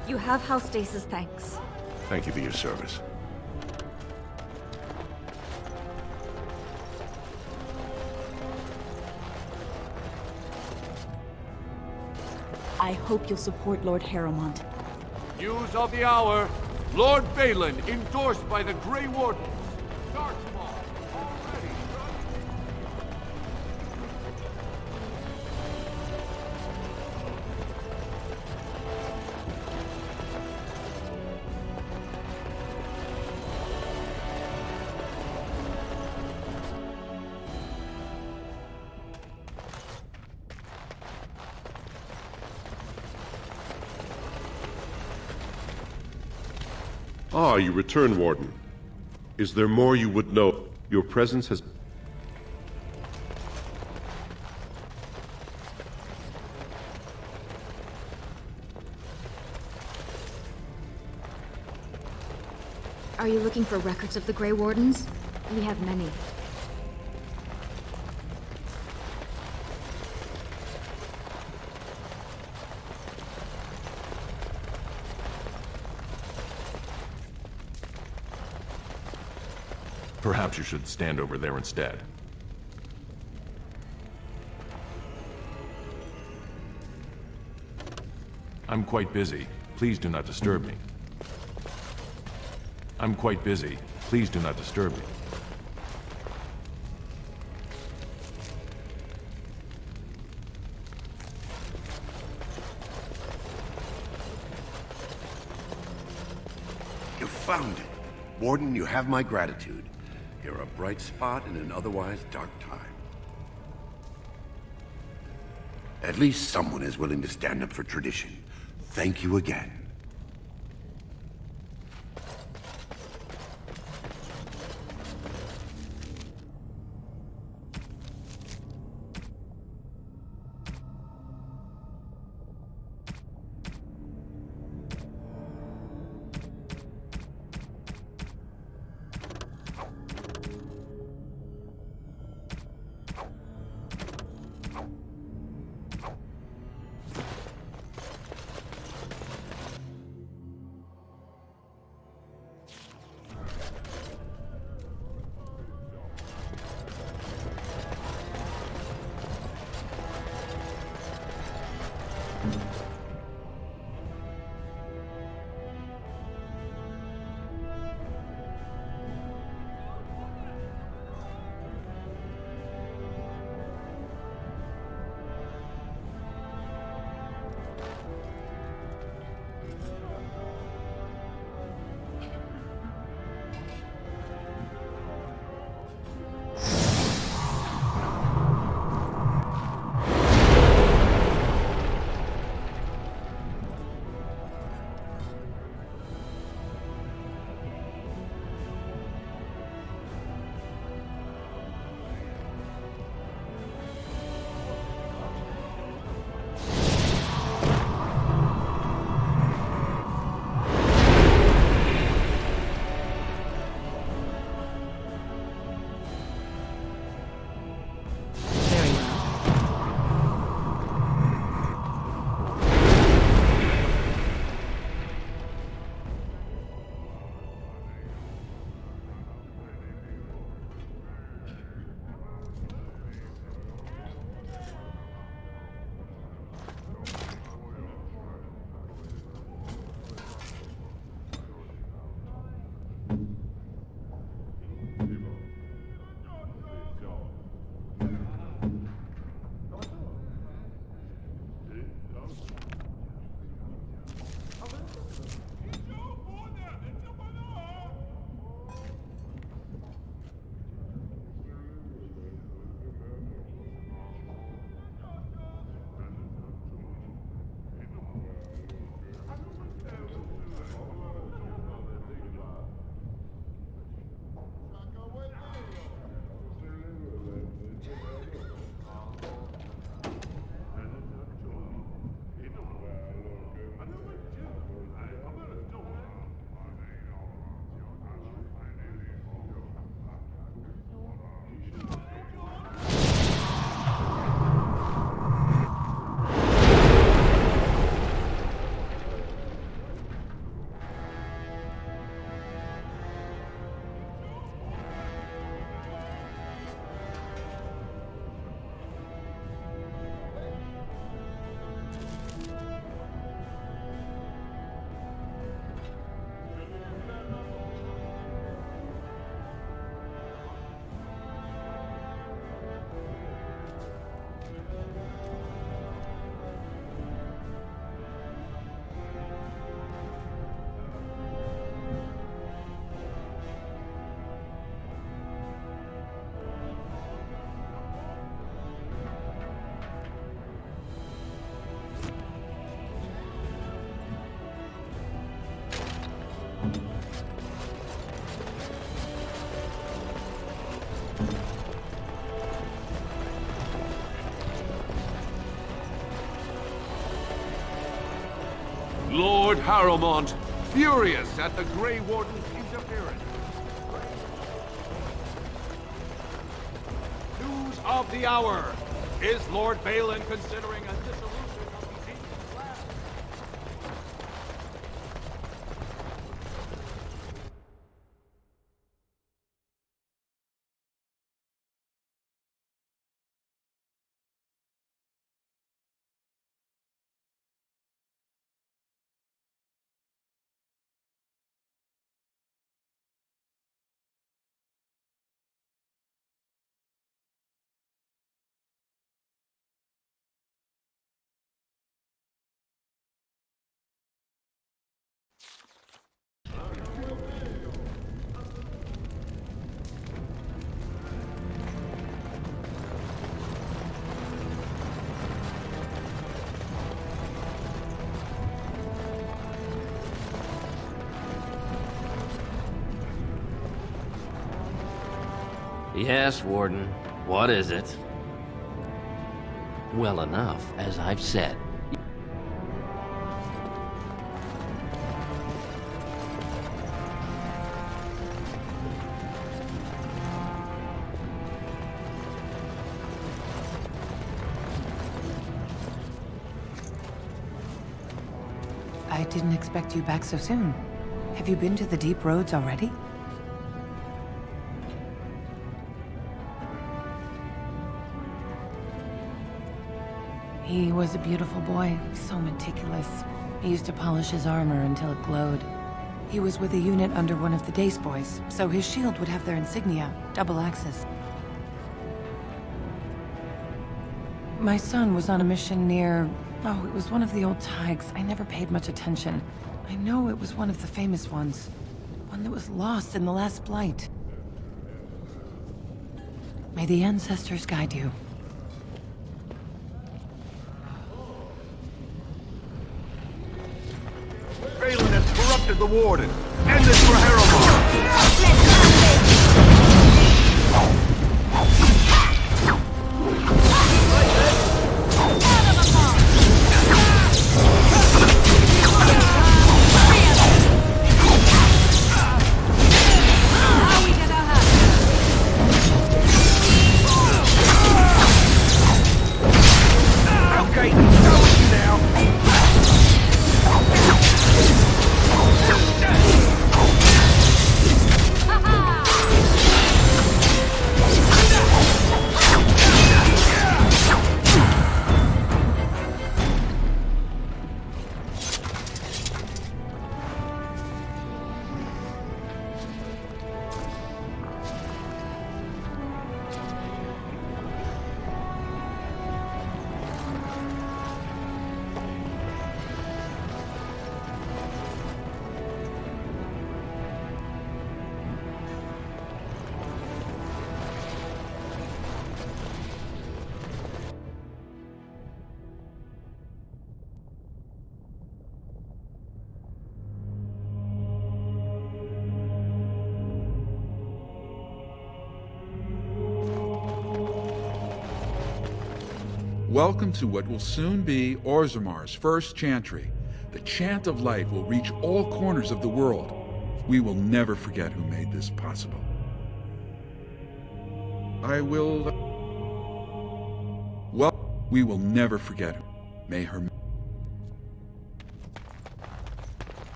and You have House Stace's thanks. Thank you for your service. I hope you'll support Lord Harrowmont. News of the hour. Lord Balin endorsed by the Grey Wardens. Dartmouth already. Ah, you return, Warden. Is there more you would know? Your presence has... Are you looking for records of the Grey Wardens? We have many. Perhaps you should stand over there instead. I'm quite busy. Please do not disturb me. I'm quite busy. Please do not disturb me. You found it. Warden, you have my gratitude. You're a bright spot in an otherwise dark time. At least someone is willing to stand up for tradition. Thank you again. Lord Harrowmont, furious at the Grey Warden's interference. News of the hour. Is Lord Balin considering a Yes, Warden. What is it? Well enough, as I've said. I didn't expect you back so soon. Have you been to the deep roads already? He was a beautiful boy, so meticulous. He used to polish his armor until it glowed. He was with a unit under one of the Dace boys, so his shield would have their insignia, double axis. My son was on a mission near... Oh, it was one of the old Tigers. I never paid much attention. I know it was one of the famous ones. One that was lost in the last Blight. May the ancestors guide you. Balin has corrupted the Warden. End this for Harrowmont! Okay, go with you now. Welcome to what will soon be Orzammar's first chantry. The chant of light will reach all corners of the world. We will never forget who made this possible. We will never forget her. May her...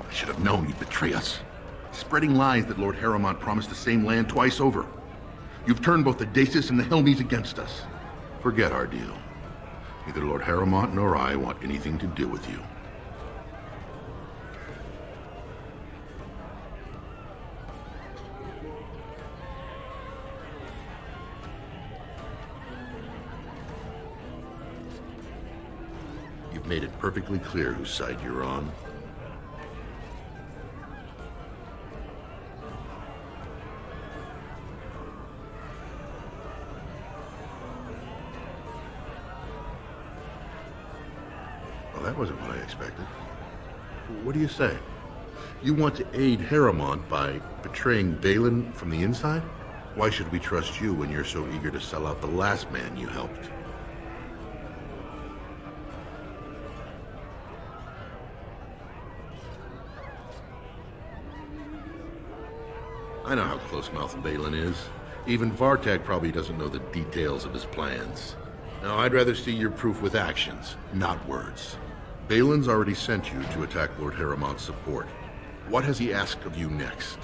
I should have known you'd betray us. Spreading lies that Lord Harrowmont promised the same land twice over. You've turned both the Daces and the Helmies against us. Forget our deal. Neither Lord Harrowmont nor I want anything to do with you. You've made it perfectly clear whose side you're on. Well, that wasn't what I expected. What do you say? You want to aid Harrowmont by betraying Balin from the inside? Why should we trust you when you're so eager to sell out the last man you helped? I know how close-mouthed Balin is. Even Vartag probably doesn't know the details of his plans. No, I'd rather see your proof with actions, not words. Balin's already sent you to attack Lord Haramont's support. What has he asked of you next?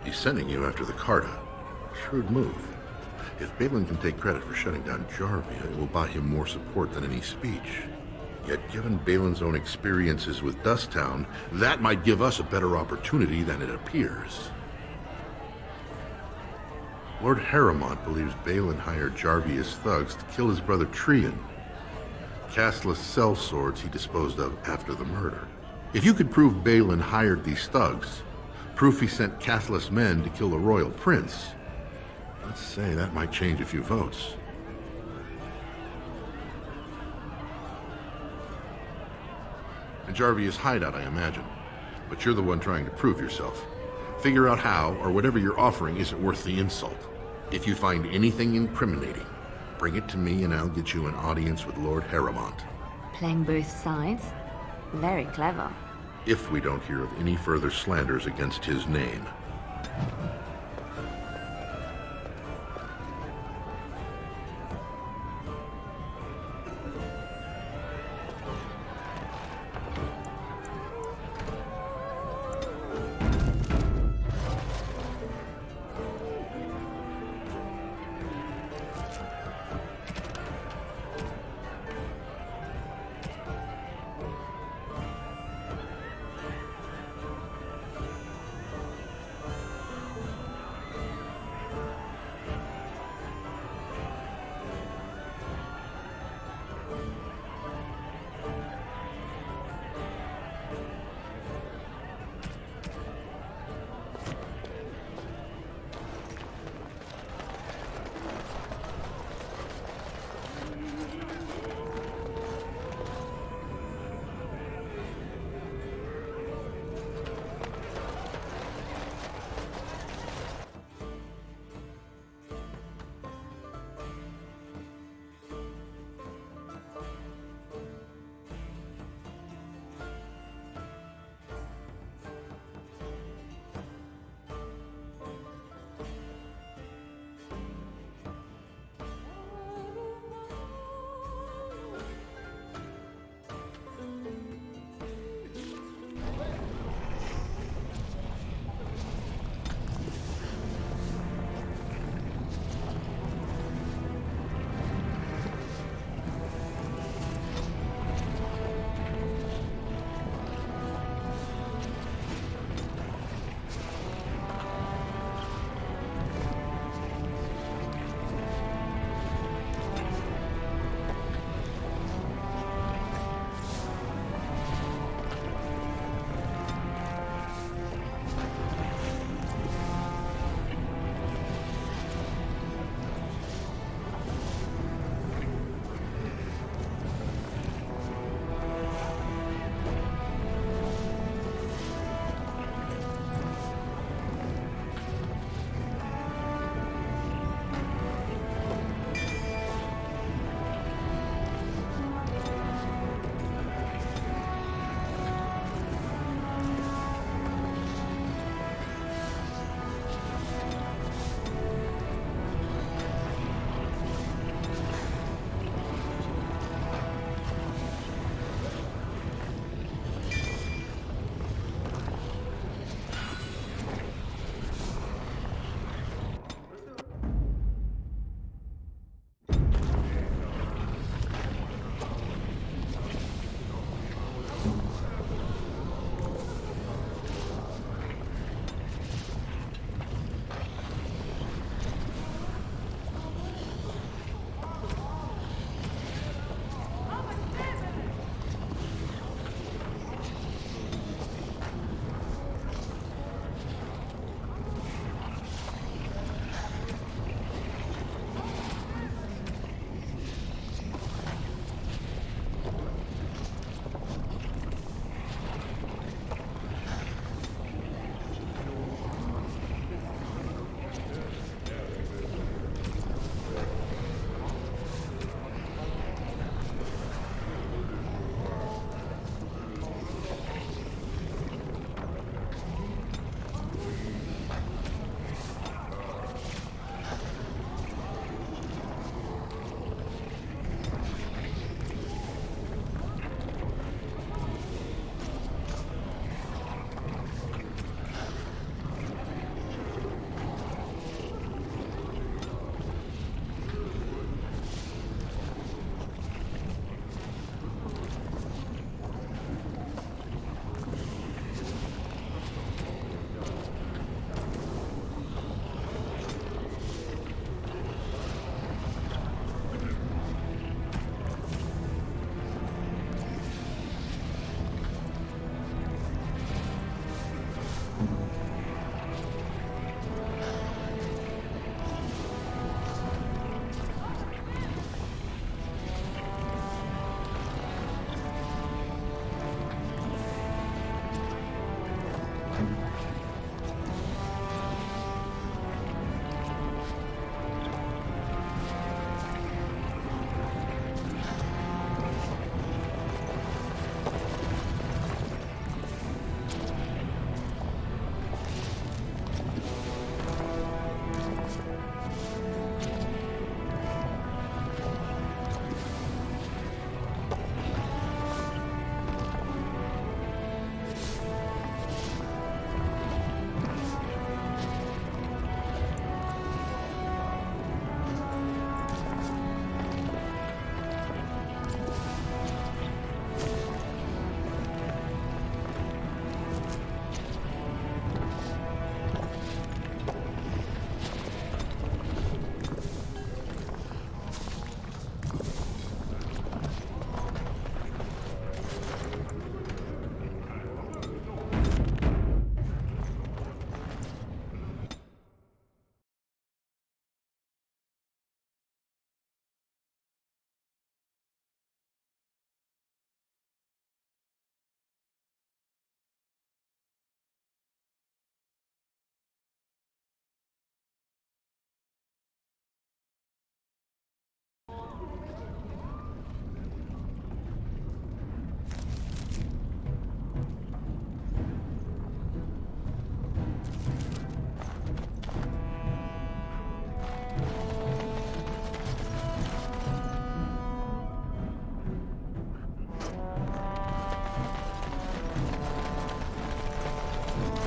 He's sending you after the Carta. Shrewd move. If Balin can take credit for shutting down Jarvia, it will buy him more support than any speech. Yet given Balin's own experiences with Dusttown, that might give us a better opportunity than it appears. Lord Haramont believes Balin hired Jarvia's thugs to kill his brother Trian. Castless sellswords he disposed of after the murder. If you could prove Balin hired these thugs, proof he sent Castless men to kill the royal prince, let's say that might change a few votes. In Jarvia's hideout, I imagine. But you're the one trying to prove yourself. Figure out how, or whatever you're offering isn't worth the insult. If you find anything incriminating, bring it to me and I'll get you an audience with Lord Haramont. Playing both sides? Very clever. If we don't hear of any further slanders against his name.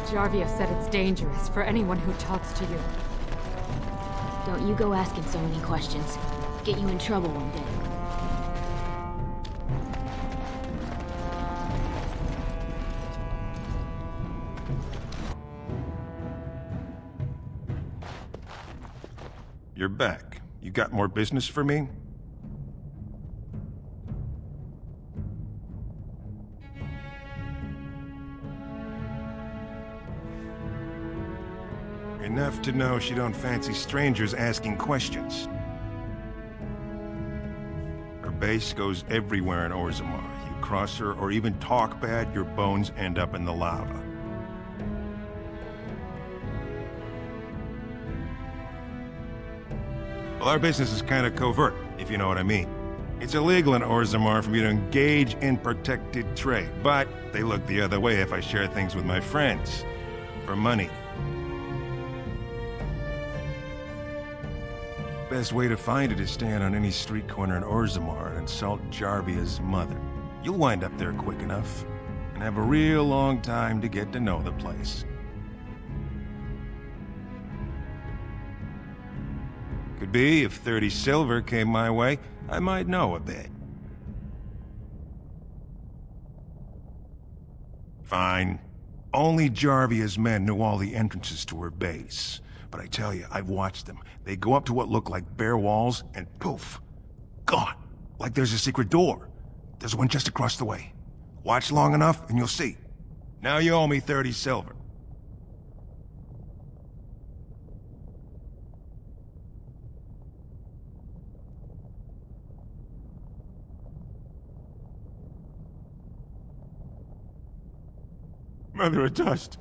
Jarvia said it's dangerous for anyone who talks to you. Don't you go asking so many questions. Get you in trouble one day. You're back. You got more business for me? Enough to know she don't fancy strangers asking questions. Her base goes everywhere in Orzammar. You cross her or even talk bad, your bones end up in the lava. Well, our business is kind of covert, if you know what I mean. It's illegal in Orzammar for me to engage in protected trade, but they look the other way if I share things with my friends. For money. Best way to find it is stand on any street corner in Orzammar and insult Jarvia's mother. You'll wind up there quick enough, and have a real long time to get to know the place. Could be, if 30 silver came my way, I might know a bit. Fine. Only Jarvia's men knew all the entrances to her base. But I tell you, I've watched them. They go up to what look like bare walls, and poof! Gone! Like there's a secret door. There's one just across the way. Watch long enough, and you'll see. Now you owe me 30 silver. Mother of Dust.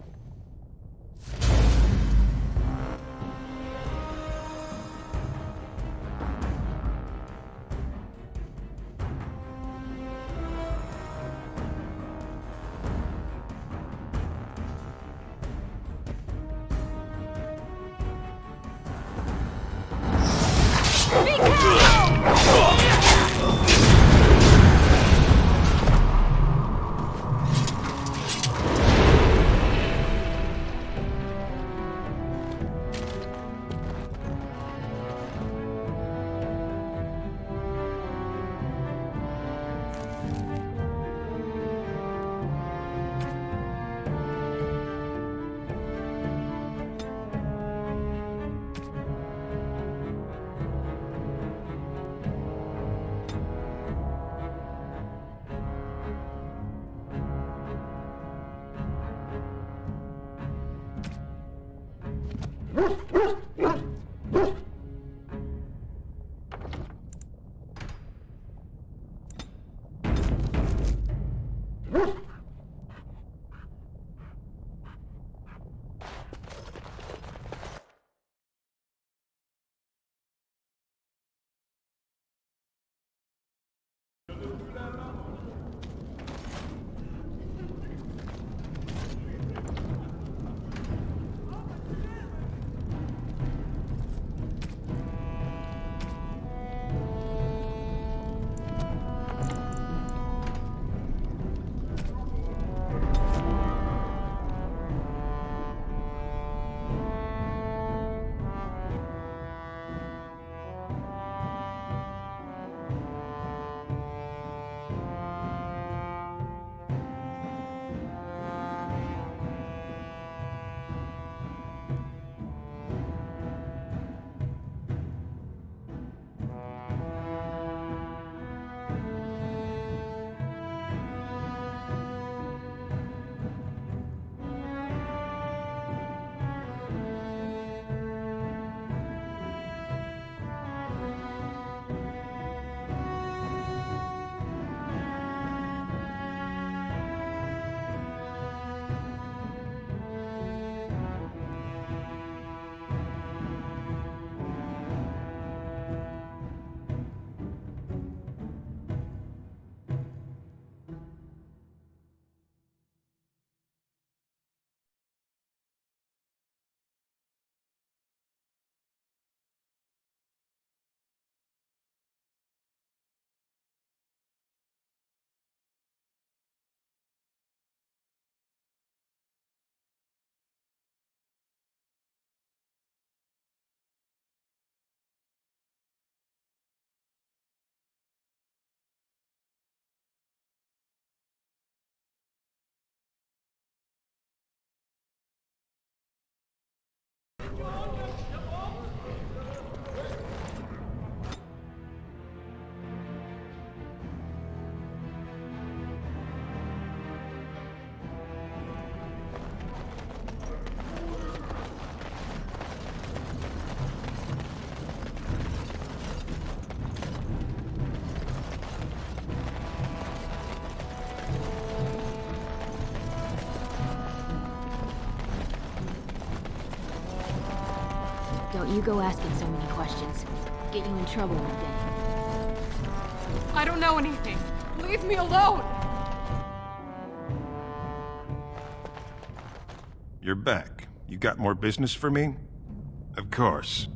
Don't you go asking so many questions. Get you in trouble one day. I don't know anything. Leave me alone! You're back. You got more business for me? Of course.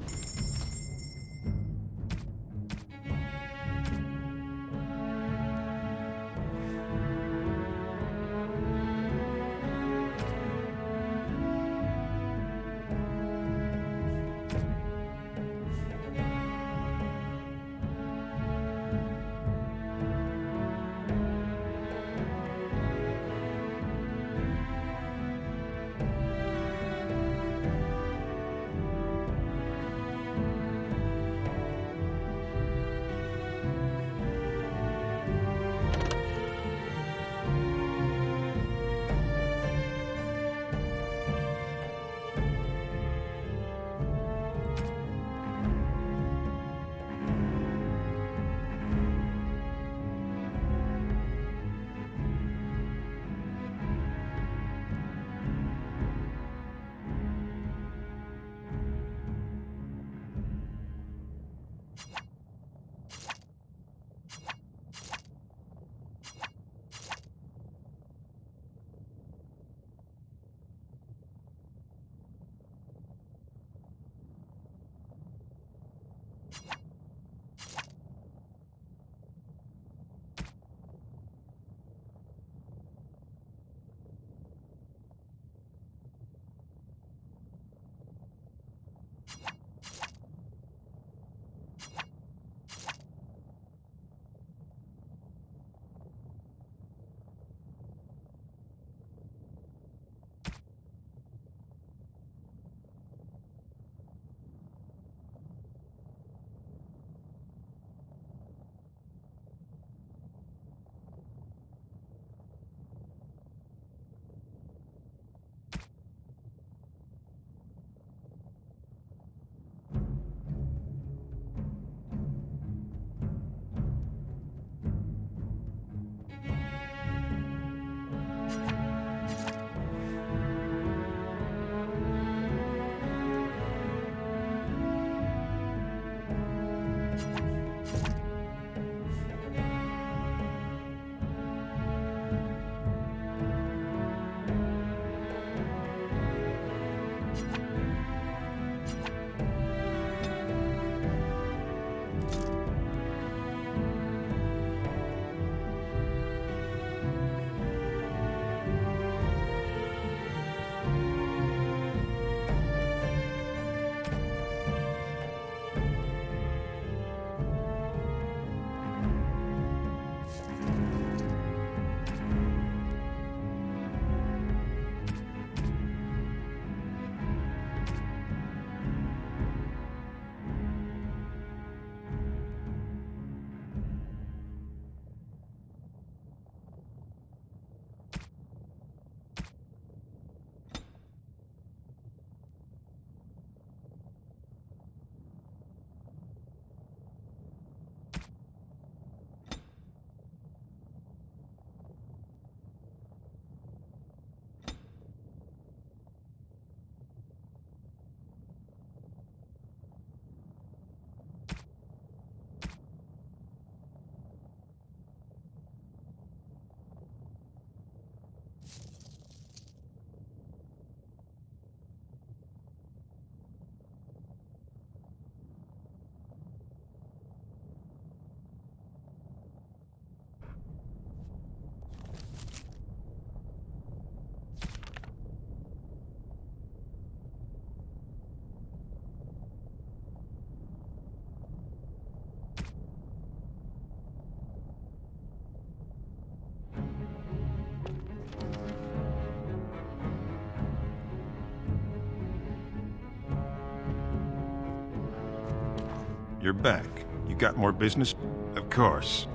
You're back. You got more business? Of course.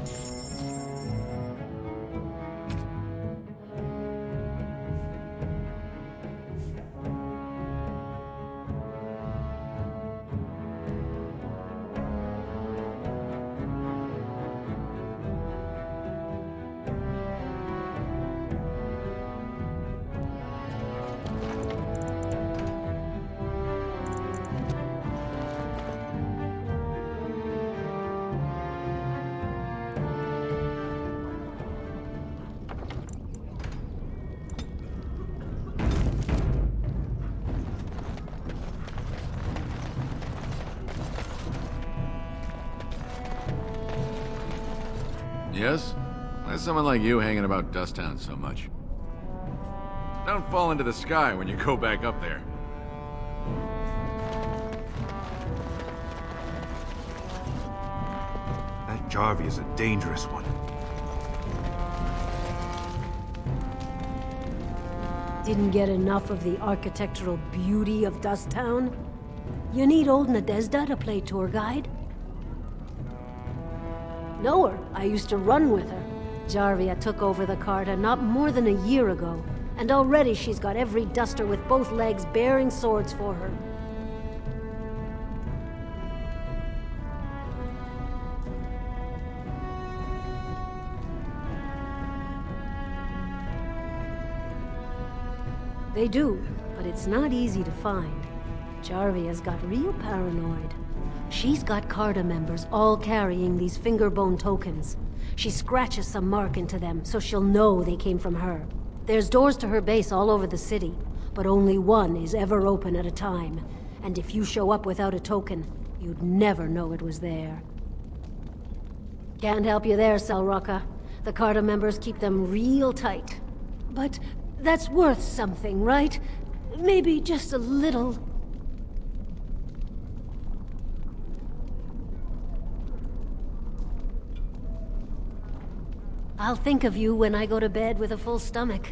Yes? Why is someone like you hanging about Dust Town so much? Don't fall into the sky when you go back up there. That Jarvie is a dangerous one. Didn't get enough of the architectural beauty of Dust Town? You need old Nadezhda to play tour guide? Know her. I used to run with her. Jarvia took over the Carta not more than a year ago, and already she's got every duster with both legs bearing swords for her. They do, but it's not easy to find. Jarvia's got real paranoid. She's got Carta members all carrying these fingerbone tokens. She scratches some mark into them so she'll know they came from her. There's doors to her base all over the city, but only one is ever open at a time. And if you show up without a token, you'd never know it was there. Can't help you there, Selrocka. The Carta members keep them real tight. But that's worth something, right? Maybe just a little. I'll think of you when I go to bed with a full stomach.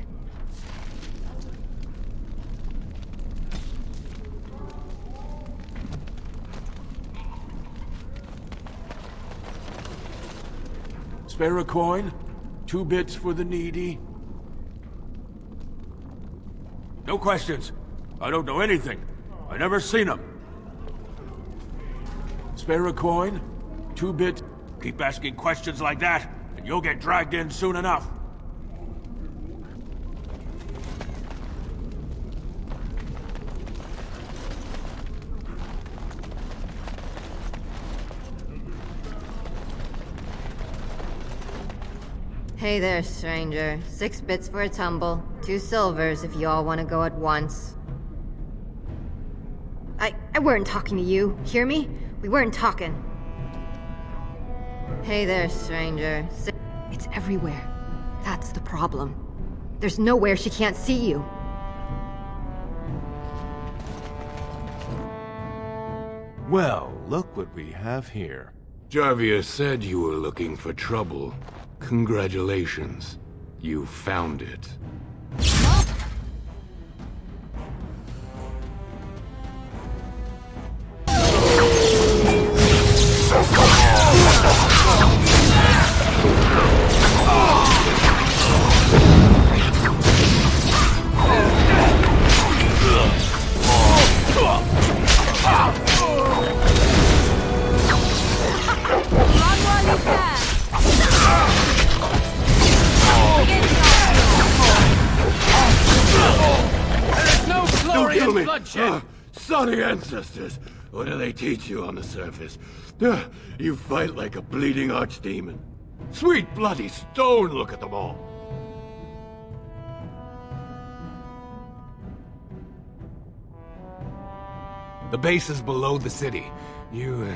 Spare a coin? 2 bits for the needy? No questions. I don't know anything. I never seen them. Spare a coin? 2 bits? Keep asking questions like that, and you'll get dragged in soon enough. Hey there, stranger. 6 bits for a tumble. 2 silvers if you all want to go at once. I weren't talking to you. Hear me? We weren't talking. Hey there, stranger. It's everywhere. That's the problem. There's nowhere she can't see you. Well, look what we have here. Jarvia said you were looking for trouble. Congratulations. You found it. Sorry, ancestors. What do they teach you on the surface? You fight like a bleeding archdemon. Sweet bloody stone, look at them all. The base is below the city. You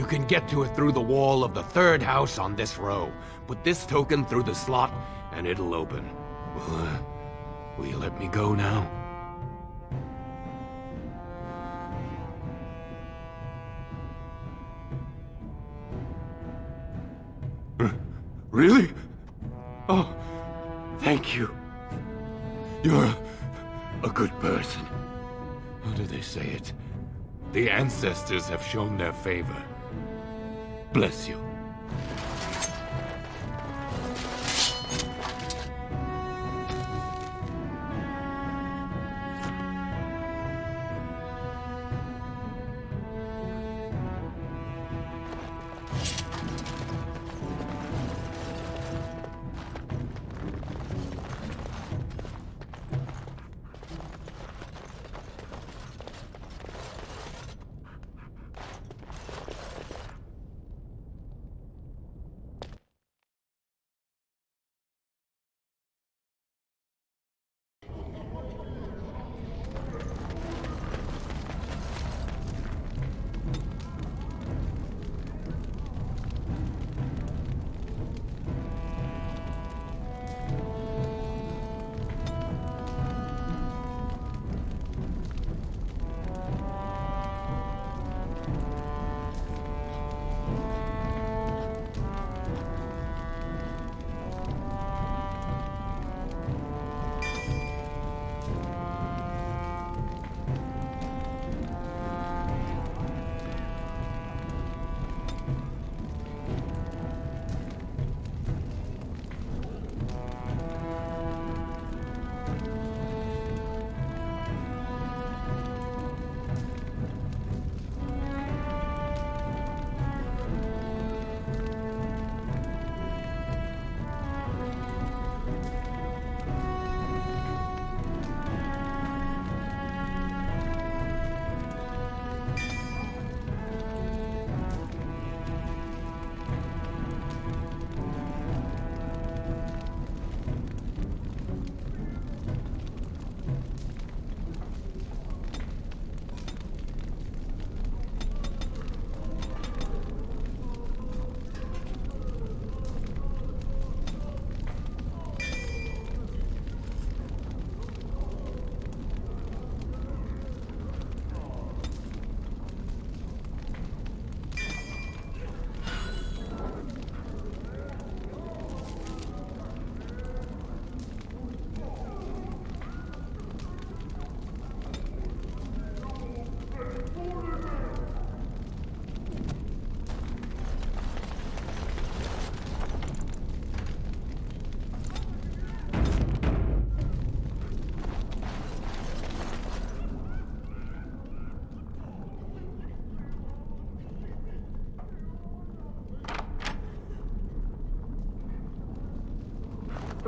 can get to it through the wall of the 3rd house on this row. Put this token through the slot, and it'll open. Will you let me go now? Really? Oh, thank you. You're a good person. How do they say it? The ancestors have shown their favor. Bless you.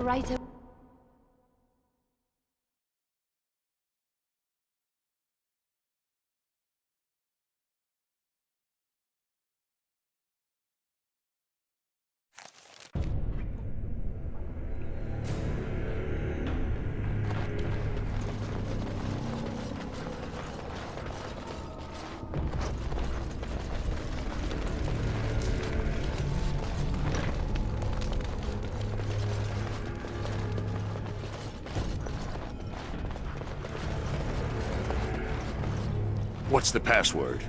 right away. What's the password?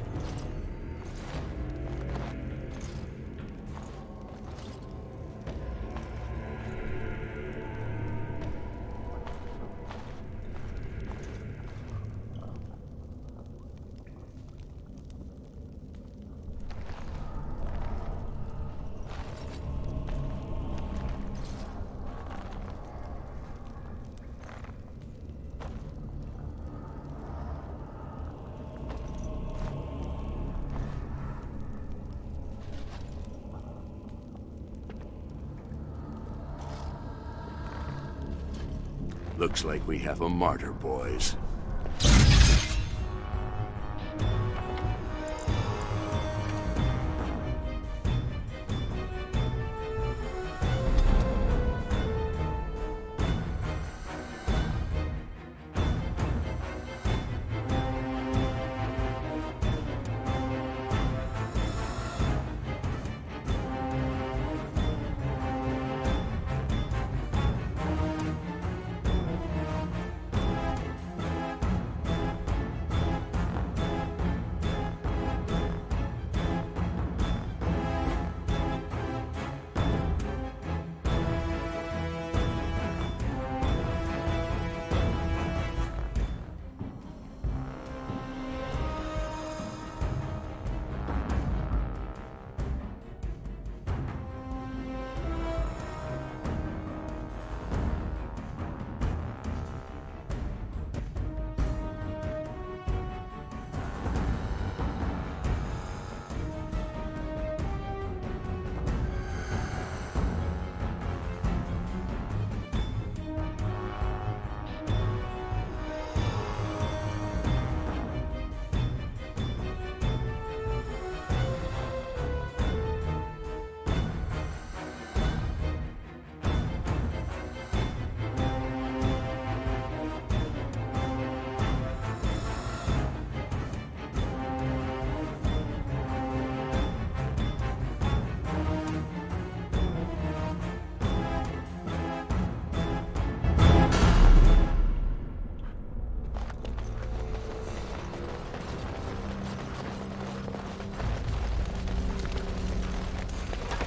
Looks like we have a martyr, boys.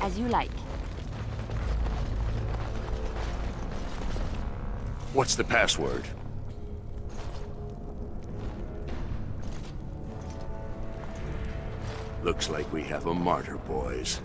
As you like. What's the password? Looks like we have a martyr, boys.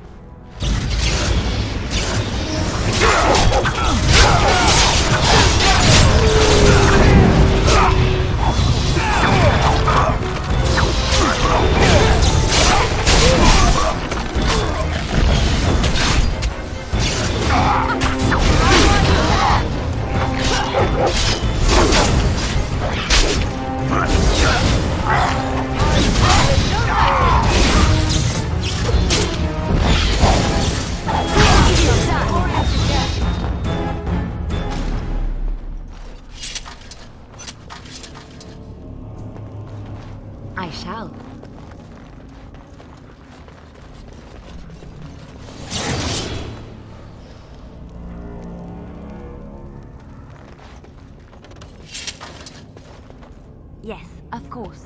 I shall. Yes, of course.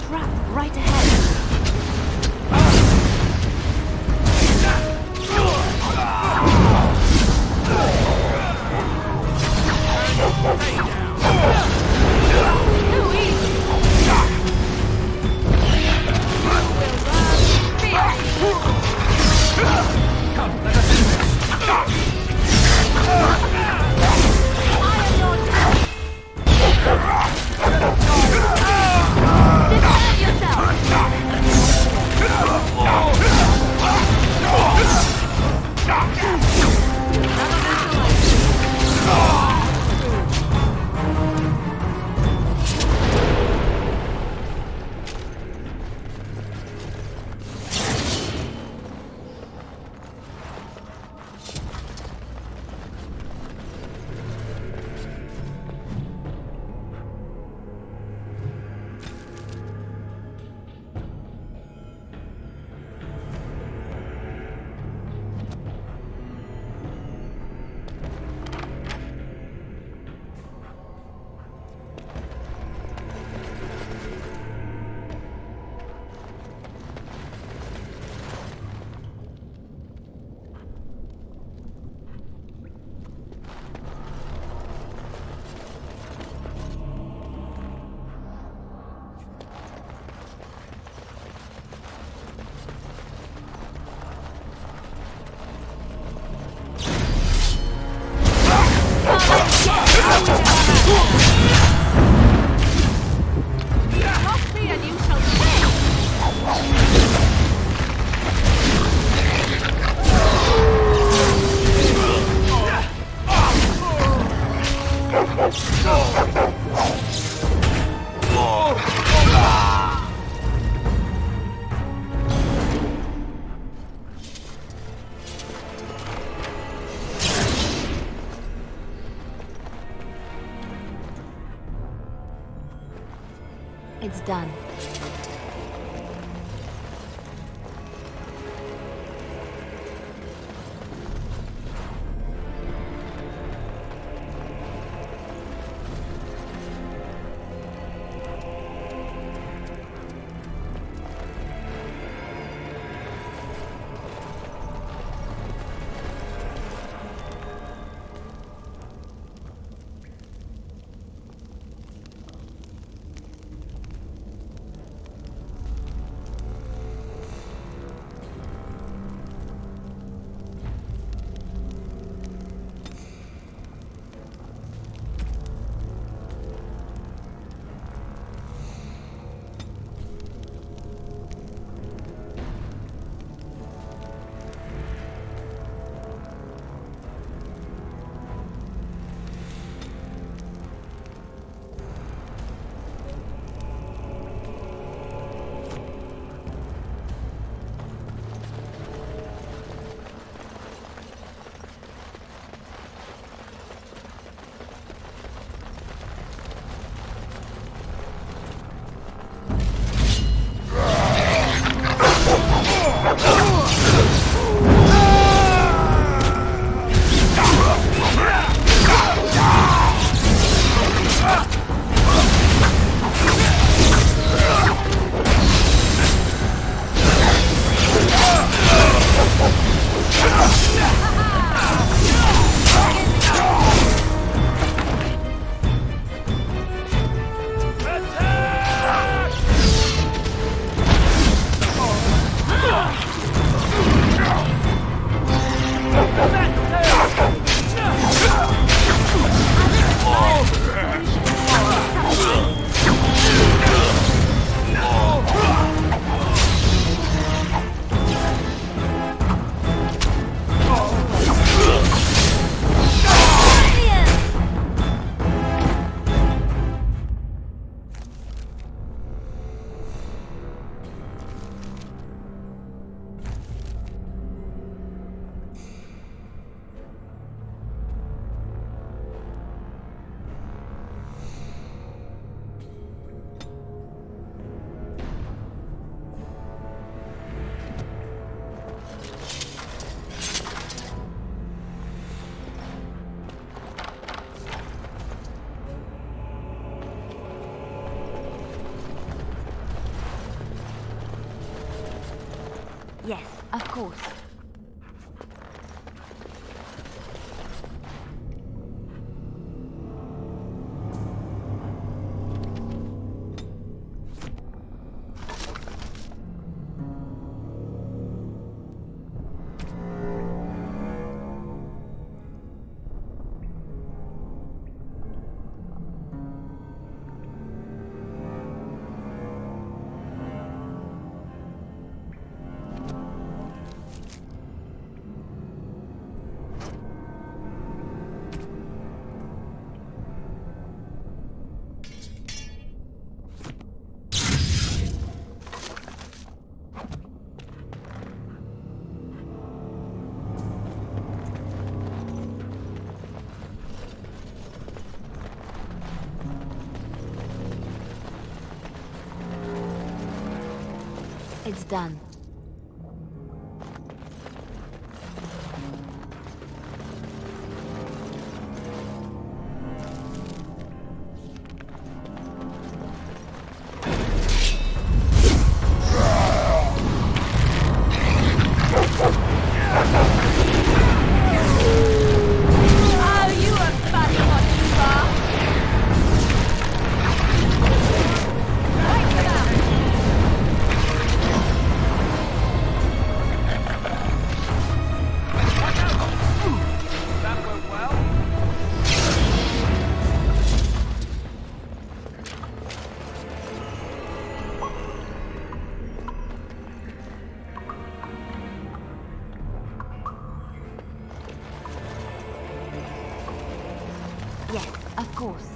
Trap. It's done. Yes, of course. It's done. Yes, of course.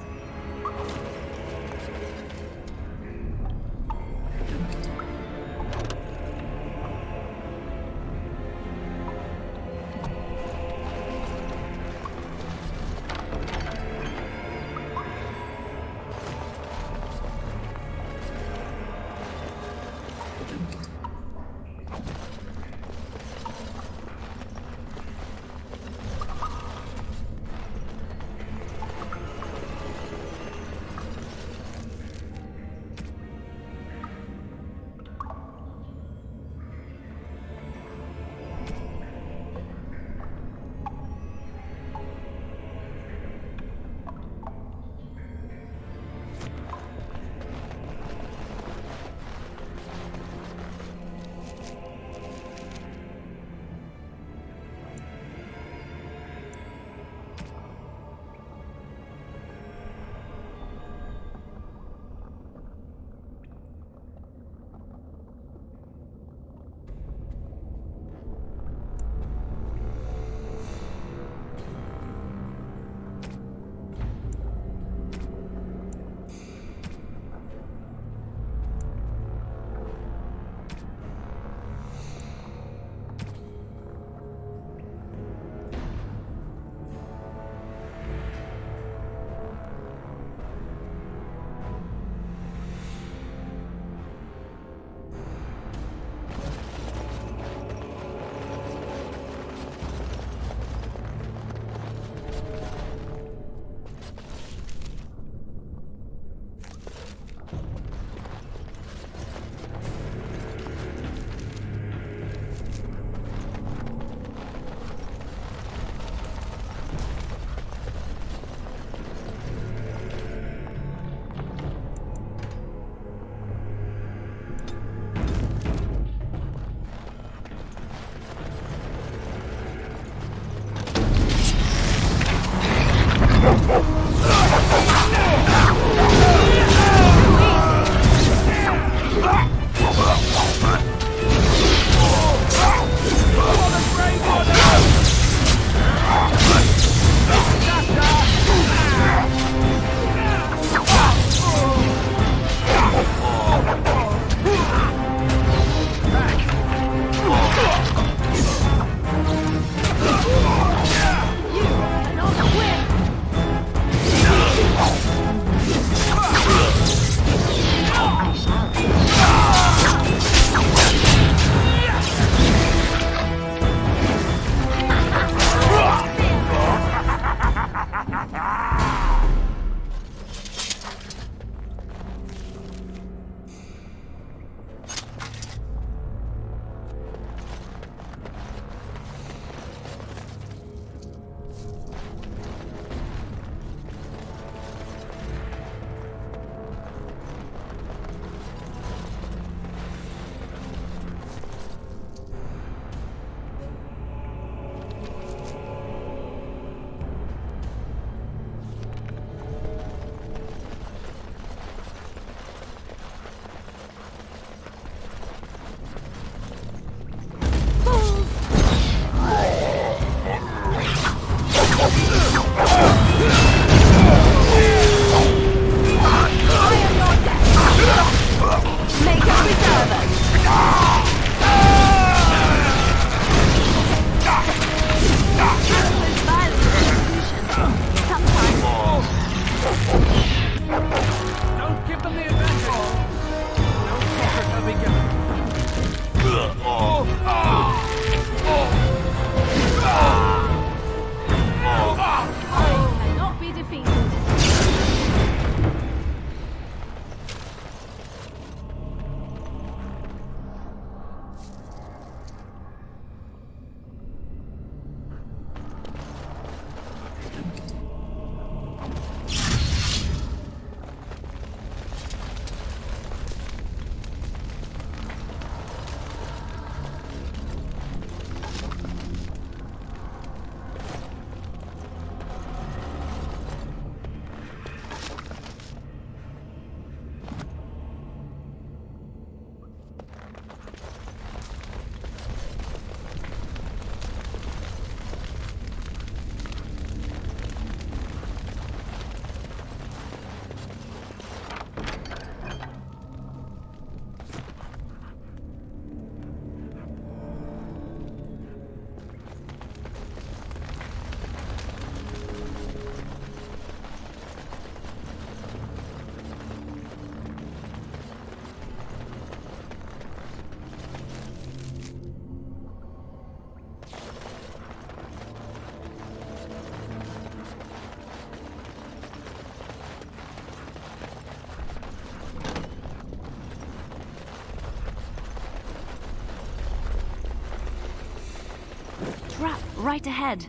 right ahead.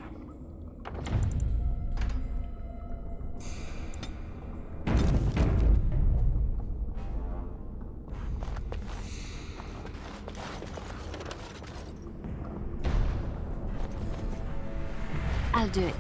I'll do it.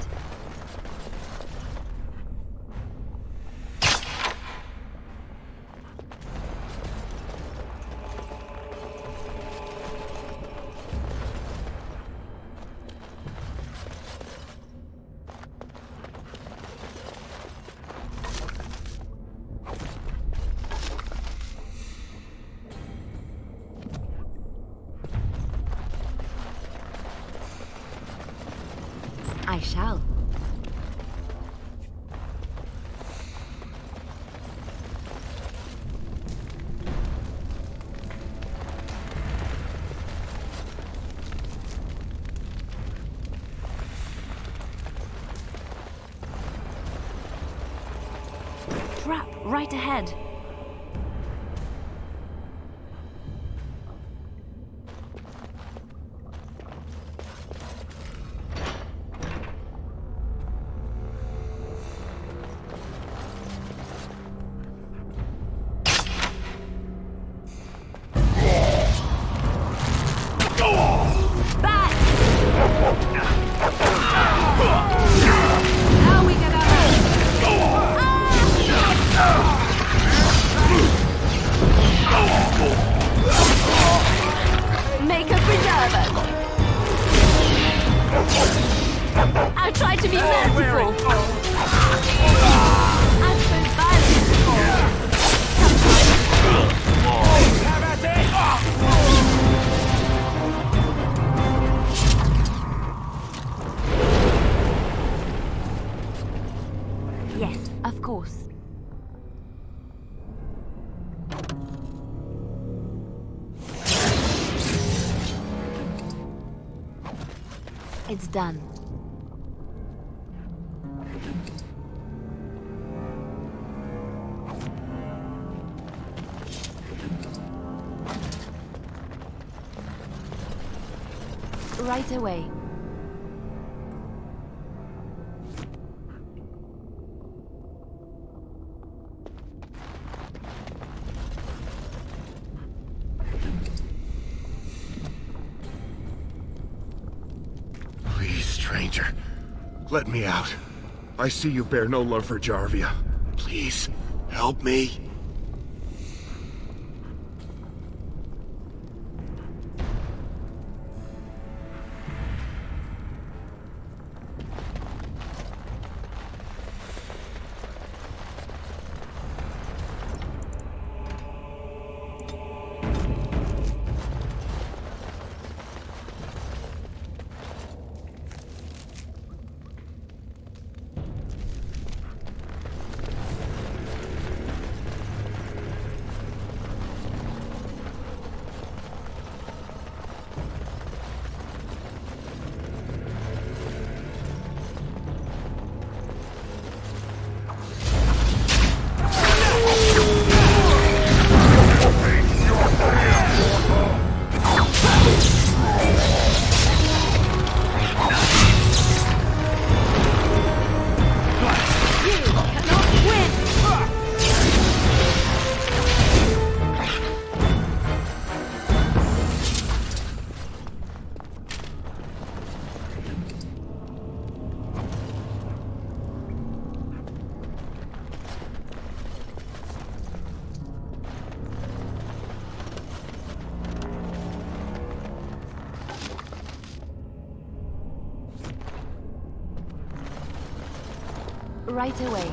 I shall. Trap right ahead. I'll try to be merciful. I suppose violence is yes, of course. It's done. Right away. Please, stranger. Let me out. I see you bear no love for Jarvia. Please, help me. Right away.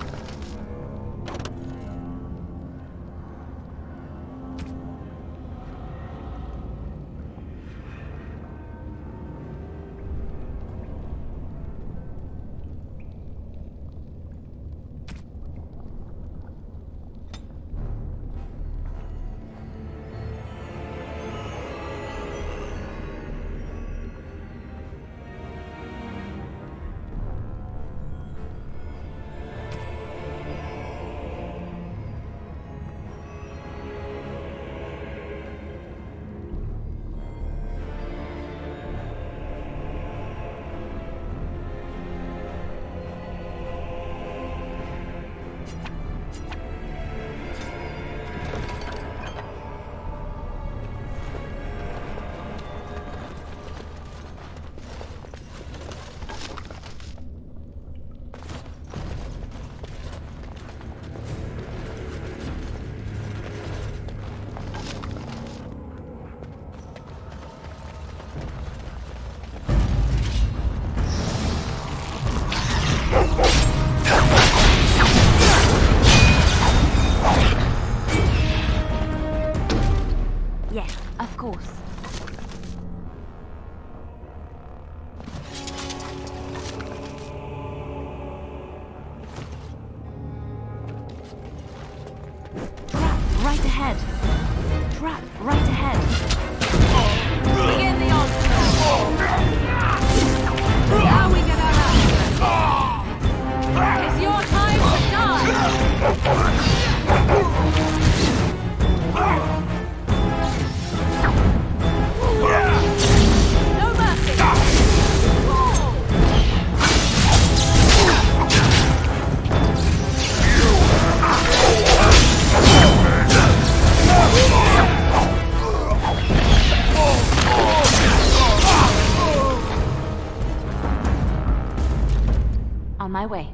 right ahead. Trap right ahead. Begin the onslaught. Now we get our answer. It's your time to die. No mercy. On my way.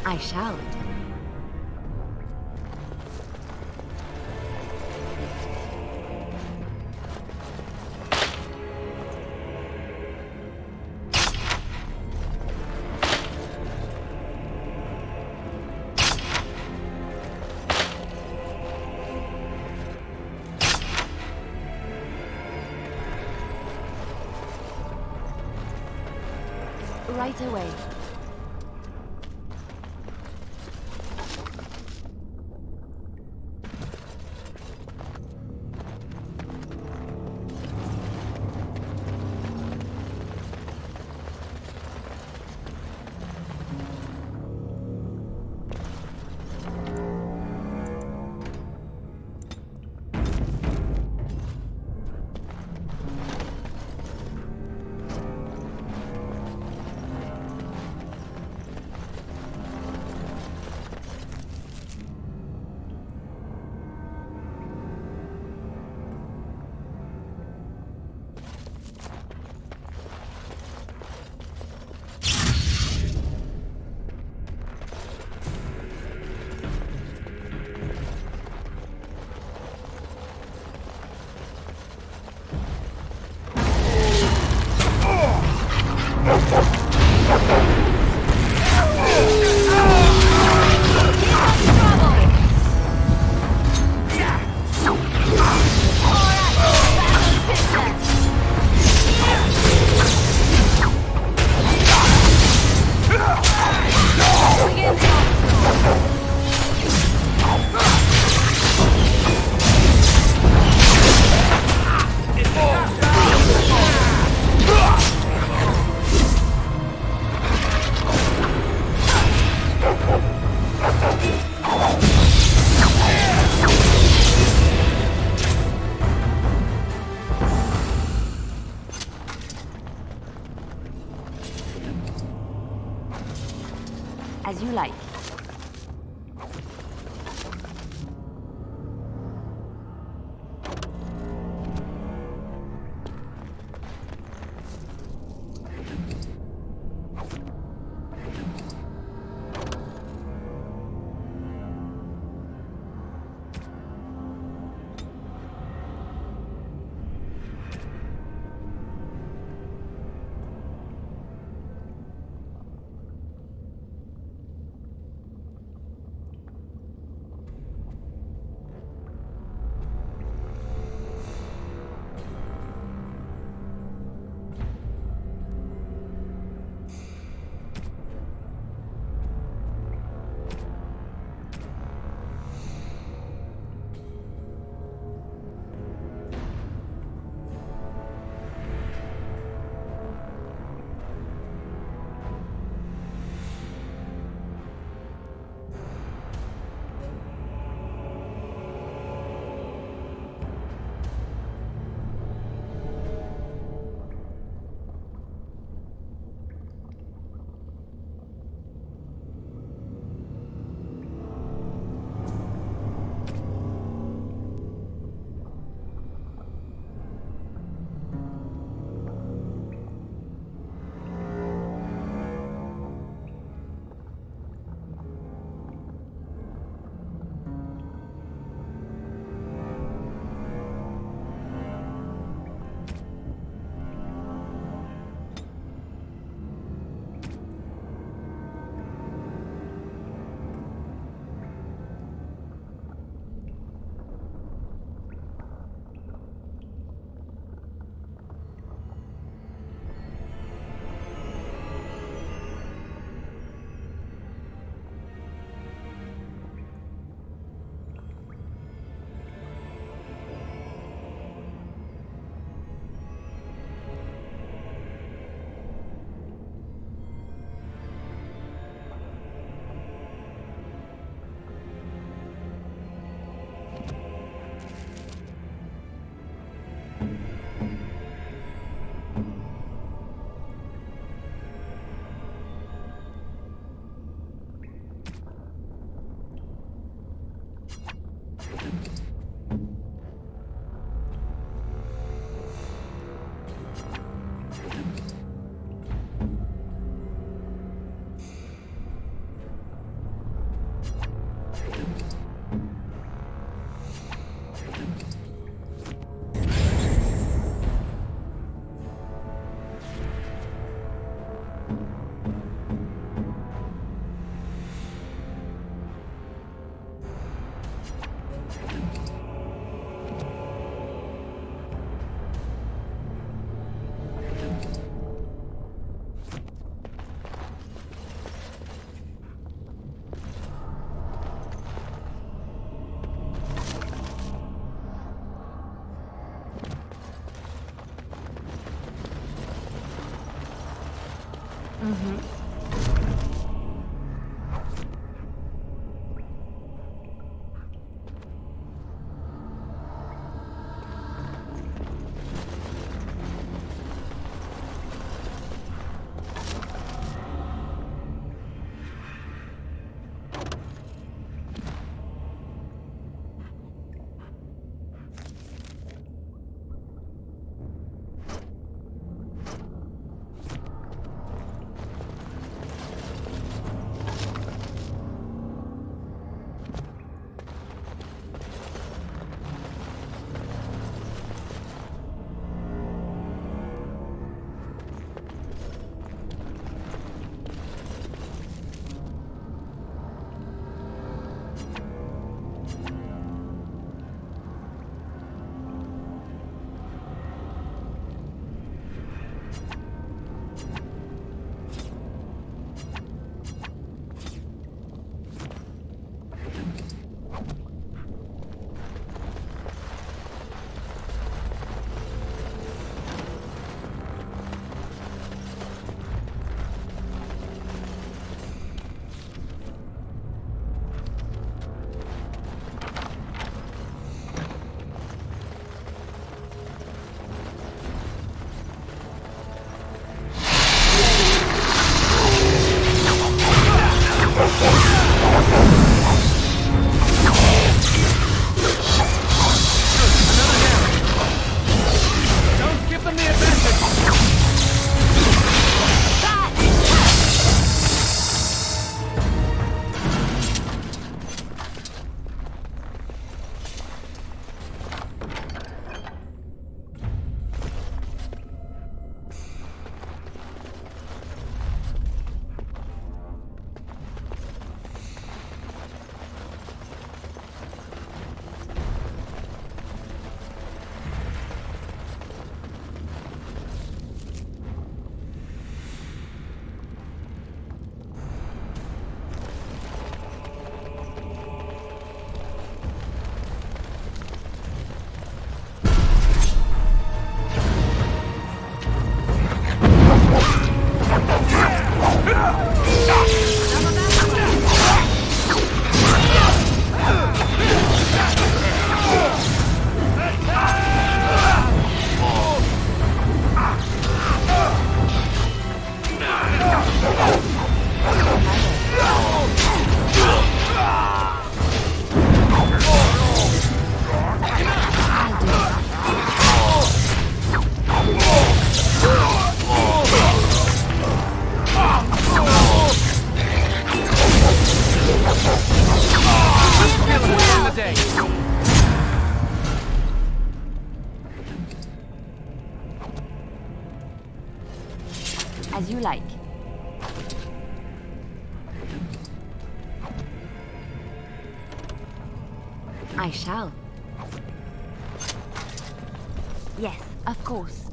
I shall. Right away. As you like. I shall. Yes, of course.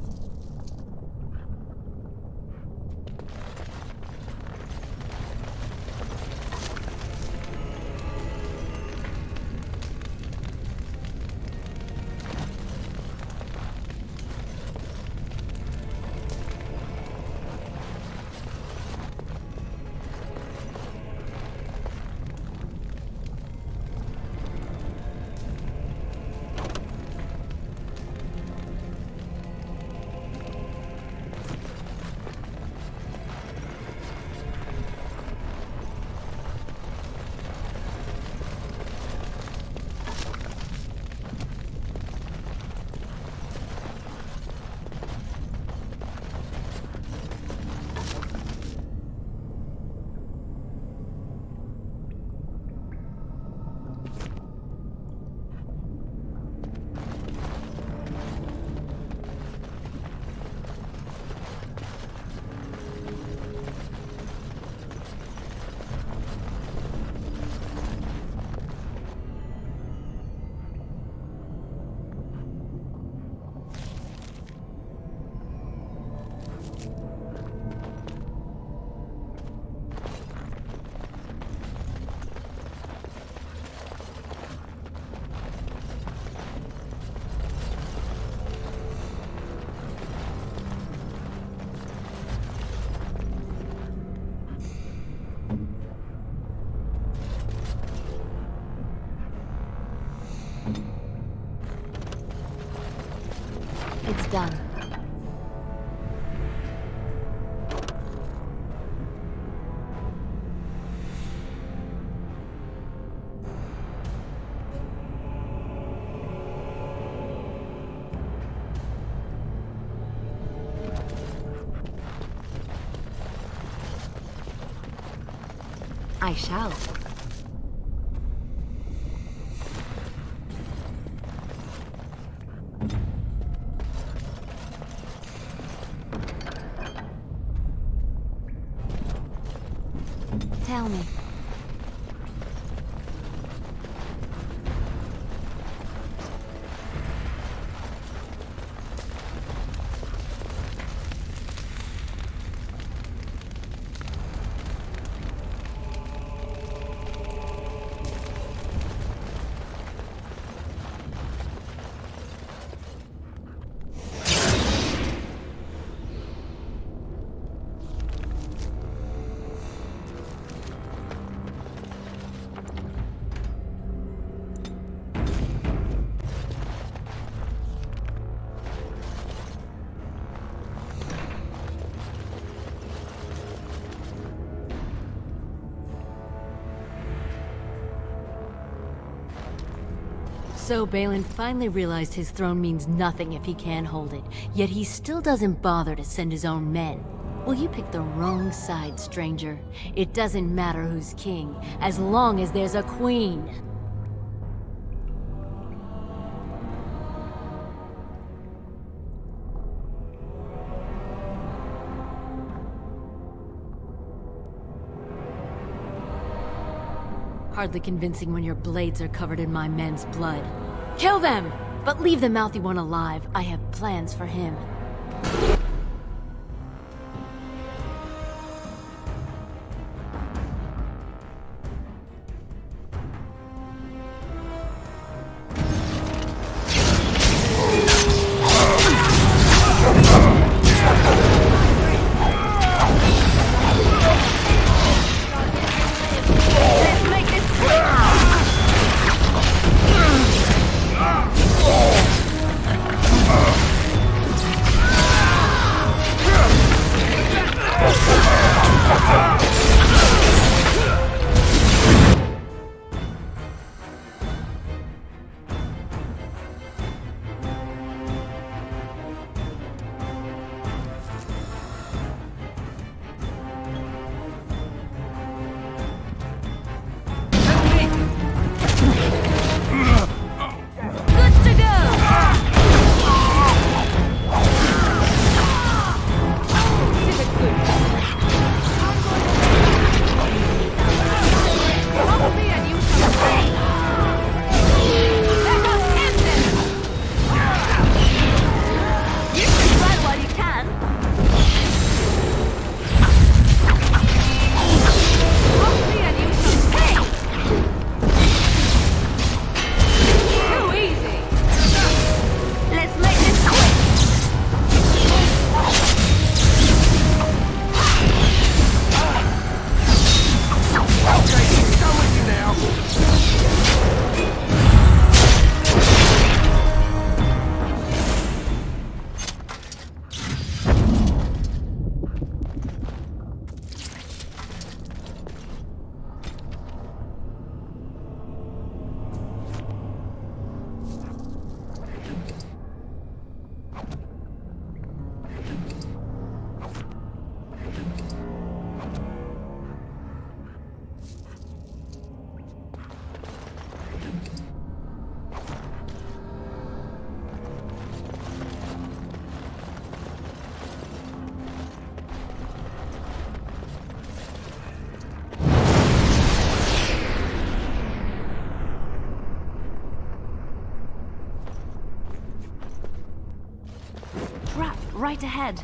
It's done. I shall. Tell me. So Balin finally realized his throne means nothing if he can't hold it, yet he still doesn't bother to send his own men. Well, you picked the wrong side, stranger. It doesn't matter who's king, as long as there's a queen. Hardly convincing when your blades are covered in my men's blood. Kill them! But leave the mouthy one alive. I have plans for him. right ahead.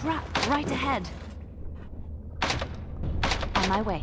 Trap right ahead. On my way.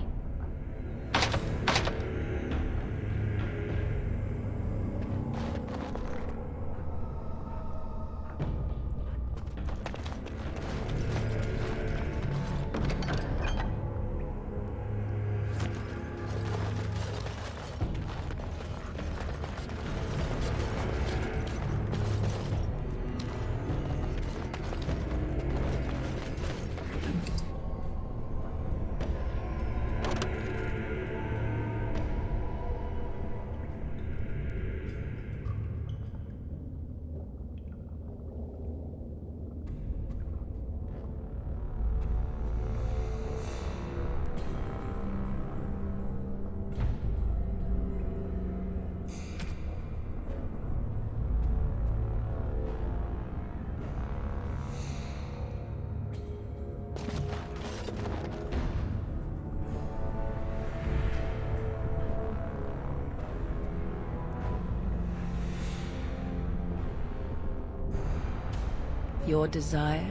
Your desire?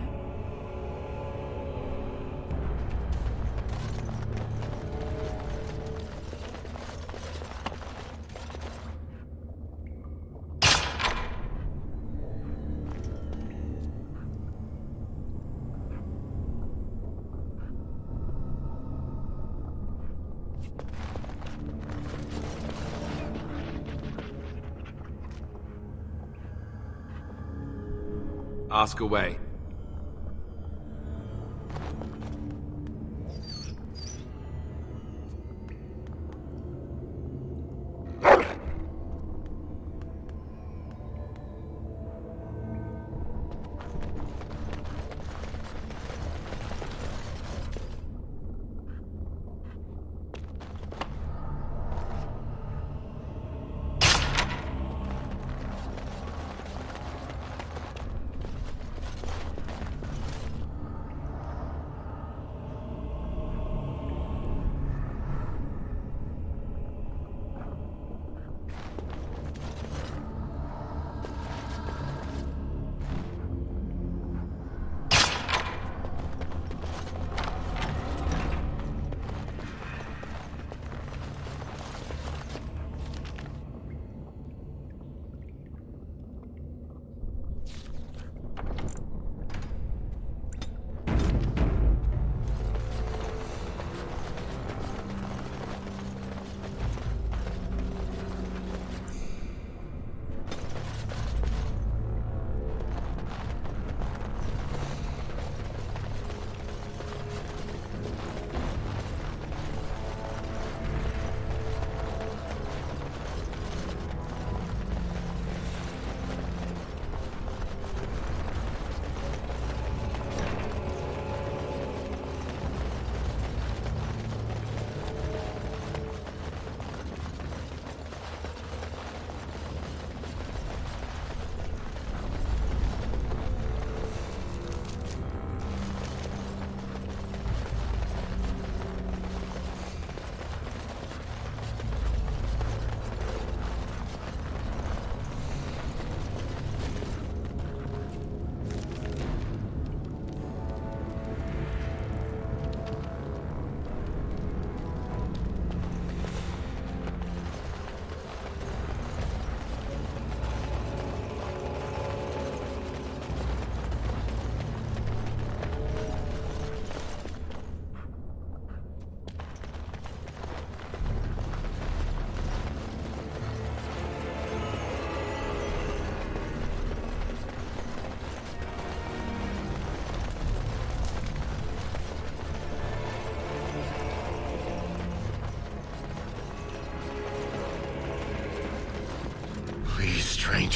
Ask away.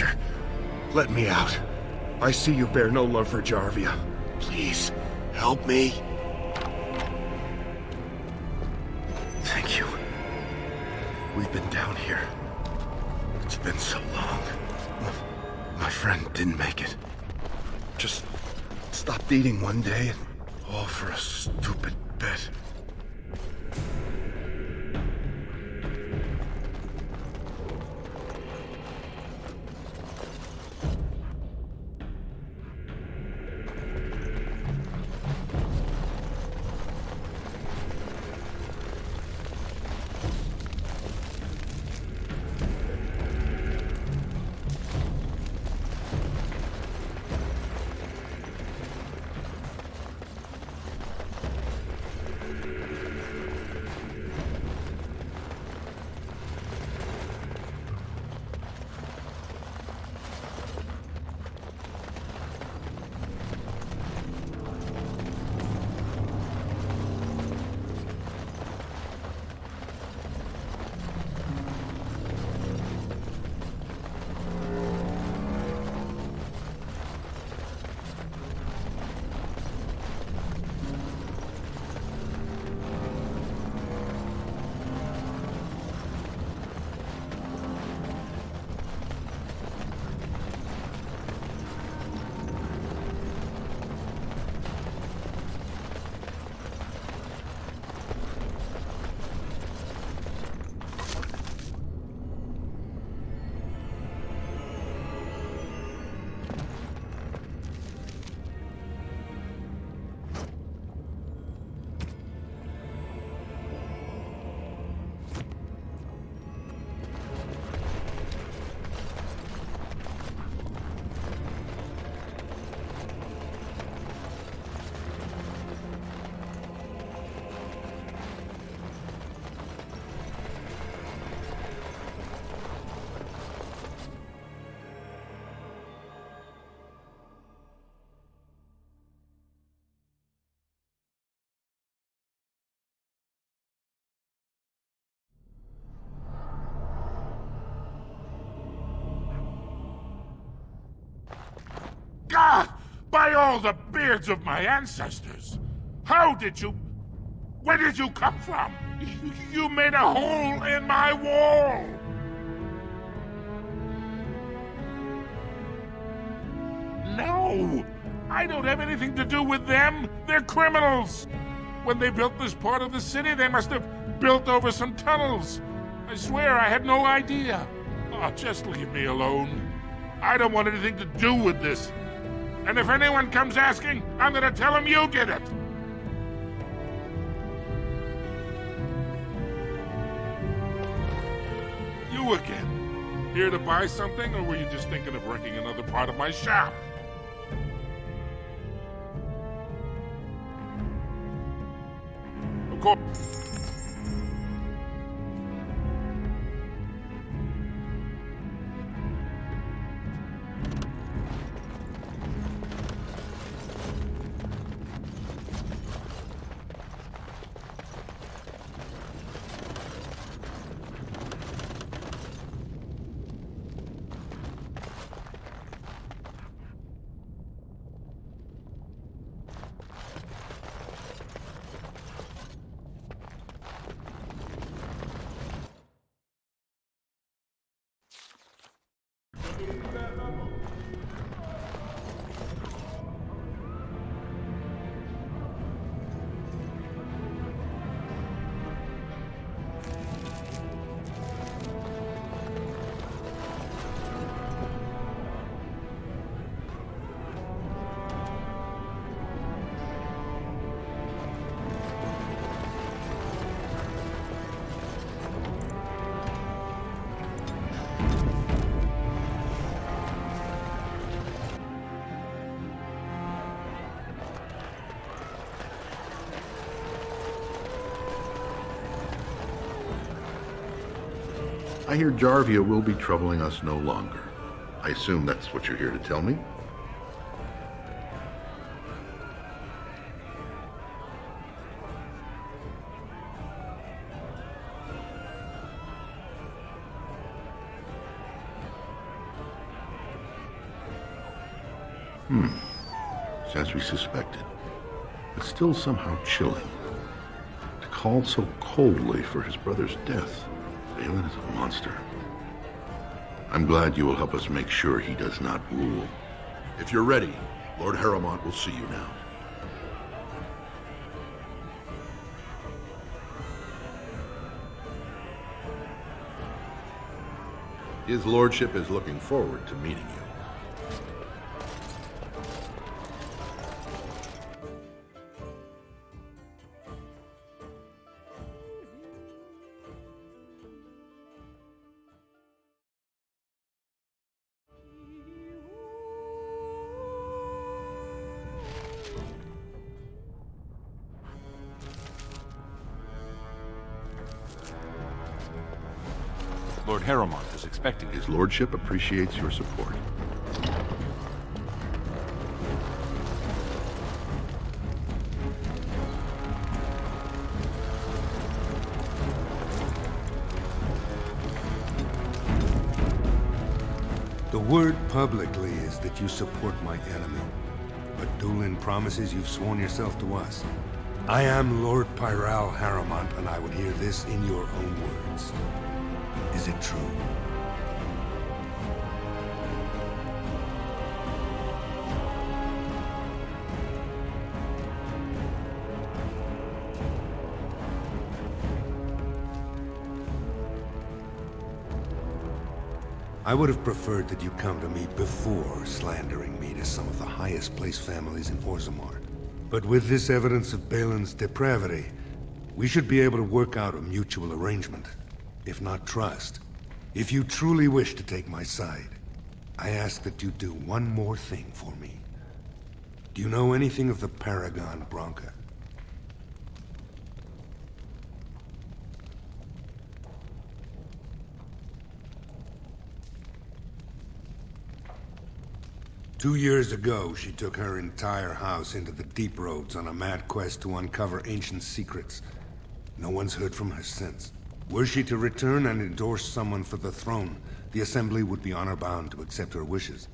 Master, let me out. I see you bear no love for Jarvia. Please, help me. Thank you. We've been down here. It's been so long. My friend didn't make it. Just stopped eating one day, and all for a stupid bet. God! By all the beards of my ancestors! How did you... Where did you come from? You made a hole in my wall! No! I don't have anything to do with them! They're criminals! When they built this part of the city, they must have built over some tunnels. I swear I had no idea. Oh, just leave me alone. I don't want anything to do with this. And if anyone comes asking, I'm gonna tell them you did it! You again. Here to buy something, or were you just thinking of wrecking another part of my shop? Of course. I hear Jarvia will be troubling us no longer. I assume that's what you're here to tell me? It's as we suspected, but still somehow chilling. To call so coldly for his brother's death. Balin is a monster. I'm glad you will help us make sure he does not rule. If you're ready, Lord Harrowmont will see you now. His lordship is looking forward to meeting you. Lord Harrowmont is expecting His lordship appreciates your support. The word publicly is that you support my enemy. But Dulin promises you've sworn yourself to us. I am Lord Pyral Harrowmont, and I would hear this in your own words. Is it true? I would have preferred that you come to me before slandering me to some of the highest placed families in Orzammar. But with this evidence of Balin's depravity, we should be able to work out a mutual arrangement, if not trust. If you truly wish to take my side, I ask that you do one more thing for me. Do you know anything of the Paragon Branca? Two years ago, she took her entire house into the deep roads on a mad quest to uncover ancient secrets. No one's heard from her since. Were she to return and endorse someone for the throne, the Assembly would be honor-bound to accept her wishes.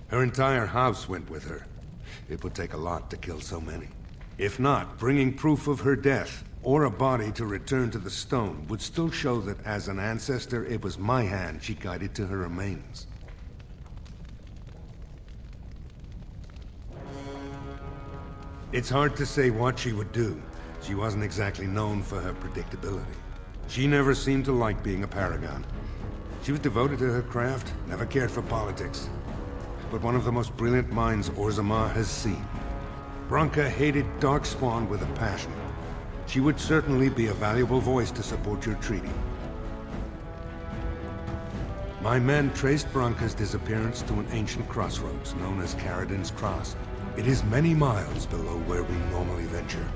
Her entire house went with her. It would take a lot to kill so many. If not, bringing proof of her death, or a body to return to the stone, would still show that as an ancestor, it was my hand she guided to her remains. It's hard to say what she would do. She wasn't exactly known for her predictability. She never seemed to like being a paragon. She was devoted to her craft, never cared for politics. But one of the most brilliant minds Orzammar has seen. Branca hated Darkspawn with a passion. She would certainly be a valuable voice to support your treaty. My men traced Branca's disappearance to an ancient crossroads known as Caradin's Cross. It is many miles below where we normally venture,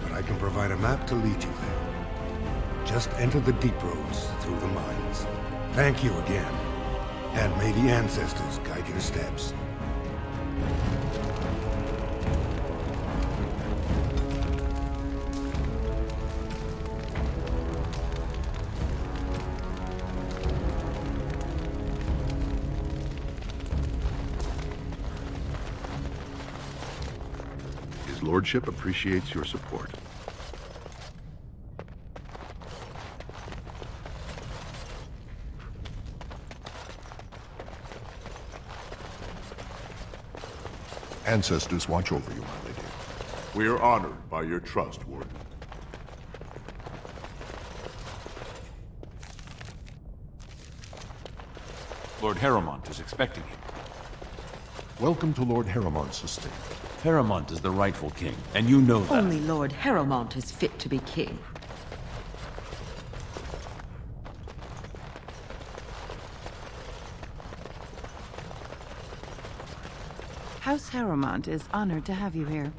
but I can provide a map to lead you there. Just enter the deep roads through the mines. Thank you again, and may the ancestors guide your steps. His lordship appreciates your support. Ancestors watch over you, my lady. We are honored by your trust, Warden. Lord Harrowmont is expecting him. Welcome to Lord Harrowmont's estate. Harrowmont is the rightful king, and you know that. Only Lord Harrowmont is fit to be king. House Harrowmont is honored to have you here.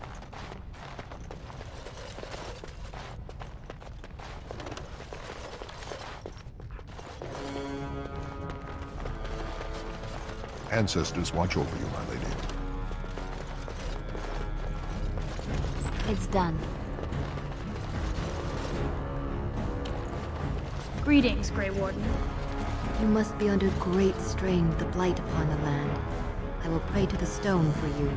Ancestors watch over you, my lady. It's done. Greetings, Grey Warden. You must be under great strain with the blight upon the land. I will pray to the stone for you.